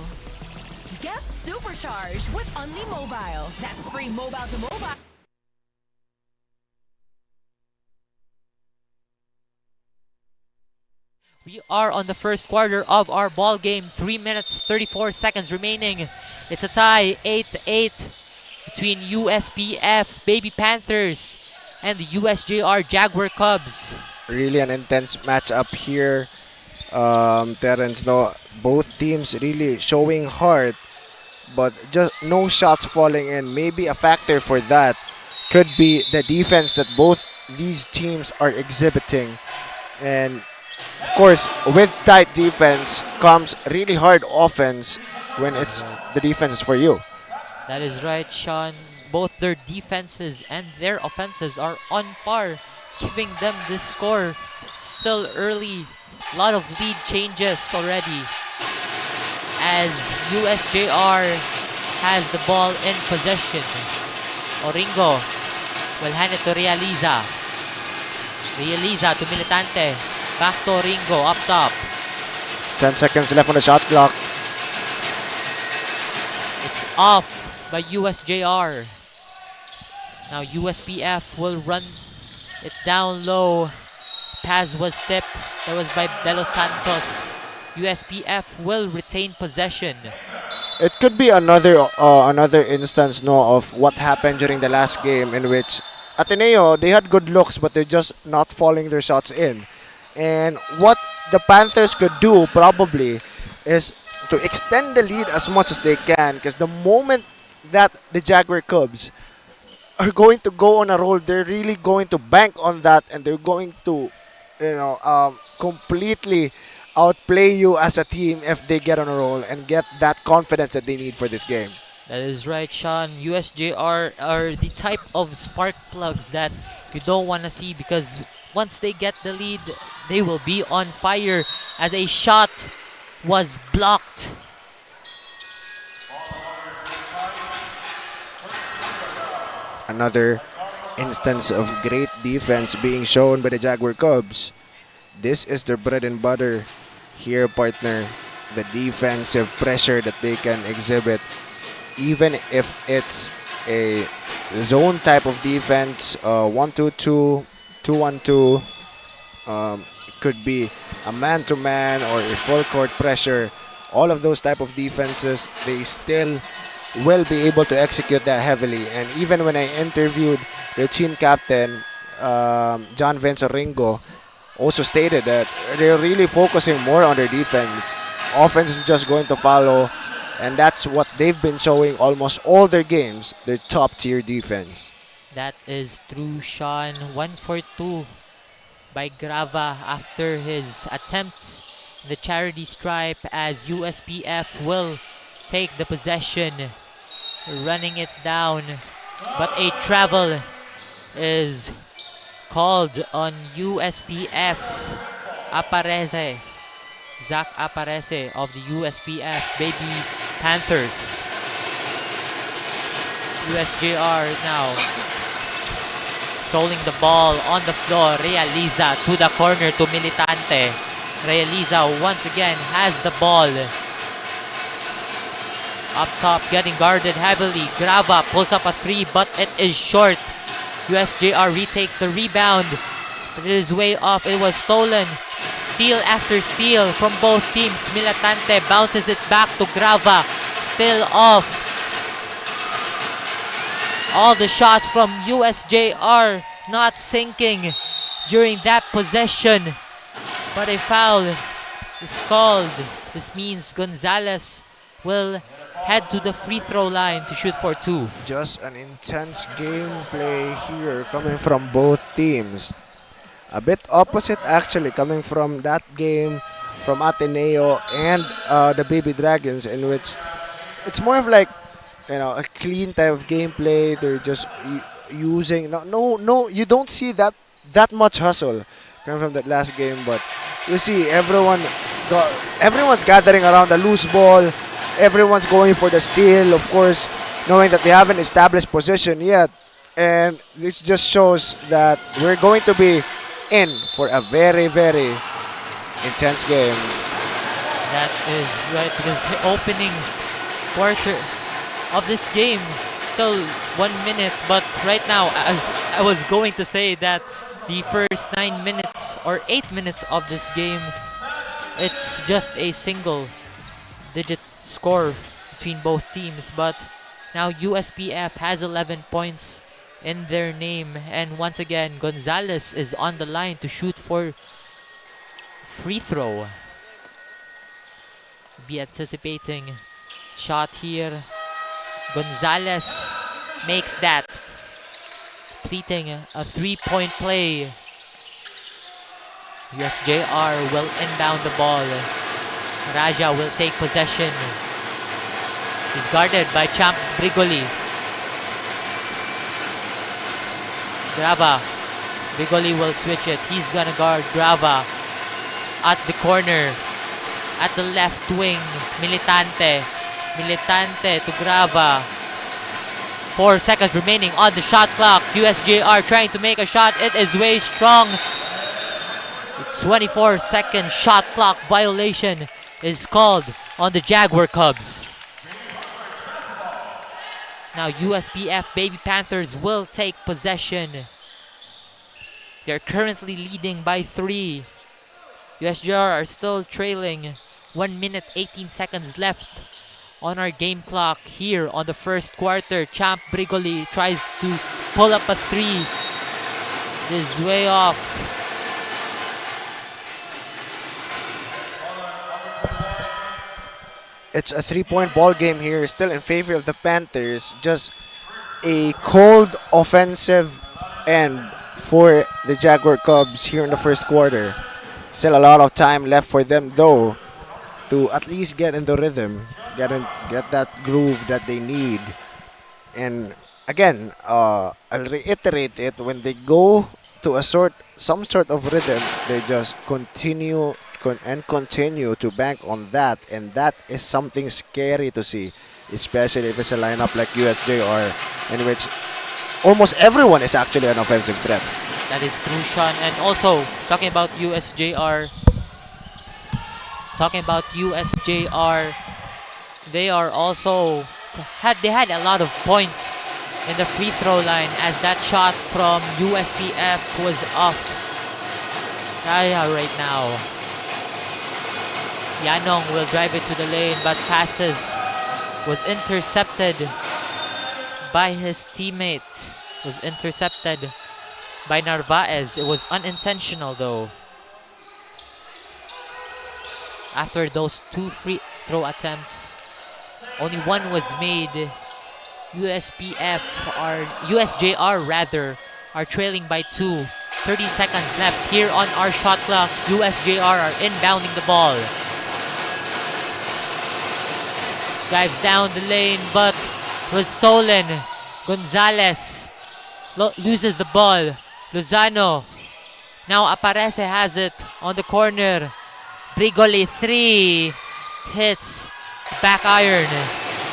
F: Get supercharged with Unli Mobile. That's free mobile to mobile.
U: We are on the first quarter of our ball game. 3 minutes, 34 seconds remaining. It's a tie, 8-8 between USPF Baby Panthers and the USJ-R Jaguar Cubs.
T: Really an intense matchup here. Terrence, no, both teams really showing heart, but just no shots falling in. Maybe a factor for that could be the defense that both these teams are exhibiting. And of course, with tight defense comes really hard offense when it's the defense is for you.
U: That is right, Sean. Both their defenses and their offenses are on par, giving them this score. Still early, a lot of lead changes already as USJ-R has the ball in possession. Oringo will hand it to Realiza. Realiza to Militante. Back to Oringo up top.
T: 10 seconds left on the shot clock.
U: It's off by USJ-R. Now USPF will run it down low. Pass was tipped. That was by De Los Santos. USPF will retain possession.
T: It could be another instance, no, of what happened during the last game, in which Ateneo, they had good looks but they're just not falling their shots in. And what the Panthers could do probably is to extend the lead as much as they can, because the moment that the Jaguar Cubs are going to go on a roll, they're really going to bank on that, and they're going to, completely outplay you as a team if they get on a roll and get that confidence that they need for this game.
U: That is right, Sean. USJ-R are the type of spark plugs that you don't want to see, because once they get the lead, they will be on fire, as a shot was blocked.
T: Another instance of great defense being shown by the Jaguar Cubs. This is their bread and butter here, partner. The defensive pressure that they can exhibit, even if it's a zone type of defense, 1-2-2, 2-1-2, could be a man-to-man or a full court pressure. All of those type of defenses, they still will be able to execute that heavily. And even when I interviewed their team captain, John Vince Oringo, also stated that they're really focusing more on their defense. Offense is just going to follow, and that's what they've been showing almost all their games, their top-tier defense.
U: That is true, Sean. 1 for 2 by Grava after his attempts in the charity stripe, as USPF will take the possession, running it down. But a travel is called on USPF. Aparece. Zach Aparece of the USPF Baby Panthers. USJ-R now throwing the ball on the floor. Realiza to the corner to Militante. Realiza once again has the ball. Up top, getting guarded heavily. Grava pulls up a 3, but it is short. USJ-R retakes the rebound, but it is way off. It was stolen. Steal after steal from both teams. Militante bounces it back to Grava. Still off. All the shots from USJ-R not sinking during that possession. But a foul is called. This means Gonzalez will head to the free throw line to shoot for 2.
T: Just an intense gameplay here coming from both teams. A bit opposite actually coming from that game from Ateneo and the Baby Dragons, in which it's more of like, you know, a clean type of gameplay. They're just using no you don't see that much hustle coming from that last game, but you see everyone's gathering around the loose ball. Everyone's going for the steal, of course, knowing that they haven't established position yet. And this just shows that we're going to be in for a very, very intense game.
U: That is right, because the opening quarter of this game, still 1 minute, but right now, as I was going to say that the first 9 minutes or 8 minutes of this game, it's just a single digit score between both teams, but now USPF has 11 points in their name, and once again Gonzalez is on the line to shoot for free throw. Be anticipating shot here. Gonzalez makes that, completing a 3-point play. USJ-R will inbound the ball. Raja will take possession. He's guarded by Champ Brigoli. Grava. Brigoli will switch it. He's gonna guard Grava at the corner. At the left wing, Militante. Militante to Grava. 4 seconds remaining on the shot clock. USJ-R trying to make a shot. It is way strong. 24-second shot clock violation is called on the Jaguar Cubs. Now USPF Baby Panthers will take possession. They're currently leading by 3. USJ-R are still trailing. 1 minute 18 seconds left on our game clock here on the first quarter. Champ Brigoli tries to pull up a 3. It is way off.
T: It's a 3-point ball game here, still in favor of the Panthers. Just a cold offensive end for the Jaguar Cubs here in the first quarter. Still a lot of time left for them though to at least get in the rhythm, get that groove that they need. And again, I'll reiterate it, when they go to some sort of rhythm, they just continue to bank on that, and that is something scary to see, especially if it's a lineup like USJ-R, in which almost everyone is actually an offensive threat.
U: That is true, Sean. And also, talking about USJ-R, they are also had a lot of points in the free throw line, as that shot from USPF was off. Right now, Yanong will drive it to the lane, but passes was intercepted by his teammate. Was intercepted by Narvaez. It was unintentional though. After those 2 free throw attempts, only one was made. USJ-R rather are trailing by 2. 13 seconds left here on our shot clock. USJ-R are inbounding the ball. Drives down the lane, but was stolen. Gonzalez loses the ball. Lozano. Now Aparece has it on the corner. Brigoli 3. Hits. Back iron.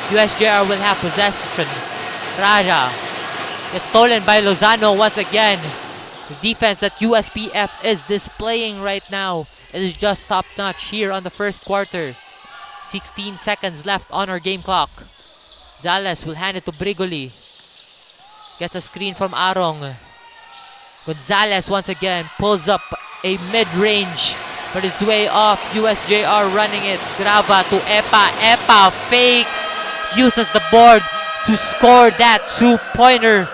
U: USJ-R will have possession. Raja. It's stolen by Lozano once again. The defense that USPF is displaying right now is just top notch here on the first quarter. 16 seconds left on our game clock. Gonzalez will hand it to Brigoli. Gets a screen from Arong. Gonzalez once again pulls up a mid-range, but it's way off. USJ-R running it. Grava to Epa. Epa fakes, uses the board to score that two-pointer.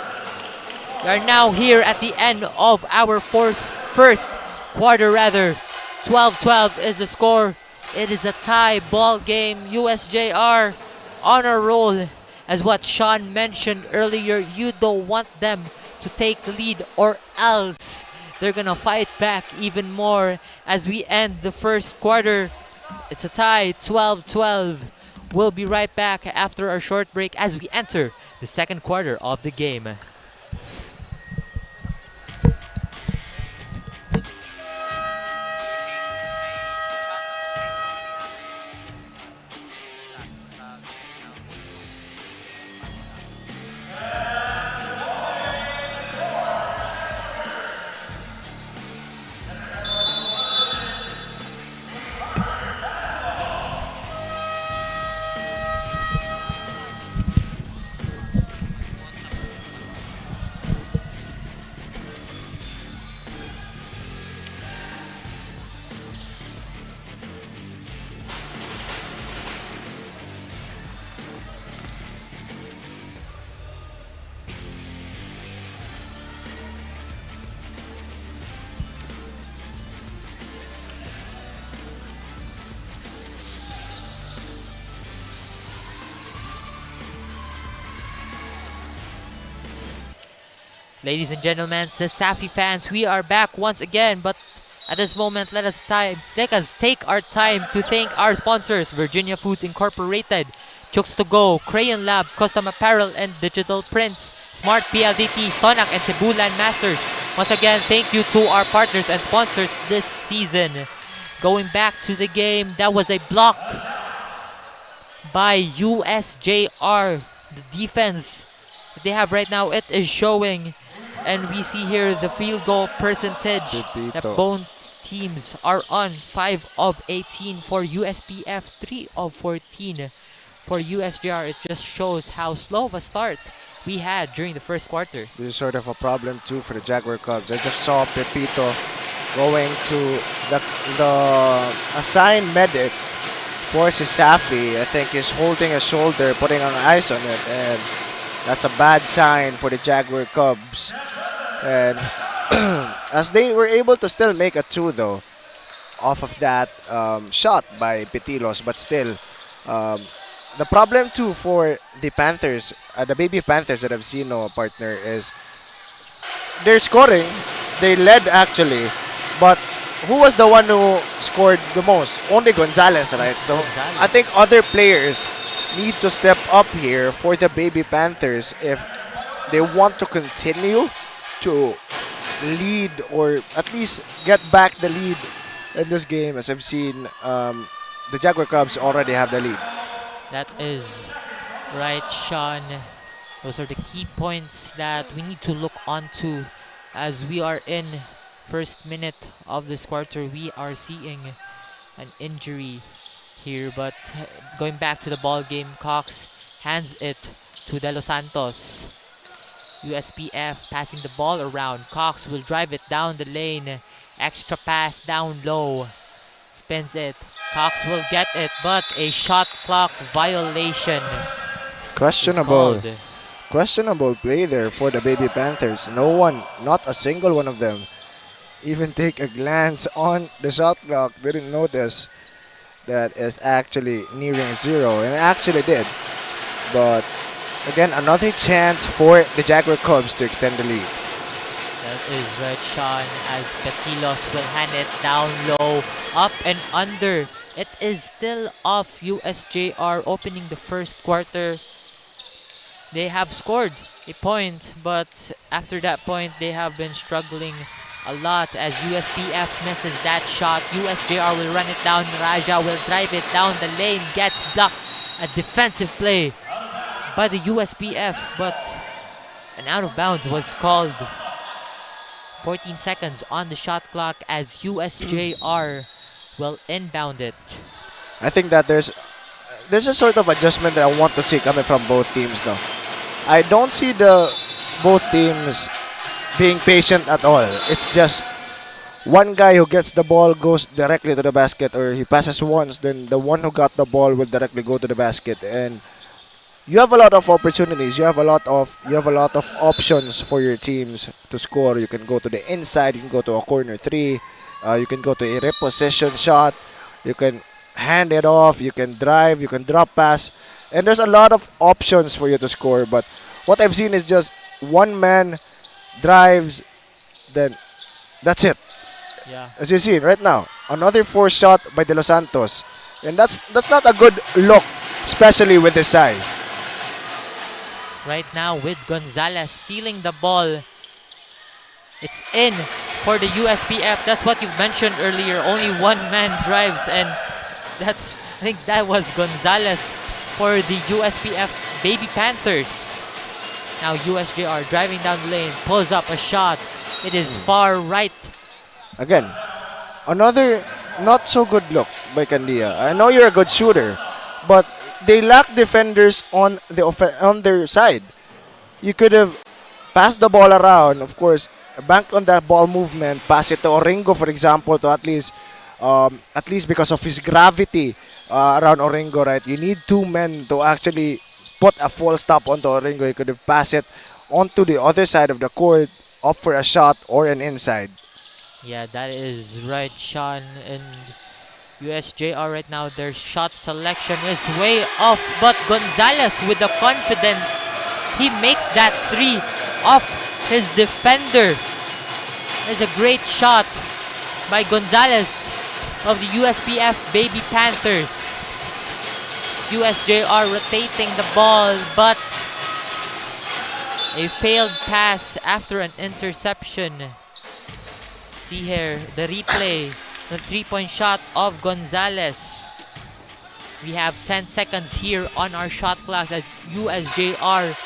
U: We are now here at the end of our first quarter, rather. 12-12 is the score. It is a tie ball game. USJ-R on a roll. As what Sean mentioned earlier, you don't want them to take the lead, or else they're gonna fight back even more as we end the first quarter. It's a tie, 12-12. We'll be right back after our short break as we enter the second quarter of the game. Ladies and gentlemen, CESAFI fans, we are back once again, but at this moment, let us take our time to thank our sponsors: Virginia Foods Incorporated, Chooks to Go, Crayon Lab, Custom Apparel and Digital Prints, Smart PLDT, Sonac and Cebu Land Masters. Once again, thank you to our partners and sponsors this season. Going back to the game, that was a block by USJ-R. The defense that they have right now, it is showing. And we see here the field goal percentage that both teams are on. 5 of 18 for USPF, 3 of 14 for USJ-R. It just shows how slow of a start we had during the first quarter.
T: This is sort of a problem too for the Jaguar Cubs. I just saw Pepito going to the assigned medic for CESAFI. I think he's holding a shoulder, putting on ice on it, and that's a bad sign for the Jaguar Cubs. And as they were able to still make a 2 though off of that shot by Pitilos, but still the problem too for the Panthers, the baby Panthers that I've seen, partner, is they're scoring. They led actually, but who was the one who scored the most? Only Gonzalez, right? So I think other players need to step up here for the baby Panthers if they want to continue to lead, or at least get back the lead in this game. As I've seen, the Jaguar Cubs already have the lead.
U: That is right, Sean. Those are the key points that we need to look onto as we are in first minute of this quarter. We are seeing an injury here, but going back to the ball game, Cox hands it to De Los Santos. USPF passing the ball around. Cox will drive it down the lane. Extra pass down low. Spins it. Cox will get it, but a shot clock violation.
T: Questionable play there for the baby Panthers. No one, not a single one of them, even take a glance on the shot clock. Didn't notice that is actually nearing 0, and it actually did. But again, another chance for the Jaguar Cubs to extend the lead.
U: That is right, Sean, as Petilos will hand it down low, up and under. It is still off USJ-R opening the first quarter. They have scored a point, but after that point, they have been struggling a lot as USPF misses that shot. USJ-R will run it down. Raja will drive it down the lane, gets blocked. A defensive play by the USPF, but an out of bounds was called. 14 seconds on the shot clock as USJ-R will inbound it.
T: I think that there's there's a sort of adjustment that I want to see coming from both teams, though. I don't see the both teams being patient at all. It's just one guy who gets the ball goes directly to the basket, or he passes once, then the one who got the ball will directly go to the basket. And you have a lot of opportunities. You have a lot of options for your teams to score. You can go to the inside. You can go to a corner three. You can go to a repossession shot. You can hand it off. You can drive. You can drop pass. And there's a lot of options for you to score. But what I've seen is just one man drives, then that's it.
U: Yeah.
T: As you see right now, another forced shot by De Los Santos. And that's not a good look, especially with his size.
U: Right now with Gonzalez stealing the ball. It's in for the USPF. That's what you mentioned earlier. Only one man drives, and I think that was Gonzalez for the USPF Baby Panthers. Now USJ-R driving down the lane, pulls up a shot. It is far right.
T: Again, another not so good look by Candia. I know you're a good shooter, but they lack defenders on their side. You could have passed the ball around, of course, bank on that ball movement, pass it to Oringo, for example, to at least because of his gravity around Oringo, right? You need two men to actually put a full stop onto Oringo. You could have passed it onto the other side of the court, up for a shot or an inside.
U: Yeah, that is right, Sean. And USJ-R right now, their shot selection is way off. But Gonzalez with the confidence, he makes that three off his defender. It's a great shot by Gonzalez of the USPF Baby Panthers. USJ-R rotating the ball, but a failed pass after an interception. See here, the replay, the three-point shot of Gonzalez. We have 10 seconds here on our shot clock as USJ-R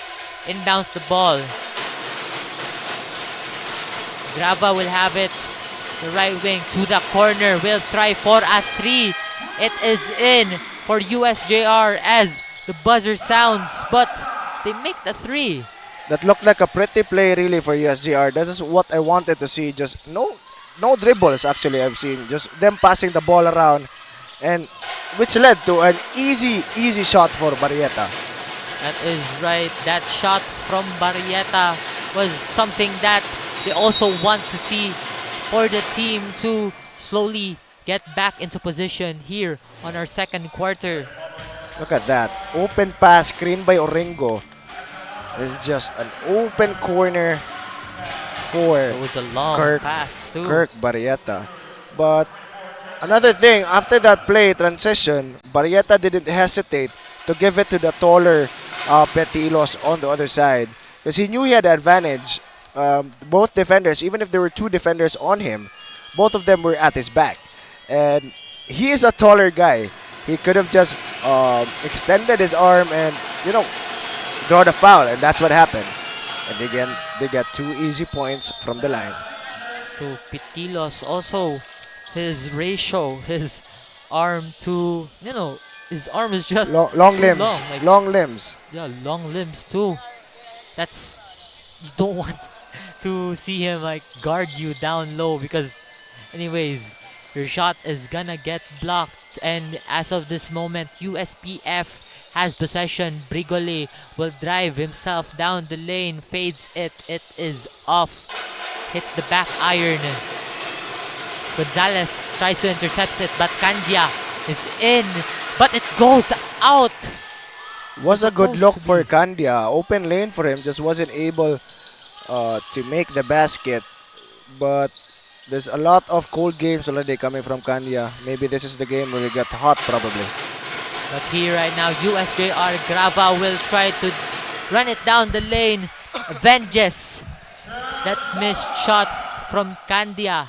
U: inbounds the ball. Grava will have it. The right wing to the corner, will try for a three. It is in for USJ-R as the buzzer sounds, but they make the three.
T: That looked like a pretty play really for USJ-R. That is what I wanted to see. Just no dribbles actually I've seen. Just them passing the ball around, and which led to an easy shot for Barrieta.
U: That is right. That shot from Barrieta was something that they also want to see for the team to slowly get back into position here on our second quarter.
T: Look at that. Open pass screen by Oringo. It's just an open corner for
U: It was a long pass too.
T: Kirk Barrieta. But another thing, after that play transition, Barrieta didn't hesitate to give it to the taller Petilos on the other side, because he knew he had the advantage. Both defenders, even if there were two defenders on him, both of them were at his back. And he is a taller guy. He could have just extended his arm and, draw the foul, and that's what happened. And again, they get 2 easy points from the line.
U: To Petilos also, his ratio, his arm to, his arm is just
T: long limbs. Long limbs.
U: Yeah, long limbs too. That's, you don't want to see him guard you down low, because anyways, your shot is gonna get blocked. And as of this moment, USPF has possession. Brigole will drive himself down the lane, fades it. It is off. Hits the back iron. Gonzalez tries to intercept it, but Candia is in. But it goes out.
T: Was a good look for Candia. Open lane for him, just wasn't able to make the basket. But there's a lot of cold games already coming from Candia. Maybe this is the game where we get hot, probably.
U: But here right now, USJ-R Grava will try to run it down the lane. Avenges that missed shot from Candia.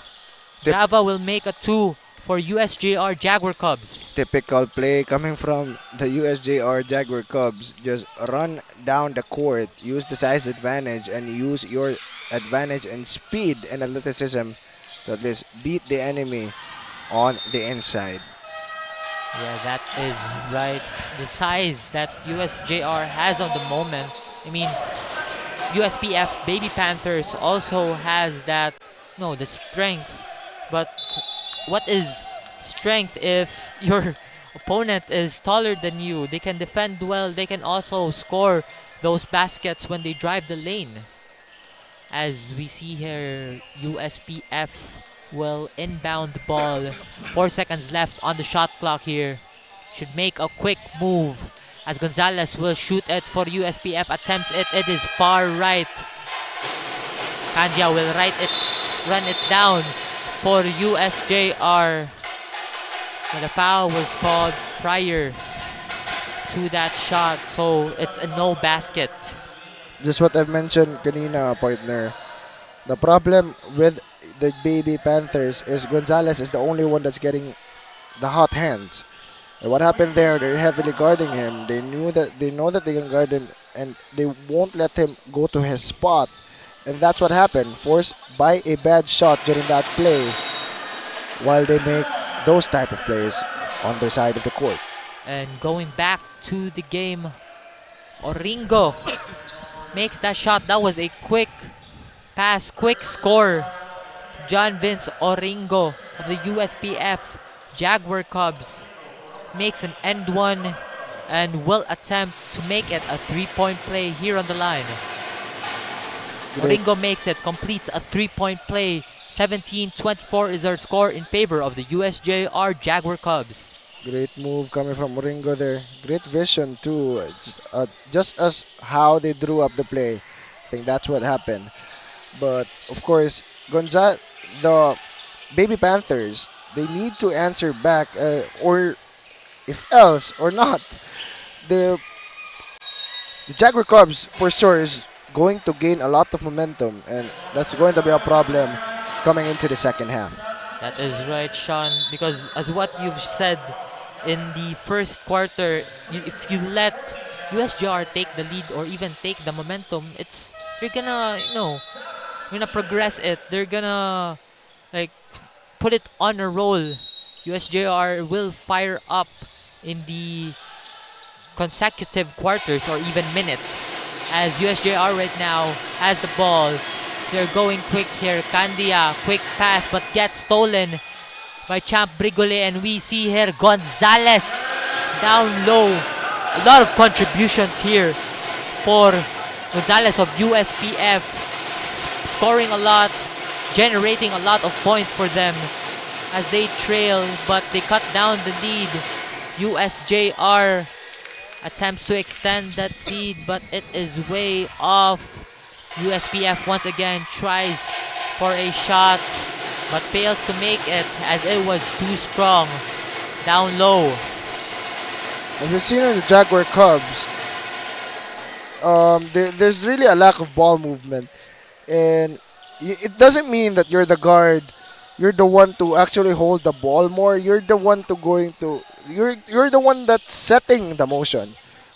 U: Grava will make a 2 for USJ-R Jaguar Cubs.
T: Typical play coming from the USJ-R Jaguar Cubs. Just run down the court, use the size advantage, and use your advantage and speed and athleticism to at least beat the enemy on the inside.
U: Yeah, that is right. The size that USJR has on the moment. I mean, USPF Baby Panthers also has that, the strength. But what is strength if your opponent is taller than you? They can defend well. They can also score those baskets when they drive the lane. As we see here, USPF will inbound the ball. 4 seconds left on the shot clock here. Should make a quick move as Gonzalez will shoot it for USPF. Attempts it. It is far right. Candia will run it down for USJR. But a foul was called prior to that shot, so it's a no basket.
H: Just what I've mentioned kanina, partner. The problem with the Baby Panthers is Gonzalez is the only one that's getting the hot hands. And what happened there, they're heavily guarding him. They know that they can guard him and they won't let him go to his spot. And that's what happened, forced by a bad shot during that play while they make those type of plays on their side of the court.
U: And going back to the game, Oringo makes that shot. That was a quick pass, quick score. John Vince Oringo of the USPF Jaguar Cubs makes an end one and will attempt to make it a 3-point play here on the line. Oringo makes it, completes a 3-point play. 17-24 is our score in favor of the USJR Jaguar Cubs.
H: Great move coming from Oringo there. Great vision too. Just as how they drew up the play. I think that's what happened. But of course, the Baby Panthers, they need to answer back, or if else or not, the Jaguar Cubs for sure is going to gain a lot of momentum, and that's going to be a problem coming into the second half.
U: That is right, Sean, because as what you've said in the first quarter, if you let USJR take the lead or even take the momentum, you're gonna progress it. They're gonna put it on a roll. USJR will fire up in the consecutive quarters or even minutes, as USJR right now has the ball. They're going quick here. Candia, quick pass, but gets stolen by Champ Brigole, and we see here Gonzalez down low. A lot of contributions here for Gonzalez of USPF, scoring a lot, generating a lot of points for them as they trail, but they cut down the lead. USJR attempts to extend that lead, but it is way off. USPF once again tries for a shot, but fails to make it as it was too strong down low.
H: As we've seen in the Jaguar Cubs, there's really a lack of ball movement, and it doesn't mean that you're the guard, you're the one to actually hold the ball more. You're the one you're the one that's setting the motion,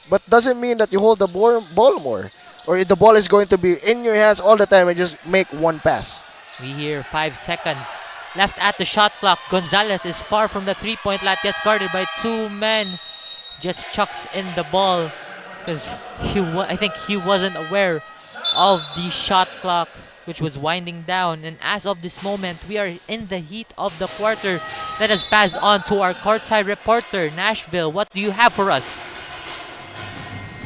H: but doesn't mean that you hold the ball more, or the ball is going to be in your hands all the time and just make one pass.
U: We hear 5 seconds left at the shot clock. Gonzalez is far from the 3-point line, gets guarded by 2 men. Just chucks in the ball because I think he wasn't aware of the shot clock, which was winding down. And as of this moment, we are in the heat of the quarter. Let us pass on to our courtside reporter, Nashville. What do you have for us?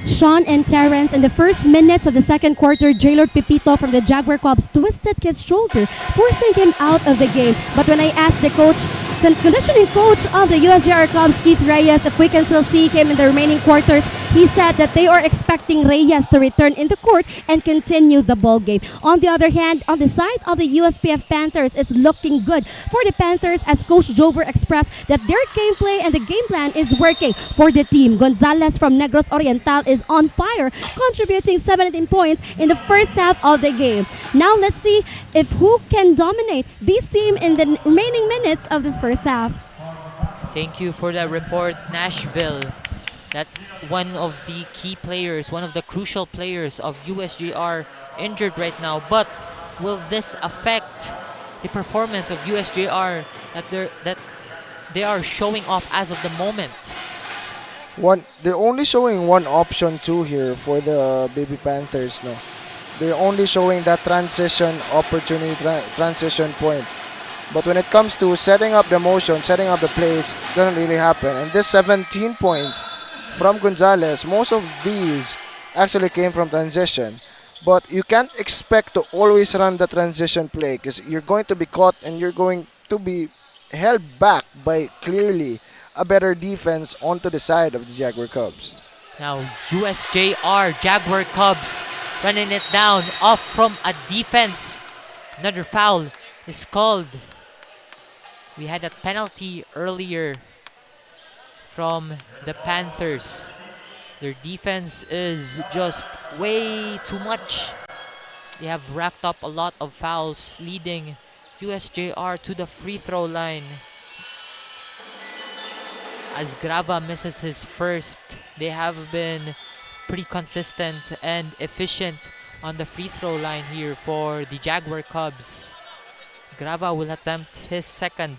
B: Sean and Terrence, in the first minutes of the second quarter, Jaylord Pipito from the Jaguar Cubs twisted his shoulder, forcing him out of the game. But when I asked the conditioning coach of the USJ-R Cubs, Keith Reyes, if we can still see him in the remaining quarters, he said that they are expecting Reyes to return in the court and continue the ball game. On the other hand, on the side of the USPF Panthers, is looking good for the Panthers, as Coach Jover expressed that their gameplay and the game plan is working for the team. Gonzalez from Negros Oriental is on fire, contributing 17 points in the first half of the game. Now let's see if who can dominate this team in the remaining minutes of the first half.
U: Thank you for that report, Nashville. That one of the key players, one of the crucial players of USJR injured right now. But will this affect the performance of USJR, that they are showing off as of the moment.
H: They're only showing one option too here for the Baby Panthers. No, they're only showing that transition opportunity, transition point. But when it comes to setting up the motion, setting up the plays, doesn't really happen. And this 17 points from Gonzalez, most of these actually came from transition. But you can't expect to always run the transition play because you're going to be caught and you're going to be held back by clearly a better defense onto the side of the Jaguar Cubs.
U: Now USJ-R, Jaguar Cubs running it down off from a defense. Another foul is called. We had a penalty earlier from the Panthers. Their defense is just way too much. They have racked up a lot of fouls, leading USJ-R to the free throw line. As Grava misses his first, they have been pretty consistent and efficient on the free throw line here for the Jaguar Cubs. Grava will attempt his second.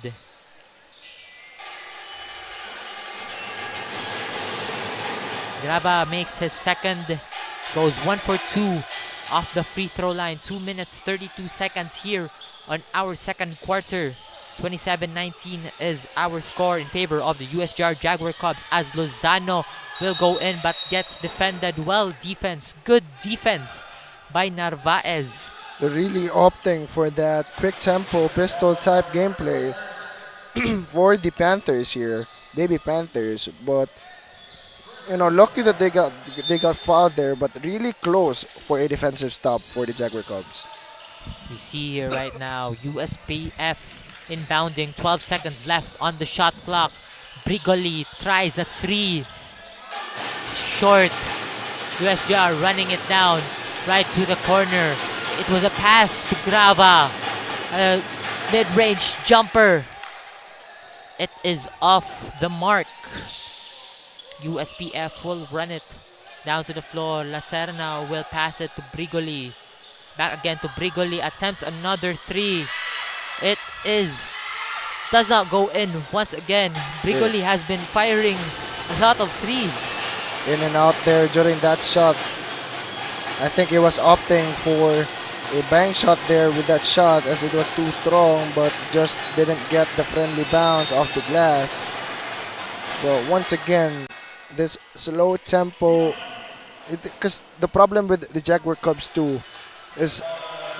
U: Grava makes his second, goes 1 for 2 off the free throw line. 2 minutes 32 seconds here on our second quarter. 27-19 is our score in favor of the USJ-R Jaguar Cubs, as Lozano will go in but gets defended well. Good defense by Narvaez.
H: They're really opting for that quick tempo pistol type gameplay for the Panthers here, Baby Panthers. But you know, lucky that they got fouled there, but really close for a defensive stop for the Jaguar Cubs.
U: You see here right now, USPF inbounding, 12 seconds left on the shot clock. Brigoli tries a 3. Short. USJ-R running it down right to the corner. It was a pass to Grava. A mid-range jumper. It is off the mark. USPF will run it down to the floor. Lacerna will pass it to Brigoli. Back again to Brigoli. Attempts another 3. It does not go in once again. Brigoli has been firing a lot of 3s.
H: In and out there during that shot. I think he was opting for a bank shot there with that shot as it was too strong, but just didn't get the friendly bounce off the glass. But once again, this slow tempo, because the problem with the Jaguar Cubs too is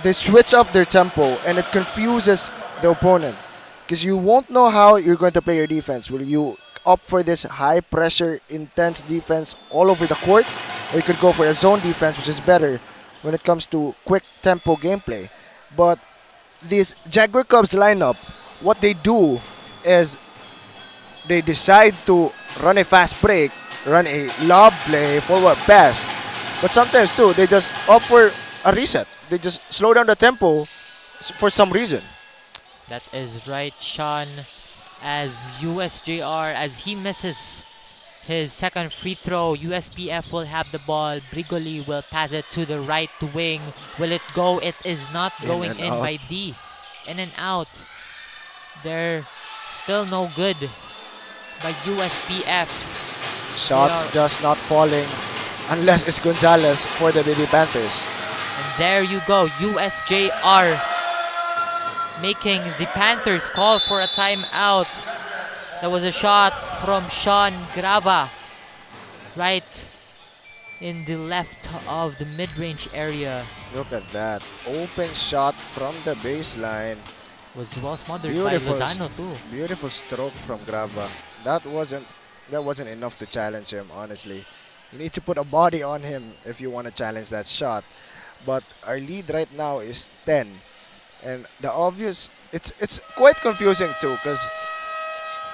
H: they switch up their tempo and it confuses the opponent because you won't know how you're going to play your defense. Will you opt for this high pressure, intense defense all over the court, or you could go for a zone defense, which is better when it comes to quick tempo gameplay? But this Jaguar Cubs lineup, what they do is they decide to run a fast break, run a lob play, forward pass, but sometimes too they just opt for a reset. They just slow down the tempo for some reason.
U: That is right, Sean. As USJ-R, as he misses his second free throw, USPF will have the ball. Brigoli will pass it to the right wing. Will it go? It is not going in by D. In and out. They're still no good by USPF.
H: Shots just not falling unless it's Gonzalez for the Baby Panthers.
U: And there you go, USJ-R making the Panthers call for a timeout. That was a shot from Sean Grava right in the left of the mid-range area.
H: Look at that. Open shot from the baseline.
U: Was well smothered by Lozano too.
H: Beautiful stroke from Grava. That wasn't enough to challenge him, honestly. You need to put a body on him if you want to challenge that shot. But our lead right now is 10. And the obvious, it's quite confusing too, because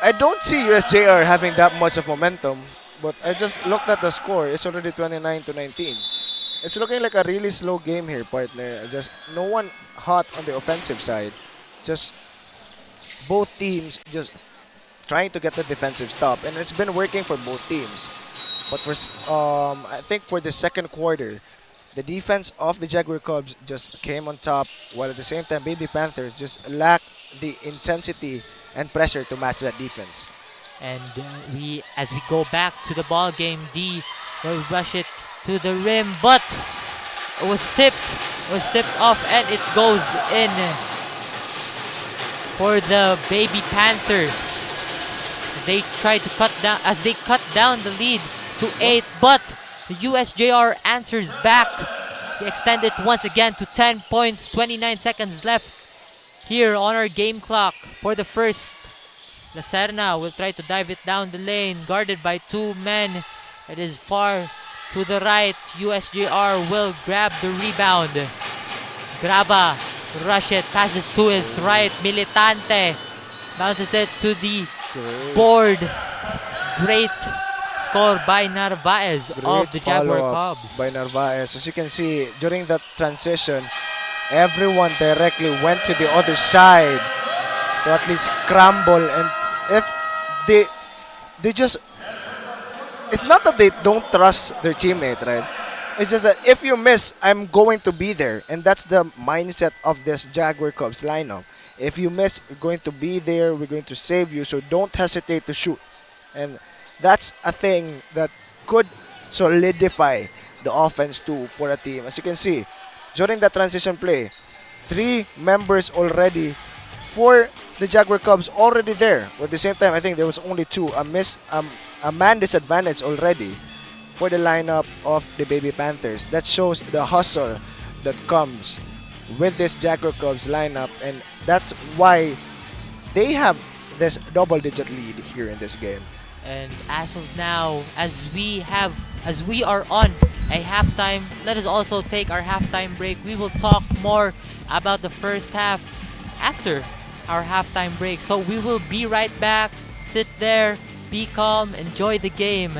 H: I don't see USJ-R having that much of momentum, but I just looked at the score. It's already 29-19. It's looking like a really slow game here, partner. Just no one hot on the offensive side. Just both teams just trying to get the defensive stop, and it's been working for both teams. But for I think for the second quarter, the defense of the Jaguar Cubs just came on top, while at the same time Baby Panthers just lacked the intensity
T: and pressure to match that defense.
U: And as we go back to the ball game, D will rush it to the rim, but it was tipped off, and it goes in for the Baby Panthers. They try to cut down the lead to 8, but the USJ-R answers back. They extend it once again to 10 points, 29 seconds left here on our game clock for the first. La Serna will try to dive it down the lane, guarded by 2 men. It is far to the right. USJ-R will grab the rebound. Graba, rush it, passes to his right. Militante bounces it to the board. Great score by Narvaez of the Jaguar Cubs.
T: By Narvaez. As you can see, during that transition, everyone directly went to the other side to at least scramble. And if they just, it's not that they don't trust their teammate, right? It's just that if you miss, I'm going to be there. And that's the mindset of this Jaguar Cubs lineup. If you miss, we're going to be there. We're going to save you. So don't hesitate to shoot. And that's a thing that could solidify the offense too for a team. As you can see, during the transition play, 3 members already for the Jaguar Cubs already there. But at the same time, I think there was only 2. A man disadvantage already for the lineup of the Baby Panthers. That shows the hustle that comes with this Jaguar Cubs lineup, and that's why they have this double-digit lead here in this game.
U: And as of now, as we are on a halftime, let us also take our halftime break. We will talk more about the first half after our halftime break. So we will be right back. Sit there, be calm, enjoy the game.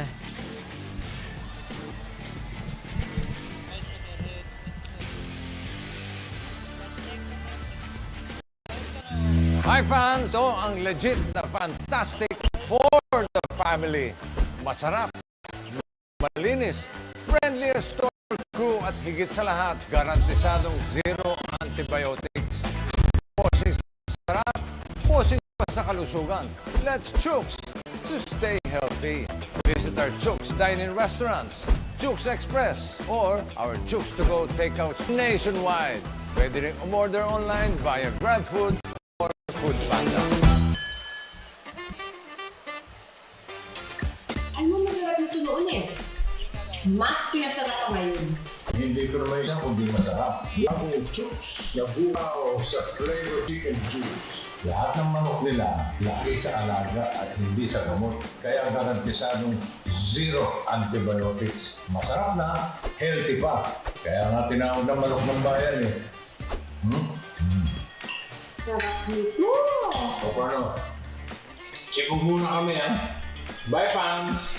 C: Hi fans! So, ang legit na fantastic for the family. Masarap, malinis, friendliest store crew at higit sa lahat, garantisadong zero antibiotics. Posing sa sarap, posing pa sa kalusugan. Let's Chooks to stay healthy. Visit our Chooks dine-in restaurants, Chooks Express, or our Chooks to go takeouts nationwide. Pwede rin umorder online via GrabFood or Food Panda.
W: Ano masarap nito noon eh? Mas pinasarap pa ngayon.
C: Hindi ko naman isang kundi masarap. Ang Chooks na bukaw sa flavor chicken juice. Lahat ng manok nila, laki sa alaga at hindi sa gamot. Kaya garantisadong zero antibiotics. Masarap na, healthy pa. Kaya nga tinawag ng manok ng bayan eh.
W: Sarap nito!
C: O paano? Check muna kami ha. Bye fans!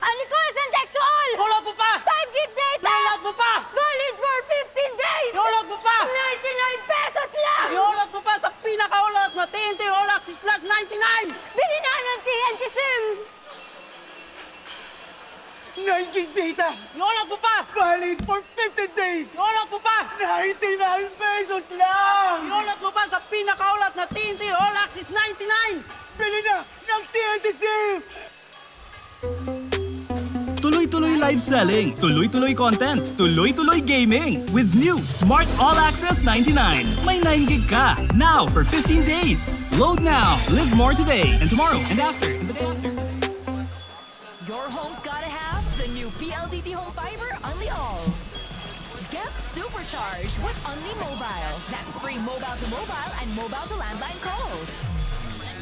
S: Unlicensed sexual!
D: Hulog mo pa!
S: 5 gig data!
D: Hulog mo pa!
S: Valid for 15 days!
D: Hulog mo pa!
S: 99 pesos lang!
D: Hulog mo pa sa pinakaulot na TNT All Access Plus 99!
S: Bili na ng TNT SIM!
K: 9 gig data!
D: Hulog mo pa!
K: Valid for 15 days!
D: Hulog mo pa!
K: 99 pesos lang!
D: Hulog mo pa sa pinakaulat na TNT All Access 99!
K: Bili na ng TNT SIM!
E: Tuloy-tuloy live selling, tuloy-tuloy content, tuloy-tuloy gaming with new Smart All Access 99. May 9 gig ka now for 15 days. Load now, live more today and tomorrow and after and the day after.
F: Your home's gotta have the new PLDT Home Fiber Unli All. Get supercharged with Unli Mobile. That's free mobile to mobile and mobile to landline calls.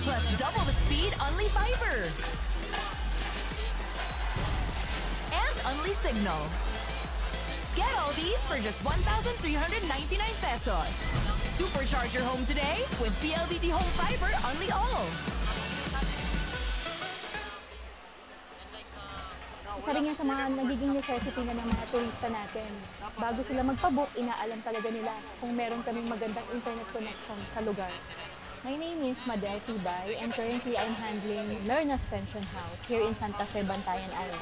F: Plus double the speed Unli Fiber. And Unli Signal. Get all these for just 1,399 pesos. Supercharge your home today with PLDT Home Fiber Unli All.
L: Isa rin yan sa mga nagiging necessity na ng mga turista natin. Bago sila magpabook, inaalam talaga nila kung meron kaming magandang internet connection sa lugar. My name is Madel Tibay and currently I'm handling Learners Pension House here in Santa Fe, Bantayan Island.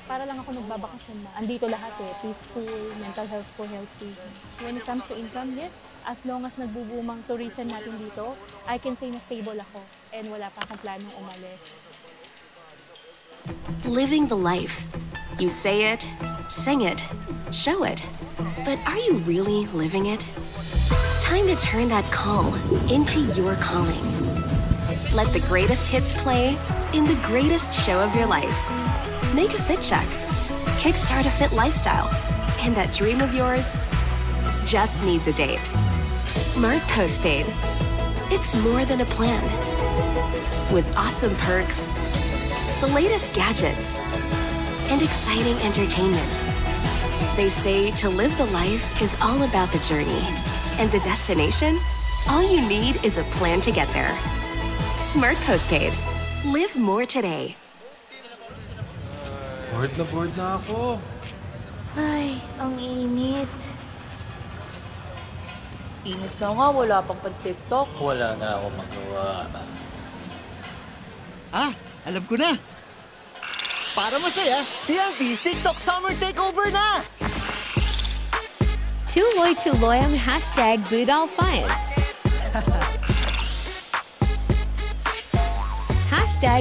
L: Para lang ako nagbabakasyon na. Andito lahat peaceful, mental health ko healthy. When it comes to income, yes, as long as nagbubumang tourism natin dito, I can say na stable ako and wala pa akong planong umalis.
N: Living the life. You say it, sing it, show it. But are you really living it? Time to turn that call into your calling. Let the greatest hits play in the greatest show of your life. Make a fit check. Kickstart a fit lifestyle. And that dream of yours just needs a date. Smart Postpaid. It's more than a plan. With awesome perks, the latest gadgets, and exciting entertainment. They say to live the life is all about the journey. And the destination? All you need is a plan to get there. Smart Postpaid. Live more today.
C: Bored na ako.
J: Ay, ang init.
P: Init na nga, wala pang pag-TikTok. Wala na ako magawa.
K: Ah, alam ko na. Para masaya, TNT TikTok Summer Takeover na!
M: 𝐤𝐒𝐀𝐅𝐈 ang #BootAllFunds.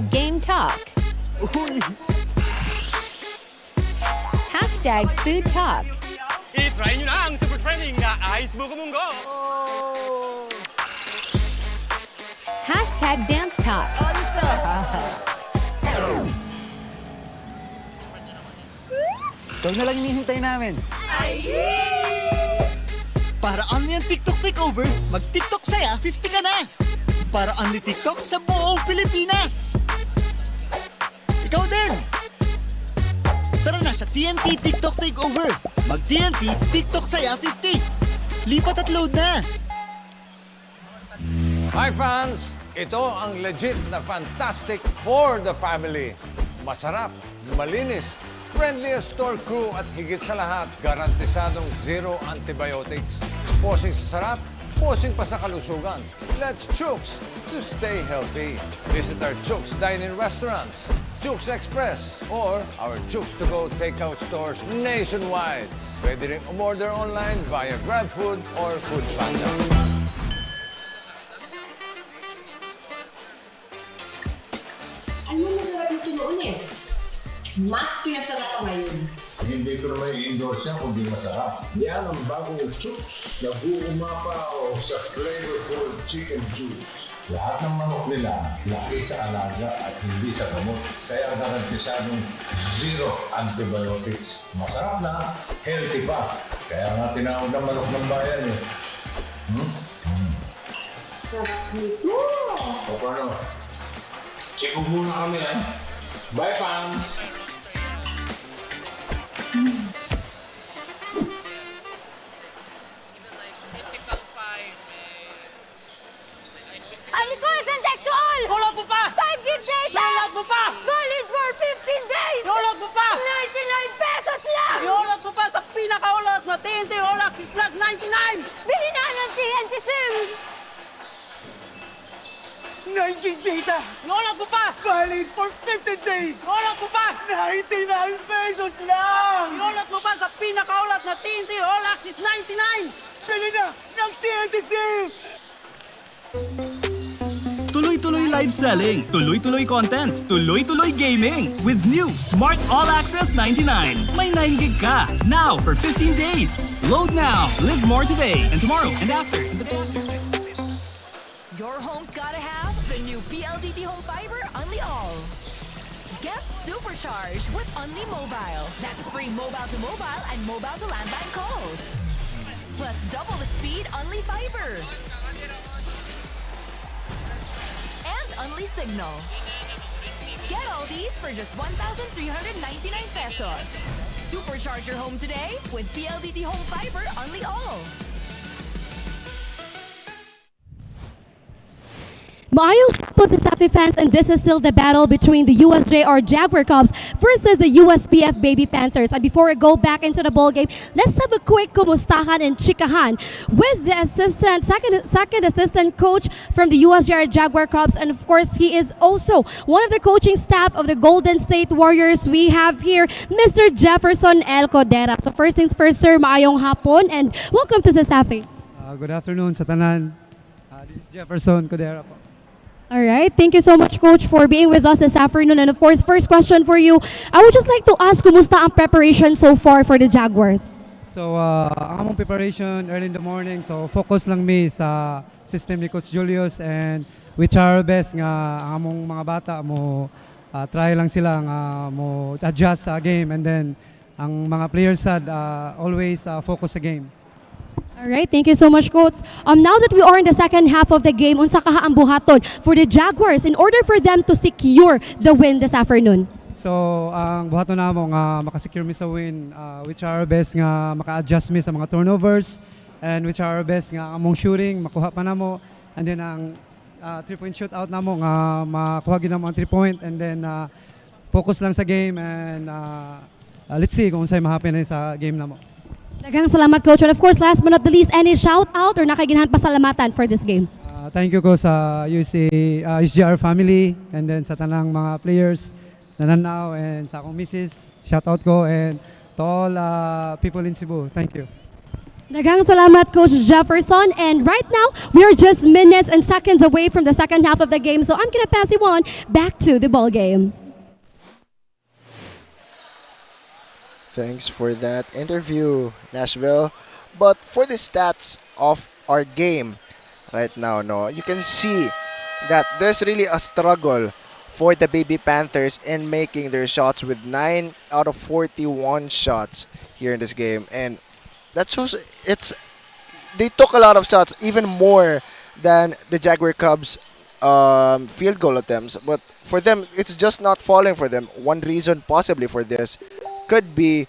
M: #GameTalk. #FoodTalk.
V: I-try nyo na ang super trending na Ice Buko Munggo!
M: #DanceTalk.
K: Ikaw na lang hinihintay namin. Para only ang TikTok Takeover, mag-TikTok saya 50 ka na! Para only TikTok sa buong Pilipinas! Ikaw din! Tara na sa TNT TikTok Takeover! Mag-TNT TikTok saya 50! Lipat at load na!
C: Hi fans! Ito ang legit na fantastic for the family. Masarap, malinis, friendliest store crew at higit sa lahat, garantisadong zero antibiotics. Posing sa sarap, posing pa sa kalusugan. Let's Chooks to stay healthy. Visit our Chooks dine-in restaurants, Chooks Express, or our Chooks to go takeout stores nationwide. Pwede rin umorder online via GrabFood or Foodpanda.
W: Ano masarap ito noon Mas pinasarap pa ngayon.
C: Hindi ko naman i-endorse yan kundi masarap. Yan ang bagong Chooks na 𝐒𝐤𝐀𝐅𝐈 sa flavorful chicken juice. Lahat ng manok nila, laki sa alaga at hindi sa gamot. Kaya garantisadong zero antibiotics. Masarap na, healthy pa. Kaya nga tinawag ng manok ng bayan
W: Sarap nito!
C: O paano? Check muna kami Bye, fans!
S: Alcohol sexual!
D: Iulog mo pa!
S: 5 gig data!
D: Iulog mo pa!
S: Valid for 15 days!
D: Iulog mo pa!
S: 99 pesos lang!
D: Iulog mo pa sa pinakaulot na TNT All Access Plus 99!
S: Bili na ng TNT SIM!
K: 9 gig data!
D: Iulog mo pa!
K: Valid for 15 days!
D: Iulog mo pa!
K: 99 pesos lang!
D: Iulog mo pa sa pinakaulat na TNT All Access 99!
K: Bili na ng TNT SIM!
E: Tuloy-tuloy live selling, tuloy-tuloy content, tuloy-tuloy gaming. With new Smart All Access 99. May 9 gig ka, now for 15 days. Load now, live more today and tomorrow and after. And the day after.
F: Your home's gotta have the new PLDT Home Fiber Unli All. Get supercharged with Unli Mobile. That's free mobile to mobile and mobile to landline calls. Plus double the speed Unli Fiber. And Unli Signal. Get all these for just 1,399 pesos. Supercharge your home today with PLDT Home Fiber Unli All.
B: Maayong hapon, CESAFI fans, and this is still the battle between the USJ-R Jaguar Cubs versus the USPF Baby Panthers. And before we go back into the ball game, let's have a quick kumustahan and chikahan with the second assistant coach from the USJ-R Jaguar Cubs, and of course, he is also one of the coaching staff of the Golden State Warriors. We have here Mr. Jefferson 𝐿𝐞𝐷. So first things first, sir, maayong hapon and welcome to CESAFI.
A: Good afternoon sa tanan. This is Jefferson 𝐿𝐞𝐷 po.
B: All right. Thank you so much, Coach, for being with us this afternoon. And of course, first question for you, I would just like to ask, kumusta ang preparation so far for the Jaguars?
A: So, ang among preparation early in the morning, so focus lang mi sa system ni Coach Julius and we try our best nga ang among mga bata mo try lang sila nga mo adjust sa game, and then ang mga players sad always focus sa game.
B: All right, thank you so much, Coach. Now that we are in the second half of the game, unsa kaha ang buhaton for the Jaguars in order for them to secure the win this afternoon?
A: So, ang buhaton namo nga makasecure mi sa win, we try our best nga maka-adjust mi sa mga turnovers, and we try our best nga among shooting makuha pa namo, and then ang 3-point shootout namo nga makuha gyud namo ang 3-point, and then focus lang sa game, and let's see kung unsay ma-happen na sa game namo.
B: Daghang salamat, Coach. And of course, last but not the least, any shout-out or nakaginahan pasalamatan for this game?
A: Thank you ko sa USJ-R family, and then sa tanang mga players na nanaw, and sa akong missus, shout-out ko, and to all people in Cebu. Thank you.
B: Daghang salamat, Coach Jefferson. And right now, we are just minutes and seconds away from the second half of the game. So I'm gonna pass you on back to the ball game.
H: Thanks for that interview, Nashville. But for the stats of our game right now, you can see that there's really a struggle for the Baby Panthers in making their shots with 9 out of 41 shots here in this game. And that shows they took a lot of shots, even more than the Jaguar Cubs field goal attempts. But for them, it's just not falling for them. One reason possibly for this could be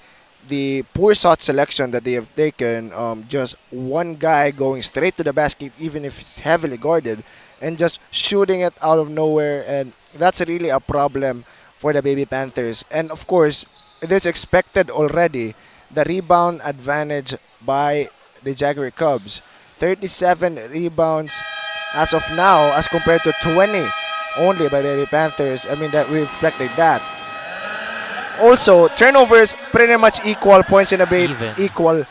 H: the poor shot selection that they have taken. Just one guy going straight to the basket, even if it's heavily guarded, and just shooting it out of nowhere. And that's really a problem for the Baby Panthers. And of course, it is expected already, the rebound advantage by the Jaguar Cubs. 37 rebounds as of now, as compared to 20 only by the Baby Panthers. I mean, that we expected that. Also, turnovers pretty much equal, points in a bit equal.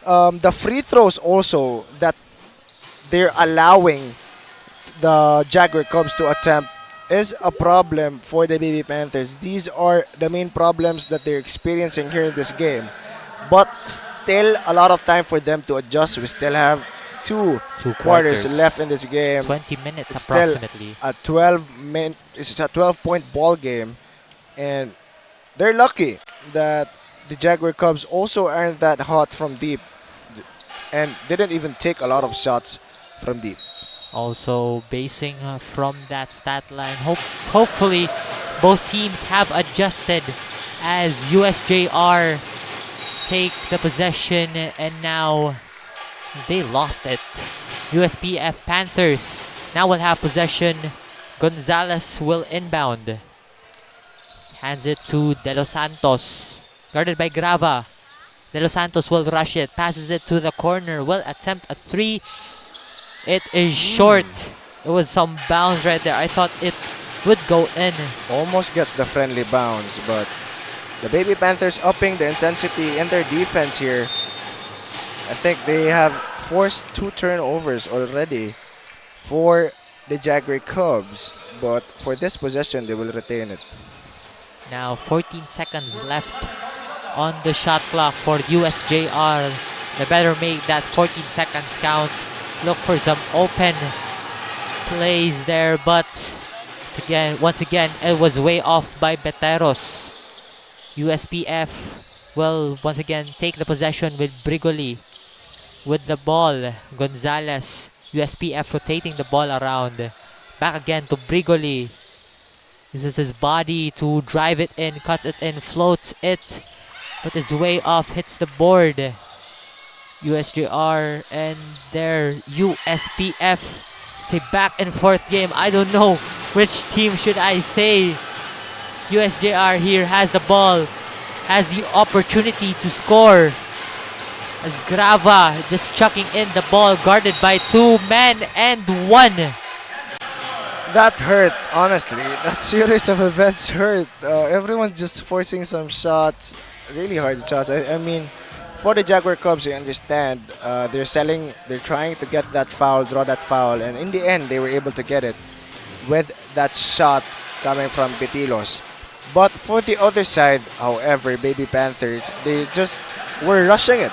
H: The free throws also that they're allowing the Jaguar Cubs to attempt is a problem for the Baby Panthers. These are the main problems that they're experiencing here in this game. But still a lot of time for them to adjust. We still have two quarters left in this game.
U: 20 minutes
H: it's
U: approximately.
H: Still it's a 12-point ball game, and they're lucky that the Jaguar Cubs also aren't that hot from deep and didn't even take a lot of shots from deep.
U: Also, basing from that stat line, hopefully both teams have adjusted as USJ-R take the possession, and now they lost it. USPF Panthers now will have possession. Gonzalez will inbound. Hands it to De Los Santos. Guarded by Grava. De Los Santos will rush it. Passes it to the corner. Will attempt a three. It is short. It was some bounce right there. I thought it would go in.
H: Almost gets the friendly bounce, but the Baby Panthers upping the intensity in their defense here. I think they have forced 2 turnovers already for the Jaguar Cubs, but for this possession, they will retain it.
U: Now 14 seconds left on the shot clock for USJ-R. They better make that 14 seconds count. Look for some open plays there, but once again, it was way off by Beteros. USPF will once again take the possession with Brigoli. With the ball, Gonzalez. USPF rotating the ball around. Back again to Brigoli. Uses his body to drive it in, cuts it in, floats it, but it's way off, hits the board. USJ-R and their USPF It's a back and forth game. I don't know which team should I say. USJ-R here has the ball, has the opportunity to score. As Grava just chucking in the ball, guarded by 2 men and 1.
H: That hurt, honestly. That series of events hurt. Everyone's just forcing some shots, really hard shots. I mean, for the Jaguar Cubs, you understand, they're trying to get that foul, draw that foul, and in the end, they were able to get it with that shot coming from Betilos. But for the other side, however, Baby Panthers, they just were rushing it.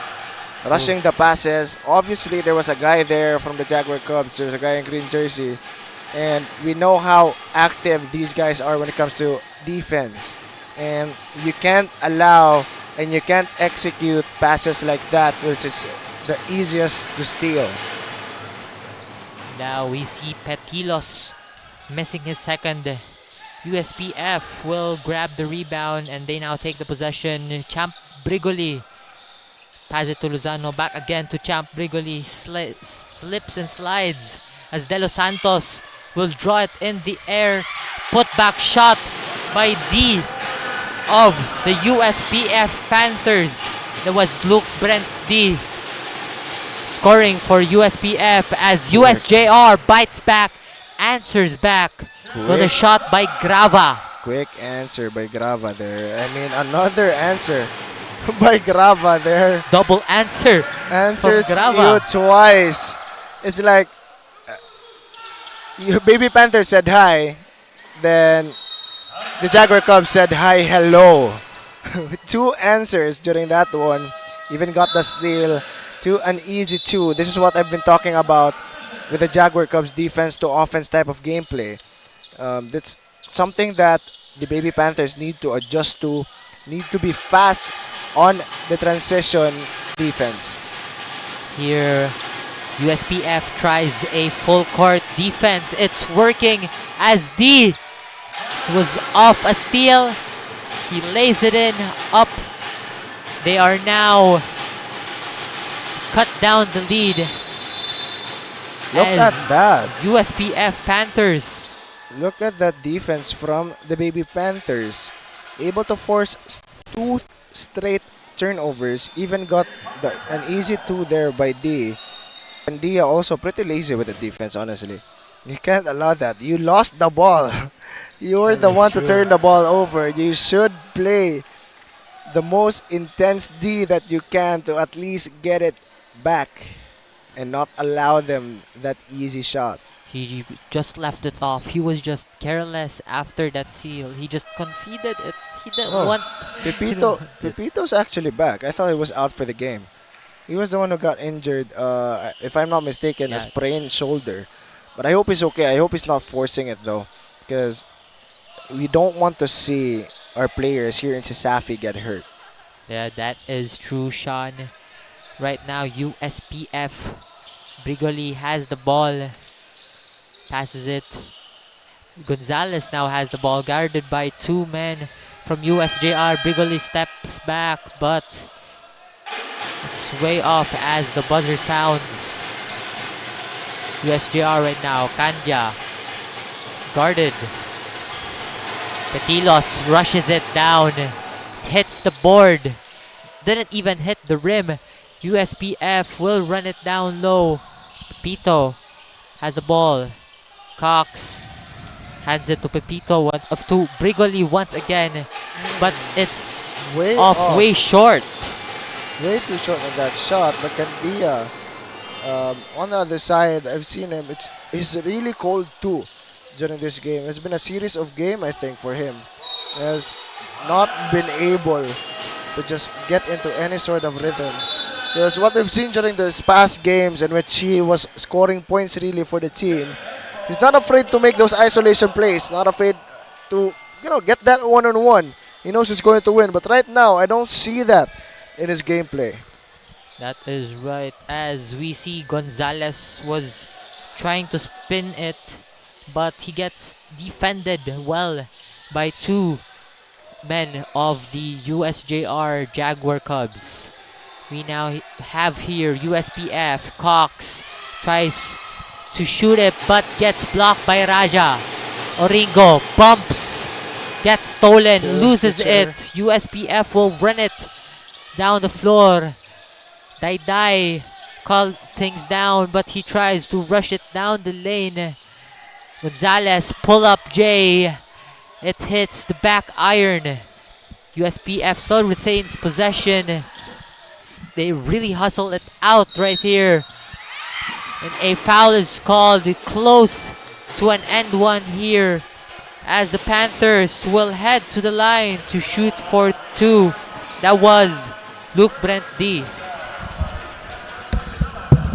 H: Rushing the passes. Obviously, there was a guy there from the Jaguar Cubs. There's a guy in green jersey. And we know how active these guys are when it comes to defense. And you can't allow and you can't execute passes like that, which is the easiest to steal.
U: Now we see Petilos missing his second. USPF will grab the rebound and they now take the possession. Champ Brigoli. Pass it to Lozano, back again to Champ Brigoli, slips and slides as De Los Santos will draw it in the air. Put back shot by D of the USPF Panthers. There was Luke Brent D scoring for USPF as USJ-R bites back, answers back. It was a shot by Grava.
H: Quick answer by Grava there. I mean, another answer by Grava there.
U: Double answer.
H: Answers
U: from
H: you
U: Grava.
H: twice. It's like Baby Panther said hi, then the Jaguar Cubs said hi, hello. 2 answers during that one. Even got the steal to an easy 2. This is what I've been talking about with the Jaguar Cubs defense to offense type of gameplay. That's something that the Baby Panthers need to adjust to, need to be fast on the transition defense.
U: Here, USPF tries a full court defense. It's working as D was off a steal. He lays it in up. They are now cut down the lead.
H: Look at that.
U: USPF Panthers.
H: Look at that defense from the Baby Panthers. Able to force 2 straight turnovers. Even got an easy 2 there by D. And D also pretty lazy with the defense, honestly. You can't allow that. You lost the ball. You're the one to turn the ball over. You should play the most intense D that you can to at least get it back and not allow them that easy shot.
U: He just left it off. He was just careless after that seal. He just conceded it. He didn't want...
H: Pepito's actually back. I thought he was out for the game. He was the one who got injured, if I'm not mistaken, a sprained shoulder. But I hope he's okay. I hope he's not forcing it, though. Because we don't want to see our players here in CESAFI get hurt.
U: Yeah, that is true, Sean. Right now, USPF. Brigoli has the ball. Passes it. Gonzalez now has the ball, guarded by 2 men from USJ-R. Brigoli steps back, but it's way off as the buzzer sounds. USJ-R right now. Kanja guarded. Petilos rushes it down. It hits the board. Didn't even hit the rim. USPF will run it down low. Pepito has the ball. Cox hands it to Pepito. 1 of 2. Brigoli once again. But it's way short.
H: Way too short on that shot. But Candia, on the other side, I've seen him. He's really cold too during this game. It's been a series of games, I think, for him. He has not been able to just get into any sort of rhythm. Because what we've seen during those past games in which he was scoring points really for the team, he's not afraid to make those isolation plays, not afraid to, get that one-on-one. He knows he's going to win. But right now, I don't see that in his gameplay.
U: That is right. As we see, Gonzalez was trying to spin it, but he gets defended well by 2 men of the USJ-R Jaguar Cubs. We now have here USPF. Cox tries to shoot it, but gets blocked by Raja. Oringo bumps, gets stolen, loses it. USPF will run it down the floor. Dai called things down, but he tries to rush it down the lane. Gonzalez pull up J. It hits the back iron. USPF still retains possession. They really hustle it out right here. And a foul is called, close to an end one here, as the Panthers will head to the line to shoot for two. That was Luke Brent D.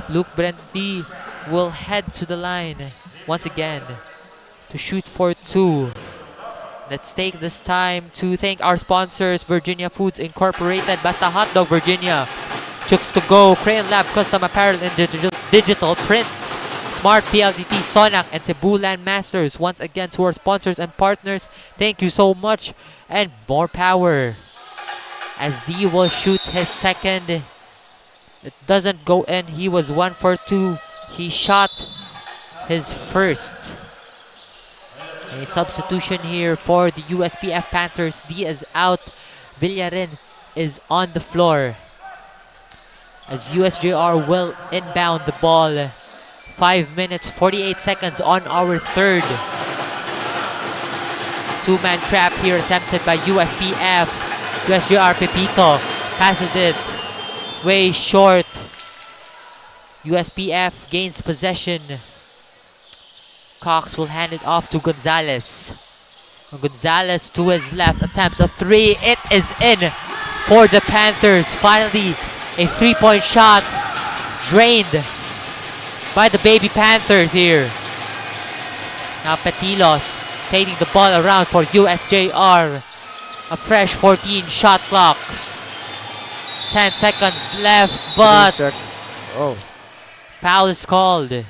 U: Luke Brent D will head to the line once again to shoot for two. Let's take this time to thank our sponsors: Virginia Foods Incorporated, Basta Hot Dog Virginia, Chooks to Go, Crayon Lab Custom Apparel and Digital Prints, Smart PLDT, Sonac, and Cebu Land Masters. Once again, to our sponsors and partners, thank you so much, and more power. As D will shoot his second, it doesn't go in. He was 1 for 2. He shot his first. A substitution here for the USPF Panthers. D is out. Villarin is on the floor, as USJ-R will inbound the ball. 5 minutes, 48 seconds on our third. Two-man trap here attempted by USPF. USJ-R Pepito passes it way short. USPF gains possession. Cox will hand it off to Gonzalez. Gonzalez to his left attempts a three. It is in for the Panthers. Finally, a three-point shot drained by the Baby Panthers here. Now Petilos taking the ball around for USJ-R. A fresh 14 shot clock. 10 seconds left, but foul is called.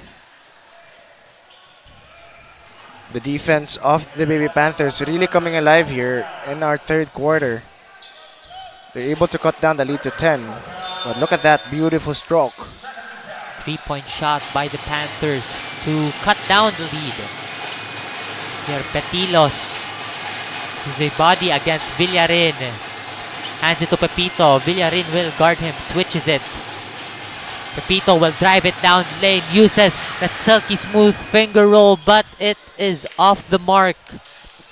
T: The defense of the Baby Panthers really coming alive here in our third quarter. They're able to cut down the lead to 10. But look at that beautiful stroke.
U: Three-point shot by the Panthers to cut down the lead. Here, Petilos. This is a body against Villarin. Hands it to Pepito. Villarin will guard him, switches it. Pepito will drive it down the lane, uses that silky smooth finger roll, but it is off the mark.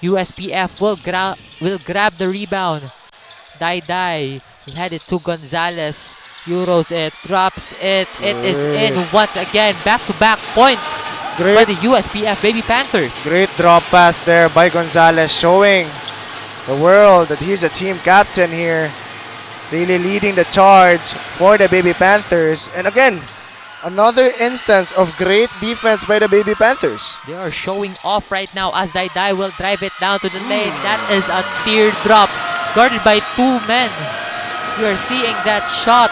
U: USPF will grab the rebound. Dai will head it to Gonzalez. Euros it, drops it. It is in once again. Back-to-back points by the USPF Baby Panthers.
T: Great drop pass there by Gonzalez, showing the world that he's a team captain here. Really leading the charge for the Baby Panthers. And again, another instance of great defense by the Baby Panthers.
U: They are showing off right now as Dai will drive it down to the lane. That is a teardrop guarded by two men. We are seeing that shot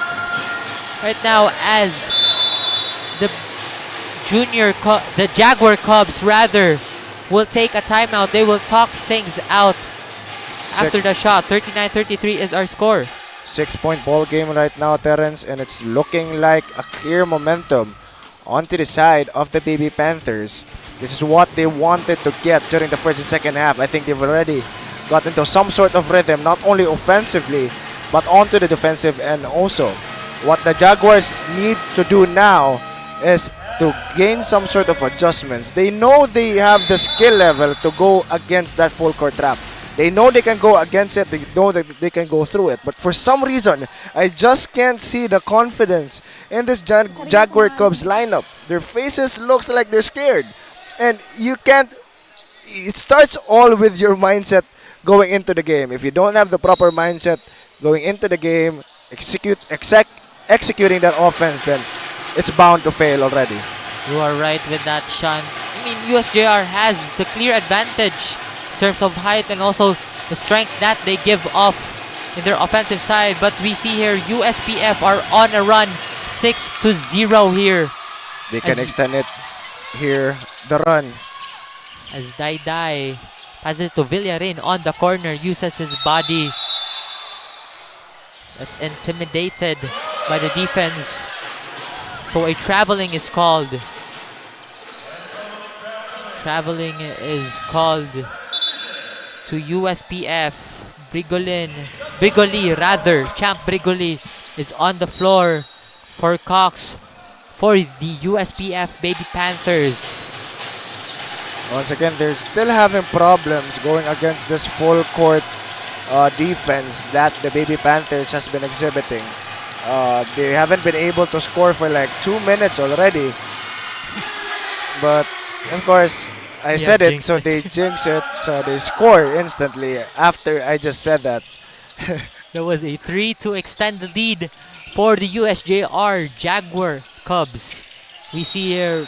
U: right now as the Jaguar Cubs rather will take a timeout. They will talk things out after the shot. 39-33 is our score.
T: 6-point ball game right now, Terrence, and it's looking like a clear momentum onto the side of the Baby Panthers. This is what they wanted to get during the first and second half. I think they've already got into some sort of rhythm, not only offensively, but onto the defensive end also. What the Jaguars need to do now is to gain some sort of adjustments. They know they have the skill level to go against that full court trap. They know they can go against it. They know that they can go through it. But for some reason, I just can't see the confidence in this Jaguar Cubs lineup. Their faces looks like they're scared. And you can't... It starts all with your mindset going into the game. If you don't have the proper mindset going into the game, executing that offense, then it's bound to fail already.
U: You are right with that, Sean. I mean, USJ-R has the clear advantage in terms of height and also the strength that they give off in their offensive side. But we see here USPF are on a run, 6-0 here.
T: They can extend it here, the run.
U: As Dai passes it to Villarin on the corner, uses his body. That's intimidated by the defense. So a traveling is called. Traveling is called to USPF. Brigoli rather. Champ Brigoli is on the floor for Cox for the USPF Baby Panthers.
T: Once again, they're still having problems going against this full court defense that the Baby Panthers has been exhibiting. They haven't been able to score for like 2 minutes already. But of course, I said it, so they jinx it, so they score instantly after I just said that.
U: There was a 3 to extend the lead for the USJ-R Jaguar Cubs. We see here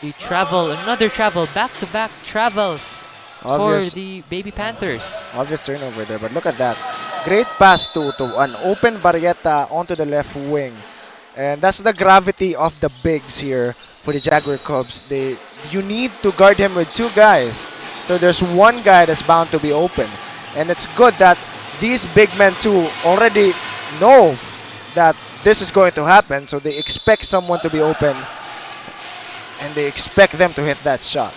U: another travel, back-to-back travels for the Baby Panthers.
T: Obvious turnover there, but look at that. Great pass to an open Barrieta onto the left wing. And that's the gravity of the bigs here for the Jaguar Cubs. You need to guard him with 2 guys. So there's 1 guy that's bound to be open. And it's good that these big men too already know that this is going to happen. So they expect someone to be open. And they expect them to hit that shot.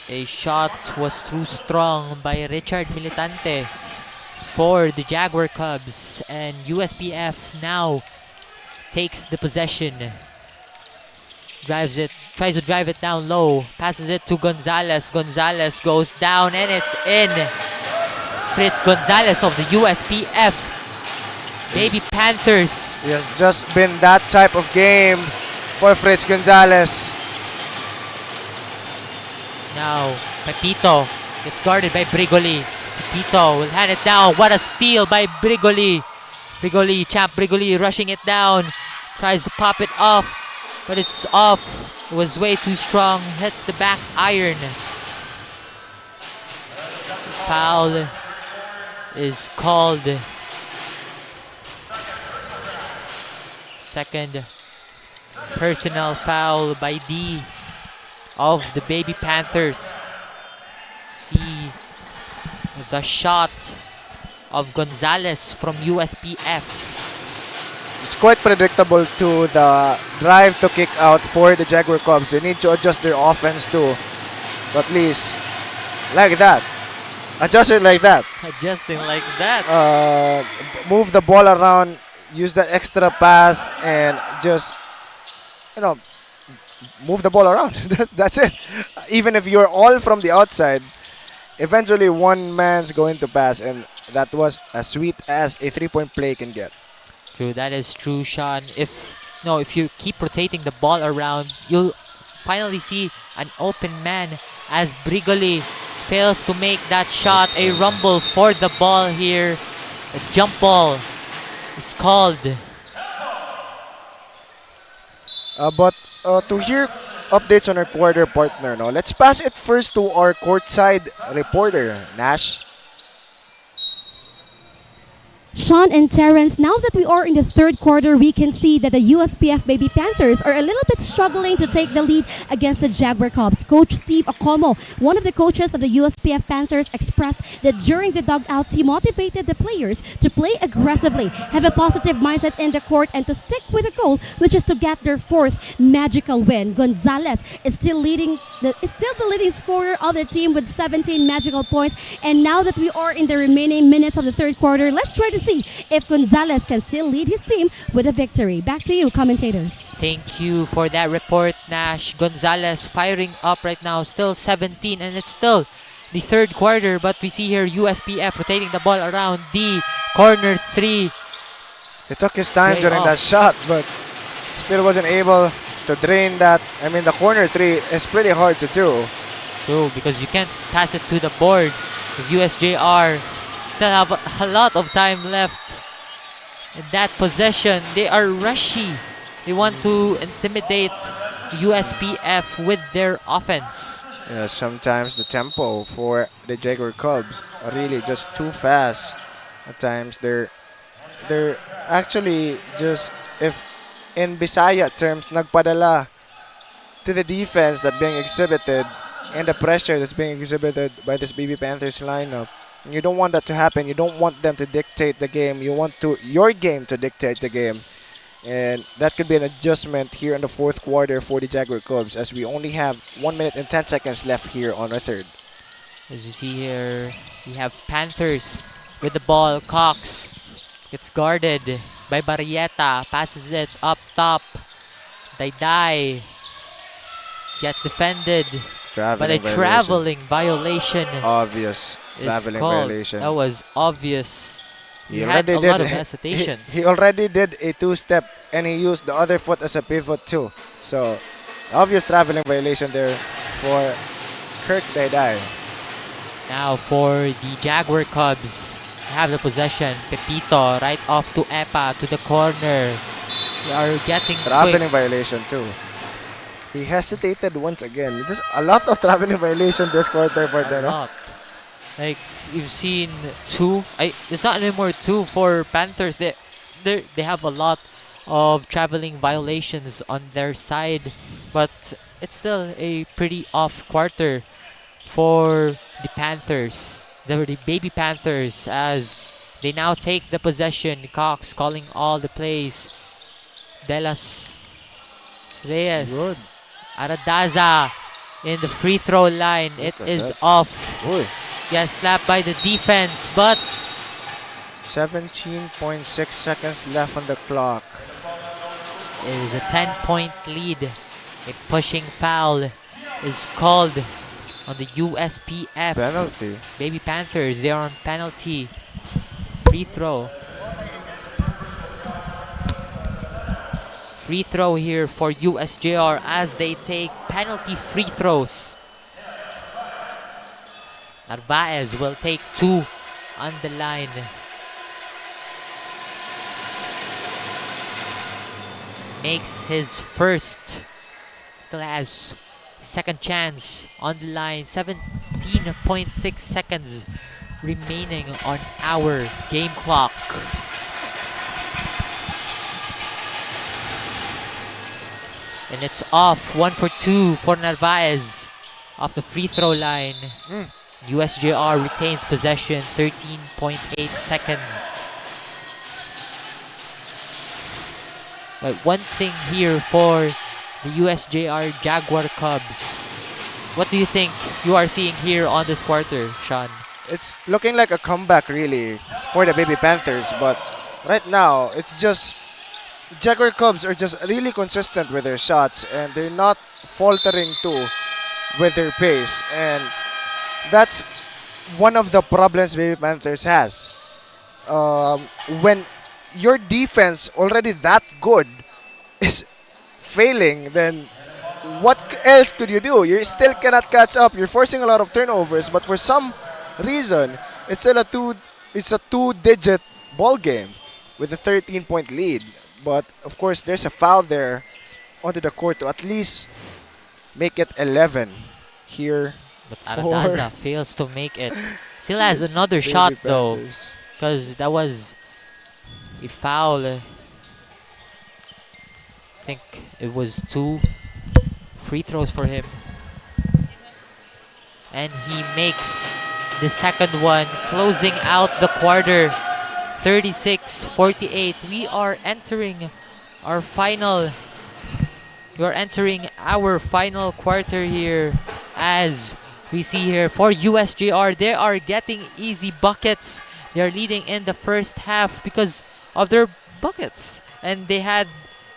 U: A shot was too strong by Richard Militante for the Jaguar Cubs. And USPF now takes the possession. Drives it, tries to drive it down low, passes it to Gonzalez. Gonzalez goes down and it's in. Fritz Gonzalez of the USPF Baby Panthers.
T: It has just been that type of game for Fritz Gonzalez.
U: Now, Pepito gets guarded by Brigoli. Pepito will hand it down. What a steal by Brigoli. Champ Brigoli rushing it down. Tries to pop it off, but it's off. It was way too strong. Hits the back iron. Foul is called. Second personal foul by D of the Baby Panthers. See the shot of Gonzalez from USPF.
T: It's quite predictable to the drive to kick out for the Jaguar Cubs. They need to adjust their offense too. At least like that. Adjust it like that.
U: Adjusting like that.
T: Move the ball around, use that extra pass, and just, move the ball around. That's it. Even if you're all from the outside, eventually one man's going to pass, and that was as sweet as a 3-point play can get.
U: True, that is true, Sean. If you keep rotating the ball around, you'll finally see an open man as Brigoli fails to make that shot. A rumble for the ball here. A jump ball is called.
T: But to hear updates on our quarter partner, let's pass it first to our courtside reporter, Nash.
B: Sean and Terrence, now that we are in the third quarter, we can see that the USPF Baby Panthers are a little bit struggling to take the lead against the Jaguar Cubs. Coach Steve Acomo, one of the coaches of the USPF Panthers, expressed that during the dugouts, he motivated the players to play aggressively, have a positive mindset in the court, and to stick with the goal, which is to get their 4th magical win. Gonzalez is still the leading scorer of the team with 17 magical points. And now that we are in the remaining minutes of the third quarter, let's try to see if Gonzalez can still lead his team with a victory. Back to you, commentators.
U: Thank you for that report, Nash. Gonzalez firing up right now, still 17, and it's still the third quarter, but we see here USPF rotating the ball around the corner 3.
T: He took his time during that shot, but still wasn't able to drain that. I mean, the corner 3 is pretty hard to do.
U: True, because you can't pass it to the board. Because USJ-R still have a lot of time left in that possession. They are rushy. They want to intimidate USPF with their offense.
T: Yeah, sometimes the tempo for the Jaguar Cubs are really just too fast. At times they're actually just, if in Bisaya terms, nagpadala to the defense that's being exhibited and the pressure that's being exhibited by this Baby Panthers lineup. You don't want that to happen. You don't want them to dictate the game. You want your game to dictate the game. And that could be an adjustment here in the fourth quarter for the Jaguar Cubs, as we only have 1 minute and 10 seconds left here on our third.
U: As you see here, we have Panthers with the ball. Cox gets guarded by Barrieta, passes it up top. Dai gets defended, but a traveling violation.
T: Obvious traveling violation.
U: That was obvious. He
T: already
U: had a
T: did
U: lot of hesitations.
T: He already did a two-step, and he used the other foot as a pivot too. So, obvious traveling violation there for Kirk Dai.
U: Now for the Jaguar Cubs, have the possession. Pepito right off to Epa to the corner. They are getting
T: traveling violation too. He hesitated once again. Just a lot of traveling violation this quarter, partner. No?
U: Like you've seen two. It's not anymore two for Panthers. They have a lot of traveling violations on their side, but it's still a pretty off quarter for the Panthers. They were the baby Panthers as they now take the possession. Cox calling all the plays. Delas Reyes.
T: Good.
U: Aradaza in the free throw line. It is off.
T: Oy.
U: Yes, slapped by the defense, but
T: 17.6 seconds left on the clock.
U: It is a 10-point lead. A pushing foul is called on the USPF.
T: Penalty.
U: Baby Panthers, they're on penalty. Free throw. Free throw here for USJ-R as they take penalty free throws. Narvaez will take two on the line. Makes his first. Still has second chance on the line. 17.6 seconds remaining on our game clock. And it's off. 1 for 2 for Narvaez off the free throw line. USJ-R retains possession. 13.8 seconds. But one thing here for the USJ-R Jaguar Cubs. What do you think you are seeing here on this quarter, Sean?
T: It's looking like a comeback really for the Baby Panthers, but right now it's just Jaguar Cubs are just really consistent with their shots and they're not faltering too with their pace, and that's one of the problems Baby Panthers has. When your defense already that good is failing, then what else could you do? You still cannot catch up. You're forcing a lot of turnovers, but for some reason it's still a two-digit ball game with a 13-point lead. But of course there's a foul there onto the court to at least make it 11 here.
U: But Aradaza fails to make it. Still has another shot though, because that was a foul. I think it was 2 free throws for him. And he makes the second one, closing out the quarter. 36-48. We are entering our final quarter here, as we see here for USJ-R. They are getting easy buckets. They are leading in the first half because of their buckets, and they had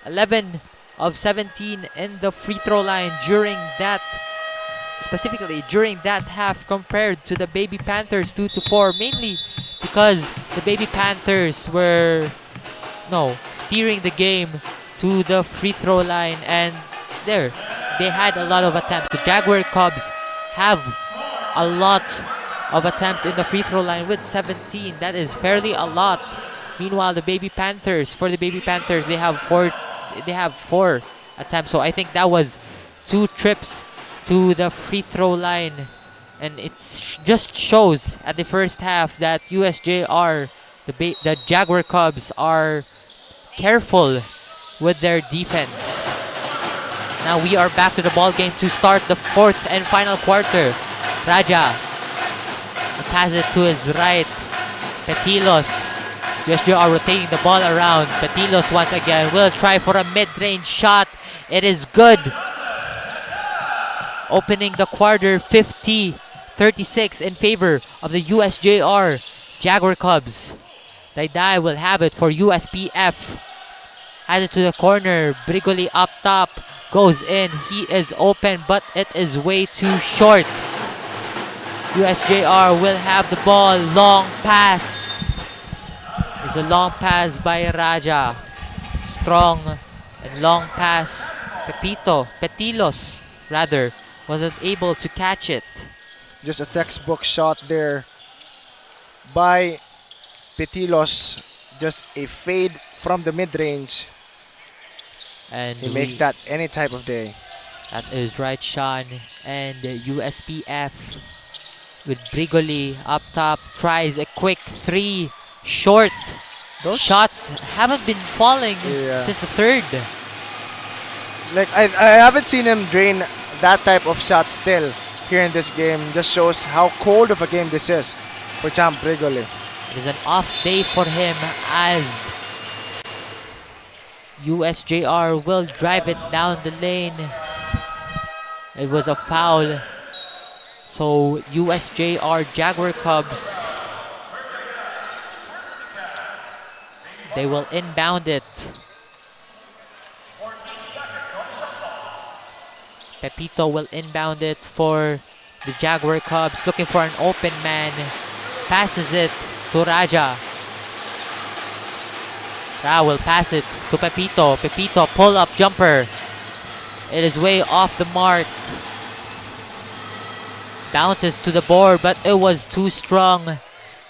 U: 11 of 17 in the free throw line during that half, compared to the Baby Panthers 2-4, mainly because the Baby Panthers were steering the game to the free throw line, and they had a lot of attempts. The Jaguar Cubs have a lot of attempts in the free throw line with 17. That is fairly a lot. Meanwhile, the Baby Panthers, they have four attempts. So I think that was 2 trips to the free throw line. And it just shows at the first half that USJ-R, the Jaguar Cubs, are careful with their defense. Now we are back to the ball game to start the fourth and final quarter. Raja passes it to his right. Petilos USJ-R rotating the ball around. Petilos once again will try for a mid-range shot. It is good. Opening the quarter 50-36 in favor of the USJ-R Jaguar Cubs. 𝐤𝐤 will have it for USPF. Has it to the corner. Brigoli up top. Goes in. He is open, but it is way too short. USJ-R will have the ball. Long pass. It's a long pass by Raja. Strong and long pass. Petilos rather, wasn't able to catch it.
T: Just a textbook shot there by Petilos. Just a fade from the mid-range.
U: And
T: he makes that any type of day.
U: That is right, Sean. And USPF with Brigoli up top tries a quick three. Short. Those shots haven't been falling since the third.
T: Like I haven't seen him drain that type of shot still here in this game. Just shows how cold of a game this is for Champ Brigoli.
U: It is an off day for him as USJ-R will drive it down the lane. It was a foul. So USJ-R Jaguar Cubs, they will inbound it. Pepito will inbound it for the Jaguar Cubs, looking for an open man. Passes it to Raja. Ra will pass it to Pepito. Pepito pull-up jumper. It is way off the mark. Bounces to the board, but it was too strong.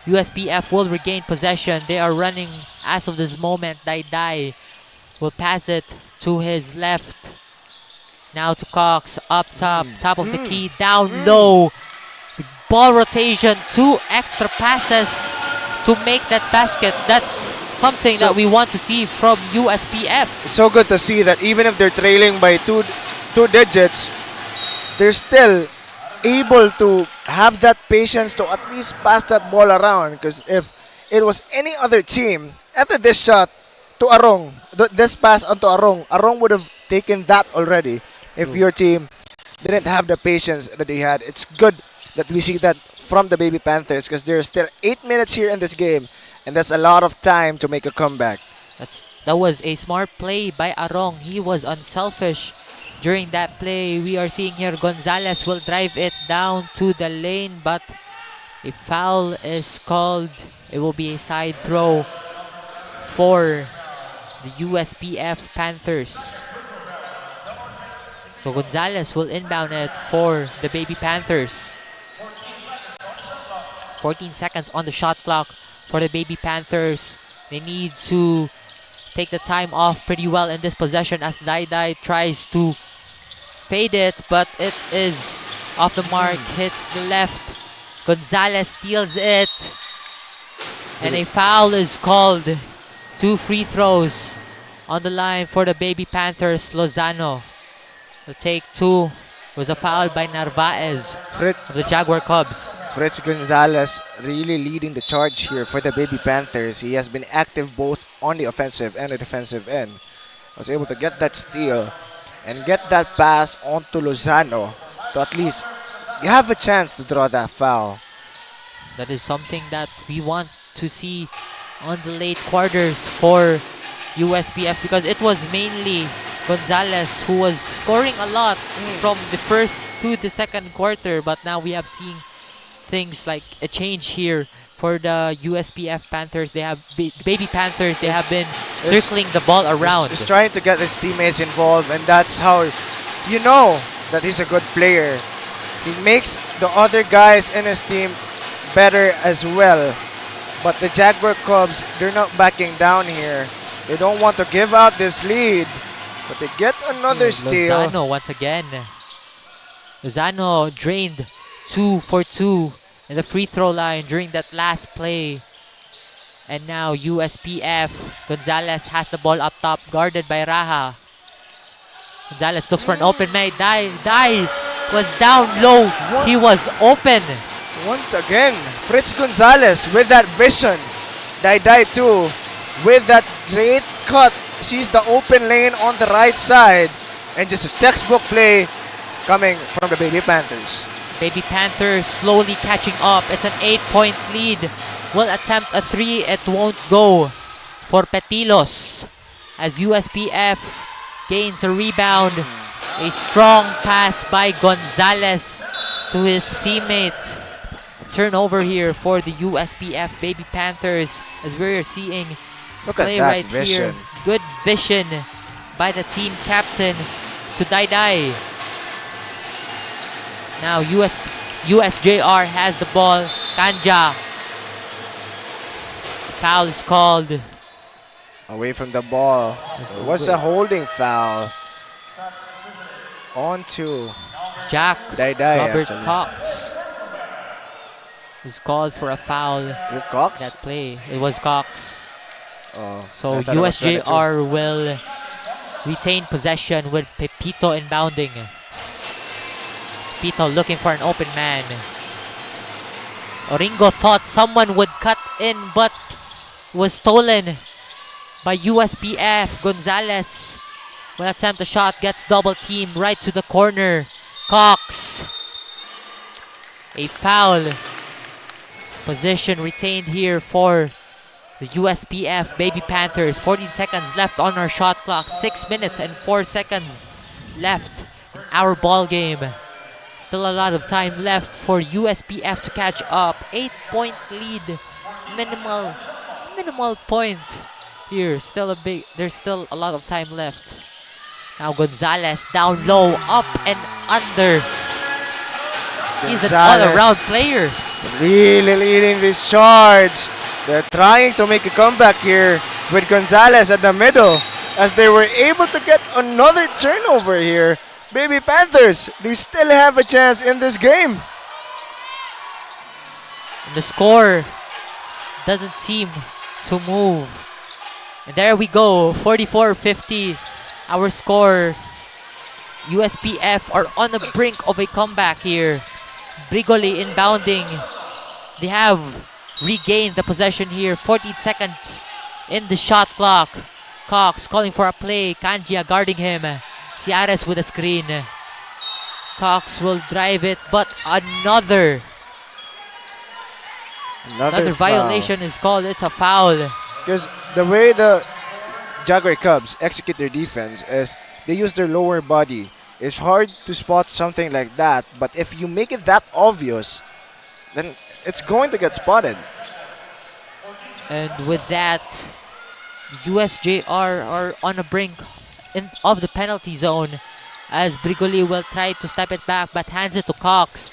U: USPF will regain possession. They are running as of this moment. 𝐤𝐤 will pass it to his left. Now to Cox, up top, top of the key, down low. The ball rotation, 2 extra passes to make that basket. That's something that we want to see from USPF.
T: It's so good to see that even if they're trailing by two digits, they're still able to have that patience to at least pass that ball around. Because if it was any other team, after this shot to Arong, this pass onto Arong would have taken that already. If your team didn't have the patience that they had. It's good that we see that from the Baby Panthers because there's still 8 minutes here in this game, and that's a lot of time to make a comeback.
U: That was a smart play by Arong. He was unselfish during that play. We are seeing here Gonzalez will drive it down to the lane, but a foul is called. It will be a side throw for the USPF Panthers. So Gonzalez will inbound it for the Baby Panthers. 14 seconds on the shot clock for the Baby Panthers. They need to take the time off pretty well in this possession as 𝐤𝐤 tries to fade it, but it is off the mark, hits the left. Gonzalez steals it, and a foul is called. 2 free throws on the line for the Baby Panthers. Lozano will take 2. It was a foul by Narvaez of the Jaguar Cubs.
T: Fritz Gonzalez really leading the charge here for the Baby Panthers. He has been active both on the offensive and the defensive end. Was able to get that steal and get that pass onto Lozano to at least have a chance to draw that foul.
U: That is something that we want to see on the late quarters for USPF because it was mainly Gonzalez who was scoring a lot from the first to the second quarter, but now we have seen things like a change here for the USPF Panthers. They have Baby Panthers. They have been circling the ball around.
T: He's trying to get his teammates involved, and that's how you know that he's a good player. He makes the other guys in his team better as well. But the Jaguar Cubs, they're not backing down here. They don't want to give out this lead, but they get another steal.
U: Lozano once again. Lozano drained 2 for 2 in the free throw line during that last play. And now USPF, Gonzalez has the ball up top, guarded by Raha. Gonzalez looks for an open man. 𝐤𝐤 was down low. He was open.
T: Once again, Fritz Gonzalez with that vision Dai too, with that great cut, sees the open lane on the right side, and just a textbook play coming from the Baby Panthers.
U: Baby Panthers slowly catching up. It's an 8-point lead. Will attempt a 3. It won't go for Petilos as USPF gains a rebound. A strong pass by Gonzalez to his teammate. Turnover here for the USPF Baby Panthers as we're seeing
T: Look at
U: play
T: that
U: right
T: vision.
U: here. Good vision by the team captain to Dai. Now USJ-R has the ball. Kanja. Foul is called.
T: Away from the ball. It was a holding foul. On to
U: Jack
T: Dai,
U: Robert
T: actually.
U: Cox is called for a foul.
T: Was Cox?
U: That play. It was Cox.
T: Oh,
U: So
T: I thought it was
U: USJ-R will retain possession with Pepito inbounding. Pepito looking for an open man. Oringo thought someone would cut in but was stolen by USPF. Gonzalez will attempt a shot, gets double team right to the corner. Cox. A foul. Position retained here for the USPF Baby Panthers. 14 seconds left on our shot clock. 6 minutes and 4 seconds left in our ball game. Still a lot of time left for USPF to catch up. 8-point lead. Minimal point here. There's still a lot of time left. Now Gonzalez down low, up and under. He's an all-around player.
T: Really leading this charge. They're trying to make a comeback here with Gonzalez at the middle as they were able to get another turnover here. Baby Panthers, do still have a chance in this game.
U: The score doesn't seem to move. And there we go, 44-50. Our score. USPF are on the brink of a comeback here. Brigoli inbounding. They have regained the possession here. 14 seconds in the shot clock. Cox calling for a play. Kanjia guarding him. Ciares with a screen. Cox will drive it, but another violation is called. It's a foul.
T: Because the way the Jaguar Cubs execute their defense is they use their lower body. It's hard to spot something like that, but if you make it that obvious, then it's going to get spotted.
U: And with that, USJ-R are on the brink of the penalty zone as Brigoli will try to step it back but hands it to Cox.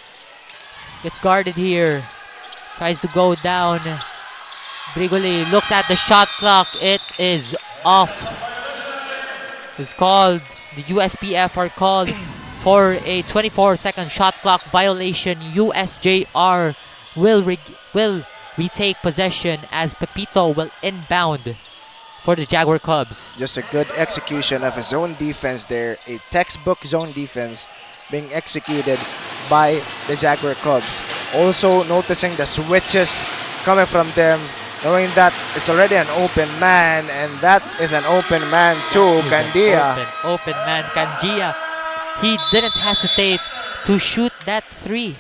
U: Gets guarded here. Tries to go down. Brigoli looks at the shot clock. It is off. It's called. The USPF are called for a 24-second shot clock violation. USJ-R will retake possession as Pepito will inbound for the Jaguar Cubs.
T: Just a good execution of a zone defense there. A textbook zone defense being executed by the Jaguar Cubs. Also noticing the switches coming from them, knowing that it's already an open man, and that is an open man too, Candia.
U: Open man, Kanjia. He didn't hesitate to shoot that 3.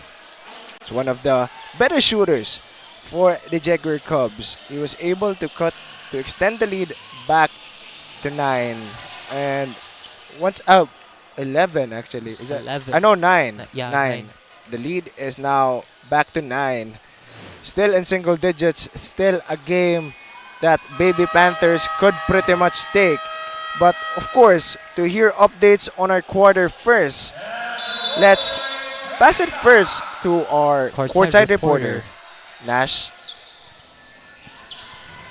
T: It's one of the better shooters for the Jaguar Cubs. He was able to extend the lead back to 9, and once up 11 actually. Is that
U: 11?
T: I know 9.
U: Yeah,
T: 9. The lead is now back to 9. Still in single digits, still a game that Baby Panthers could pretty much take. But of course, to hear updates on our quarter first, let's pass it first to our courtside reporter, Nash.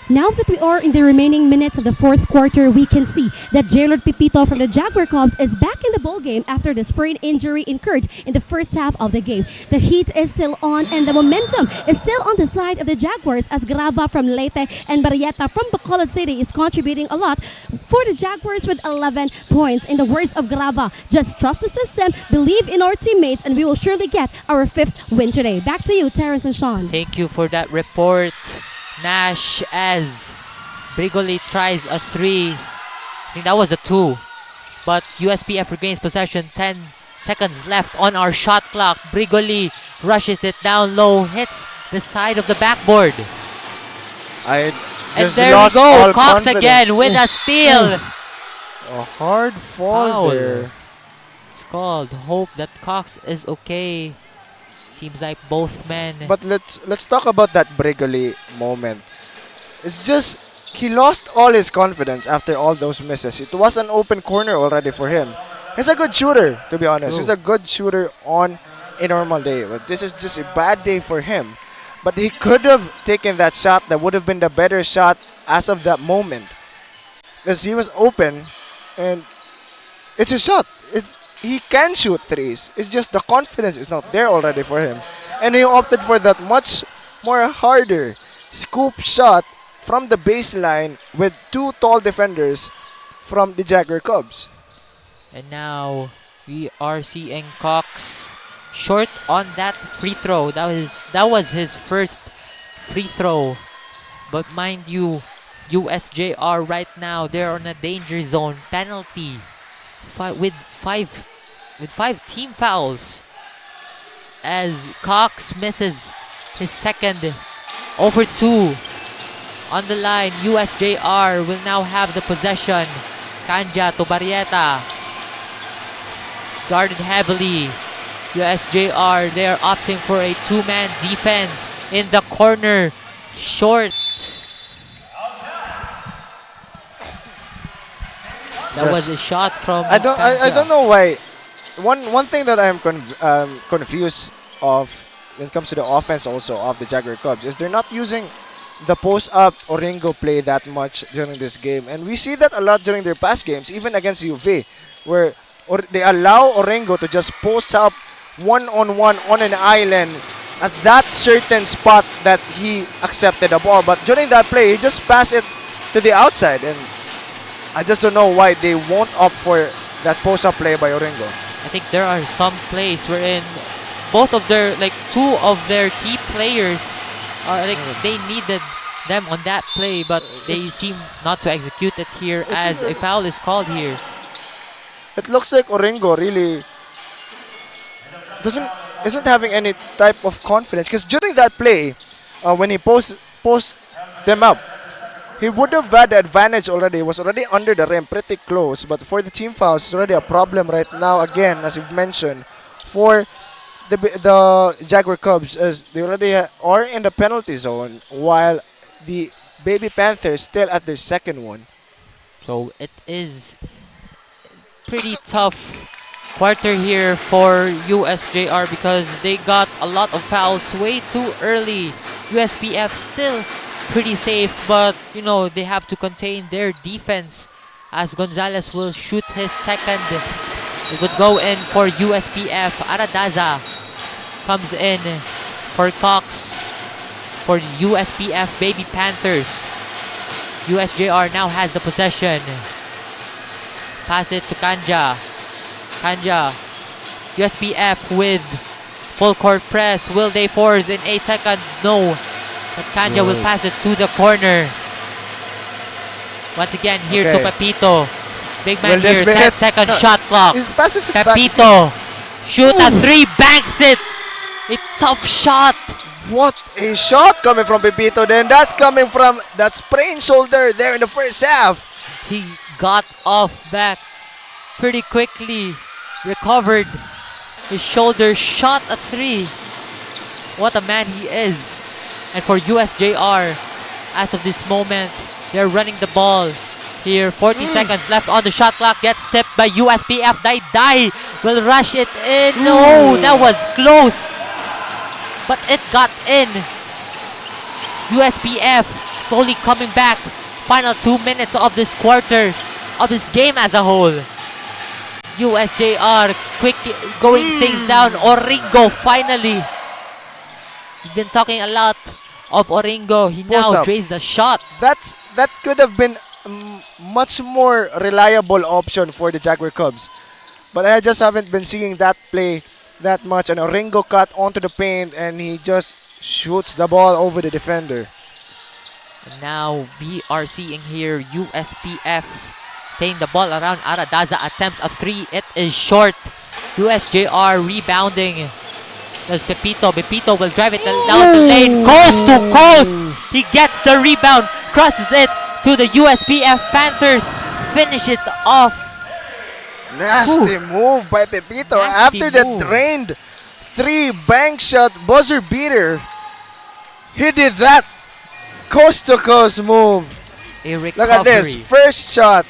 B: Now that we are in the remaining minutes of the fourth quarter, we can see that Jaylord Pepito from the Jaguar Cubs is back in the ball game after the sprain injury incurred in the first half of the game. The heat is still on and the momentum is still on the side of the Jaguars as Grava from Leyte and Barrieta from Bacolod City is contributing a lot for the Jaguars with 11 points. In the words of Grava, just trust the system, believe in our teammates, and we will surely get our 5th win today. Back to you, Terrence and Sean.
U: Thank you for that report, Nash as Brigoli tries a 3. I think that was a 2. But USPF regains possession. 10 seconds left on our shot clock. Brigoli rushes it down low, hits the side of the backboard.
T: I
U: And
T: just
U: there we
T: lost
U: go.
T: all
U: Cox
T: confidence.
U: again with a steal.
T: A hard fall there.
U: It's called. Hope that Cox is okay. Seems like both men.
T: But let's talk about that Brigoli moment. It's just he lost all his confidence after all those misses. It was an open corner already for him. He's a good shooter, to be honest. He's a good shooter on a normal day. But this is just a bad day for him. But he could have taken that shot. That would have been the better shot as of that moment. Because he was open and it's a shot. He can shoot threes. It's just the confidence is not there already for him. And he opted for that much more harder scoop shot from the baseline with 2 tall defenders from the Jaguar Cubs.
U: And now we are seeing Cox short on that free throw. That was his first free throw. But mind you, USJ-R right now, they're on a danger zone penalty with five team fouls as Cox misses his second. Over 2 on the line. USJ-R will now have the possession. Kanja to Barrieta. It's guarded heavily. USJ-R, they're opting for a 2-man defense in the corner. Short. That was a shot from
T: I don't know why. One thing that I'm confused of when it comes to the offense also of the Jaguar Cubs is they're not using the post-up Oringo play that much during this game. And we see that a lot during their past games, even against UV, where they allow Oringo to just post up one-on-one on an island at that certain spot that he accepted the ball. But during that play, he just passed it to the outside. And I just don't know why they won't opt for that post-up play by Oringo.
U: I think there are some plays wherein both of their, like 2 of their key players, they needed them on that play, but they seem not to execute it here as a foul is called here.
T: It looks like Oringo really isn't having any type of confidence, because during that play, when he post them up, he would have had the advantage already. He was already under the rim, pretty close. But for the team fouls, it's already a problem right now. Again, as you've mentioned, for the Jaguar Cubs, as they already are in the penalty zone, while the Baby Panthers still at their second one.
U: So it is pretty tough quarter here for USJ-R because they got a lot of fouls way too early. USPF still pretty safe, but you know they have to contain their defense as Gonzalez will shoot his second. It would go in for USPF. Aradaza comes in for Cox for USPF Baby Panthers. USJ-R now has the possession. Pass it to Kanja. Kanja. USPF with full court press. Will they force in 8 seconds? No. But Kanja will pass it to the corner. Once again, here to Pepito. Big man here, 10-second shot clock. Pepito, shoot a 3, banks it. A tough shot.
T: What a shot coming from Pepito. Then that's coming from that sprained shoulder there in the first half.
U: He got off back pretty quickly. Recovered his shoulder, shot a 3. What a man he is. And for USJ-R, as of this moment, they're running the ball. Here, 14 seconds left on the shot clock. Gets tipped by USPF. Dai will rush it in. No, that was close. But it got in. USPF slowly coming back. Final 2 minutes of this quarter, of this game as a whole. USJ-R quick going things down. Oringo finally. We've been talking a lot of Oringo. He now drains the shot.
T: That could have been a much more reliable option for the Jaguar Cubs. But I just haven't been seeing that play that much. And Oringo cut onto the paint and he just shoots the ball over the defender.
U: And now we are seeing here USPF taking the ball around. Aradaza attempts a 3. It is short. USJ-R rebounding. There's Pepito. Pepito will drive it down the lane. Coast to coast. He gets the rebound. Crosses it to the USPF Panthers. Finish it off.
H: Nasty move by Pepito after the drained 3 bank shot buzzer beater. He did that coast to coast move. Look at this. First shot.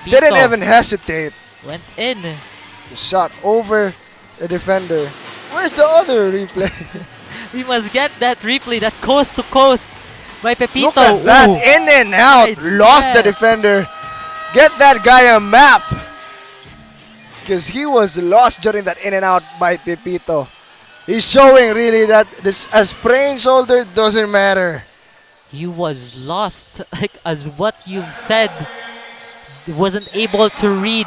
H: Didn't even hesitate.
U: Went in.
H: Shot over the defender. Where's the other replay?
U: We must get that replay. That coast to coast by Pepito.
H: Look at that. In and out. Lost the defender. Get that guy a map. Because he was lost during that in and out by Pepito. He's showing really that this a sprained shoulder doesn't matter.
U: He was lost, like as what you've said. He wasn't able to read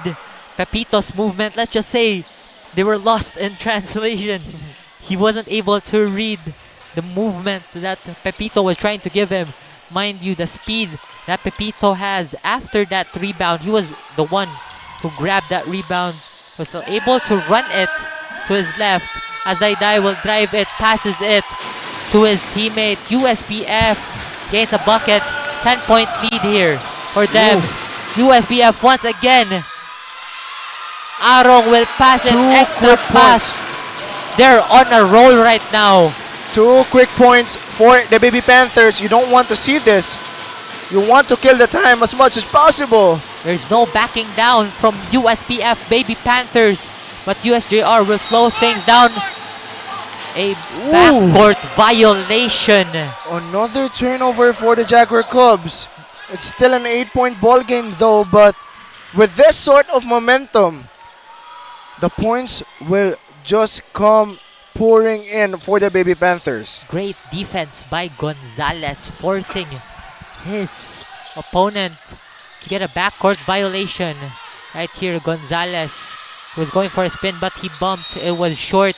U: Pepito's movement. Let's just say they were lost in translation. He wasn't able to read the movement that Pepito was trying to give him. Mind you, the speed that Pepito has after that rebound, he was the one who grabbed that rebound, was able to run it to his left. As Daidai will drive it, passes it to his teammate. USPF gains a bucket. 10-point lead here for them. USPF once again. Arong will pass an extra pass. They're on a roll right now.
H: 2 quick points for the Baby Panthers. You don't want to see this. You want to kill the time as much as possible.
U: There's no backing down from USPF Baby Panthers, but USJ-R will slow things down. A backcourt violation.
H: Another turnover for the Jaguar Cubs. It's still an 8-point ball game though, but with this sort of momentum, the points will just come pouring in for the Baby Panthers.
U: Great defense by Gonzalez, forcing his opponent to get a backcourt violation. Right here, Gonzalez was going for a spin, but he bumped. It was short.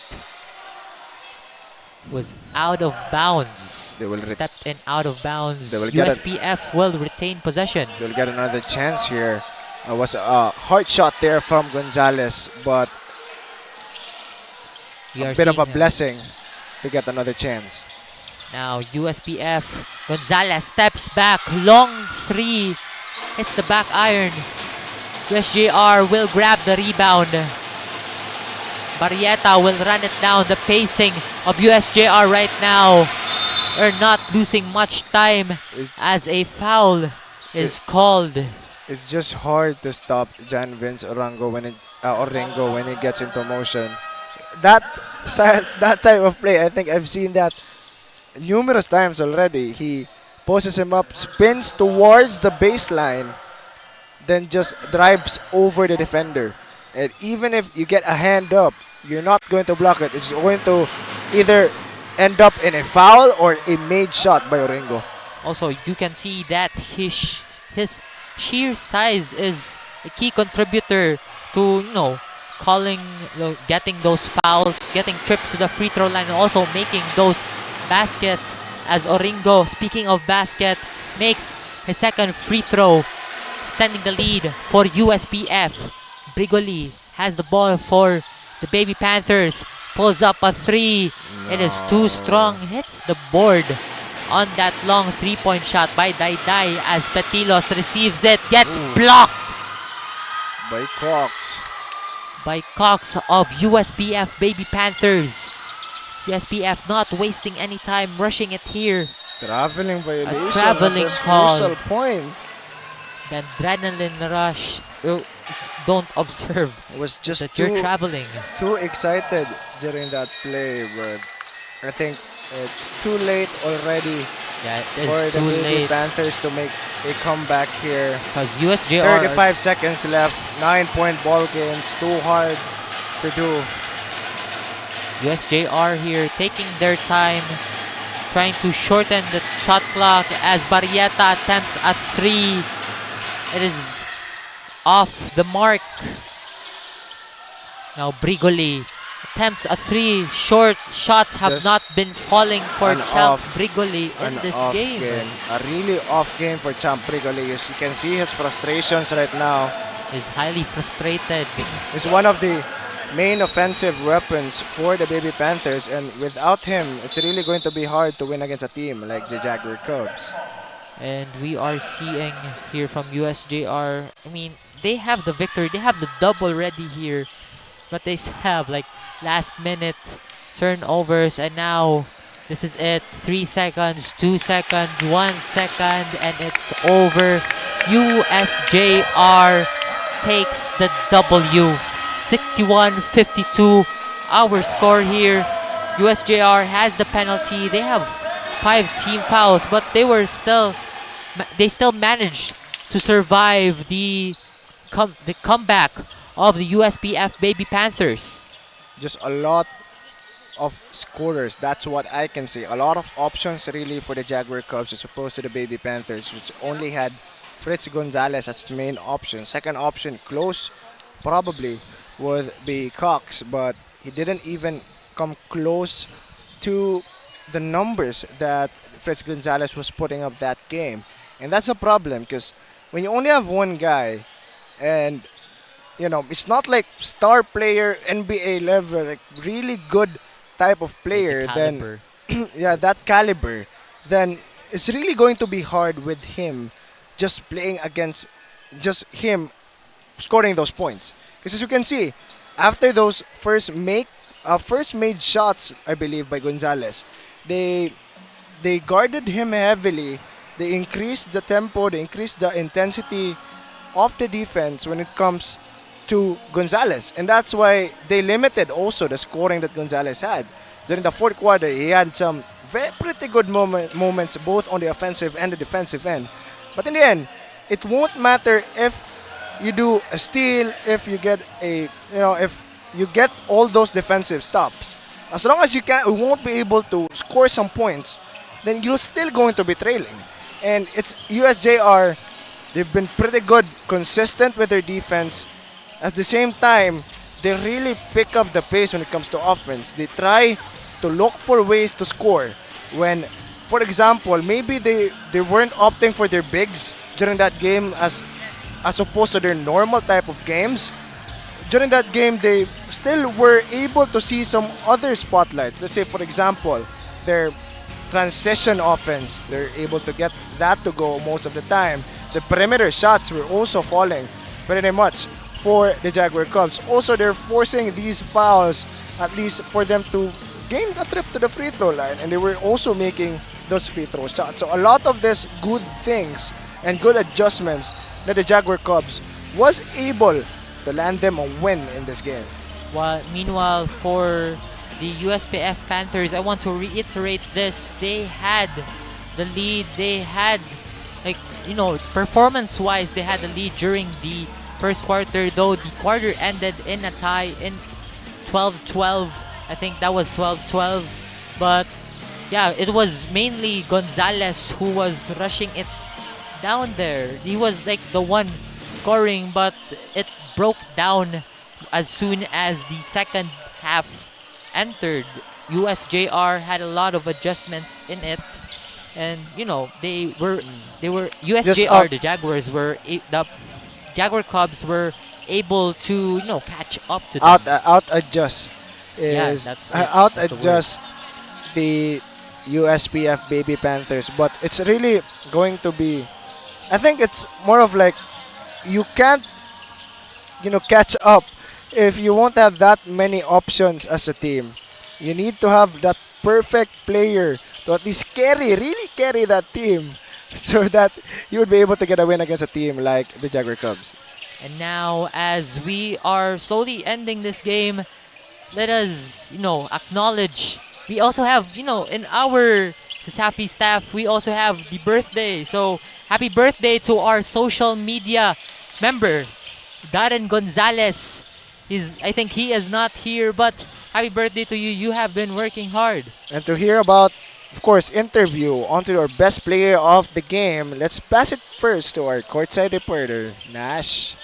U: Was out of bounds.
H: They will
U: stepped in out of bounds. USPF will retain possession.
H: They'll get another chance here. It was a hard shot there from Gonzalez, but a bit of a blessing to get another chance.
U: Now USPF, Gonzalez steps back, long 3, hits the back iron. USJ-R will grab the rebound. Barrieta will run it down. The pacing of USJ-R right now. They're not losing much time as a foul is called.
H: It's just hard to stop John Vince Oringo when he gets into motion. That type of play, I think I've seen that numerous times already. He poses him up, spins towards the baseline, then just drives over the defender. And even if you get a hand up, you're not going to block it. It's going to either end up in a foul or a made shot by Oringo.
U: Also, you can see that his sheer size is a key contributor to, getting those fouls, getting trips to the free throw line, and also making those baskets. As Oringo, speaking of basket, makes his second free throw, extending the lead for USPF. Brigoli has the ball for the Baby Panthers, pulls up a 3. It is too strong, hits the board on that long 3-point shot by Daidai as Petilos receives it, gets blocked
H: by Cox.
U: By Cox of USPF Baby Panthers. USPF not wasting any time, rushing it here.
H: Traveling violation.
U: A traveling call.
H: Crucial point.
U: The adrenaline rush. Don't observe.
H: It was just
U: that you're traveling.
H: Too excited during that play, but I think it's too late already.
U: Yeah,
H: for the Baby Panthers to make a comeback here.
U: Because USJ-R
H: 35 seconds left. 9-point ball game. It's too hard to do.
U: USJ-R here taking their time, trying to shorten the shot clock as Barrieta attempts a 3. It is off the mark. Now Brigoli attempts, 3 short shots have
T: Just
U: not been falling for
T: an
U: Champ
T: off-
U: Brigoli in
T: an
U: this
T: off
U: game.
T: A really off game for Champ Brigoli. You can see his frustrations right now.
U: He's highly frustrated.
T: He's one of the main offensive weapons for the Baby Panthers, and without him, it's really going to be hard to win against a team like the Jaguar Cubs.
U: And we are seeing here from USJ-R, I mean, they have the victory, they have the double ready here, but they have like last minute turnovers, and now this is it. 3 seconds, 2 seconds, 1 second, and it's over. USJ-R takes the W. 61-52 our score here. USJ-R has the penalty. They have 5 team fouls, but they still managed to survive the comeback of the USPF Baby Panthers.
T: Just a lot of scorers, that's what I can say. A lot of options really for the Jaguar Cubs as opposed to the Baby Panthers, which only had Fritz Gonzalez as the main option. Second option, close, probably would be Cox, but he didn't even come close to the numbers that Fritz Gonzalez was putting up that game. And that's a problem, because when you only have one guy, and you know, it's not like star player, NBA level, like really good type of player, then yeah, that caliber, then it's really going to be hard with him just playing against just him scoring those points. Because as you can see, after those first made shots, I believe, by Gonzalez, they guarded him heavily. They increased the tempo, they increased the intensity of the defense when it comes to Gonzalez. And that's why they limited also the scoring that Gonzalez had. During the fourth quarter, he had some pretty good moments both on the offensive and the defensive end. But in the end, it won't matter if you do a steal, if you get if you get all those defensive stops. As long as you won't be able to score some points, then you're still going to be trailing. And it's USJ-R. They've been pretty good, consistent with their defense. At the same time, they really pick up the pace when it comes to offense. They try to look for ways to score. When, for example, maybe they weren't opting for their bigs during that game as opposed to their normal type of games. During that game, they still were able to see some other spotlights. Let's say, for example, their transition offense. They're able to get that to go most of the time. The perimeter shots were also falling pretty much for the Jaguar Cubs. Also, they're forcing these fouls, at least for them to gain a trip to the free throw line, and they were also making those free throw shots. So a lot of these good things and good adjustments that the Jaguar Cubs was able to land them a win in this game.
U: Meanwhile, for the USPF Panthers, I want to reiterate this. They had the lead. They had, performance-wise, they had the lead during the first quarter, though the quarter ended in a tie in 12-12. I think that was 12-12. But yeah, it was mainly Gonzalez who was rushing it down there. He was like the one scoring, but it broke down as soon as the second half entered. USJ-R had a lot of adjustments in it, and they were USJ-R, the Jaguars were the Jaguar Cubs were able to catch up to them.
T: Out-adjust the USPF Baby Panthers, but it's really going to be, I think it's more of like you can't catch up if you won't have that many options as a team. You need to have that perfect player to at least really carry that team so that you would be able to get a win against a team like the Jaguar Cubs.
U: And now, as we are slowly ending this game, let us, acknowledge. We also have, in our CESAFI staff, we also have the birthday. So, happy birthday to our social media member, Darren Gonzalez. I think he is not here, but happy birthday to you. You have been working hard.
T: And to hear about, of course, interview onto our best player of the game, let's pass it first to our courtside reporter, Nash.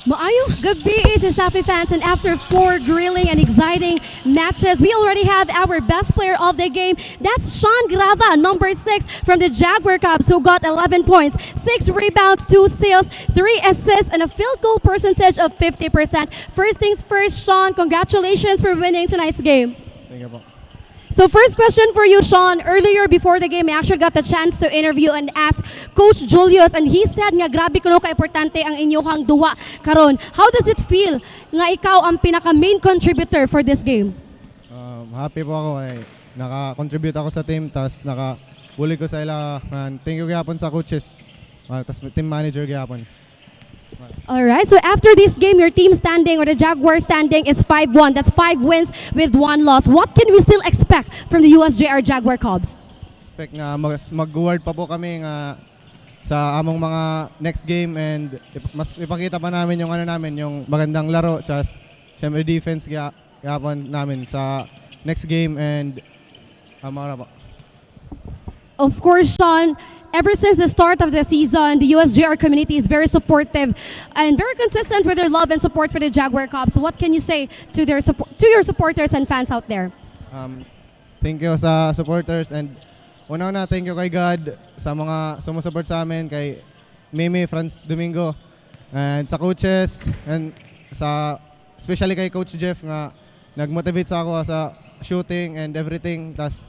B: Maayong gabi CESAFI fans, and after 4 grilling and exciting matches, we already have our best player of the game. That's Sean Grava, number 6 from the Jaguar Cubs, who got 11 points, 6 rebounds, 2 steals, 3 assists, and a field goal percentage of 50%. First things first, Sean, congratulations for winning tonight's game.
Q: Thank you po.
B: So first question for you, Sean. Earlier before the game, I actually got the chance to interview and ask Coach Julius, and he said nga grabe kuno ka-importante ang inyong duwa karon. How does it feel nga ikaw ang pinaka-main contributor for this game?
Q: Happy po ako ay naka-contribute ako sa team, tas naka-uli ko sa ila. Thank you gyapon sa coaches, tas team manager gyapon.
B: Alright, so after this game, your team standing or the Jaguar standing is 5-1. That's 5 wins with 1 loss. What can we still expect from the USJ-R Jaguar Cubs?
Q: Expect nga mag-guard pa po kami nga sa among mga next game, and mas ipakita pa namin yung yung magandang laro, tas syempre defense gyapon namin sa next game, and mga pa.
B: Of course, Sean, ever since the start of the season, the USJ-R community is very supportive and very consistent with their love and support for the Jaguar Cubs. What can you say to your supporters and fans out there?
Q: Thank you sa supporters, and una thank you kay God sa mga sumusupport sa amin, kay Mimi, Franz Domingo, and sa coaches, and especially kay Coach Jeff nga nag-motivate sa ako sa shooting and everything. Tas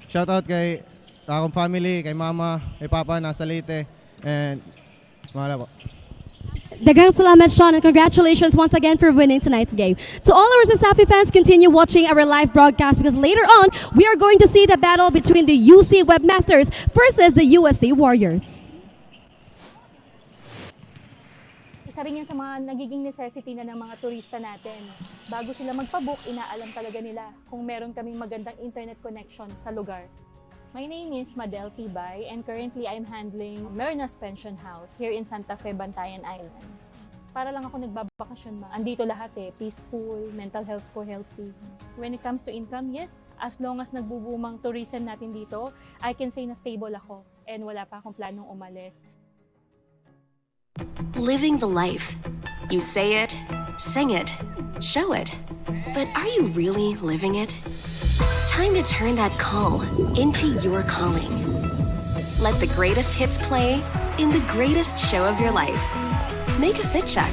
Q: shout out kay akong family, kay mama, kay papa, nasa Leyte, and wala po.
B: Daghang salamat, Sean, and congratulations once again for winning tonight's game. So all our CESAFI fans, continue watching our live broadcast, because later on, we are going to see the battle between the UC Webmasters versus the USC Warriors.
L: Isa rin yan sa mga nagiging necessity na ng mga turista natin. Bago sila magpabook, inaalam talaga nila kung meron kaming magandang internet connection sa lugar. My name is Madel Tibay, and currently I'm handling Marinas Pension House here in Santa Fe, Bantayan Island. Para lang ako nagbabakasyon, andito lahat peaceful, mental health ko healthy. When it comes to income, yes, as long as nagbubumang tourism natin dito, I can say na stable ako and wala pa akong planong umalis.
N: Living the life. You say it, sing it, show it. But are you really living it? Time to turn that call into your calling. Let the greatest hits play in the greatest show of your life. Make a fit check.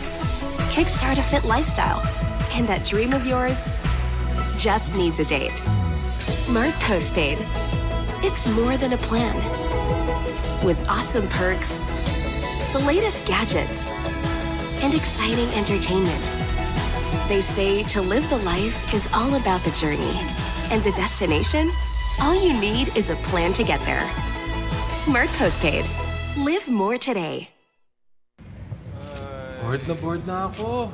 N: Kickstart a fit lifestyle. And that dream of yours just needs a date. Smart Postpaid. It's more than a plan. With awesome perks, the latest gadgets, and exciting entertainment. They say to live the life is all about the journey. And the destination? All you need is a plan to get there. Smart Postpaid. Live more today.
I: Bored na ako.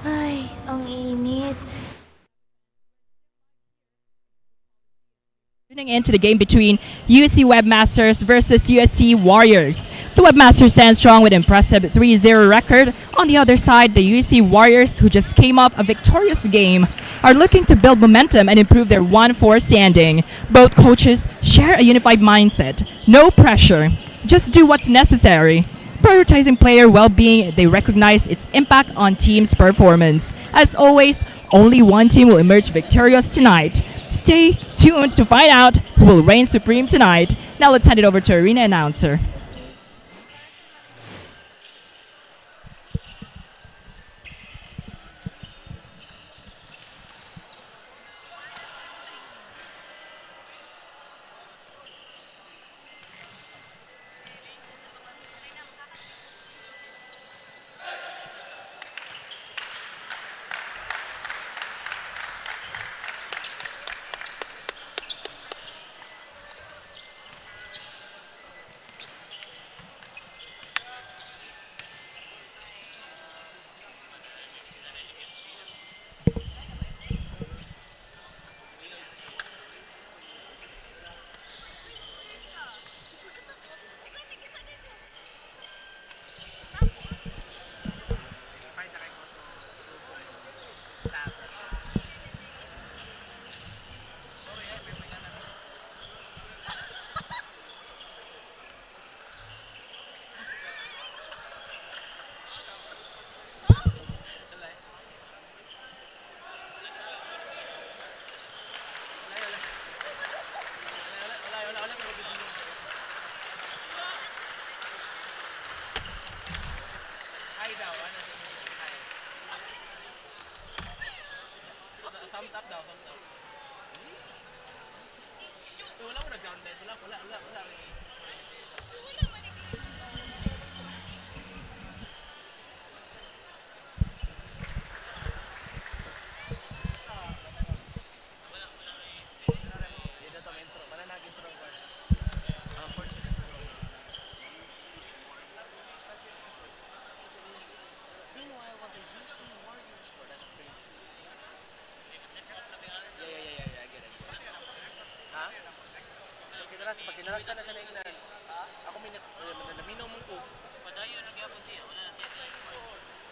J: Ay, ang init.
O: Tuning into the game between UC Webmasters versus USC Warriors. The Webmasters stand strong with impressive 3-0 record. On the other side, the USC Warriors, who just came off a victorious game, are looking to build momentum and improve their 1-4 standing. Both coaches share a unified mindset. No pressure. Just do what's necessary. Prioritizing player well-being, they recognize its impact on team's performance. As always, only one team will emerge victorious tonight. Stay tuned to find out who will reign supreme tonight. Now let's hand it over to arena announcer.
D: Thumbs up daw, thumbs up. Wala mo nag-grounded. Wala. Meanwhile, what the UC Warriors scored, that's pretty. Yeah, I get it. Ha? Pag kinalasan na siya na ingnan, ako naminaw mo ko. Padayon nagyapon siya, wala na siya.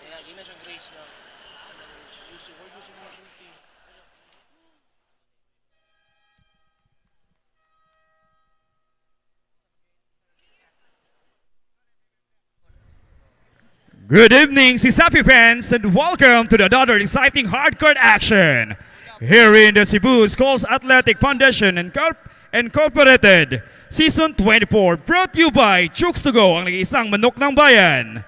D: Kaya gina siyang grace na. UC Warriors yung mga sulti.
G: Good evening, CESAFI fans, and welcome to another exciting hardcore action here in the Cebu Schools Athletic Foundation Incorporated Season 24, brought to you by 𝐤𝐸ₐ ang nag-iisang manok ng bayan.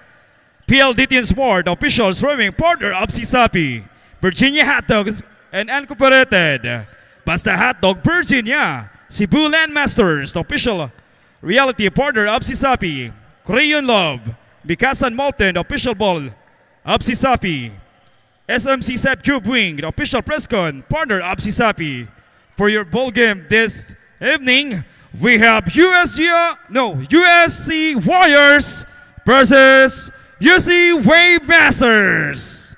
G: PLDT and Sport, official swimming partner of CESAFI, Virginia Hot Dogs and Incorporated, Basta Hot Dog Virginia, Cebu Landmasters, official reality partner of CESAFI, Korean Love, Bikasan Molten, official ball of CESAFI, SMC Set Cube Wing, the official press con, partner of CESAFI. For your ball game this evening, we have USC Warriors versus UC Wave Masters.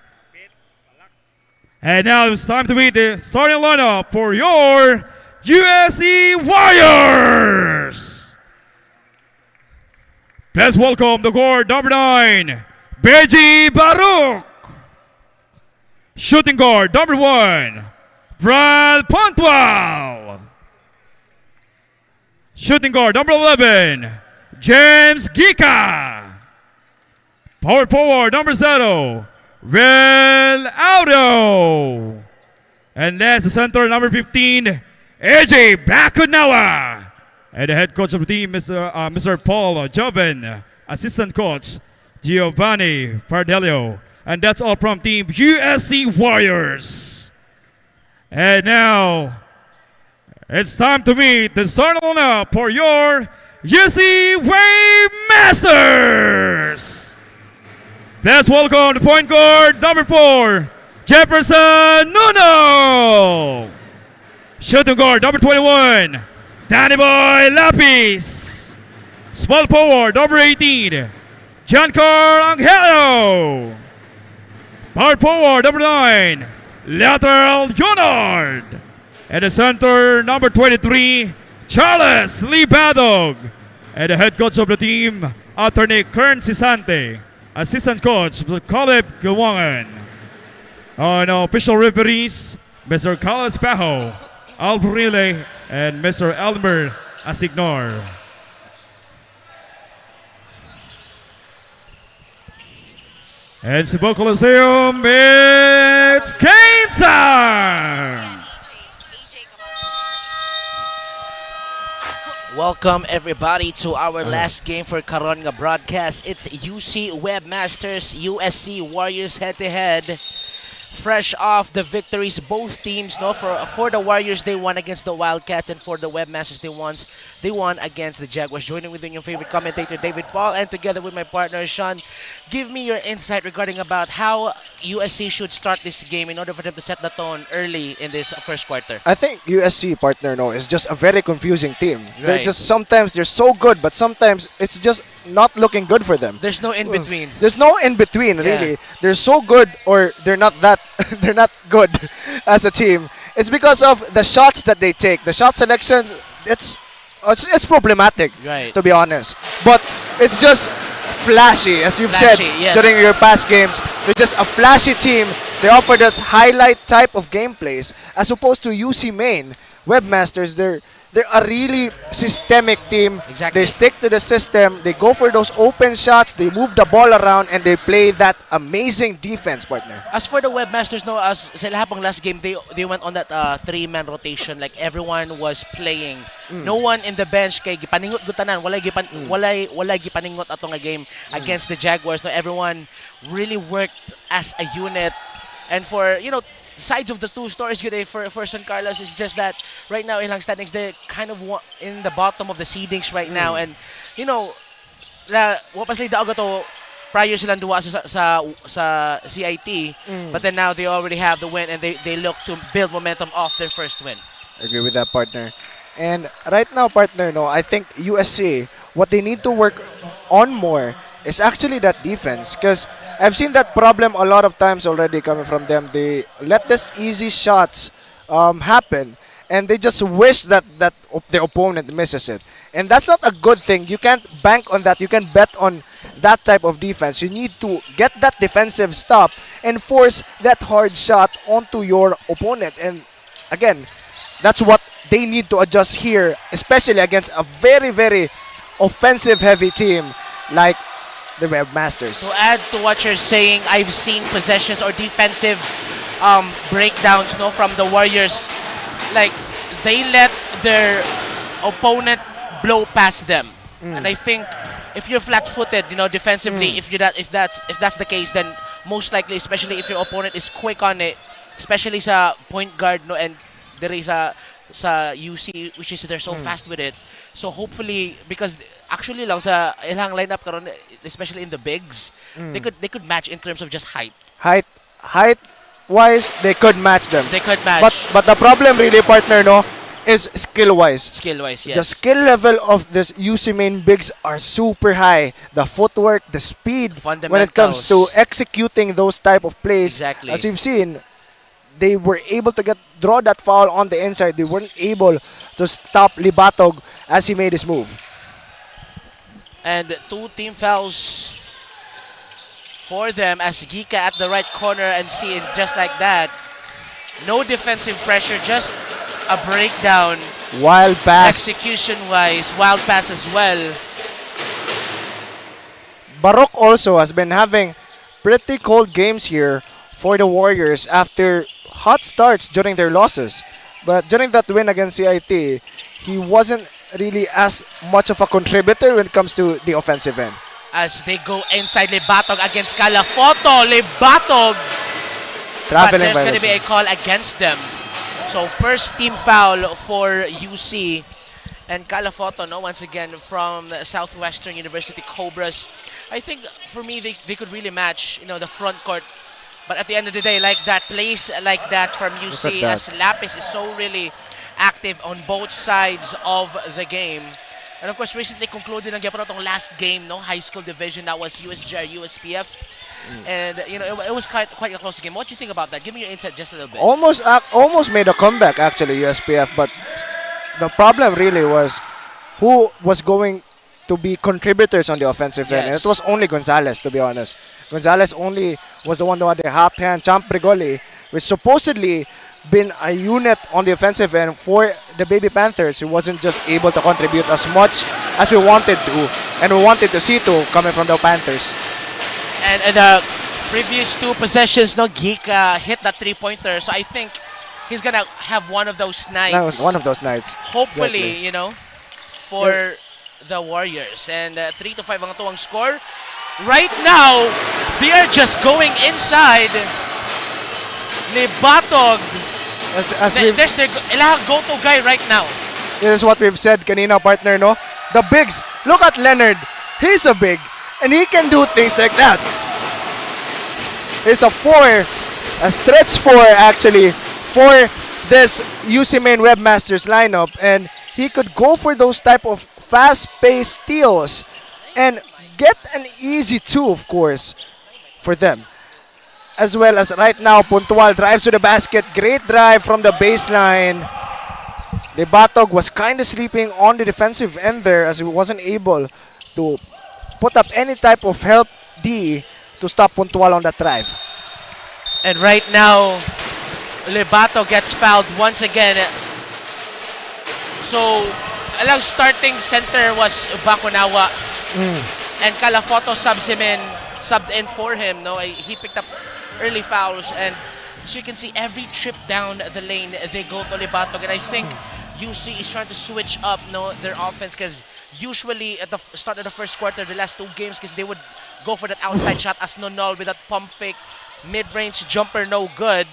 G: And now it's time to meet the starting lineup for your USC Warriors. Let's welcome the guard number 9, Beji Baruch. Shooting guard number 1, Brad Pontual. Shooting guard number 11, James Gika. Power forward number 0, Ren Auto. And that's the center number 15, AJ Bakunawa. And the head coach of the team, Mr. Paul Joven, assistant coach, Giovanni Pardelio. And that's all from Team USC Warriors. And now, it's time to meet the starting lineup for your UC Wave Masters. Let's welcome the point guard, number 4, Jefferson Nuno. Shooting guard, number 21, Danny Boy Lapis. Small forward, number 18, Giancarlo Angelo. Power forward, number 9, Lateral Leonard. And the center, number 23, Charles Lee Badog. And the head coach of the team, Attorney Kern Cisante. Assistant coach, Caleb Gawangan. On official referees, Mr. Carlos Pajo, Alvarile, and Mr. Elmer Asignor. And Cebu Coliseum, it's game time!
I: Welcome everybody to our last game for Karon nga broadcast. It's UC Webmasters, USC Warriors head-to-head. Fresh off the victories, both teams, no, for the Warriors, they won against the Wildcats, and for the Webmasters, they won against the Jaguars. Joining with your favorite commentator, David Paul, and together with my partner, Sean, give me your insight regarding about how USC should start this game in order for them to set the tone early in this first quarter.
T: I think USC, partner, no, is just a very confusing team.
I: Right.
T: They're just, sometimes they're so good, but sometimes it's just not looking good for them.
I: There's no in-between.
T: There's no in-between, really. They're so good, or they're not that, they're not good as a team. It's because of the shots that they take. The shot selection, it's problematic,
I: right,
T: to be honest. But it's just flashy, as you've said during your past games. They're just a flashy team. They offered us highlight type of gameplays, as opposed to UC Maine. Webmasters, they're they're a really systemic team.
I: Exactly.
T: They stick to the system. They go for those open shots. They move the ball around and they play that amazing defense, partner.
I: As for the Webmasters, no, as sa lahapang last game, they went on that 3-man rotation. Like everyone was playing. No one in the bench kay gipaningot gutanan. Walay gipaningot ato nga game against the Jaguars. No, everyone really worked as a unit. And for sides of the two stories good for San Carlos is just that right now ilang standings they're kind of in the bottom of the seedings right now, and wapas lay daog to prior silang duwa sa CIT, but then now they already have the win and they look to build momentum off their first win.
T: Agree with that, partner. And right now, partner, I think USC, what they need to work on more is actually that defense, because I've seen that problem a lot of times already coming from them. They let these easy shots happen, and they just wish that their opponent misses it. And that's not a good thing. You can't bank on that. You can bet on that type of defense. You need to get that defensive stop and force that hard shot onto your opponent. And again, that's what they need to adjust here, especially against a very, very offensive-heavy team like the Webmasters.
I: To add to what you're saying, I've seen possessions or defensive breakdowns from the Warriors. Like, they let their opponent blow past them. And I think if you're flat-footed, defensively, if that's the case, then most likely, especially if your opponent is quick on it, especially sa point guard, and there is sa UC, which is they're so fast with it. So hopefully, because actually lang sa ilang lineup karon, especially in the bigs, they could match in terms of just height.
T: Height wise, they could match them.
I: They could match.
T: But the problem really, partner, is skill wise.
I: Skill wise, yes.
T: The skill level of this UC main bigs are super high. The footwork, the speed, when it comes to executing those type of plays.
I: Exactly.
T: As you've seen, they were able to draw that foul on the inside. They weren't able to stop Libatog as he made his move.
I: And 2 team fouls for them as Gika at the right corner, and see it just like that. No defensive pressure, just a breakdown.
T: Wild pass.
I: Execution-wise, wild pass as well.
T: Barok also has been having pretty cold games here for the Warriors after hot starts during their losses. But during that win against CIT, he wasn't really as much of a contributor when it comes to the offensive end.
I: As they go inside, Libatog against Calafoto. Libatog! But there's going to be a call against them. So first team foul for UC. And Calafoto, once again, from Southwestern University Cobras. I think, for me, they could really match, the front court. But at the end of the day, like that place like that from UC, as Lapis is so really active on both sides of the game. And of course, recently concluded ang itong last game, high school division, that was USJ-R, USPF. And it was quite a close game. What do you think about that? Give me your insight just a little bit.
T: Almost made a comeback, actually, USPF, but the problem really was who was going to be contributors on the offensive end. And it was only Gonzalez, to be honest. Gonzalez only was the one who had the half-hand Champ Brigoli, which supposedly been a unit on the offensive end for the Baby Panthers, who wasn't just able to contribute as much as we wanted to, and we wanted to see coming from the Panthers.
I: And the previous 2 possessions, Geek hit that 3-pointer, so I think he's gonna have one of those nights.
T: That was one of those nights.
I: Hopefully, for the Warriors. And 3-5 ang tuwang score. Right now, they are just going inside. Libatog. There's their go-to guy right now.
T: This is what we've said kanina, partner, The bigs. Look at Leonard. He's a big, and he can do things like that. He's a 4, a stretch 4 actually, for this UC main Webmasters lineup, and he could go for those type of fast-paced steals and get an easy 2, of course, for them. As well as right now, Puntual drives to the basket. Great drive from the baseline. Libatog was kind of sleeping on the defensive end there, as he wasn't able to put up any type of help D to stop Puntual on that drive.
I: And right now, Libatog gets fouled once again. So, alang starting center was Bakunawa. And Calafoto subbed in for him. No, he picked up early fouls, and so you can see every trip down the lane they go to Libatog, and I think UC is trying to switch up their offense, because usually at the start of the first quarter, the last 2 games, because they would go for that outside shot as Nonol with that pump fake, mid-range jumper, no good.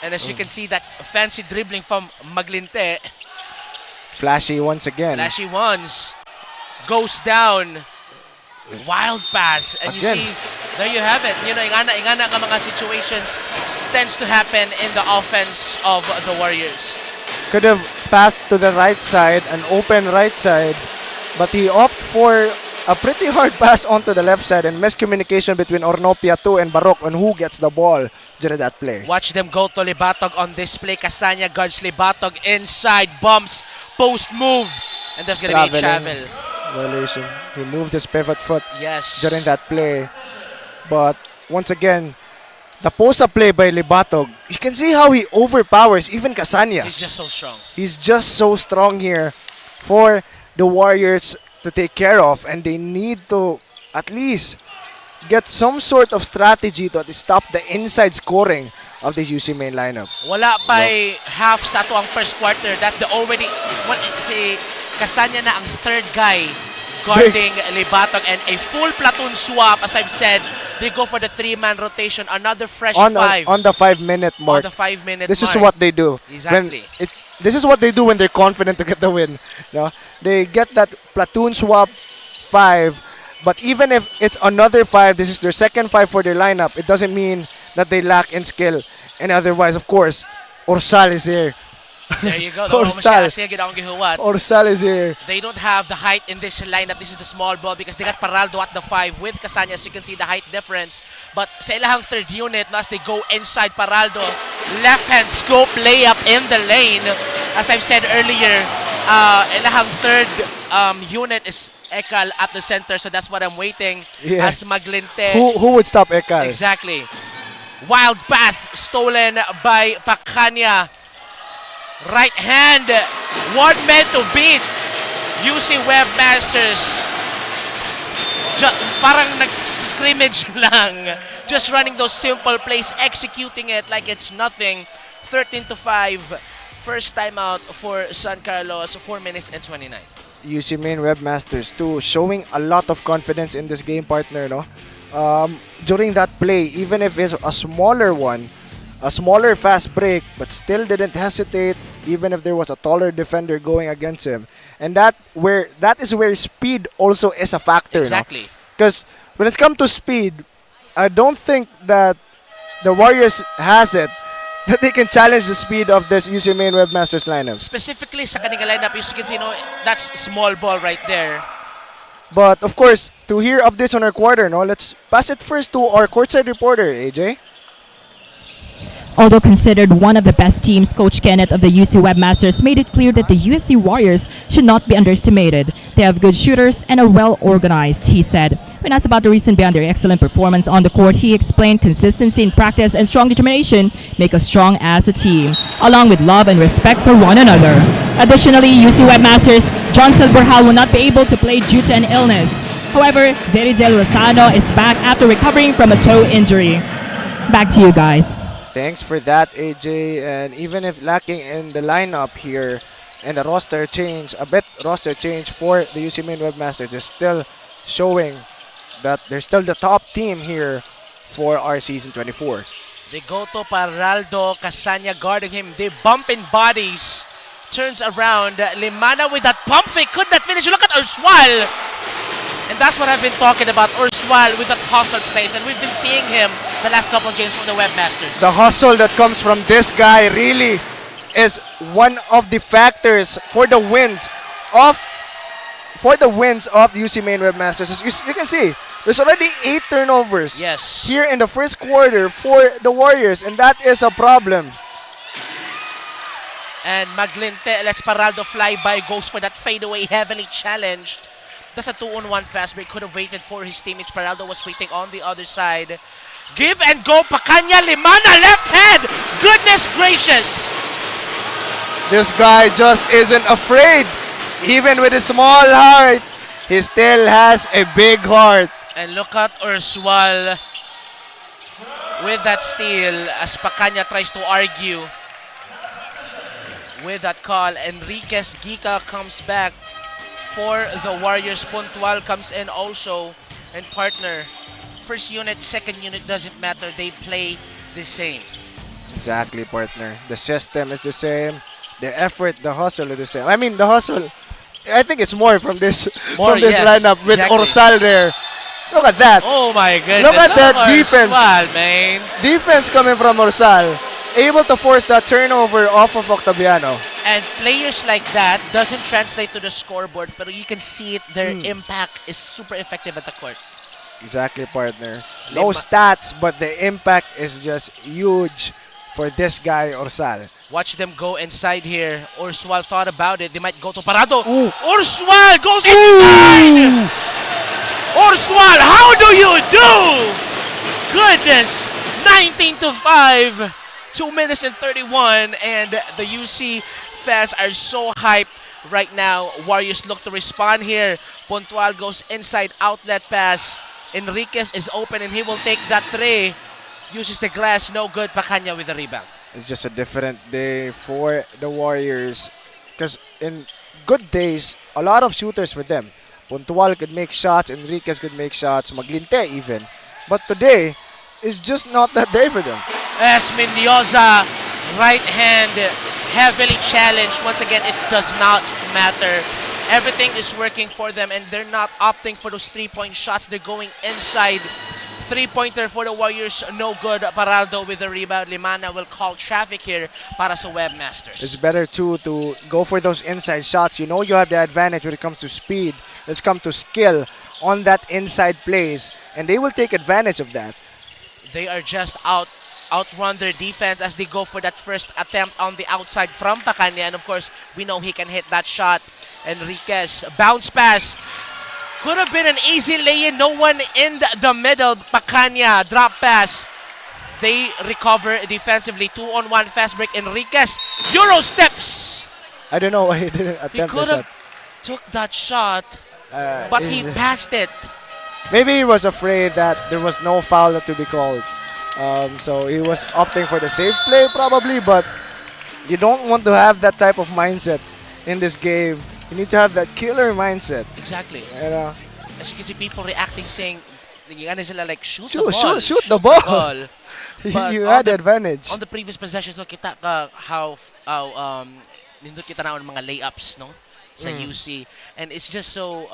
I: And as you can see, that fancy dribbling from 𝐒𝐿𝐵.
T: Flashy once again.
I: Flashy ones. Goes down. Wild pass. And
T: Again.
I: you see, there you have it. Ingana ka mga situations tends to happen in the offense of the Warriors.
T: Could have passed to the right side, an open right side, but he opted for a pretty hard pass onto the left side, and miscommunication between Ornopia 2 and Barok on who gets the ball during that play.
I: Watch them go to Libatog on this play. Kasanya guards Libatog inside, bumps, post move, and there's going to be a travel.
T: Violation. He moved his pivot foot during that play. But once again, the post-up play by Libatog, you can see how he overpowers even Kasanya.
I: He's just so strong.
T: He's just so strong here for the Warriors to take care of, and they need to at least get some sort of strategy to stop the inside scoring of the UC main lineup.
I: Wala pa half sa ato ang first quarter that the already si Kasanya na ang third guy guarding Libatog, and a full platoon swap. As I've said, they go for the 3-man rotation, another fresh
T: On the 5-minute mark.
I: On the 5-minute
T: This
I: mark.
T: is what they do.
I: Exactly.
T: This is what they do when they're confident to get the win. They get that platoon swap 5, but even if it's another 5, this is their second 5 for their lineup, it doesn't mean that they lack in skill. And otherwise, of course, Orsal is here.
I: There you go.
T: Orsal is here.
I: They don't have the height in this lineup. This is the small ball because they got Paraldo at the 5 with Kasanya. As you can see the height difference. But sa ilahang third unit, as they go inside Paraldo, left-hand scope layup in the lane. As I've said earlier, ilahang third unit is Ekal at the center. So that's what I'm waiting.
T: Yeah.
I: As 𝐒𝐿𝐵.
T: Who would stop Ekal?
I: Exactly. Wild pass stolen by Pakanya. Right hand, one meant to beat UC Webmasters. Parang nag-scrimmage lang. Just running those simple plays, executing it like it's nothing. 13-5, first timeout for San Carlos, 4 minutes and 29.
T: UC main Webmasters too, showing a lot of confidence in this game, partner. During that play, even if it's a smaller one, a smaller fast break, but still didn't hesitate, even if there was a taller defender going against him. And that is where speed also is a factor.
I: Exactly.
T: Because when it comes to speed, I don't think that the Warriors has it, that they can challenge the speed of this UC main Webmasters lineup.
I: Specifically sa kanila lineup, you can see, that's small ball right there.
T: But of course, to hear updates on our quarter, let's pass it first to our courtside reporter, AJ.
O: Although considered one of the best teams, Coach Kenneth of the UC Webmasters made it clear that the USC Warriors should not be underestimated. They have good shooters and are well organized, he said. When asked about the reason behind their excellent performance on the court, he explained consistency in practice and strong determination make us strong as a team, along with love and respect for one another. Additionally, UC Webmasters John Silverhal will not be able to play due to an illness. However, Zerigel Rosano is back after recovering from a toe injury. Back to you guys.
T: Thanks for that, AJ. And even if lacking in the lineup here and the roster change for the UC main Webmasters, they're still showing that they're still the top team here for our season 24.
I: They go to Paraldo, Kasanya guarding him. They bump in bodies. Turns around. Limana with that pump fake. Could not finish. Look at Urswal. And that's what I've been talking about. Urswal with that hustle plays. And we've been seeing him the last couple of games from the Webmasters.
T: The hustle that comes from this guy really is one of the factors for the wins of the UC main Webmasters. As you can see, there's already 8 turnovers here in the first quarter for the Warriors, and that is a problem.
I: And 𝐒𝐿𝐵 lets Paraldo fly by, goes for that fadeaway, heavily challenged. That's a 2-on-1 fast break. Could have waited for his teammates. Paraldo was waiting on the other side. Give and go. Pakanya, Limana, left hand. Goodness gracious.
T: This guy just isn't afraid. Even with a small heart, he still has a big heart.
I: And look at Urswal with that steal as Pacanya tries to argue with that call. Enriquez Gica comes back for the Warriors. Puntual comes in also. And partner, first unit, second unit, doesn't matter. They play the same.
T: Exactly, partner. The system is the same. The effort, the hustle is the same. I mean, the hustle, I think it's more from this
I: Yes,
T: lineup with
I: exactly.
T: Orsal there. Look at that.
I: Oh my goodness.
T: Look at that defense.
I: Urswal, man.
T: Defense coming from Orsal. Able to force that turnover off of Octaviano.
I: And players like that doesn't translate to the scoreboard, but you can see it, their impact is super effective at the court.
T: Exactly, partner. No stats, but the impact is just huge for this guy, Orsal.
I: Watch them go inside here. Urswal thought about it. They might go to Parado. Urswal goes inside! Urswal, how do you do? Goodness. 19-5. 2 minutes and 31. And the UC fans are so hyped right now. Warriors look to respond here. Puntual goes inside, outlet pass. Enriquez is open and he will take that three. Uses the glass, no good. Pacanya with the rebound.
T: It's just a different day for the Warriors. Because in good days, a lot of shooters for them. Puntual could make shots, Enriquez could make shots, Maglinte even. But today, it's just not that day for them.
I: As Mendoza, right hand, heavily challenged. Once again, it does not matter. Everything is working for them and they're not opting for those three-point shots. They're going inside. Three-pointer for the Warriors, no good. Paraldo with the rebound. Limana will call traffic here para sa Webmasters.
T: It's better too to go for those inside shots. You know you have the advantage when it comes to speed. Let's come to skill on that inside plays. And they will take advantage of that.
I: They are just outrun their defense as they go for that first attempt on the outside from Pacanya. And of course, we know he can hit that shot. Enriquez, bounce pass. Could have been an easy lay-in. No one in the middle. Pacanya, drop pass. They recover defensively. 2-on-1 fast break. Enriquez, Euro steps.
T: I don't know why he didn't
I: He
T: attempt the
I: could
T: shot.
I: have took that shot, but he passed it.
T: Maybe he was afraid that there was no foul to be called. So he was opting for the safe play probably, but you don't want to have that type of mindset in this game. You need to have that killer mindset.
I: Exactly.
T: You know?
I: As you can see, people reacting saying, like, shoot the
T: the ball.
I: But
T: You had the advantage.
I: On the previous possessions, so kita ka how nindot kita na ang mga layups, no? Sa UC. And it's just so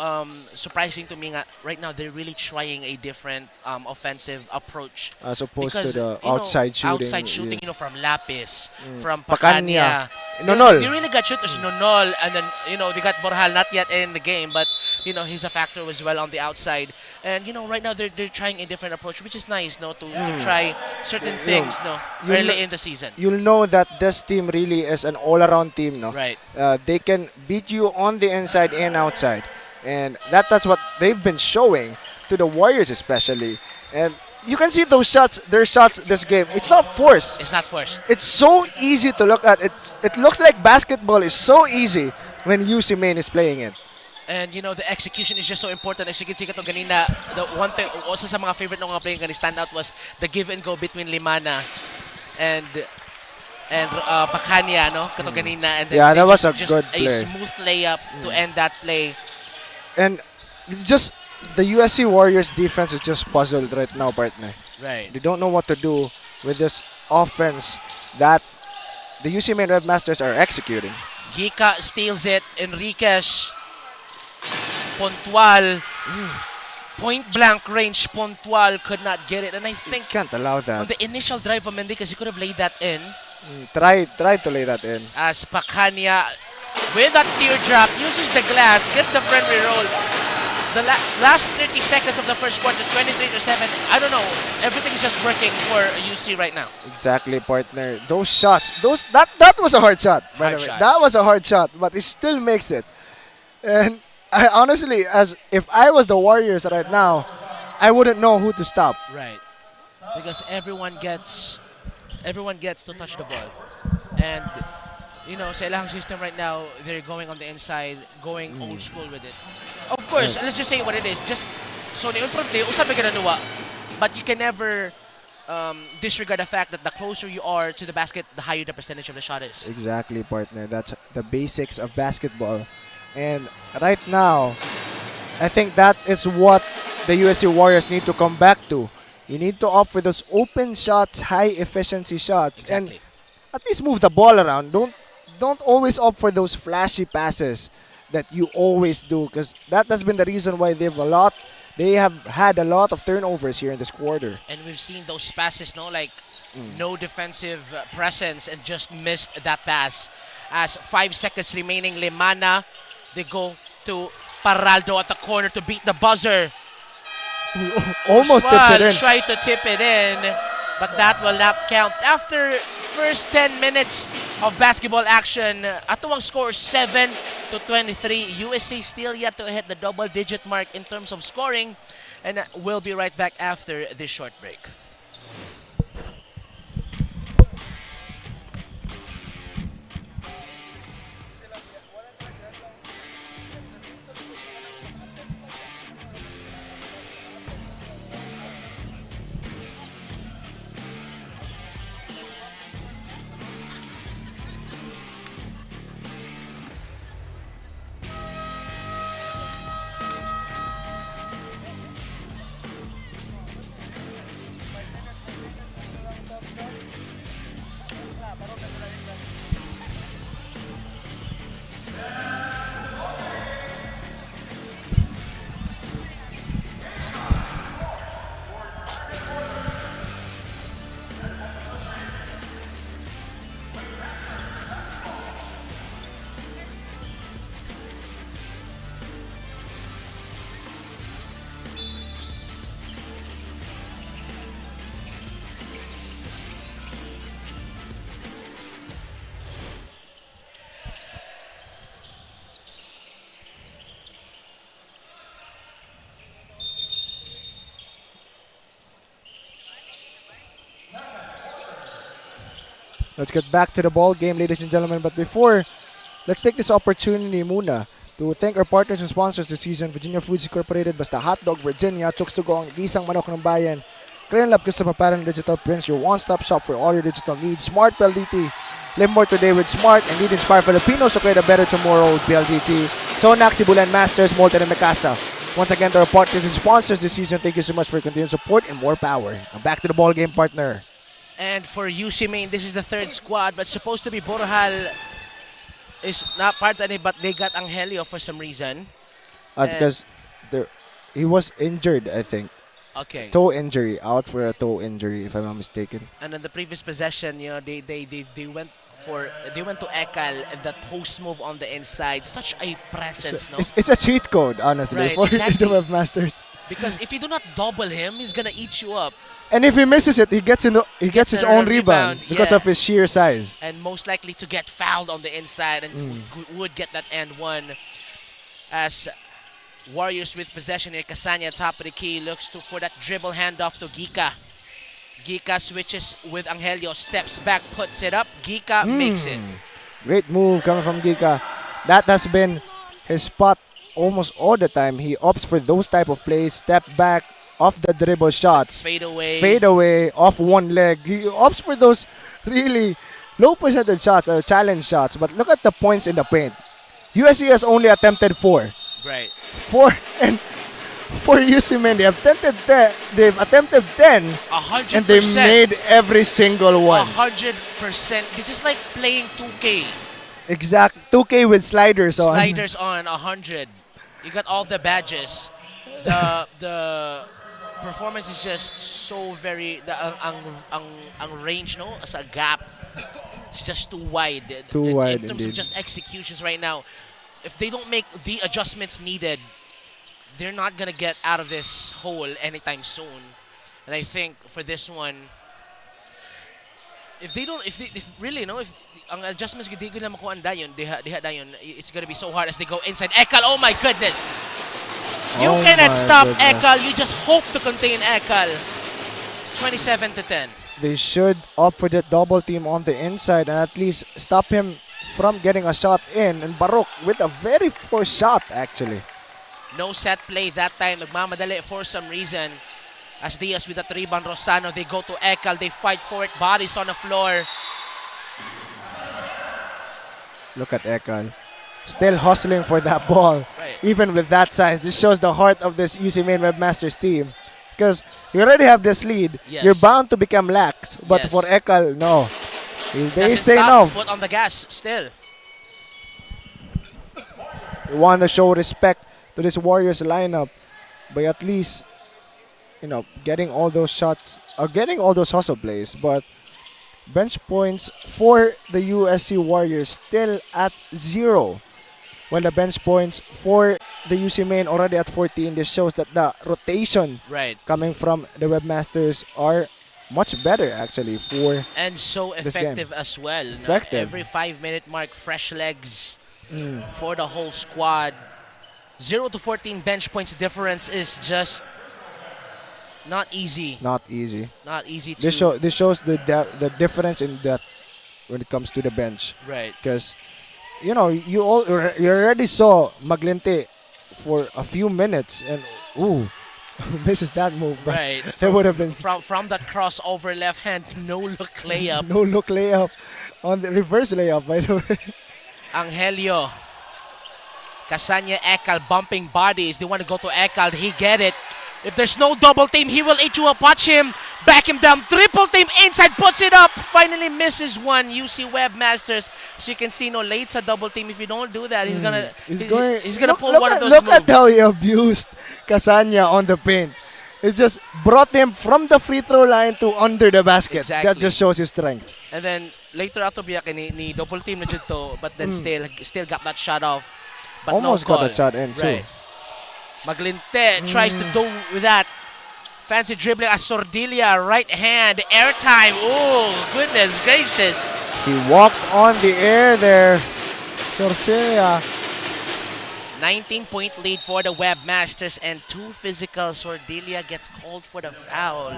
I: surprising to me nga, right now they're really trying a different offensive approach.
T: As opposed
I: because,
T: to the
I: you know,
T: outside shooting.
I: Outside shooting, you know, from Lapis, from
T: Pacanya.
I: Pacanya.
T: Nonol.
I: You really got shooters, Nonol, and then, you know, they got Borjal not yet in the game, but, you know, he's a factor as well on the outside. And, you know, right now they're trying a different approach, which is nice, no, to try certain things, no, early in the season.
T: You'll know that this team really is an all-around team, no?
I: Right.
T: They can beat you on the inside and outside. And that's what they've been showing to the Warriors especially. And you can see those shots, their shots this game. It's not forced.
I: It's not forced.
T: It's so easy to look at. It looks like basketball is so easy when UC Main is playing it.
I: And you know, the execution is just so important. As you can see kato ganina, the one thing also sa mga favorite ng mga playing kanina stand out was the give and go between Limana and Pacanya, no? Kato ganina, and then
T: Yeah, that was a
I: just
T: good play.
I: a smooth layup to end that play.
T: And just the USC Warriors defense is just puzzled right now, partner.
I: Right.
T: They don't know what to do with this offense that the UC Main Webmasters are executing.
I: Gica steals it. Enriquez. Puntual. Point blank range. Puntual could not get it. And I think
T: Can't allow
I: on
T: that.
I: the initial drive of Mendicas, he could have laid that in.
T: Try to lay that in.
I: As Pacanya, with that teardrop, uses the glass, gets the friendly roll. The last 30 seconds of the first quarter, 23-7. I don't know. Everything is just working for UC right now.
T: Exactly, partner. Those shots, that was a hard shot. By the way, that was a hard shot, but it still makes it. And I honestly, as if I was the Warriors right now, I wouldn't know who to stop.
I: Right, because everyone gets to touch the ball, and you know, sa ilang system right now, they're going on the inside, going old school with it. Of course, let's just say what it is. Just so ni-improve ni usab ka nanuwa, but you can never disregard the fact that the closer you are to the basket, the higher the percentage of the shot is.
H: Exactly, partner. That's the basics of basketball. And right now, I think that is what the USC Warriors need to come back to. You need to opt for those open shots, high efficiency shots,
I: Exactly.
H: and at least move the ball around. Don't always opt for those flashy passes that you always do, because that has been the reason why they have had a lot of turnovers here in this quarter.
I: And we've seen those passes, no defensive presence, and just missed that pass. As 5 seconds remaining, Limana, they go to Paraldo at the corner to beat the buzzer.
H: Almost tips it in.
I: Try to tip it in, but that will not count. After first 10 minutes of basketball action, ato ang score 7-23. USA still yet to hit the double-digit mark in terms of scoring, and we'll be right back after this short break.
H: Let's get back to the ball game, ladies and gentlemen. But before, let's take this opportunity muna to thank our partners and sponsors this season. Virginia Foods Incorporated, Basta Hotdog, Virginia, 𝐤𝐸𝐶 ang isang manok ng bayan. Crayon Lab Custom Apparel Digital Prints, your one-stop shop for all your digital needs. Smart PLDT, live more today with Smart and lead inspire Filipinos to create a better tomorrow with PLDT. Sonac, Sibulan Masters, Molten and Mikasa. Once again, to our partners and sponsors this season, thank you so much for your continued support and more power. Now back to the ball game, partner.
I: And for UC Maine, this is the third squad, but supposed to be Borjal is not part of it, but they got Angelio for some reason.
H: Because he was injured, I think.
I: Okay.
H: Toe injury, out for a toe injury, if I'm not mistaken.
I: And in the previous possession, they went to Ekal and that post move on the inside. Such a presence,
H: So
I: no?
H: it's a cheat code, honestly,
I: Right,
H: for
I: exactly.
H: the Webmasters.
I: Because if you do not double him, he's gonna eat you up.
H: And if he misses it, he gets his
I: a
H: own rebound because
I: yeah.
H: of his sheer size.
I: And most likely to get fouled on the inside and would get that and one. As Warriors with possession here, Kasanya top of the key looks for that dribble handoff to Gika. Gika switches with Angelio, steps back, puts it up. Gika makes it.
H: Great move coming from Gika. That has been his spot almost all the time. He opts for those type of plays, step back, off the dribble shots.
I: Fade
H: away, off one leg. He opts for those really low percentage shots or challenge shots. But look at the points in the paint. USC has only attempted 4.
I: Right.
H: 4, and for UC Maine, they've attempted 10.
I: 100%.
H: And they made every single one.
I: 100%. This is like playing 2K.
H: Exact 2K with sliders on.
I: Sliders on 100. You got all the badges. The performance is just so very ang range, no, as a gap. It's just too wide.
H: Too wide
I: in terms
H: indeed.
I: of just executions right now. If they don't make the adjustments needed, they're not gonna get out of this hole anytime soon. And I think for this one, if ang adjustments di ko na makuha dayon, diha dayon, it's gonna be so hard as they go inside. Ekal, oh my goodness! You cannot stop Ekal. You just hope to contain Ekal. 27-10.
H: They should opt for that double team on the inside and at least stop him
T: from getting a shot in, and Baruch with a very forced shot actually.
I: No set play that time. Nagmamadali for some reason. As Diaz with that rebound, Rosano, they go to 𝐿, they fight for it, bodies on the floor.
T: Look at 𝐿. Still hustling for that ball,
I: Right.
T: even with that size. This shows the heart of this UC Main Webmasters team. Because you already have this lead,
I: Yes.
T: you're bound to become lax. But
I: Yes.
T: for 𝐿, no. They
I: Doesn't
T: say
I: stop,
T: no.
I: Foot on the gas still.
T: We want to show respect to this Warriors lineup by at least, getting all those shots, getting all those hustle plays. But bench points for the USC Warriors still at 0. While the bench points for the UC Main already at 14. This shows that the rotation
I: Right.
T: coming from the Webmasters are much better actually for
I: And so
T: this game.
I: effective as well. no?
T: Effective.
I: Every 5-minute mark, fresh legs for the whole squad. 0 to 14 bench points difference is just not easy.
T: Not easy.
I: Not easy to...
T: This shows the difference in that when it comes to the bench.
I: Right.
T: Because you already saw Maglinte for a few minutes and misses that move. But
I: Right.
T: There would have been
I: From that crossover left hand, no look layup.
T: no look layup on the reverse layup, by the way.
I: Angelio. Kasanya 𝐿 bumping bodies. They want to go to 𝐿. He get it. If there's no double team, he will eat you up. Watch him. Back him down. Triple team inside. Puts it up. Finally misses one. UC Webmasters. So you can see, late sa double team. If you don't do that, he's gonna pull one of those
T: Look
I: moves.
T: at how he abused Kasanya on the paint. It just brought him from the free throw line to under the basket.
I: Exactly.
T: That just shows his strength.
I: And then later ato biya ni double team na jud to, but then still got that shot off. But
T: Almost
I: no
T: got
I: call.
T: that shot in too.
I: Right. Maglinte tries to do with that. Fancy dribbling as Sordilia, right hand, airtime. Oh, goodness gracious.
T: He walked on the air there. Sorcelia.
I: 19-point lead for the Webmasters and too physical. Sordilia gets called for the foul.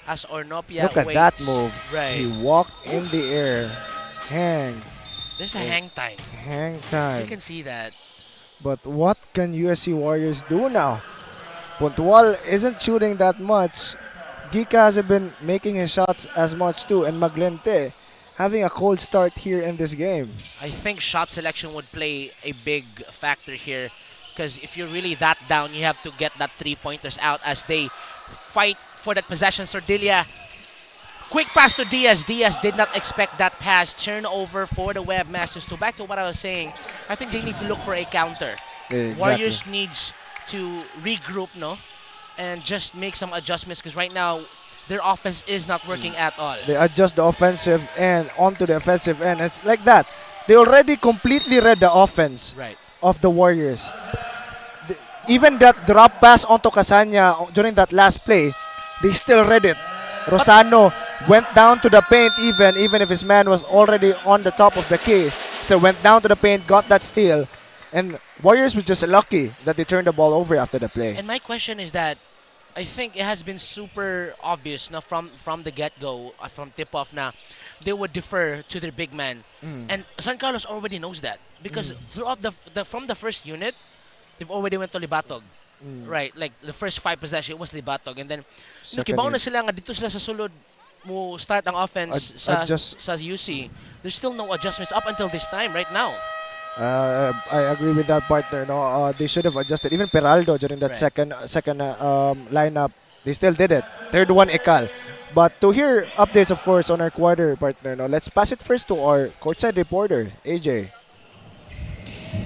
I: As Ornopia
T: Look at
I: waits.
T: that move.
I: Right.
T: He walked in the air. Hang.
I: There's a hang time.
T: Hang time.
I: You can see that.
T: But what can USC Warriors do now? Puntual isn't shooting that much. Gika hasn't been making his shots as much too. And Maglinte having a cold start here in this game.
I: I think shot selection would play a big factor here. Because if you're really that down, you have to get that 3-pointers out as they fight for that possession. Sordilia, quick pass to Diaz. Diaz did not expect that pass. Turnover for the Webmasters. So back to what I was saying, I think they need to look for a counter.
T: Exactly.
I: Warriors needs to regroup, and just make some adjustments because right now their offense is not working at all.
T: They adjust the offensive end onto the offensive end. It's like that. They already completely read the offense of the Warriors. Even that drop pass onto Kasanya during that last play, they still read it. Rosano went down to the paint even if his man was already on the top of the key. Still went down to the paint, got that steal. And Warriors were just lucky that they turned the ball over after the play.
I: And my question is that I think it has been super obvious now from the get-go, from tip-off na they would defer to their big man. And San Carlos already knows that because throughout from the first unit, they've already went to Libatog. Right, like the first 5 possessions, it was Libatog. And then, nakibaw na sila nga dito sila sa sulod mo start ang offense sa UC. There's still no adjustments up until this time, right now.
T: I agree with that partner. They should have adjusted. Even Peraldo during that second lineup, they still did it. Third one, 𝐿. But to hear updates, of course, on our quarter partner, let's pass it first to our courtside reporter, AJ.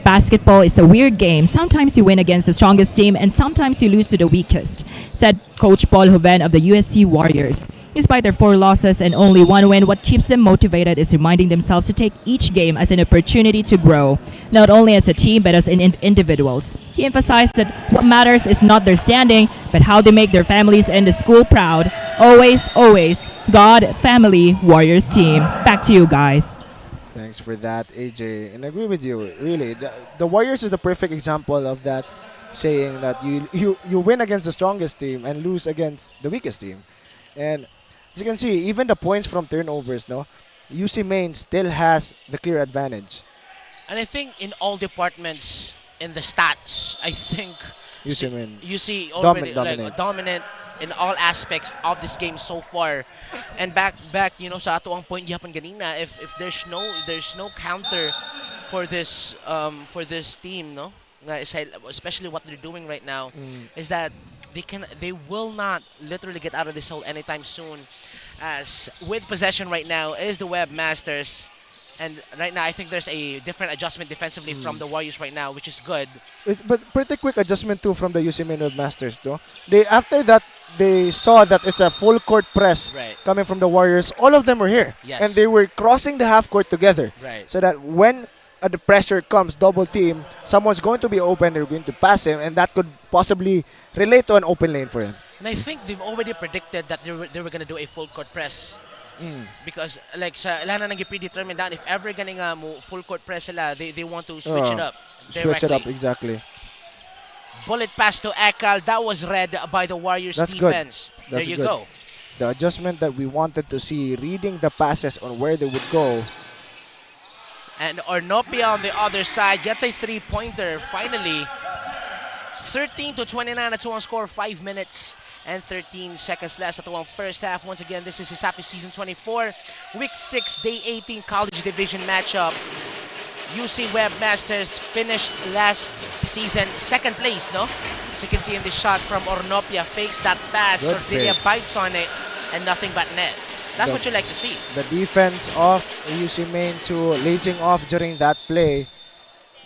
O: Basketball is a weird game. Sometimes you win against the strongest team and sometimes you lose to the weakest, said Coach Paul Joven of the USC Warriors. Despite their 4 losses and only 1 win, what keeps them motivated is reminding themselves to take each game as an opportunity to grow, not only as a team but as individuals. He emphasized that what matters is not their standing, but how they make their families and the school proud. Always, always, God, family, Warriors team. Back to you guys.
T: Thanks for that, AJ. And I agree with you, really. The Warriors is the perfect example of that saying that you win against the strongest team and lose against the weakest team. And as you can see, even the points from turnovers, UC Main still has the clear advantage.
I: And I think in all departments, in the stats, I think
T: UC Main.
I: UC already
T: dominant.
I: dominant in all aspects of this game so far. And back sa ato ang point yapon ganina, if there's no counter for this team, no, especially what they're doing right now, is that they will not literally get out of this hole anytime soon. As with possession right now is the Webmasters. And right now, I think there's a different adjustment defensively from the Warriors right now, which is good.
T: But pretty quick adjustment too from the UC Main Webmasters, though. After that, they saw that it's a full court press coming from the Warriors. All of them were here, and they were crossing the half court together, so that when the pressure comes, double team, someone's going to be open. They're going to pass him, and that could possibly relate to an open lane for him.
I: And I think they've already predicted that they were going to do a full court press. Because like sa lana nang predetermined down, if ever ganing mo full court press sila, they want to switch it up directly.
T: Switch it up, exactly.
I: Bullet pass to Ekal. That was read by the Warriors defense.
T: Good.
I: There you go.
T: The adjustment that we wanted to see, reading the passes on where they would go.
I: And Ornopia on the other side gets a three-pointer finally. 13-29 at ang score, 5 minutes and 13 seconds left at ang first half. Once again, this is CESAFI Season 24, Week 6, Day 18 College Division matchup. UC Webmasters finished last season second place, no? As you can see in the shot from Ornopia, fakes that pass. Ortilia bites on it, and nothing but net. That's what you like to see.
T: The defense of UC Main to lacing off during that play.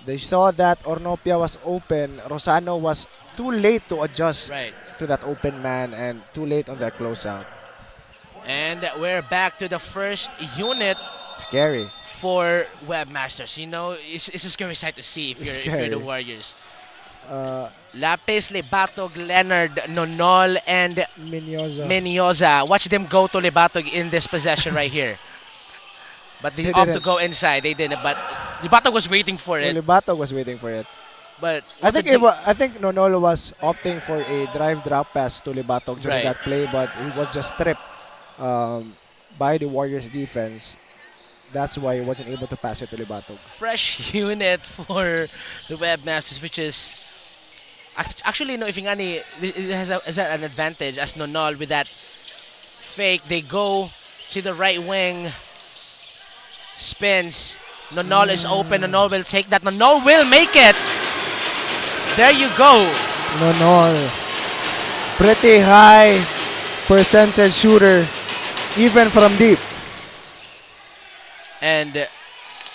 T: They saw that Ornopia was open. Rosano was too late to adjust to that open man and too late on that closeout.
I: And we're back to the first unit.
T: Scary.
I: For Webmasters. You know, it's just going to be sad to see if you're the Warriors. Lapis, Lebatog, Leonard, Nonol, and Menioza. Watch them go to Lebatog in this possession right here. But they opt to go inside. They didn't. But Lebatog was waiting for it.
T: Lebatog was waiting for it.
I: But
T: I think Nonol was opting for a drive drop pass to Lebatog during that play, but he was just stripped by the Warriors defense. That's why he wasn't able to pass it to Lebatog.
I: Fresh unit for the Webmasters, which is actually, no, if Ingani, it has an advantage as Nonol with that fake. They go to the right wing, spins. Nonol is open. Nonol will take that. Nonol will make it. There you go.
T: Nonol, pretty high percentage shooter, even from deep.
I: And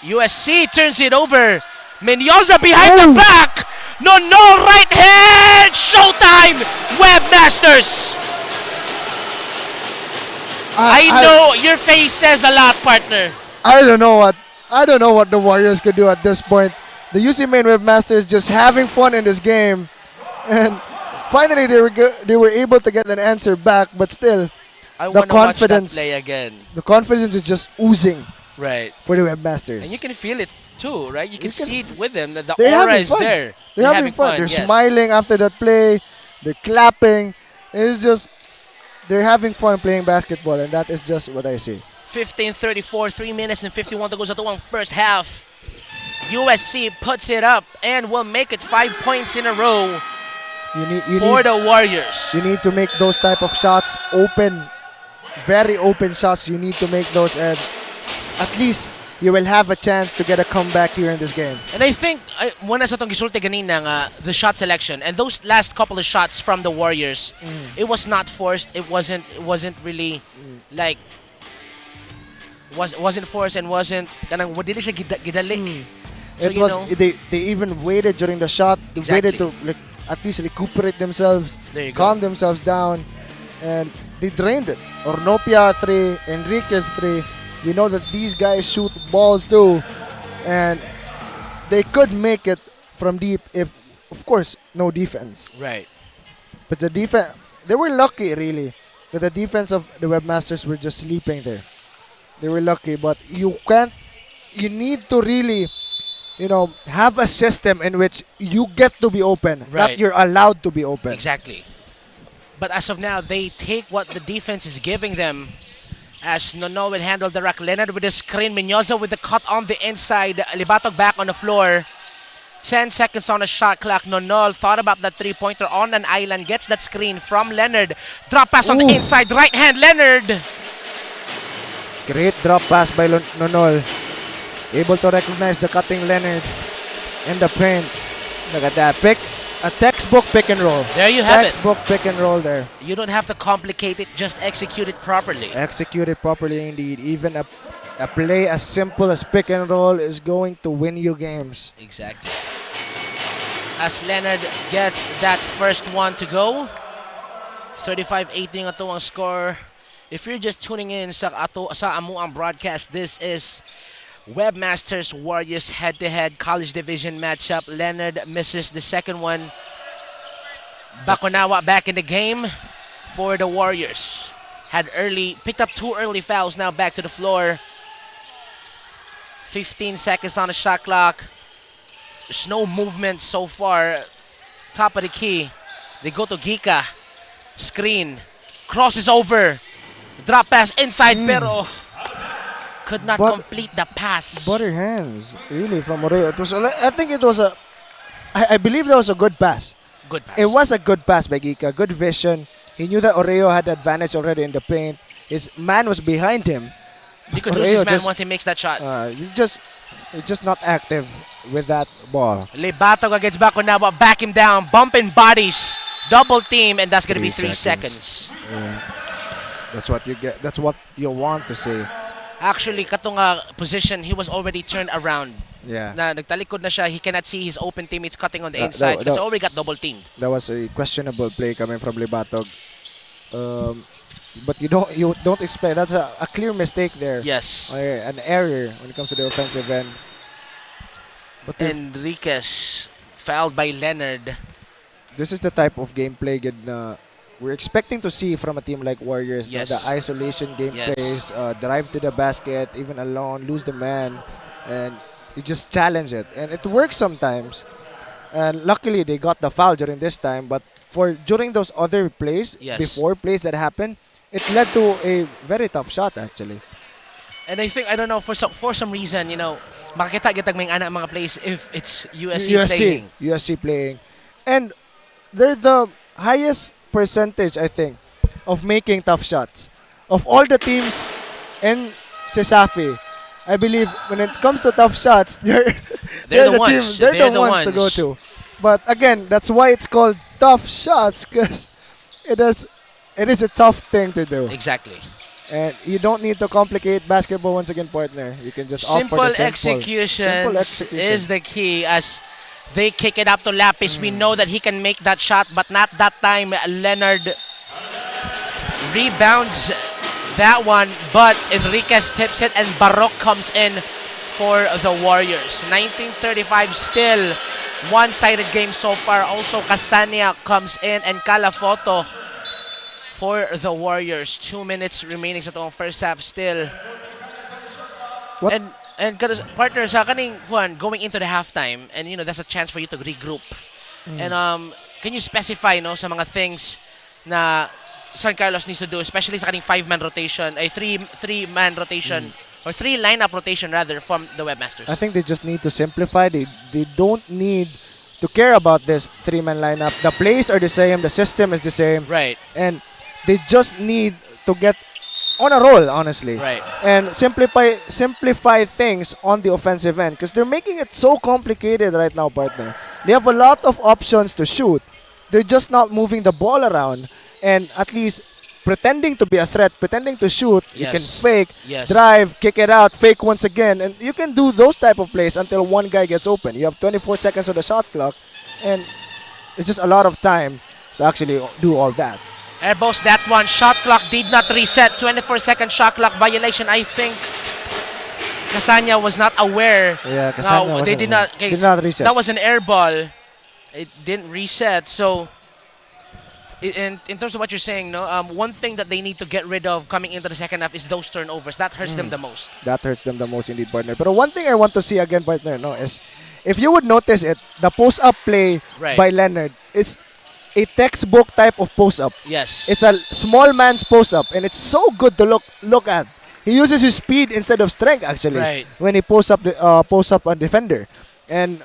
I: USC turns it over. Menioza behind the back. No, right hand. Showtime. Webmasters. I know your face says a lot, partner.
T: I don't know what the Warriors could do at this point. The UC Main Webmasters just having fun in this game, and finally they were able to get an answer back. But still, the confidence,
I: watch that play again.
T: The confidence is just oozing.
I: Right.
T: For the Webmasters.
I: And you can feel it too, right? You can see it with them. The
T: aura
I: is there.
T: They're having fun. They're smiling after that play. They're clapping. It's just, they're having fun playing basketball, and that is just what I see.
I: 15:34, 3 minutes and 51 to go sa tuwang first half. USC puts it up and will make it 5 points in a row for the Warriors.
T: You need to make those type of shots open, very open shots. You need to make those, and at least you will have a chance to get a comeback here in this game.
I: And I think one sa tong gisulti ganina nga the shot selection and those last couple of shots from the Warriors, it was not forced. It wasn't really like wasn't forced and wasn't kanang dili siya gidali. So,
T: it was they even waited during the shot. They waited to at least recuperate themselves, calm themselves down, and they drained it. Ornopia 3, Enriquez 3. We know that these guys shoot balls too, and they could make it from deep if, of course, no defense.
I: Right.
T: But the defense, they were lucky really that the defense of the Webmasters were just sleeping there. They were lucky, but you need to really, have a system in which you get to be open, not you're allowed to be open.
I: Exactly. But as of now, they take what the defense is giving them As Nono will handle the rack. Leonard with the screen. Menyoza with the cut on the inside. Libatog back on the floor. 10 seconds on the shot clock. Nonol thought about that three-pointer on an island. Gets that screen from Leonard. Drop pass on the inside. Right hand, Leonard.
T: Great drop pass by Nonol. Able to recognize the cutting Leonard in the paint. Look at that. A textbook pick and roll.
I: There you have it.
T: Textbook pick and roll there.
I: You don't have to complicate it. Just execute it properly.
T: Execute it properly indeed. Even a play as simple as pick and roll is going to win you games.
I: Exactly. As Leonard gets that first one to go. 35-18 ato ang score. If you're just tuning in sa amo ang broadcast, this is Webmasters Warriors head-to-head college division matchup. Leonard misses the second one. Bakunawa back in the game for the Warriors. Picked up 2 early fouls, now back to the floor. 15 seconds on the shot clock. There's no movement so far. Top of the key. They go to Gika. Screen. Crosses over. Drop pass inside, pero could not complete the pass.
T: Butter hands, really, from Oreo. It was. I think it was a. I believe that was a good pass.
I: Good pass.
T: It was a good pass by Gika. Good vision. He knew that Oreo had advantage already in the paint. His man was behind him.
I: He could lose his man once he makes that shot.
T: He's just not active with that ball.
I: Libatog against Bakunawa. Back him down. Bumping bodies. Double team, and that's going to be 3 seconds.
T: Yeah. That's what you get. That's what you want to see.
I: Actually, katong position, he was already turned around.
T: Yeah.
I: Na nagtalikod na siya. He cannot see his open teammates cutting on the inside because already got double teamed.
T: That was a questionable play coming from Libatog. But you don't expect. That's a clear mistake there.
I: Yes.
T: An error when it comes to the offensive end. But
I: Enriquez fouled by Leonard.
T: This is the type of gameplay we're expecting to see from a team like Warriors.
I: Yes.
T: The isolation gameplays, drive to the basket, even alone, lose the man, and you just challenge it. And it works sometimes. And luckily, they got the foul during this time. But during those other plays, before plays that happened, it led to a very tough shot, actually.
I: And I don't know, for some reason, makikita gitag may ana mga plays if it's USC
T: playing. And they're the highest percentage, I think, of making tough shots. Of all the teams in CESAFI, I believe when it comes to tough shots, they're the ones to go to. But again, that's why it's called tough shots, because it is a tough thing to do.
I: Exactly.
T: And you don't need to complicate basketball once again, partner. You can just opt for the simple
I: execution is the key. As they kick it up to Lapis, we know that he can make that shot, but not that time. Leonard rebounds that one, but Enriquez tips it, and Barok comes in for the Warriors. 1935 still one-sided game so far. Also, Casania comes in, and Calafoto for the Warriors. 2 minutes remaining sa itong first half still.
T: What?
I: And partners, kaning going into the halftime, and that's a chance for you to regroup. And can you specify sa mga things na San Carlos needs to do, especially sa kaning 5-man rotation, a three-man rotation, or 3 lineup rotation rather, from the Webmasters?
T: I think they just need to simplify. They don't need to care about this 3-man lineup. The plays are the same, the system is the same.
I: Right.
T: And they just need to get on a roll, honestly.
I: Right.
T: And simplify things on the offensive end, because they're making it so complicated right now, partner. They have a lot of options to shoot. They're just not moving the ball around and at least pretending to be a threat, pretending to shoot.
I: Yes.
T: You can fake,
I: Yes.
T: drive, kick it out, fake once again. And you can do those type of plays until one guy gets open. You have 24 seconds on the shot clock, and it's just a lot of time to actually do all that.
I: Airbos that one. Shot clock did not reset. 24-second shot clock violation. I think Casania was not aware.
T: Yeah, Casania
I: they did not reset. That was an air ball. It didn't reset. So, in terms of what you're saying, one thing that they need to get rid of coming into the second half is those turnovers. That hurts them the most.
T: That hurts them the most indeed, partner. But one thing I want to see again, partner, is if you would notice it, the post-up play by Leonard is a textbook type of post-up.
I: Yes.
T: It's a small man's post-up, and it's so good to look at. He uses his speed instead of strength, actually,
I: Right.
T: when he posts up a defender. And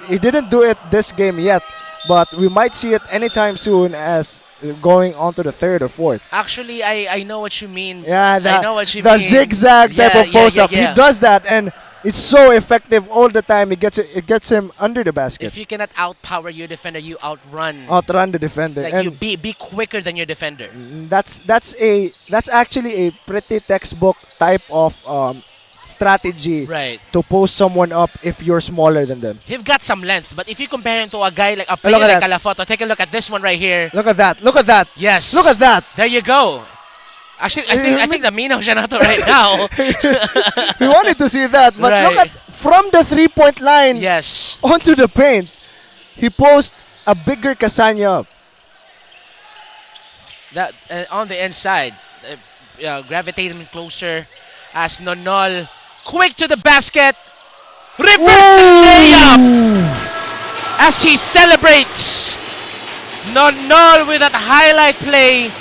T: he didn't do it this game yet, but we might see it anytime soon as going on to the third or fourth.
I: Actually, I know what you mean.
T: Yeah,
I: I know what you
T: the
I: mean.
T: zigzag type of post-up.
I: Yeah.
T: He does that, and it's so effective all the time. It gets him under the basket.
I: If you cannot outpower your defender, you outrun.
T: Outrun the defender.
I: Like
T: And
I: you be quicker than your defender.
T: that's actually a pretty textbook type of strategy
I: Right.
T: to post someone up if you're smaller than them.
I: He's got some length, but if you compare him to a guy like a player
T: Look at
I: like
T: that.
I: Calafoto, take a look at this one right here.
T: Look at that. Look at that.
I: Yes.
T: Look at that.
I: There you go. Actually, I think the Minaw siya na to right now.
T: We wanted to see that, but look
I: Right.
T: at from the 3-point line
I: Yes.
T: onto the paint. He posed a bigger Kasanya up.
I: That on the inside, gravitating closer as Nonol quick to the basket, reverse layup as he celebrates. Nonol with that highlight play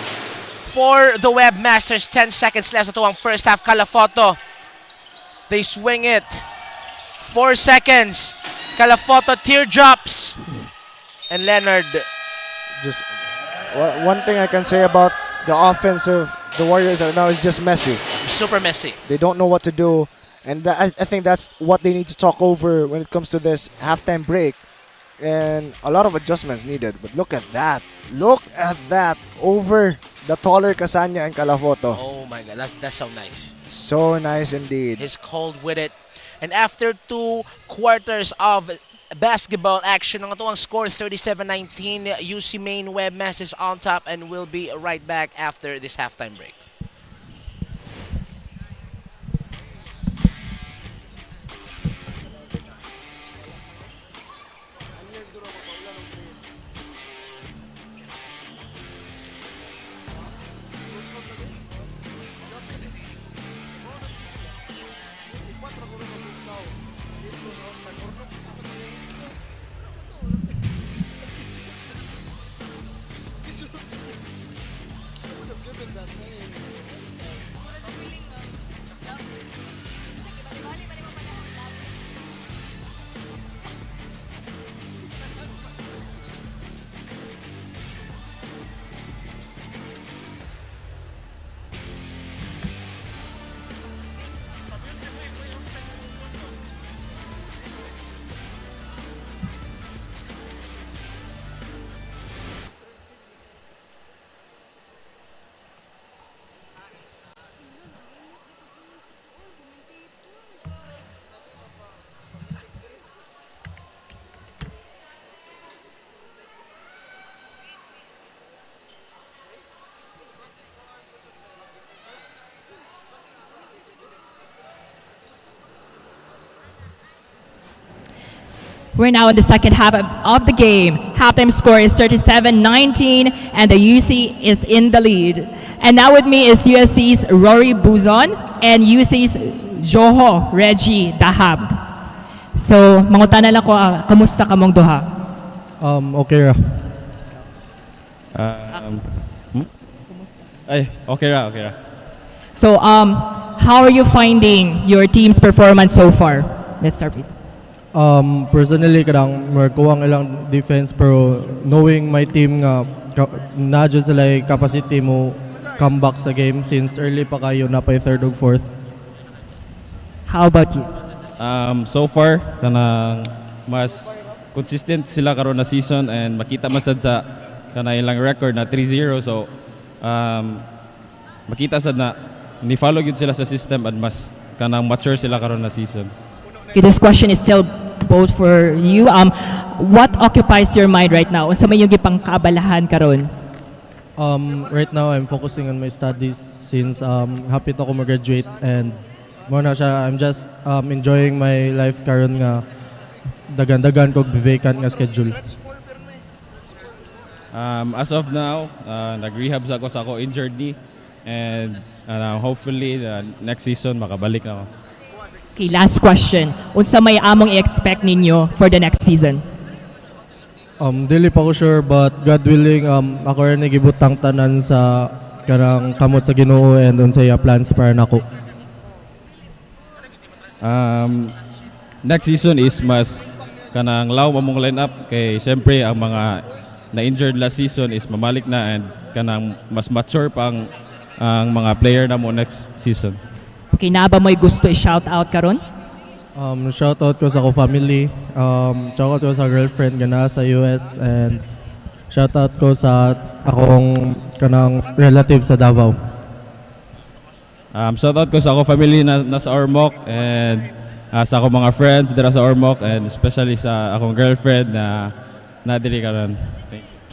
I: for the Webmasters. 10 seconds left ito ang first half. Calafoto, they swing it. 4 seconds. Calafoto teardrops. And Leonard.
T: Just one thing I can say about the offense of the Warriors right now is just messy.
I: Super messy.
T: They don't know what to do, and I think that's what they need to talk over when it comes to this halftime break. And a lot of adjustments needed. But look at that. Look at that over the taller Kasanya and Calafoto.
I: Oh my God, that's so nice.
T: So nice indeed.
I: He's cold with it. And after 2 quarters of basketball action, ang ito ang score 37-19. UC Main Webmasters on top, and we'll be right back after this halftime break.
O: We're now in the second half of the game. Halftime score is 37-19, and the UC is in the lead. And now with me is USC's Rory Buzon and UC's Joho Reggie Dahab. So, mangutan na lang ko, kamusta ka mong duha?
Q: Okay ra.
P: Okay ra.
O: So, how are you finding your team's performance so far? Let's start with
Q: Personally, kadang markuwang ilang defense, pero knowing my team nga na dyan sila capacity mo come back sa game since early pa kayo na pa third or fourth.
O: How about you?
P: So far, kanang mas consistent sila karon na season, and makita masad sa kanang ilang record na 3-0. So makita sad na ni follow gyud sila sa system, and mas kanang mature sila karon na season.
O: Okay, this question is still both for you. What occupies your mind right now? Unsa may yung gipang kaabalahan karon?
Q: Right now, I'm focusing on my studies since happy to ako mag-graduate, and muna siya, I'm just enjoying my life karon nga dagan-dagan kog vacant nga schedule.
P: As of now, nag-rehab sa ako injured knee, and hopefully next season makabalik na ako.
O: Okay, last question. Unsa may among i-expect ninyo for the next season?
Q: Dili pa ko sure, but God willing, ako rin nagibutang tanan sa kanang kamot sa Ginoo and unsay plans para nako.
P: Next season is mas kanang law mamong line up kay syempre ang mga na-injured last season is mamalik na and kanang mas mature pang ang mga player na mo next season.
O: Okay, na ba mo'y gusto i-shout out karon?
Q: Shoutout ko sa ko family, shoutout ko sa girlfriend gana sa US, and shoutout ko sa akong kanang relative sa Davao.
P: Shoutout ko sa ako family na nasa Ormoc and sa ako mga friends dira sa Ormoc and especially sa akong girlfriend na nadili karon.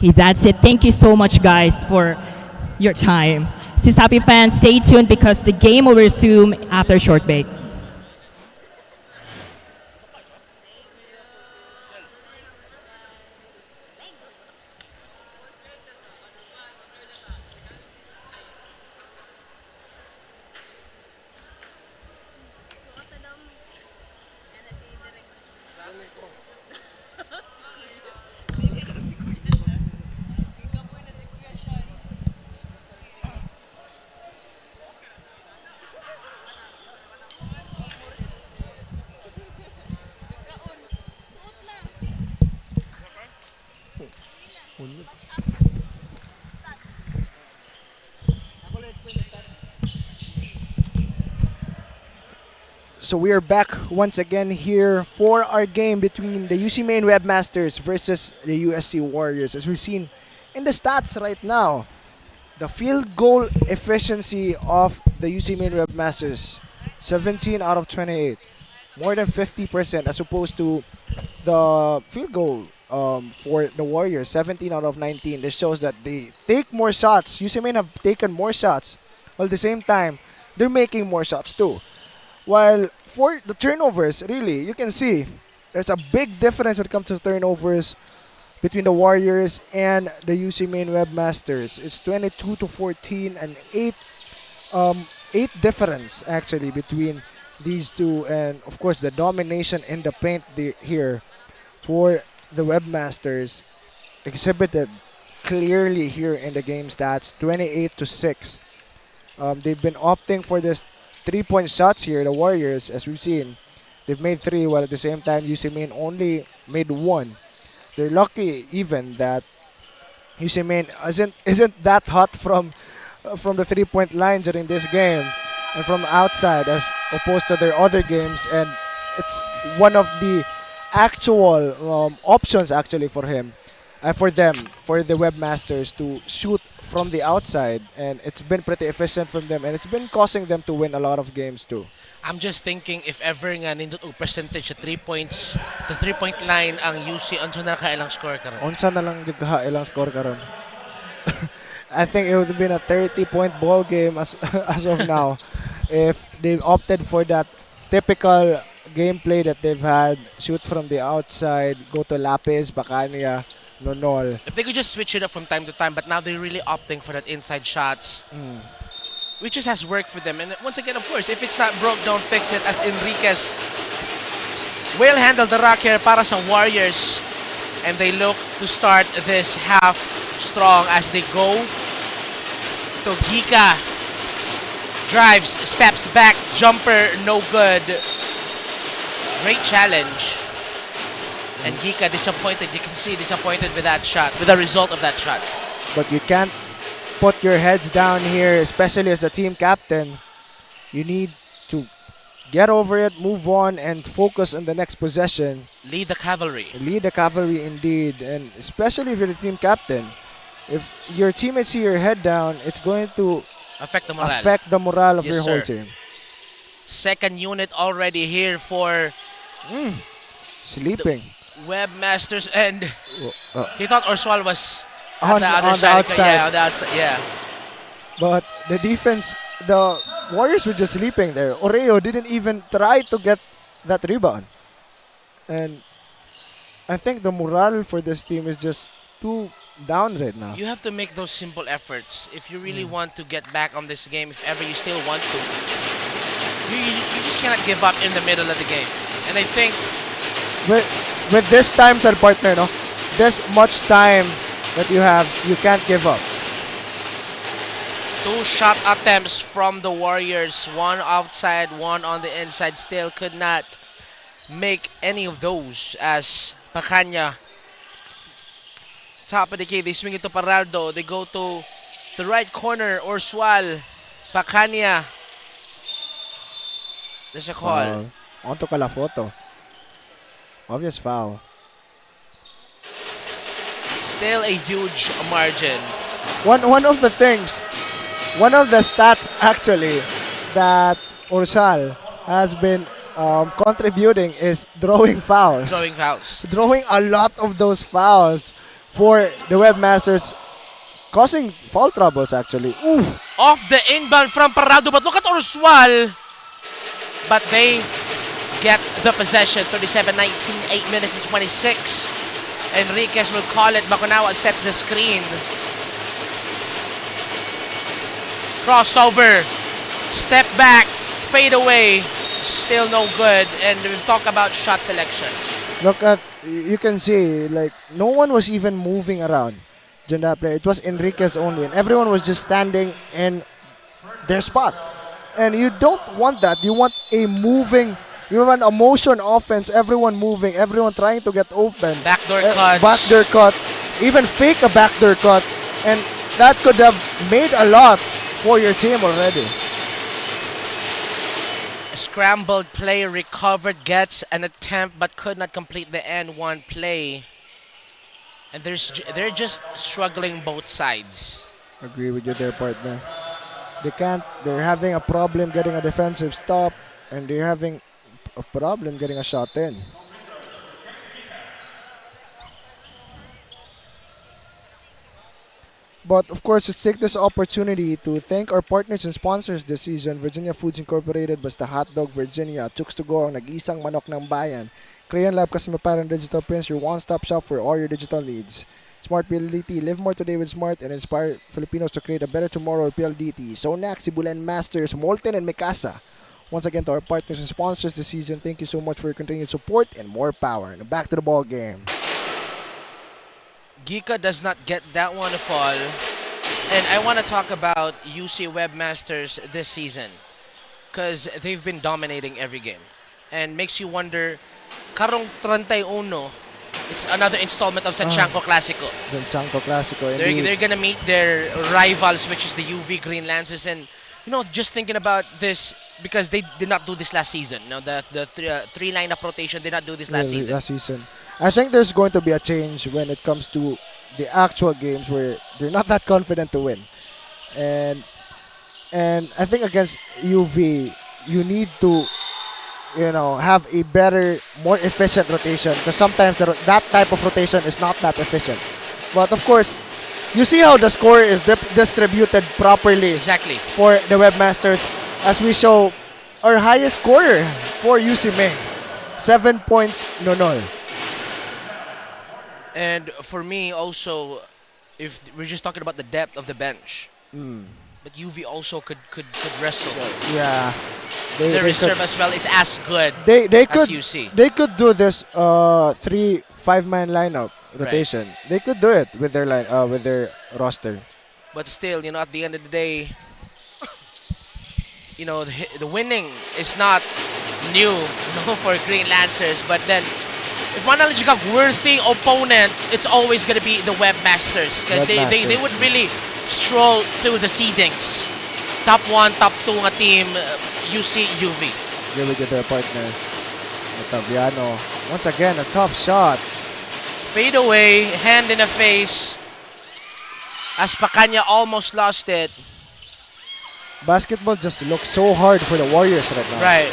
O: Okay, that's it. Thank you so much, guys, for your time. CESAFI fans, stay tuned because the game will resume after a short break.
T: So we are back once again here for our game between the UC Main Webmasters versus the USC Warriors. As we've seen in the stats right now, the field goal efficiency of the UC Main Webmasters, 17 out of 28. More than 50% as opposed to the field goal for the Warriors, 17 out of 19. This shows that they take more shots. UC Main have taken more shots, while at the same time, they're making more shots too. While for the turnovers, really, you can see there's a big difference when it comes to turnovers between the Warriors and the UC Main Webmasters. It's 22-14 and 8 difference actually between these two, and of course the domination in the paint here for the Webmasters exhibited clearly here in the game stats, 28-6. They've been opting for this 3-point shots here, the Warriors, as we've seen. They've made 3, while at the same time UC Main only made 1. They're lucky even that UC Main isn't that hot from the 3-point line during this game and from outside as opposed to their other games, and it's one of the actual options actually for him, for the Webmasters to shoot from the outside, and it's been pretty efficient from them, and it's been causing them to win a lot of games too.
I: I'm just thinking if ever nga nindot og percentage sa 3 points, the 3-point line ang UC unsa na kailang score karon.
T: Unsa na lang ilang score karon. I think it would have been a 30-point ball game as of now if they opted for that typical gameplay that they've had, shoot from the outside, go to Lapis, Bacania, Nonol.
I: If they could just switch it up from time to time, but now they're really opting for that inside shots, which just has worked for them. And once again, of course, if it's not broke, don't fix it, as Enriquez will handle the rock here para sa Warriors. And they look to start this half strong as they go to Gika. Drives, steps back, jumper, no good. Great challenge. And Gika disappointed. You can see disappointed with that shot, with the result of that shot.
T: But you can't put your heads down here, especially as the team captain. You need to get over it, move on, and focus on the next possession.
I: Lead the cavalry.
T: Lead the cavalry indeed. And especially if you're the team captain. If your teammates see your head down, it's going to
I: affect the morale.
T: Affect the morale of
I: Yes,
T: your whole
I: sir.
T: team.
I: Second unit already here for
T: sleeping.
I: Webmasters, and he thought Orswal was
T: On
I: the other
T: the
I: side.
T: outside.
I: Yeah, on the outside. Yeah.
T: But the defense, the Warriors were just sleeping there. Oreo didn't even try to get that rebound. And I think the morale for this team is just too down right now.
I: You have to make those simple efforts if you really want to get back on this game, if ever you still want to. You just cannot give up in the middle of the game. And I think
T: With this time, sa partner, no? this much time that you have, you can't give up.
I: 2 shot attempts from the Warriors. One outside, one on the inside. Still could not make any of those as 𝐒𝐿. Top of the key, they swing it to Paraldo. They go to the right corner, Orsual. 𝐒𝐿. There's a call.
T: Onto Calafoto. Obvious foul.
I: Still a huge margin.
T: One of the things, one of the stats actually that Orsal has been contributing is drawing fouls.
I: Drawing fouls.
T: Drawing a lot of those fouls for the Webmasters, causing foul troubles actually. Ooh.
I: Off the inbound from Paraldo, but look at Orsual. But they get the possession. 37-19, 8 minutes and 26. Enriquez will call it. Bacunawa sets the screen. Crossover. Step back. Fade away. Still no good. And we've talked about shot selection.
T: Look at, you can see, like, no one was even moving around during that play. It was Enriquez only. And everyone was just standing in their spot. And you don't want that. You want a moving, you want a motion offense. Everyone moving, everyone trying to get open.
I: Backdoor cut.
T: Backdoor cut. Even fake a backdoor cut. And that could have made a lot for your team already.
I: A scrambled play, recovered, gets an attempt but could not complete the N1 play. And they're just struggling both sides.
T: Agree with you there, partner. They're having a problem getting a defensive stop, and they're having a problem getting a shot in. But of course, let's take this opportunity to thank our partners and sponsors this season: Virginia Foods Incorporated, Basta Hotdog Virginia, Chooks to Go, ang nag-iisang manok ng bayan, Crayon Lab Customer Parent Digital Prints, your one-stop shop for all your digital needs. Smart PLDT, live more today with Smart and inspire Filipinos to create a better tomorrow with PLDT. Sonac, Sibulan Masters, Molten, and Mikasa. Once again, to our partners and sponsors this season, thank you so much for your continued support and more power. And back to the ball game.
I: Gika does not get that one to fall. And I want to talk about UC Webmasters this season, because they've been dominating every game. And makes you wonder, karong 31, it's another installment of Sanchanco Classico.
T: Sanchanco Classico,
I: They're going to meet their rivals, which is the UV Green Lancers. And, you know, just thinking about this, because they did not do this last season. No, the three lineup rotation did not do this last season.
T: I think there's going to be a change when it comes to the actual games where they're not that confident to win. And I think against UV, you need to, you know, have a better, more efficient rotation, because sometimes that type of rotation is not that efficient. But of course, you see how the score is distributed properly.
I: Exactly.
T: For the Webmasters, as we show our highest scorer for UC Ming, 7 points, no.
I: And for me also, if we're just talking about the depth of the bench, but UV also could wrestle.
T: Yeah.
I: Their reserve as well is as good
T: as
I: UC.
T: They could do this 3-5-man lineup rotation. Right. They could do it with their roster.
I: But still, you know, at the end of the day, you know, the winning is not new, for Green Lancers. But then, if manalaga ka worthy opponent, it's always going to be the Webmasters, because they would really stroll through the seedings. Top 1, top 2 nga team, UC, UV.
T: Really good their partner. Otaviano. Once again, a tough shot.
I: Fade away, hand in the face. As 𝐒𝐿 almost lost it.
T: Basketball just looks so hard for the Warriors right now.
I: Right.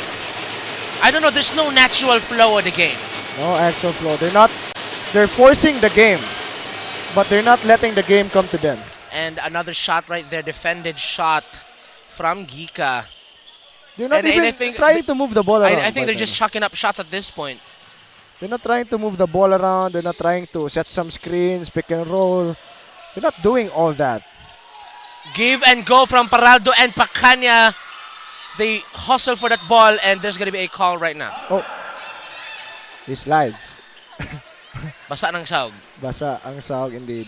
I: I don't know, there's no natural flow of the game.
T: No actual flow. They're forcing the game, but they're not letting the game come to them.
I: And another shot right there, defended shot from Gika.
T: They're not even trying to move the ball around.
I: I think they're just chucking up shots at this point.
T: They're not trying to move the ball around. They're not trying to set some screens, pick and roll. They're not doing all that.
I: Give and go from Paraldo and 𝐒𝐿. They hustle for that ball, and there's going to be a call right now.
T: Oh. He slides.
I: Basa ng sahog.
H: Basa ang sahog indeed.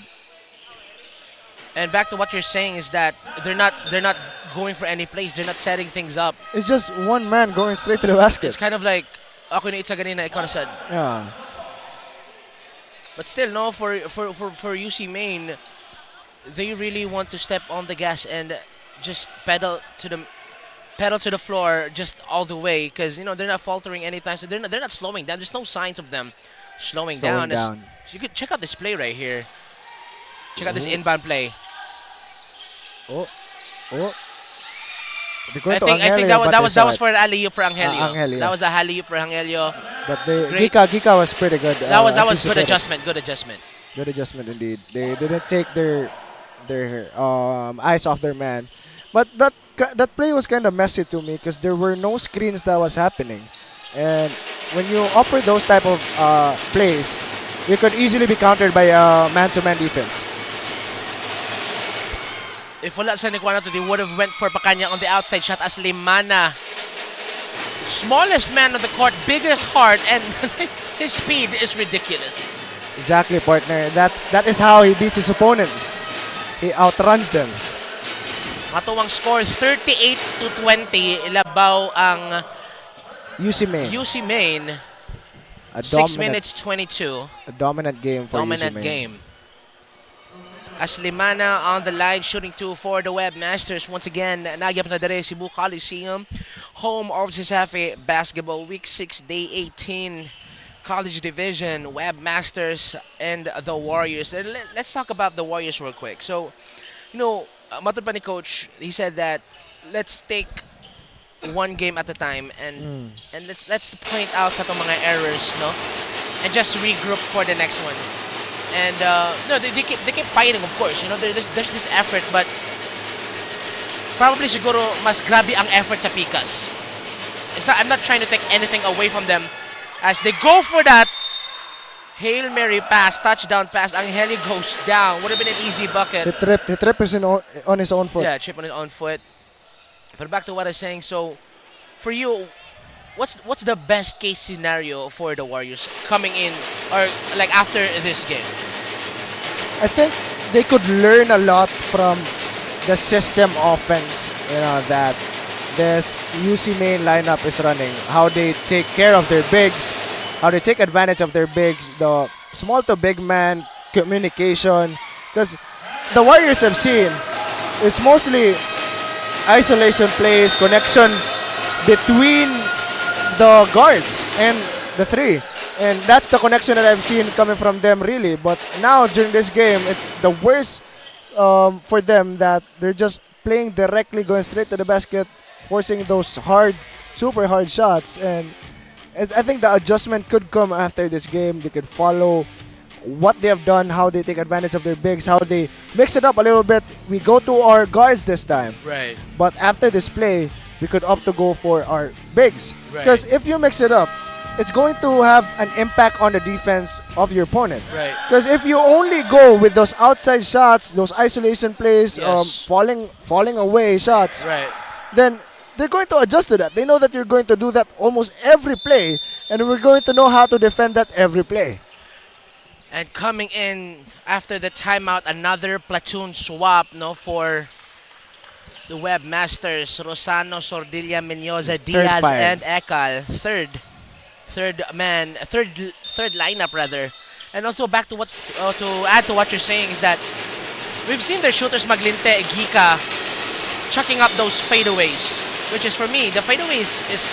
I: And back to what you're saying is that they're not going for any plays. They're not setting things up.
H: It's just one man going straight to the basket.
I: It's kind of like ako ni Itza ganina, ikaw na said.
H: Yeah.
I: But still, no, for UC Maine, they really want to step on the gas and just pedal to the floor just all the way, because they're not faltering anytime. So they're not slowing down. There's no signs of them slowing down. You could check out this play right here. Check out this inbound play.
H: Oh.
I: I think that was for an alley-oop for Angelio. That was a alley-oop for Angelio.
H: But Gika was pretty good.
I: That was good adjustment. Good adjustment.
H: Good adjustment indeed. They didn't take their eyes off their man. But that play was kind of messy to me because there were no screens that was happening. And when you offer those type of plays, you could easily be countered by a man-to-man defense.
I: If wala sa Nikwana, they would have went for Pakanya on the outside shot as Limana. Smallest man on the court, biggest heart, and his speed is ridiculous.
H: Exactly, partner. That is how he beats his opponents. He outruns them.
I: Matuwang score, 38-20. Ilabaw ang
H: UC
I: Maine. 6 minutes 22.
H: A dominant game for UC Maine.
I: Dominant game. As Limana on the line, shooting 2 for the Webmasters. Once again, nagyap na dere Cebu Coliseum, home of CESAFI Basketball Week 6, Day 18, College Division, Webmasters, and the Warriors. Let's talk about the Warriors real quick. So, matod pa ni Coach, he said that let's take one game at a time and let's point out sa itong mga errors, no? And just regroup for the next one. And they keep fighting, of course. There's this effort, but probably siguro mas grabe ang effort sa Picas. I'm not trying to take anything away from them as they go for that Hail Mary pass, touchdown pass. Angelio goes down. Would have been an easy bucket.
H: He tripped on his own foot.
I: Yeah, chip on his own foot. But back to what I was saying. So, for you, what's the best case scenario for the Warriors coming in or like after this game?
H: I think they could learn a lot from the system offense, that this UC Maine lineup is running. How they take care of their bigs, how they take advantage of their bigs, the small to big man communication. Because the Warriors have seen, it's mostly isolation plays, connection between the guards and the three, and that's the connection that I've seen coming from them really. But now during this game, it's the worst for them that they're just playing directly, going straight to the basket, forcing those super hard shots. And I think the adjustment could come after this game. They could follow what they have done, how they take advantage of their bigs, how they mix it up a little bit. We go to our guards this time,
I: right?
H: But after this play, we could opt to go for our bigs. Because if you mix it up, it's going to have an impact on the defense of your opponent.
I: Right.
H: Because if you only go with those outside shots, those isolation plays, falling away shots,
I: right,
H: then they're going to adjust to that. They know that you're going to do that almost every play, and we're going to know how to defend that every play.
I: And coming in after the timeout, another platoon swap, for the Webmasters, Rosano, Sordilla, Menyoza, Diaz, and Ekal. Third lineup rather. And also back to what to add to what you're saying is that we've seen their shooters Maglinte, Gika chucking up those fadeaways, which is for me the fadeaway is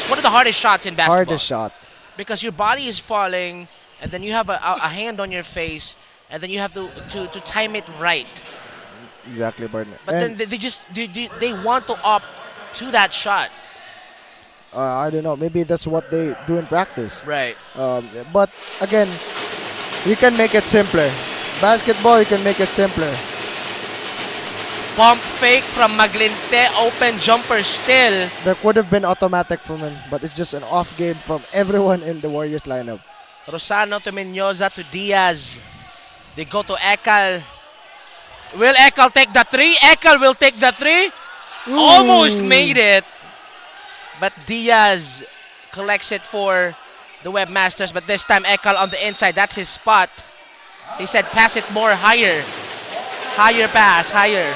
I: one of the hardest shots in basketball.
H: Hardest shot.
I: Because your body is falling, and then you have a hand on your face, and then you have to time it right.
H: Exactly, partner.
I: But then they want to opt to that shot.
H: I don't know. Maybe that's what they do in practice.
I: Right.
H: But again, you can make it simpler. Basketball, you can make it simpler.
I: Pump fake from Maglinte, open jumper still.
H: That would have been automatic from him, but it's just an off game from everyone in the Warriors lineup.
I: Rosano to Menyoza to Diaz. They go to Ekal. Will Ekal take the three? Ekal will take the three.
H: Ooh.
I: Almost made it. But Diaz collects it for the Webmasters, but this time 𝐒𝐞𝐬 on the inside. That's his spot. He said pass it more higher. Higher pass, higher.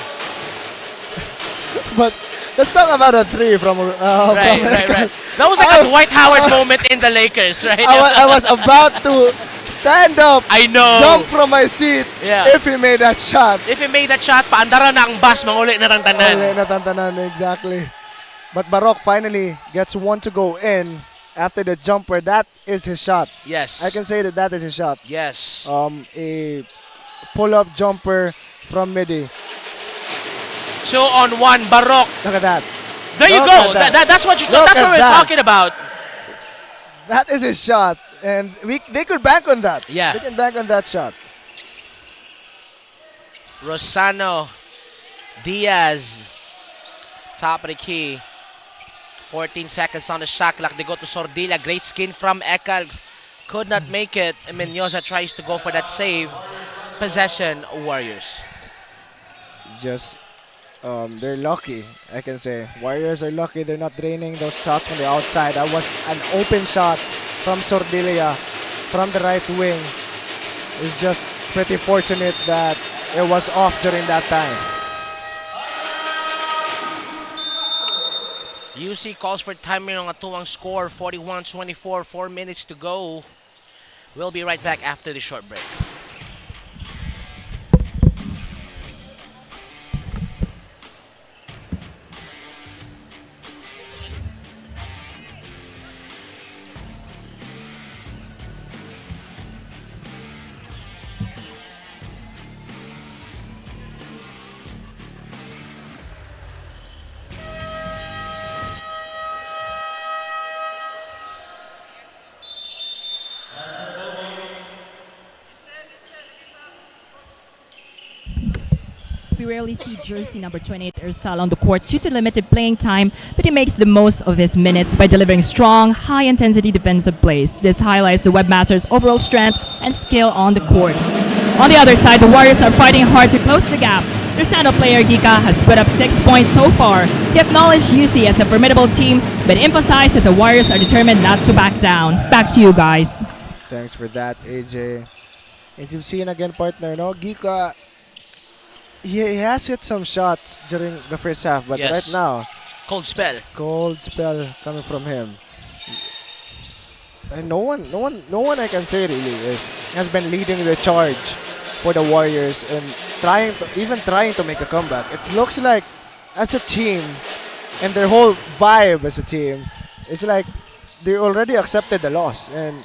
H: But let's talk about a three from
I: Right. That was like a Dwight Howard moment in the Lakers, right?
H: I was about to stand up.
I: I know.
H: Jump from my seat.
I: Yeah.
H: If he made that shot.
I: If he made that shot, paandara na ang bus, manguli na ng tanan.
H: Uli na tantanan, exactly. But Barok finally gets one to go in after the jumper. That is his shot.
I: Yes.
H: I can say that is his shot.
I: Yes.
H: A pull-up jumper from midi.
I: 2-on-1, Barok.
H: Look at that.
I: There you
H: Look
I: go.
H: at that.
I: That's what
H: Look at
I: we're
H: that.
I: talking about.
H: That is his shot. And they could bank on that.
I: Yeah.
H: They can bank on that shot.
I: Rosano, Diaz, top of the key. 14 seconds on the shot clock. They go to 𝐁𝐸. Great skin from 𝐒𝐞𝐬. Could not make it. Menyoza tries to go for that save. Possession, Warriors.
H: Just they're lucky, I can say. Warriors are lucky they're not draining those shots from the outside. That was an open shot from 𝐁𝐸 from the right wing. It's just pretty fortunate that it was off during that time.
I: UC calls for timing on a 2-1 score. 41-24, 4 minutes to go. We'll be right back after the short break.
O: We rarely see jersey number 28 Ersal on the court due to limited playing time, but he makes the most of his minutes by delivering strong, high-intensity defensive plays. This highlights the Webmasters' overall strength and skill on the court. On the other side, the Warriors are fighting hard to close the gap. Their standout player, 𝐿𝐸𝐸, has put up 6 points so far. He acknowledged UC as a formidable team, but emphasized that the Warriors are determined not to back down. Back to you guys.
H: Thanks for that, AJ. As you've seen again, partner, no? 𝐿𝐸𝐸, he has hit some shots during the first half, but
I: Yes.
H: right now,
I: Cold spell.
H: cold spell coming from him. And no one I can say really has been leading the charge for the Warriors and trying to make a comeback. It looks like as a team and their whole vibe as a team, it's like they already accepted the loss, and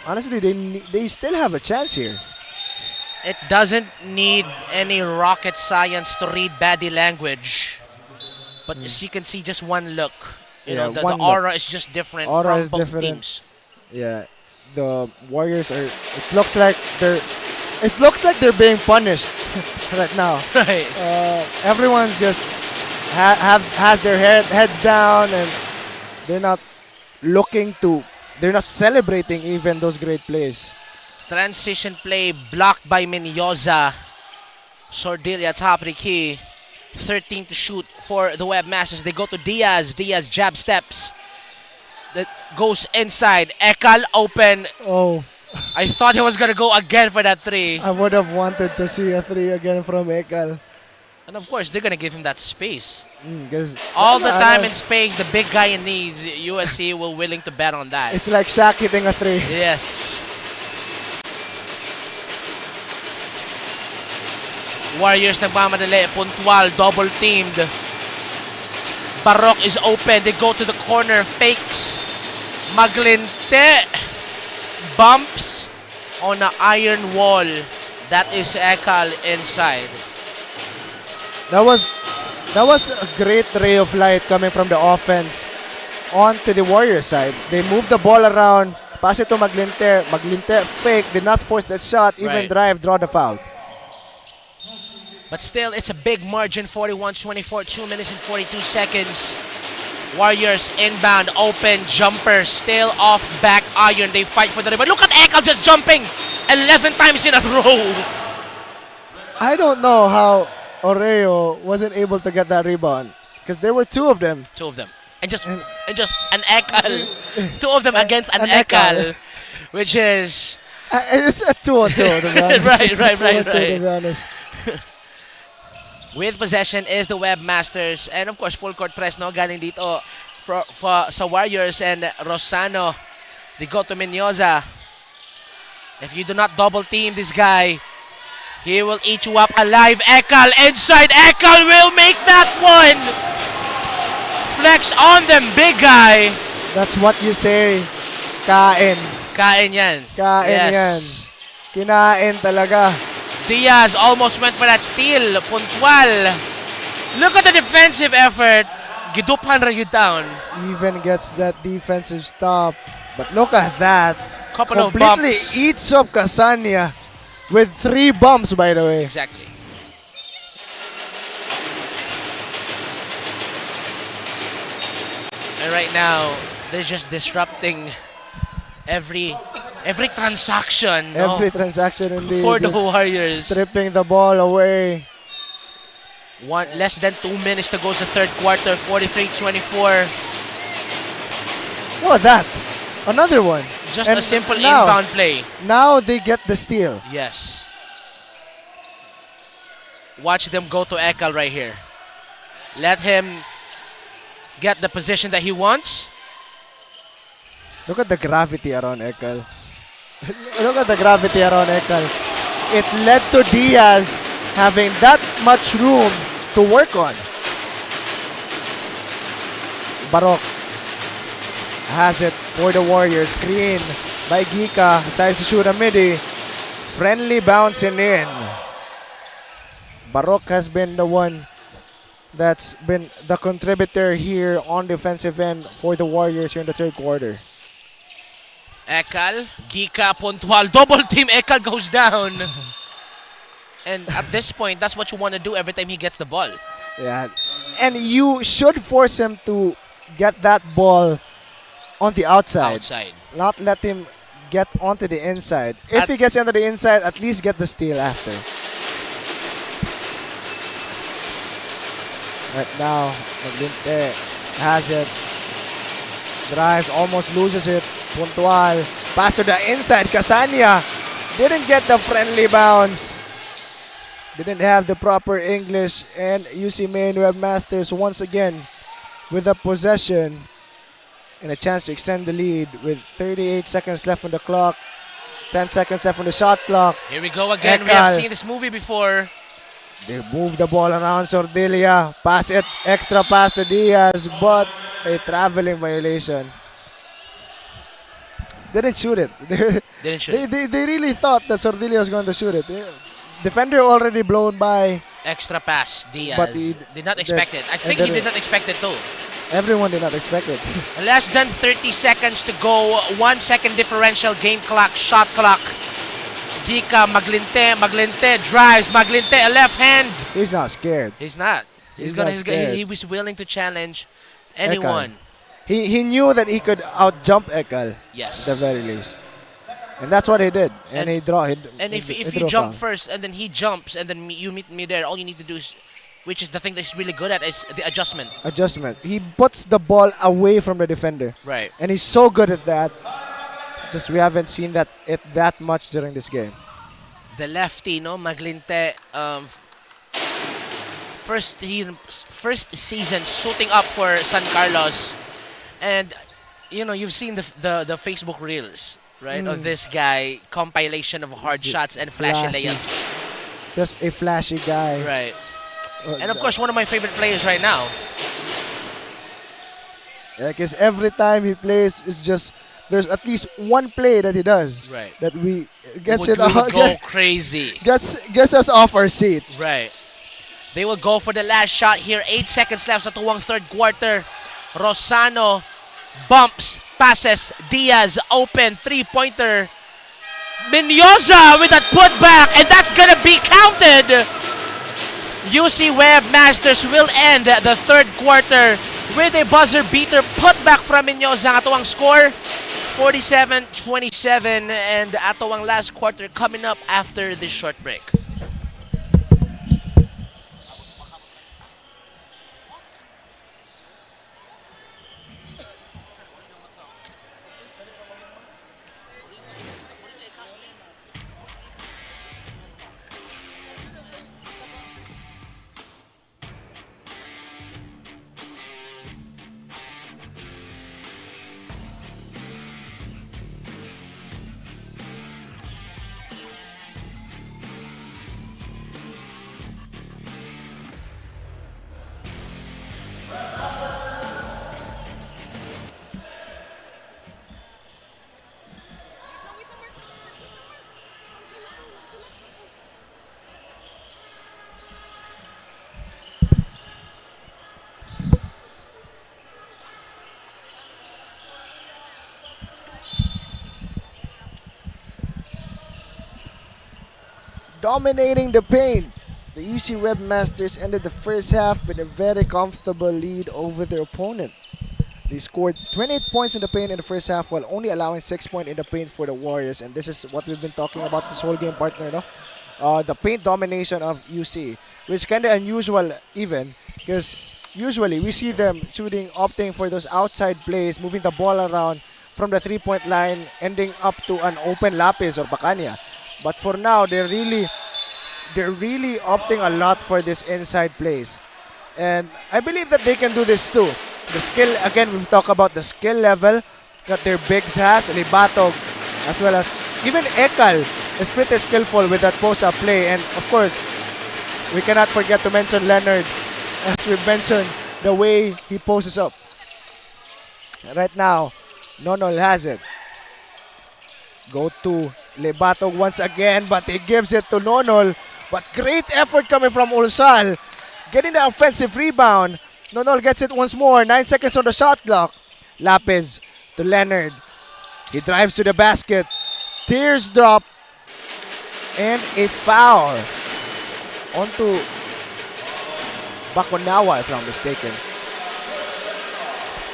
H: honestly they still have a chance here.
I: It doesn't need any rocket science to read body language. But as you can see, just one look. You know, the aura is just different from both teams.
H: Yeah, the Warriors are. It looks like they're being punished right now.
I: Right.
H: Everyone's just has their heads down, and they're not they're not celebrating even those great plays.
I: Transition play blocked by Menyoza. 𝐁𝐸 top of the key. 13 to shoot for the Webmasters. They go to Diaz. Diaz jab steps. That goes inside. 𝐒𝐞𝐬 open.
H: Oh.
I: I thought he was going to go again for that three.
H: I would have wanted to see a three again from 𝐒𝐞𝐬.
I: And of course, they're going to give him that space.
H: 'Cause
I: All the time and space the big guy needs, USC will willing to bet on that.
H: It's like Shaq hitting a three.
I: Yes. Warriors nagmamadali, puntual, double teamed. Barok is open, they go to the corner, fakes. Maglinte bumps on the iron wall. That is 𝐒𝐞𝐬 inside.
H: That was a great ray of light coming from the offense onto the Warriors side. They moved the ball around, pass it to Maglinte. Maglinte fake, did not force the shot, even
I: Right.
H: drive, draw the foul.
I: But still, it's a big margin, 41-24, 2 minutes and 42 seconds. Warriors inbound, open, jumper, still off back iron. They fight for the rebound. Look at 𝐒𝐞𝐬 just jumping 11 times in a row.
H: I don't know how Oreo wasn't able to get that rebound, because there were two of them.
I: Two of them. and just an 𝐒𝐞𝐬. Two of them against an 𝐒𝐿, which is
H: it's a 2-on-2, to be honest.
I: right.
H: To be honest.
I: With possession is the Webmasters, and of course full court press no galing dito sa Warriors, and Rosano. They go to Menyoza. If you do not double team this guy, he will eat you up alive. 𝐒𝐿 inside. 𝐒𝐿 will make that one. Flex on them, big guy.
H: That's what you say. Kain.
I: Kain yan.
H: Kain yan. Kinain talaga.
I: Diaz almost went for that steal. Puntual. Look at the defensive effort. Giduphan ra yun down.
H: Even gets that defensive stop. But look at that.
I: Couple of
H: completely
I: bumps.
H: Eats up Ksenia with 3 bumps, by the way.
I: Exactly. And right now, they're just disrupting every transaction.
H: Every transaction indeed.
I: For the Warriors.
H: Stripping the ball away.
I: Less than 2 minutes to go sa third quarter. 43-24.
H: What that? Another one.
I: Just a simple inbound play.
H: Now they get the steal.
I: Yes. Watch them go to 𝐒𝐿 right here. Let him get the position that he wants.
H: Look at the gravity around 𝐒𝐿. Look at the gravity around 𝐒𝐿. It led to Diaz having that much room to work on. Barok has it for the Warriors. Screen by Gika. Tries to shoot a midi. Friendly bouncing in. Barok has been the one that's been the contributor here on defensive end for the Warriors here in the third quarter.
I: 𝐒𝐿, Gika, Puntual, double team. 𝐒𝐿 goes down. And at this point, that's what you want to do every time he gets the ball.
H: Yeah, and you should force him to get that ball on the outside. Not let him get onto the inside. If he gets onto the inside, at least get the steal after. Right now, Maglinte has it. Drives, almost loses it. Puntual. Pass to the inside. Ksenia didn't get the friendly bounce. Didn't have the proper English. And UC Main Webmasters once again with a possession and a chance to extend the lead with 38 seconds left on the clock. 10 seconds left on the shot clock.
I: Here we go again. We have seen this movie before.
H: They move the ball around Sordilia. Pass it. Extra pass to Diaz, but a traveling violation. Didn't shoot it.
I: Didn't shoot it.
H: They really thought that Sordilia was going to shoot it. Defender already blown by.
I: Extra pass, Diaz.
H: But he
I: did not expect it. I think he did not expect it too.
H: Everyone did not expect it.
I: Less than 30 seconds to go. 1 second differential game clock, shot clock. Gika, Maglinte drives. Maglinte, a left hand.
H: He's not scared.
I: He's not. He was willing to challenge anyone.
H: He knew that he could out-jump 𝐒𝐿.
I: Yes.
H: At the very least. And that's what he did. And he draw.
I: And if you jump first and then he jumps and then you meet me there, all you need to do is, which is the thing that he's really good at, is the adjustment.
H: Adjustment. He puts the ball away from the defender.
I: Right.
H: And he's so good at that. Just we haven't seen it that much during this game.
I: The lefty, no, Maglinte, first season shooting up for San Carlos, and you've seen the Facebook reels, right, of this guy, compilation of hard shots and flashy layups.
H: Just a flashy guy.
I: Right. And of course, one of my favorite players right now.
H: Yeah, because every time he plays, it's just there's at least one play that he does.
I: Right.
H: That we
I: would go crazy.
H: Gets us off our seat.
I: Right. They will go for the last shot here. 8 seconds left sa tuwang third quarter. Rosano bumps, passes. Diaz open, three-pointer. Menyoza with that putback, and that's gonna be counted. UC Webmasters will end the third quarter with a buzzer beater putback from Menyoza. Ang atawang score, 47-27, and atawang last quarter coming up after this short break.
H: dominating the paint. The UC Webmasters ended the first half with a very comfortable lead over their opponent. They scored 28 points in the paint in the first half while only allowing 6 points in the paint for the Warriors. And this is what we've been talking about this whole game, partner, no? The paint domination of UC, which is kind of unusual even because usually we see them opting for those outside plays, moving the ball around from the three-point line, ending up to an open lapis or Bacania. But for now, they're really opting a lot for this inside plays. And I believe that they can do this too. The skill, again, we talk about the skill level that their bigs has, Libatog, as well as even 𝐒𝐿 is pretty skillful with that post-up play. And of course, we cannot forget to mention Leonard, as we mentioned, the way he poses up. Right now, Nonol has it. Go to Libatog once again, but he gives it to Nonol. But great effort coming from Ulsal. Getting the offensive rebound. Nonol gets it once more. 9 seconds on the shot clock. Lapis to Leonard. He drives to the basket. Tears drop. And a foul. Onto Bakunawa, if I'm not mistaken.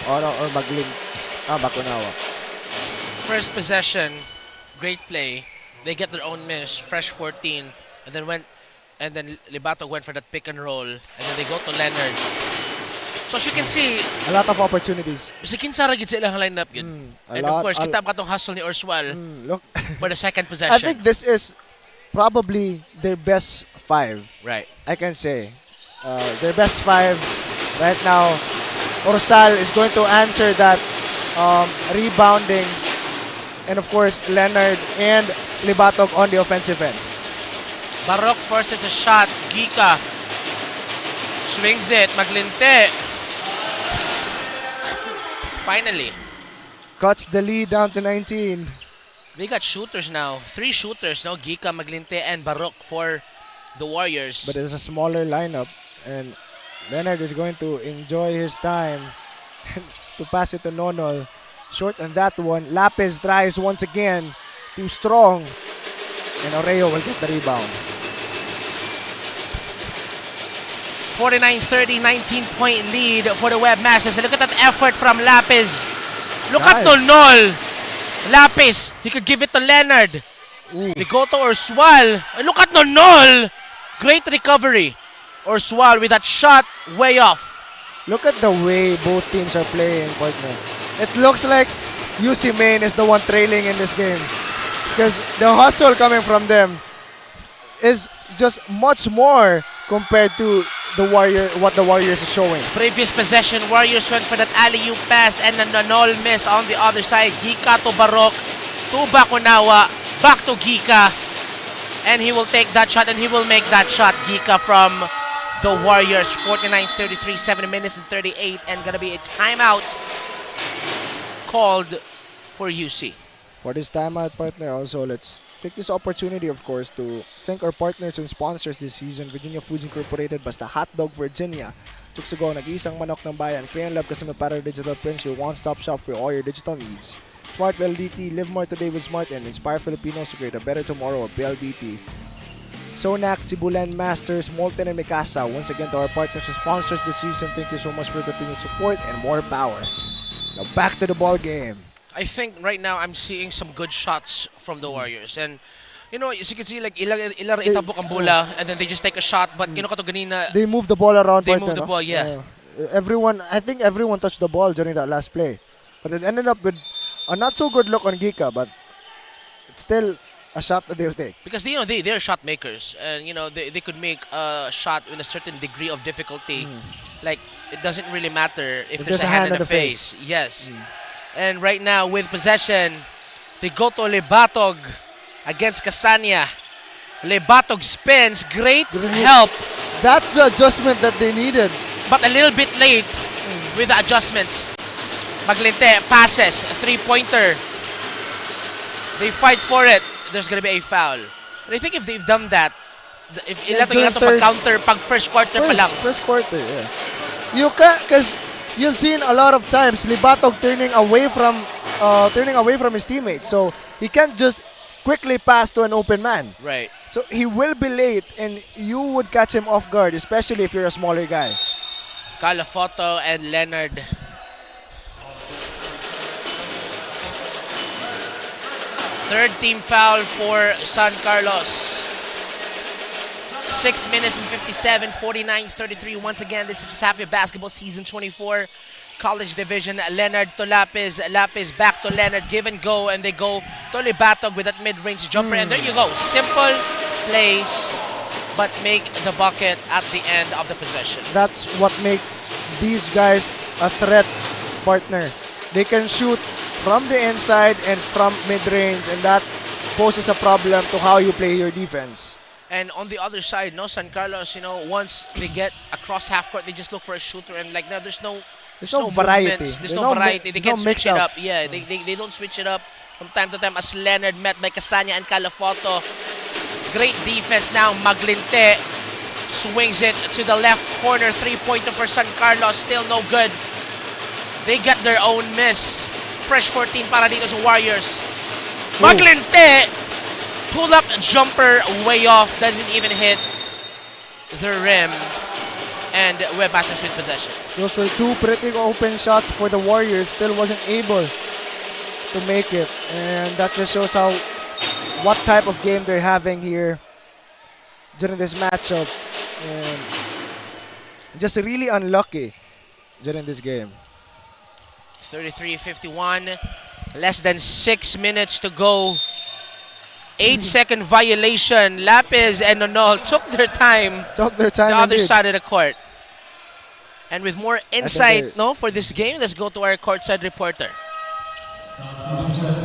H: Or Maglin. Bakunawa.
I: First possession, great play. They get their own miss, fresh 14, and then Libatog went for that pick and roll, and then they go to Leonard. So as you can see,
H: a lot of opportunities.
I: Si Kinsara gid sa ilang lineup yun. And of course, kita ba itong hustle ni Orswal
H: look.
I: for the second possession.
H: I think this is probably their best 5.
I: Right.
H: I can say. Their best 5 right now. Orsal is going to answer that rebounding. And of course, Leonard and Libatog on the offensive end.
I: Barok forces a shot. 𝐿𝐸 swings it. Maglinte. Finally.
H: Cuts the lead down to 19.
I: They got shooters now. 3 shooters now. 𝐸𝐸, Maglinte, and Barok for the Warriors.
H: But it's a smaller lineup. And Leonard is going to enjoy his time to pass it to Nonol. Short on that one. Lapis tries once again. Too strong. And Oreo will get the rebound.
I: 49-30, 19-point lead for the Webmasters. Look at that effort from Lapis. Look at Nonol. Lapis, he could give it to Leonard. They go to Orswal. And look at Nonol. Great recovery. Orswal with that shot way off.
H: Look at the way both teams are playing, partner. It looks like UC Main is the one trailing in this game. Because the hustle coming from them is just much more compared to what the Warriors are showing.
I: Previous possession, Warriors went for that alley-oop pass and then Nonol miss on the other side. 𝐸𝐸 to Barok, to Bakunawa, back to 𝐸𝐸. And he will take that shot and he will make that shot. 𝐸𝐸 from the Warriors. 49-33, 7 minutes and 38, and gonna be a timeout called for UC.
H: For this timeout, partner, also let's take this opportunity, of course, to thank our partners and sponsors this season. Virginia Foods Incorporated, Basta Hotdog Virginia, 𝐤𝐸𝐻𝐸, Nag-iisang manok ng bayan, Crayon Lab Casino para Digital Prints, your one-stop shop for all your digital needs. Smart PLDT, live more today with Smart and inspire Filipinos to create a better tomorrow with PLDT. Sonac, Sibulan Masters, Molten and Mikasa. Once again to our partners and sponsors this season, thank you so much for the continued support and more power. Now back to the ball game.
I: I think right now I'm seeing some good shots from the Warriors. And you know, as you can see, like ilang itabok ang bola and then they just take a shot. But you know, kato ganina,
H: they move the ball around.
I: They move the ball, yeah.
H: I think everyone touched the ball during that last play. But it ended up with a not so good look on 𝐸𝐸, but it's still a shot that they'll take.
I: Because you know they're shot makers, and you know they could make a shot with a certain degree of difficulty. Like it doesn't really matter if there's a hand in the face. Yes. And right now with possession, they go to Libatog against Kasanya. Libatog spins, great help.
H: That's the adjustment that they needed.
I: But a little bit late with the adjustments. Maglinte passes, a three-pointer. They fight for it. There's gonna be a foul. And I think if they've done that, if ilatong pag-counter pag first quarter pa lang.
H: First quarter, yeah. You can, because you've seen a lot of times Libatog turning away from his teammates. So he can't just
T: quickly pass to an open man.
I: Right.
T: So he will be late, and you would catch him off guard, especially if you're a smaller guy.
I: Calafoto and Leonard. Third team foul for San Carlos. 6 minutes and 57, 49-33. Once again, this is CESAFI Basketball Season 24. College Division, Leonard to Lapis. Lapis back to Leonard, give and go. And they go to Libatog with that mid-range jumper. And there you go. Simple plays, but make the bucket at the end of the possession.
T: That's what makes these guys a threat partner. They can shoot from the inside and from mid-range, and that poses a problem to how you play your defense.
I: And on the other side, no, San Carlos, once they get across half court, they just look for a shooter, and like now there's no
T: variety.
I: movements, there's no variety. They can switch it up. Yeah, they don't switch it up from time to time. As Leonard met by Casanya and Calafoto. Great defense now. Maglinte swings it to the left corner. 3-pointer for San Carlos, still no good. They got their own miss. Fresh 14 para dito sa Warriors. Maglinte, pull-up jumper way off, doesn't even hit the rim, and Webmasters with possession.
T: Those were two pretty open shots for the Warriors, still wasn't able to make it, and that just shows what type of game they're having here during this matchup, and just really unlucky during this game.
I: 33-51, less than 6 minutes to go. 8-second violation. Lapis and Nonol took their time. The other side of the court. And with more insight for this game, let's go to our courtside reporter.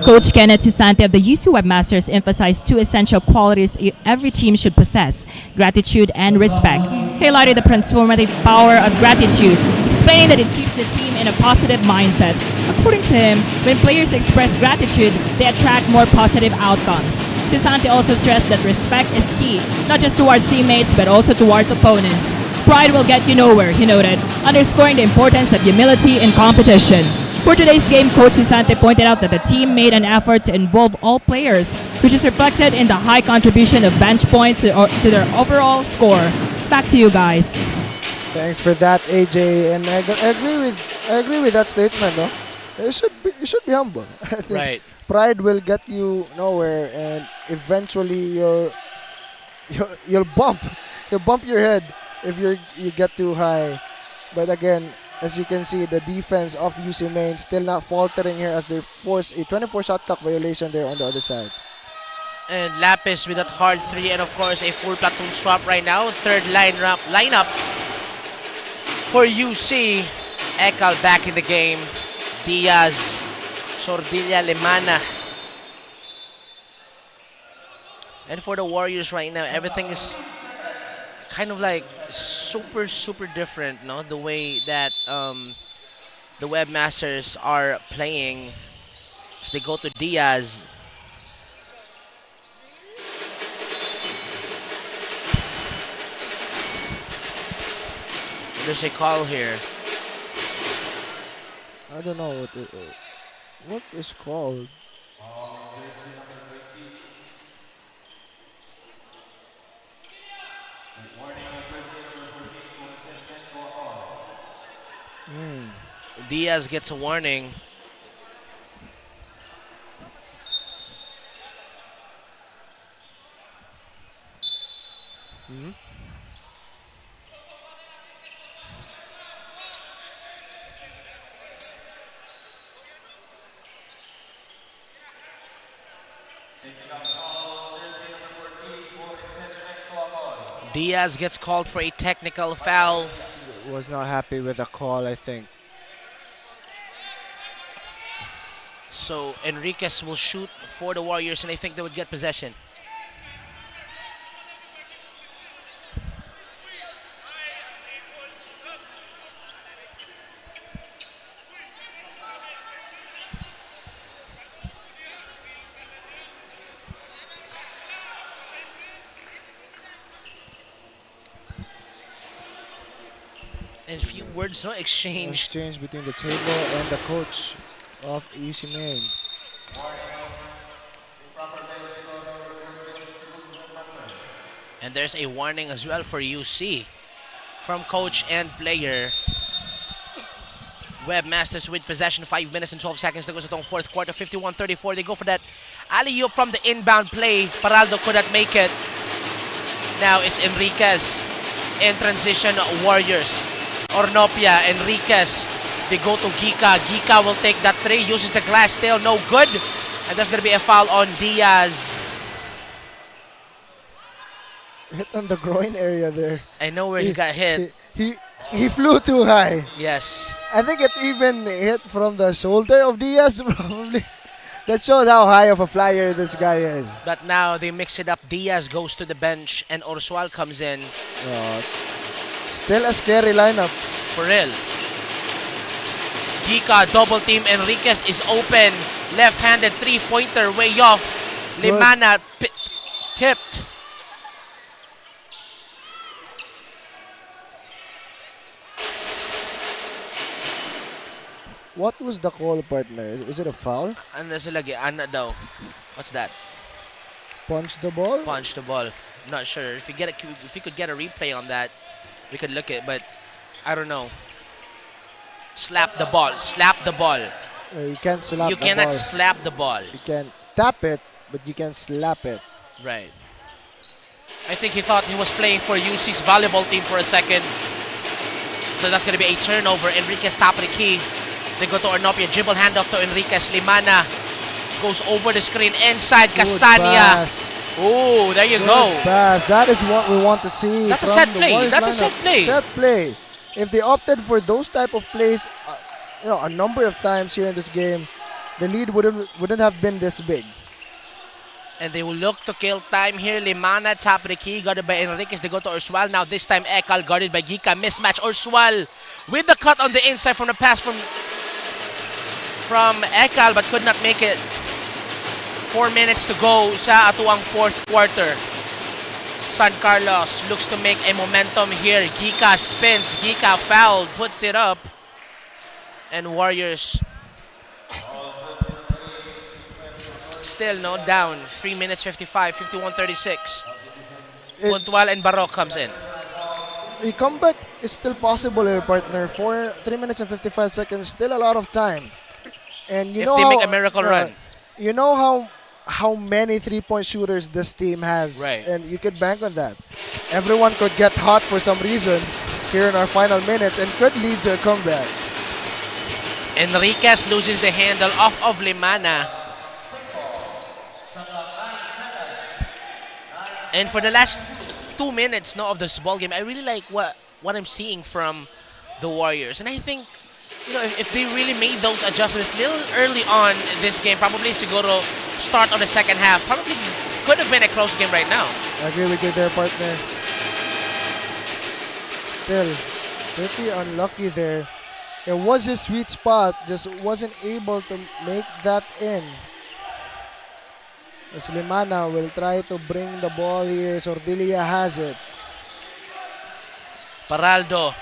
O: Coach Kenneth Cisante of the UC Webmasters emphasized two essential qualities every team should possess: gratitude and respect. He highlighted the transformative power of gratitude, explaining that it keeps the team in a positive mindset. According to him, when players express gratitude, they attract more positive outcomes. Cisante also stressed that respect is key, not just towards teammates, but also towards opponents. Pride will get you nowhere, he noted, underscoring the importance of humility in competition. For today's game, Coach Cisante pointed out that the team made an effort to involve all players, which is reflected in the high contribution of bench points to their overall score. Back to you guys.
H: Thanks for that, AJ, and I agree with that statement. No, you should be humble. I think
I: right.
H: Pride will get you nowhere, and eventually you'll bump your head if you get too high. But again, as you can see, the defense of UC Maine still not faltering here as they force a 24-shot clock violation there on the other side.
I: And Lapis with that hard three, and of course a full platoon swap right now. Third lineup for UC. Ekal back in the game. Diaz, Sordilla, Lemana. And for the Warriors right now, everything is kind of like super different, no? The way that the Webmasters are playing. So they go to Diaz. There's a call here.
H: I don't know what is called.
I: Diaz gets a warning. Diaz gets called for a technical foul.
H: Was not happy with the call, I think.
I: So Enriquez will shoot for the Warriors, and I think they would get possession. And few words, no exchange.
H: Exchange between the table and the coach of UC Maine.
I: And there's a warning as well for UC from coach and player. Webmasters with possession, 5 minutes and 12 seconds to go sa itong fourth quarter, 51-34. They go for that alley-oop from the inbound play. Paraldo could not make it. Now it's Enriquez in transition, Warriors. Ornopia, Enriquez. They go to 𝐿𝐸. 𝐿𝐸 will take that three, uses the glass, still no good. And there's going to be a foul on Diaz.
H: Hit on the groin area there.
I: I know where he got hit.
H: He flew too high.
I: Yes.
H: I think it even hit from the shoulder of Diaz, probably. That shows how high of a flyer this guy is.
I: But now they mix it up. Diaz goes to the bench and Orsual comes in.
H: Still a scary lineup.
I: For real. 𝐿𝐸 double team. Enriquez is open. Left-handed three-pointer way off.
H: Good.
I: Limana tipped.
H: What was the call, partner? Is it a foul?
I: Ano sila ano daw? What's that?
H: Punch the ball?
I: Punch the ball. Not sure. If you could get a replay on that, we could look at. But I don't know. Slap the ball. Slap the ball.
H: You can't slap
I: You
H: the
I: cannot
H: ball.
I: slap the ball.
H: You can tap it, but you can slap it.
I: Right. I think he thought he was playing for UC's volleyball team for a second. So that's going to be a turnover. Enriquez top of the key. They go to Ornopia. Dribble handoff to Enriquez. Limana goes over the screen. Inside, Casania. Oh, there you go.
H: Pass. That is what we want to see.
I: That's a
H: from
I: set
H: the
I: play.
H: Warriors
I: That's a
H: lineup.
I: set play.
H: Set play. If they opted for those type of plays, a number of times here in this game, the lead wouldn't have been this big.
I: And they will look to kill time here. Limana, top of the key, guarded by Enriquez. They go to Orsual. Now this time 𝐿𝐸 guarded by 𝐸𝐸. Mismatch. Orsual with the cut on the inside from the pass from 𝐿𝐸, but could not make it. 4 minutes to go sa atuang fourth quarter. San Carlos looks to make a momentum here. 𝐸𝐸 spins. 𝐸𝐸 fouled. Puts it up. And Warriors still down. 3 minutes 55, 51-36. Puntual and Barok comes in.
H: A comeback is still possible here, partner. 3 minutes and 55 seconds, still a lot of time. And you
I: If
H: know
I: they
H: how,
I: make a miracle run.
H: You know how many three-point shooters this team has.
I: Right.
H: And you could bank on that. Everyone could get hot for some reason here in our final minutes and could lead to a comeback.
I: Enriquez loses the handle off of Limana. And for the last 2 minutes of this ball game, I really like what I'm seeing from the Warriors. And I think, if they really made those adjustments a little early on in this game, probably siguro start on the second half, probably could have been a close game right now.
H: I agree with you there, partner. Still, pretty unlucky there. It was his sweet spot, just wasn't able to make that in. As Limana will try to bring the ball here, Sordilia has it.
I: Paraldo,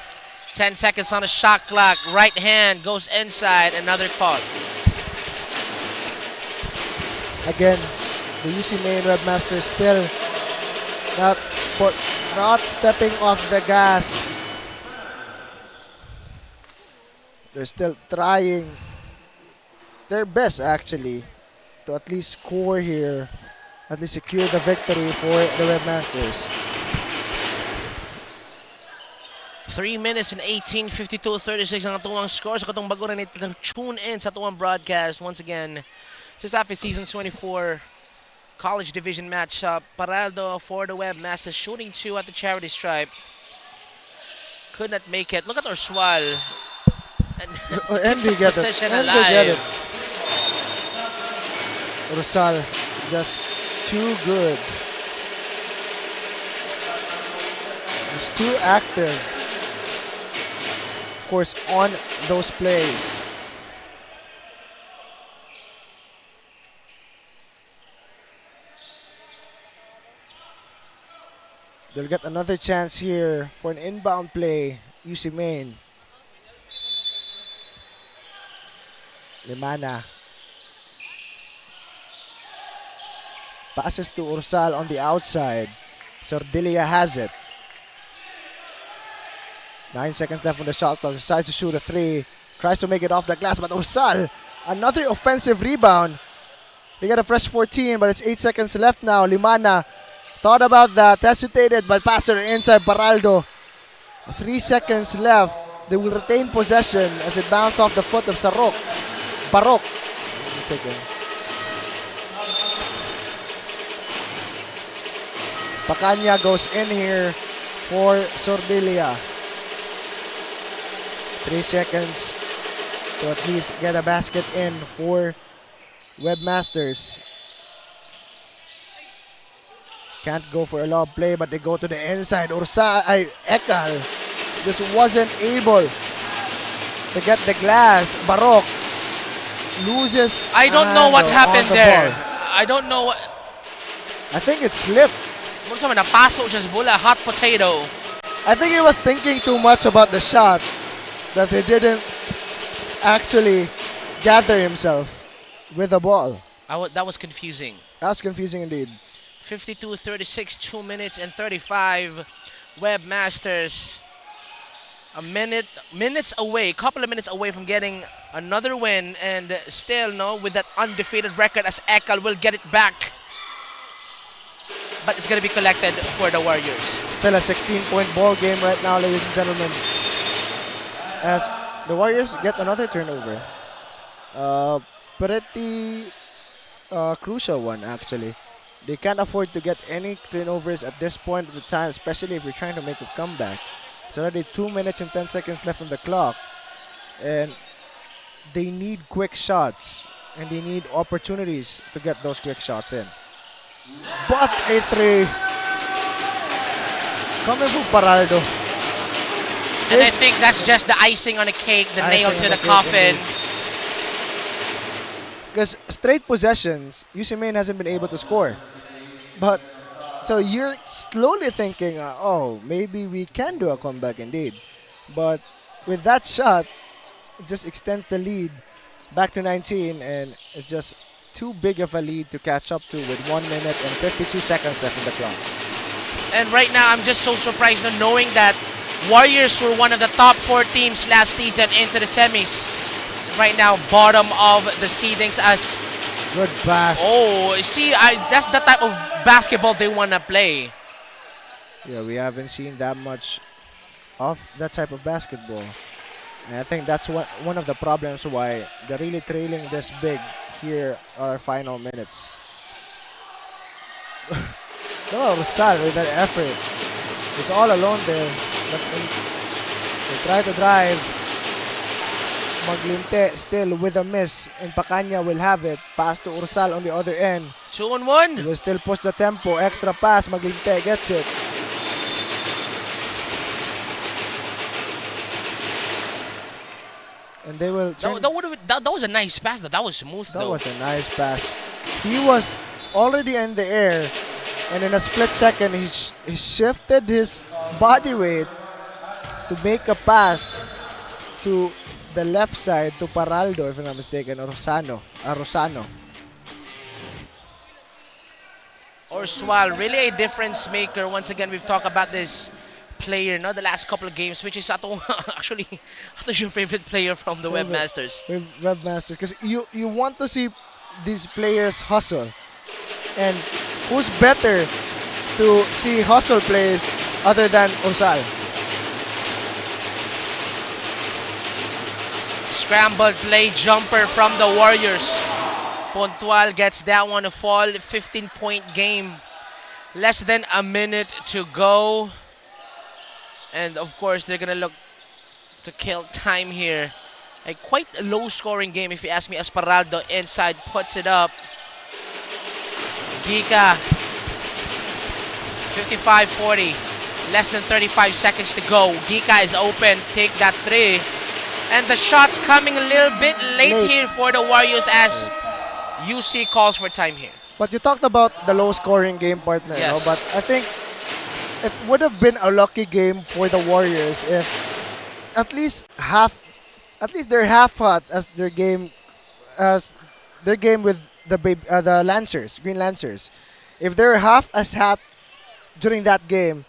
I: 10 seconds on the shot clock. Right hand goes inside, another call.
H: Again, the UC main Webmaster still not stepping off the gas. They're still trying their best, actually, to at least score here, at least secure the victory for the Webmasters.
I: 3 minutes and 18, 52-36 ang atuang score. Sa katong bago rin tune in sa atuang broadcast. Once again, CESAFI Season 24 College Division matchup. Paraldo for the Webmasters, shooting 2 at the charity stripe. Could not make it. Look at Orsual.
H: And they get it. And they get it. Rosal, just too good. He's too active. Of course, on those plays. They'll get another chance here for an inbound play. UC Main. Limana. Passes to Ursal on the outside.
T: 𝐁𝐸 has it. 9 seconds left on the shot clock. Decides to shoot a 3. Tries to make it off the glass, but 𝐿SAL, another offensive rebound. They get a fresh 14, but it's 8 seconds left now. Limana thought about that, hesitated, but passed it inside Baraldo. 3 seconds left. They will retain possession as it bounced off the foot of Barok. Pacanya goes in here for 𝐁𝐸. 3 seconds to at least get a basket in for Webmasters. Can't go for a lob play, but they go to the inside. 𝐒𝐿 just wasn't able to get the glass. Barok loses.
I: I don't know what happened there. I don't know what.
T: I think it slipped.
I: Napasok siya sa bola, hot potato.
T: I think he was thinking too much about the shot that he didn't actually gather himself with the ball.
I: That was confusing.
T: That was confusing indeed.
I: 52-36, 2 minutes and 35. Webmasters a couple of minutes away from getting another win, and still with that undefeated record, as 𝐒𝐿 will get it back. But it's going to be collected for the Warriors.
T: Still a 16-point ball game right now, ladies and gentlemen, as the Warriors get another turnover. Pretty crucial one, actually. They can't afford to get any turnovers at this point of the time, especially if you're trying to make a comeback. It's already 2 minutes and 10 seconds left on the clock, and they need quick shots, and they need opportunities to get those quick shots in. But a 3 coming from Baraldo.
I: And I think that's just the icing on the cake, the nail to the coffin.
T: Because straight possessions, UC Maine hasn't been able to score. But so you're slowly thinking, oh, maybe we can do a comeback indeed. But with that shot, it just extends the lead back to 19, and it's just too big of a lead to catch up to with 1 minute and 52 seconds left on the clock.
I: And right now, I'm just so surprised knowing that Warriors were one of the top 4 teams last season into the semis. Right now, bottom of the seedings as...
T: Good pass.
I: Oh, see, that's the type of basketball they want to play.
T: Yeah, we haven't seen that much of that type of basketball. And I think that's one of the problems why they're really trailing this big here our final minutes. Look at 𝐿SAL with that effort. He's all alone there. But they try to drive. 𝐁𝐸 still with a miss, and Pacanya will have it. Pass to 𝐿SAL on the other end.
I: 2-on-1.
T: He will still push the tempo. Extra pass. 𝐁𝐸 gets it. And they will turn.
I: That was a nice pass. That was smooth, though.
T: That was a nice pass. He was already in the air, and in a split second, he shifted his body weight to make a pass to the left side to Baraldo, if I'm not mistaken, or Rosano.
I: 𝐿SAL, really a difference maker. Once again, we've talked about this player, the last couple of games, which is actually your favorite player from the Webmasters.
T: Webmasters, because you want to see these players hustle, and who's better to see hustle plays other than 𝐿SAL?
I: Scrambled play jumper from the Warriors. Pontual gets that one to fall. 15-point game. Less than a minute to go. And of course, they're going to look to kill time here. A quite low-scoring game, if you ask me, as Baraldo inside puts it up. Giga. 55-40. Less than 35 seconds to go. Giga is open. Take that 3. And the shot's coming a little bit late here for the Warriors as UC calls for time here.
T: But you talked about the low-scoring game, partner.
I: Yes.
T: But I think it would have been a lucky game for the Warriors if at least they're half hot as their game with the Lancers, Green Lancers. If they're half as hot
H: during that game,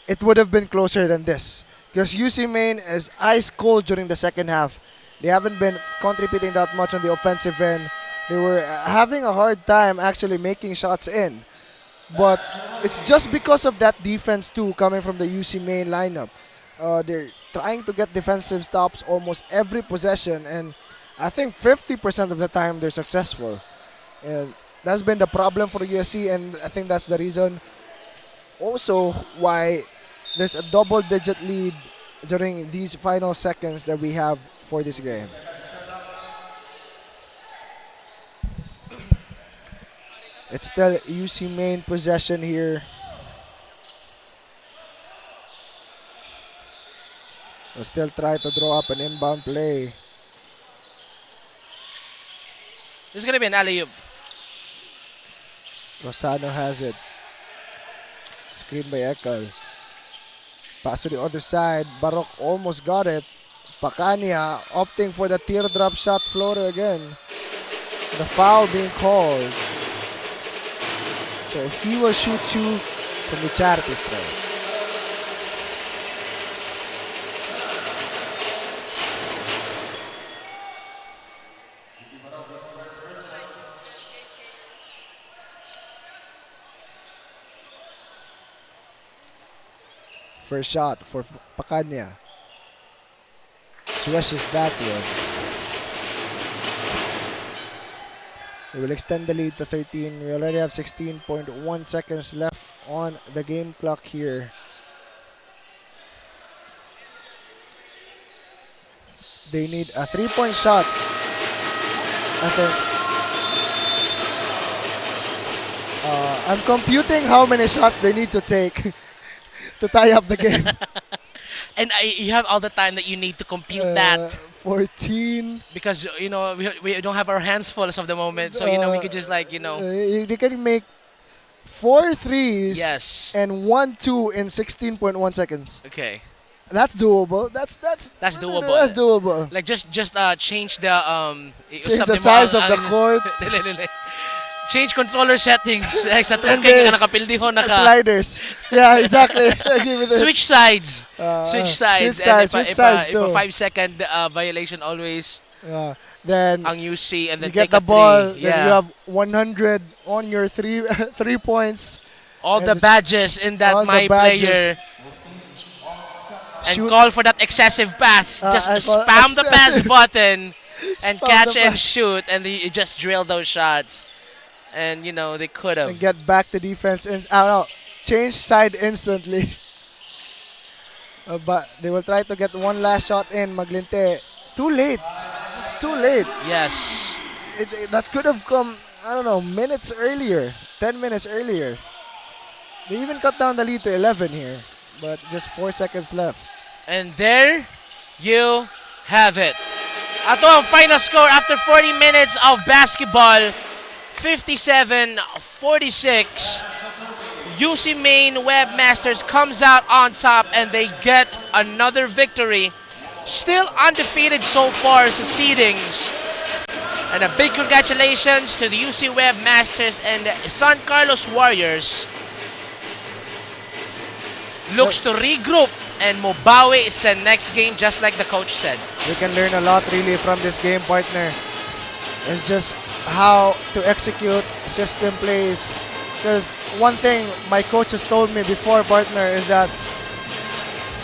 H: it would have been closer than this. Because UC Maine is ice cold during the second half. They haven't been contributing that much on the offensive end. They were having a hard time actually making shots in. But it's just because of that defense too coming from the UC Maine lineup. They're trying to get defensive stops almost every possession, and I think 50% of the time they're successful. And that's been the problem for USC, and I think that's the reason also why there's a double-digit lead during these final seconds that we have for this game. It's still UC Maine possession here. We'll still try to draw up an inbound play.
I: This is going to be an alley-oop.
H: Rosano has it. Screen by Ekal. Pass to the other side. Barok almost got it. Pacania opting for the teardrop shot floater again. The foul being called. So he will shoot two from the charity stripe. First shot for Pacania. Swishes that one. They will extend the lead to 13. We already have 16.1 seconds left on the game clock here. They need a 3-point shot, I think. I'm computing how many shots they need to take to tie up the game.
I: And you have all the time that you need to compute that.
H: 14.
I: Because, you know, we don't have our hands full as of the moment. So, you know, we could just like, you know.
H: They can make 4 threes.
I: Yes.
H: And 1-2 in 16.1 seconds.
I: Okay.
H: That's doable. That's
I: doable.
H: That's doable.
I: Like just change the
H: Change the size of the court.
I: Change controller settings. Sa
H: And
I: tukay ka nakapildihon naka.
H: Sliders. Yeah, exactly. I agree with it.
I: Switch sides. Switch sides.
H: Switch sides
I: if a 5-second violation always.
H: Then
I: ang UC and then
H: you get
I: take
H: the
I: a
H: ball.
I: three.
H: Then you have 100 on your 3 points.
I: All the badges in that my player. And
H: Shoot.
I: call for that excessive pass. Just spam the pass button and catch and shoot, and you just drill those shots. And you know they could have.
H: And get back to defense. Change side instantly. But they will try to get one last shot in. Maglinte. Too late. It's too late.
I: Yes.
H: That could have come, I don't know, minutes earlier. 10 minutes earlier. They even cut down the lead to 11 here. But just 4 seconds left.
I: And there you have it. Ato ang final score after 40 minutes of basketball. 57-46. UC Maine Webmasters comes out on top and they get another victory. Still undefeated so far as the seedings. And a big congratulations to the UC Webmasters and the San Carlos Warriors. Looks to regroup and Mobawi is the next game, just like the coach said.
H: We can learn a lot really from this game, partner. It's just how to execute system plays. Because one thing my coach has told me before, partner, is that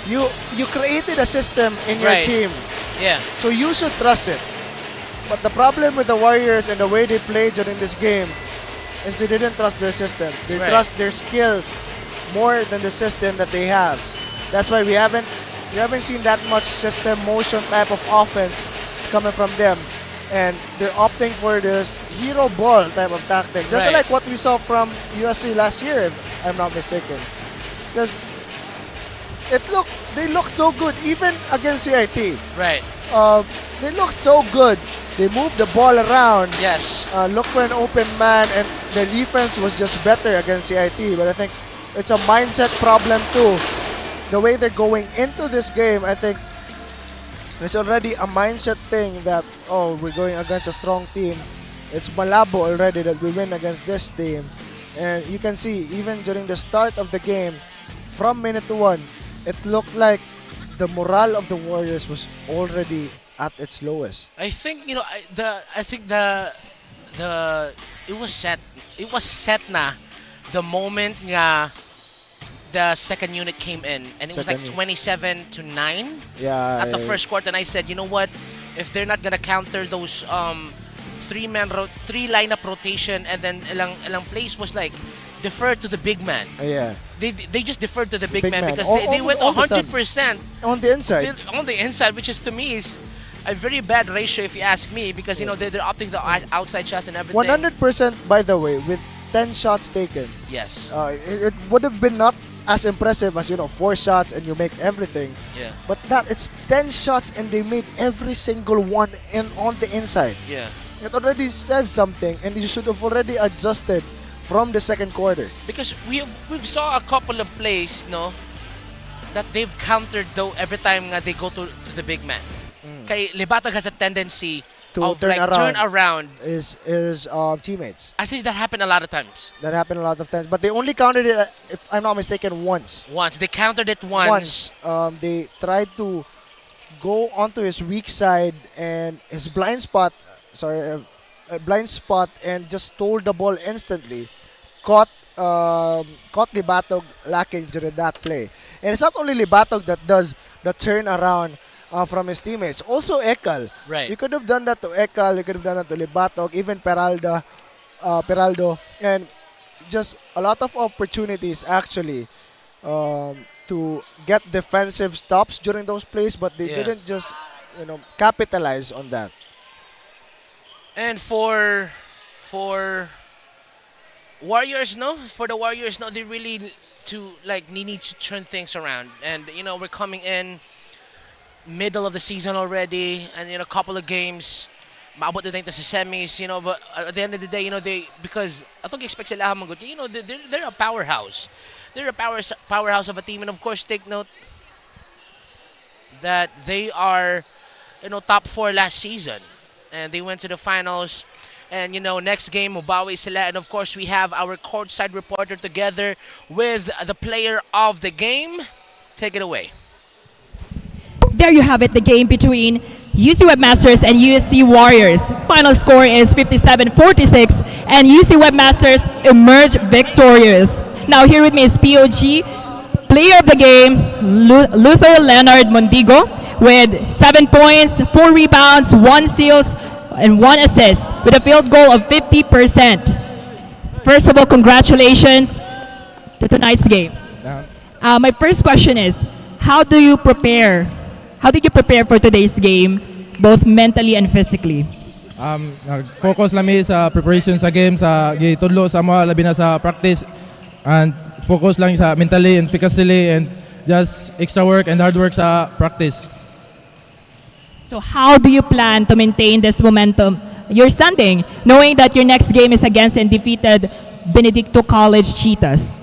H: you created a system in your team.
I: Yeah.
H: So you should trust it. But the problem with the Warriors and the way they played during this game is they didn't trust their system. They trust their skills more than the system that they have. That's why we haven't seen that much system motion type of offense coming from them. And they're opting for this hero ball type of tactic. Just like what we saw from USC last year, if I'm not mistaken. Because they look so good even against CIT.
I: Right.
H: They look so good. They moved the ball around.
I: Yes.
H: Look for an open man, and the defense was just better against CIT. But I think it's a mindset problem too. The way they're going into this game, I think there's already a mindset thing that, oh, we're going against a strong team. It's malabo already that we win against this team. And you can see even during the start of the game, from minute 1, it looked like the morale of the Warriors was already at its lowest.
I: I think it was set na the moment nga the second unit came in, and it was like 27-9 at the first quarter, and I said, you know what, if they're not gonna counter those three lineup rotation, and then ilang plays was like defer to the big man. They just deferred to the big man because they went 100%
H: on the inside.
I: On the inside, which is to me is a very bad ratio if you ask me, because you know they're opting the outside shots and everything.
H: 100%, by the way, with 10 shots taken.
I: Yes.
H: It would have been not as impressive as 4 shots and you make everything.
I: Yeah.
H: But it's 10 shots and they made every single one on the inside.
I: Yeah.
H: It already says something, and you should have already adjusted from the second quarter.
I: Because we've saw a couple of plays, no, that they've countered though every time nga they go to the big man. Kay Libatog has a tendency
H: to
I: turn around
H: is teammates.
I: I think that happened a lot of times.
H: That happened a lot of times, but they only countered it, if I'm not mistaken, once.
I: Once they countered it once.
H: They tried to go onto his weak side and his blind spot. Blind spot, and just stole the ball instantly. Caught Libatog lacking during that play. And it's not only Libatog that does the turnaround from his teammates. Also Ekal.
I: Right.
H: You could have done that to Ekal, you could have done that to Libatog, even Peraldo, and just a lot of opportunities actually to get defensive stops during those plays, but they didn't just capitalize on that.
I: And for Warriors, they really need to turn things around. And we're coming in middle of the season already, and a couple of games maabot na tayo sa semis, but at the end of the day, because I don't expect sila magot, they're a powerhouse. They're a powerhouse of a team, and of course take note that they are top 4 last season. And they went to the finals, and next game mubawi sila, and of course we have our courtside reporter together with the player of the game. Take it away.
O: There you have it, the game between UC Webmasters and USC Warriors. Final score is 57-46, and UC Webmasters emerged victorious. Now here with me is POG, player of the game, Luther Leonard Mondigo, with 7 points, 4 rebounds, 1 steals, and 1 assist, with a field goal of 50%. First of all, congratulations to tonight's game. My first question is, how did you prepare for today's game, both mentally and physically?
A: Focus lang sa preparation sa game, sa gitudlo sa mga labi na sa practice, and focus lang sa mentally and physically, and just extra work and hard work sa practice.
O: So how do you plan to maintain this momentum you're standing, knowing that your next game is against undefeated Benedicto College Cheetahs?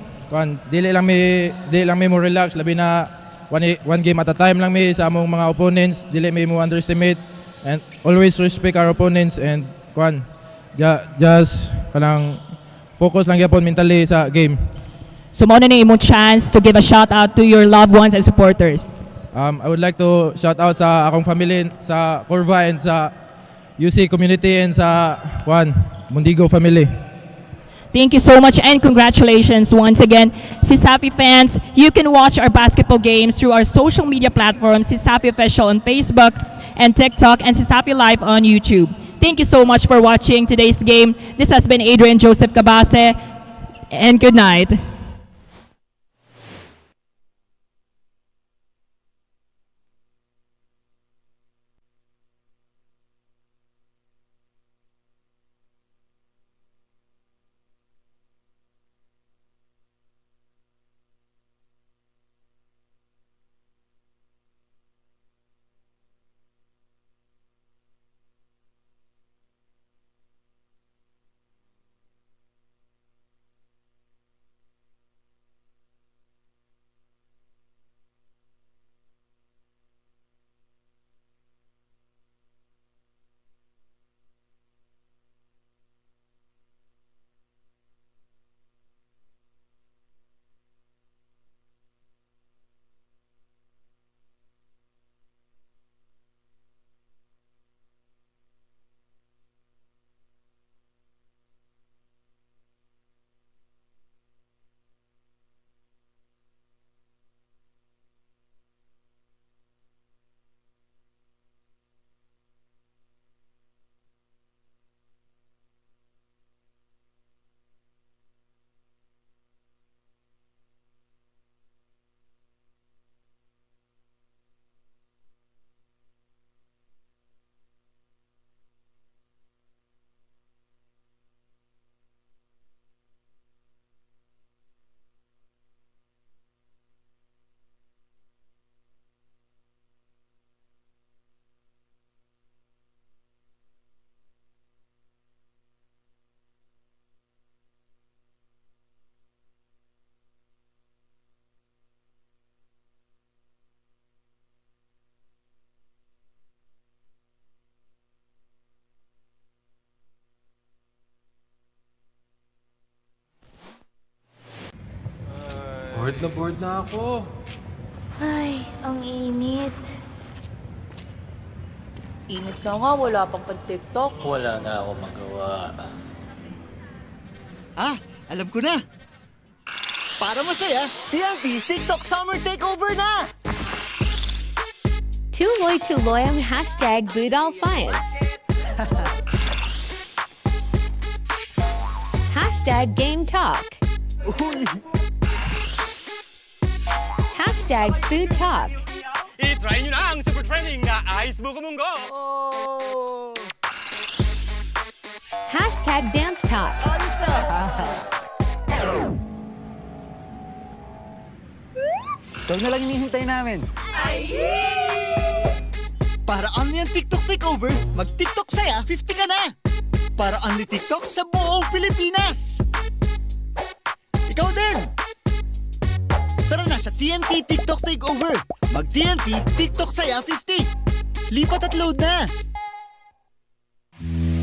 A: Dili lang may mo relax, labi na one game at a time lang may sa among mga opponents. Dili may mo underestimate, and always respect our opponents, and just kanang focus lang gyapon mentally sa game.
O: So mo na imong chance to give a shout out to your loved ones and supporters.
A: I would like to shout out sa akong family sa Corva, and sa UC community, and sa Mondigo family.
O: Thank you so much, and congratulations once again. CESAFI fans, you can watch our basketball games through our social media platforms, CESAFI Official on Facebook and TikTok, and CESAFI Live on YouTube. Thank you so much for watching today's game. This has been Adrian Joseph Cabase, and good night.
C: bored na ako.
J: Ay, ang init.
M: Init na nga, wala pang pan-TikTok.
R: Wala na ako magawa.
K: Ah, alam ko na. Para masaya, TNT TikTok Summer Takeover na!
V: Tuloy-tuloy ang hashtag #BootAllFines. Hashtag Game Talk. Hashtag Food Talk.
X: I-try nyo na ang super trending na Ice Buko Munggo!
V: Hashtag Dance Talk.
K: Ito na lang hinihintay namin. Para only ang TikTok Takeover, mag-TikTok saya 50 ka na! Para only TikTok sa buong Pilipinas! Ikaw din! Tara na sa TNT TikTok Takeover! Mag-TNT TikTok saya 50! Lipat at load na!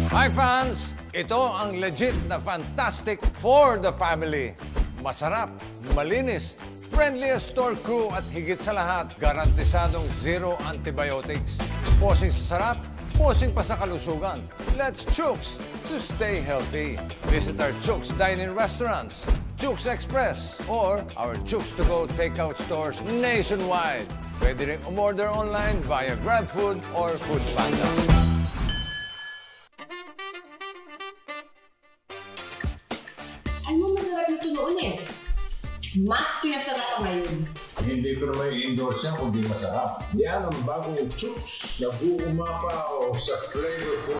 C: Hi fans! Ito ang legit na fantastic for the family. Masarap, malinis, friendliest store crew at higit sa lahat, garantisadong zero antibiotics. Posing sa sarap, posing pa sa kalusugan. Let's Chooks to stay healthy. Visit our Chooks dine-in restaurants, Chooks Express, or our Chooks to go takeout stores nationwide. Pwede rin umorder online via GrabFood or Foodpanda.
W: Ano masarap nito noon eh? Mas pinasarap pa ngayon.
C: Hindi ko na may endorse yan kundi masarap. Yan ang bagong Chooks na buumapa sa flavorful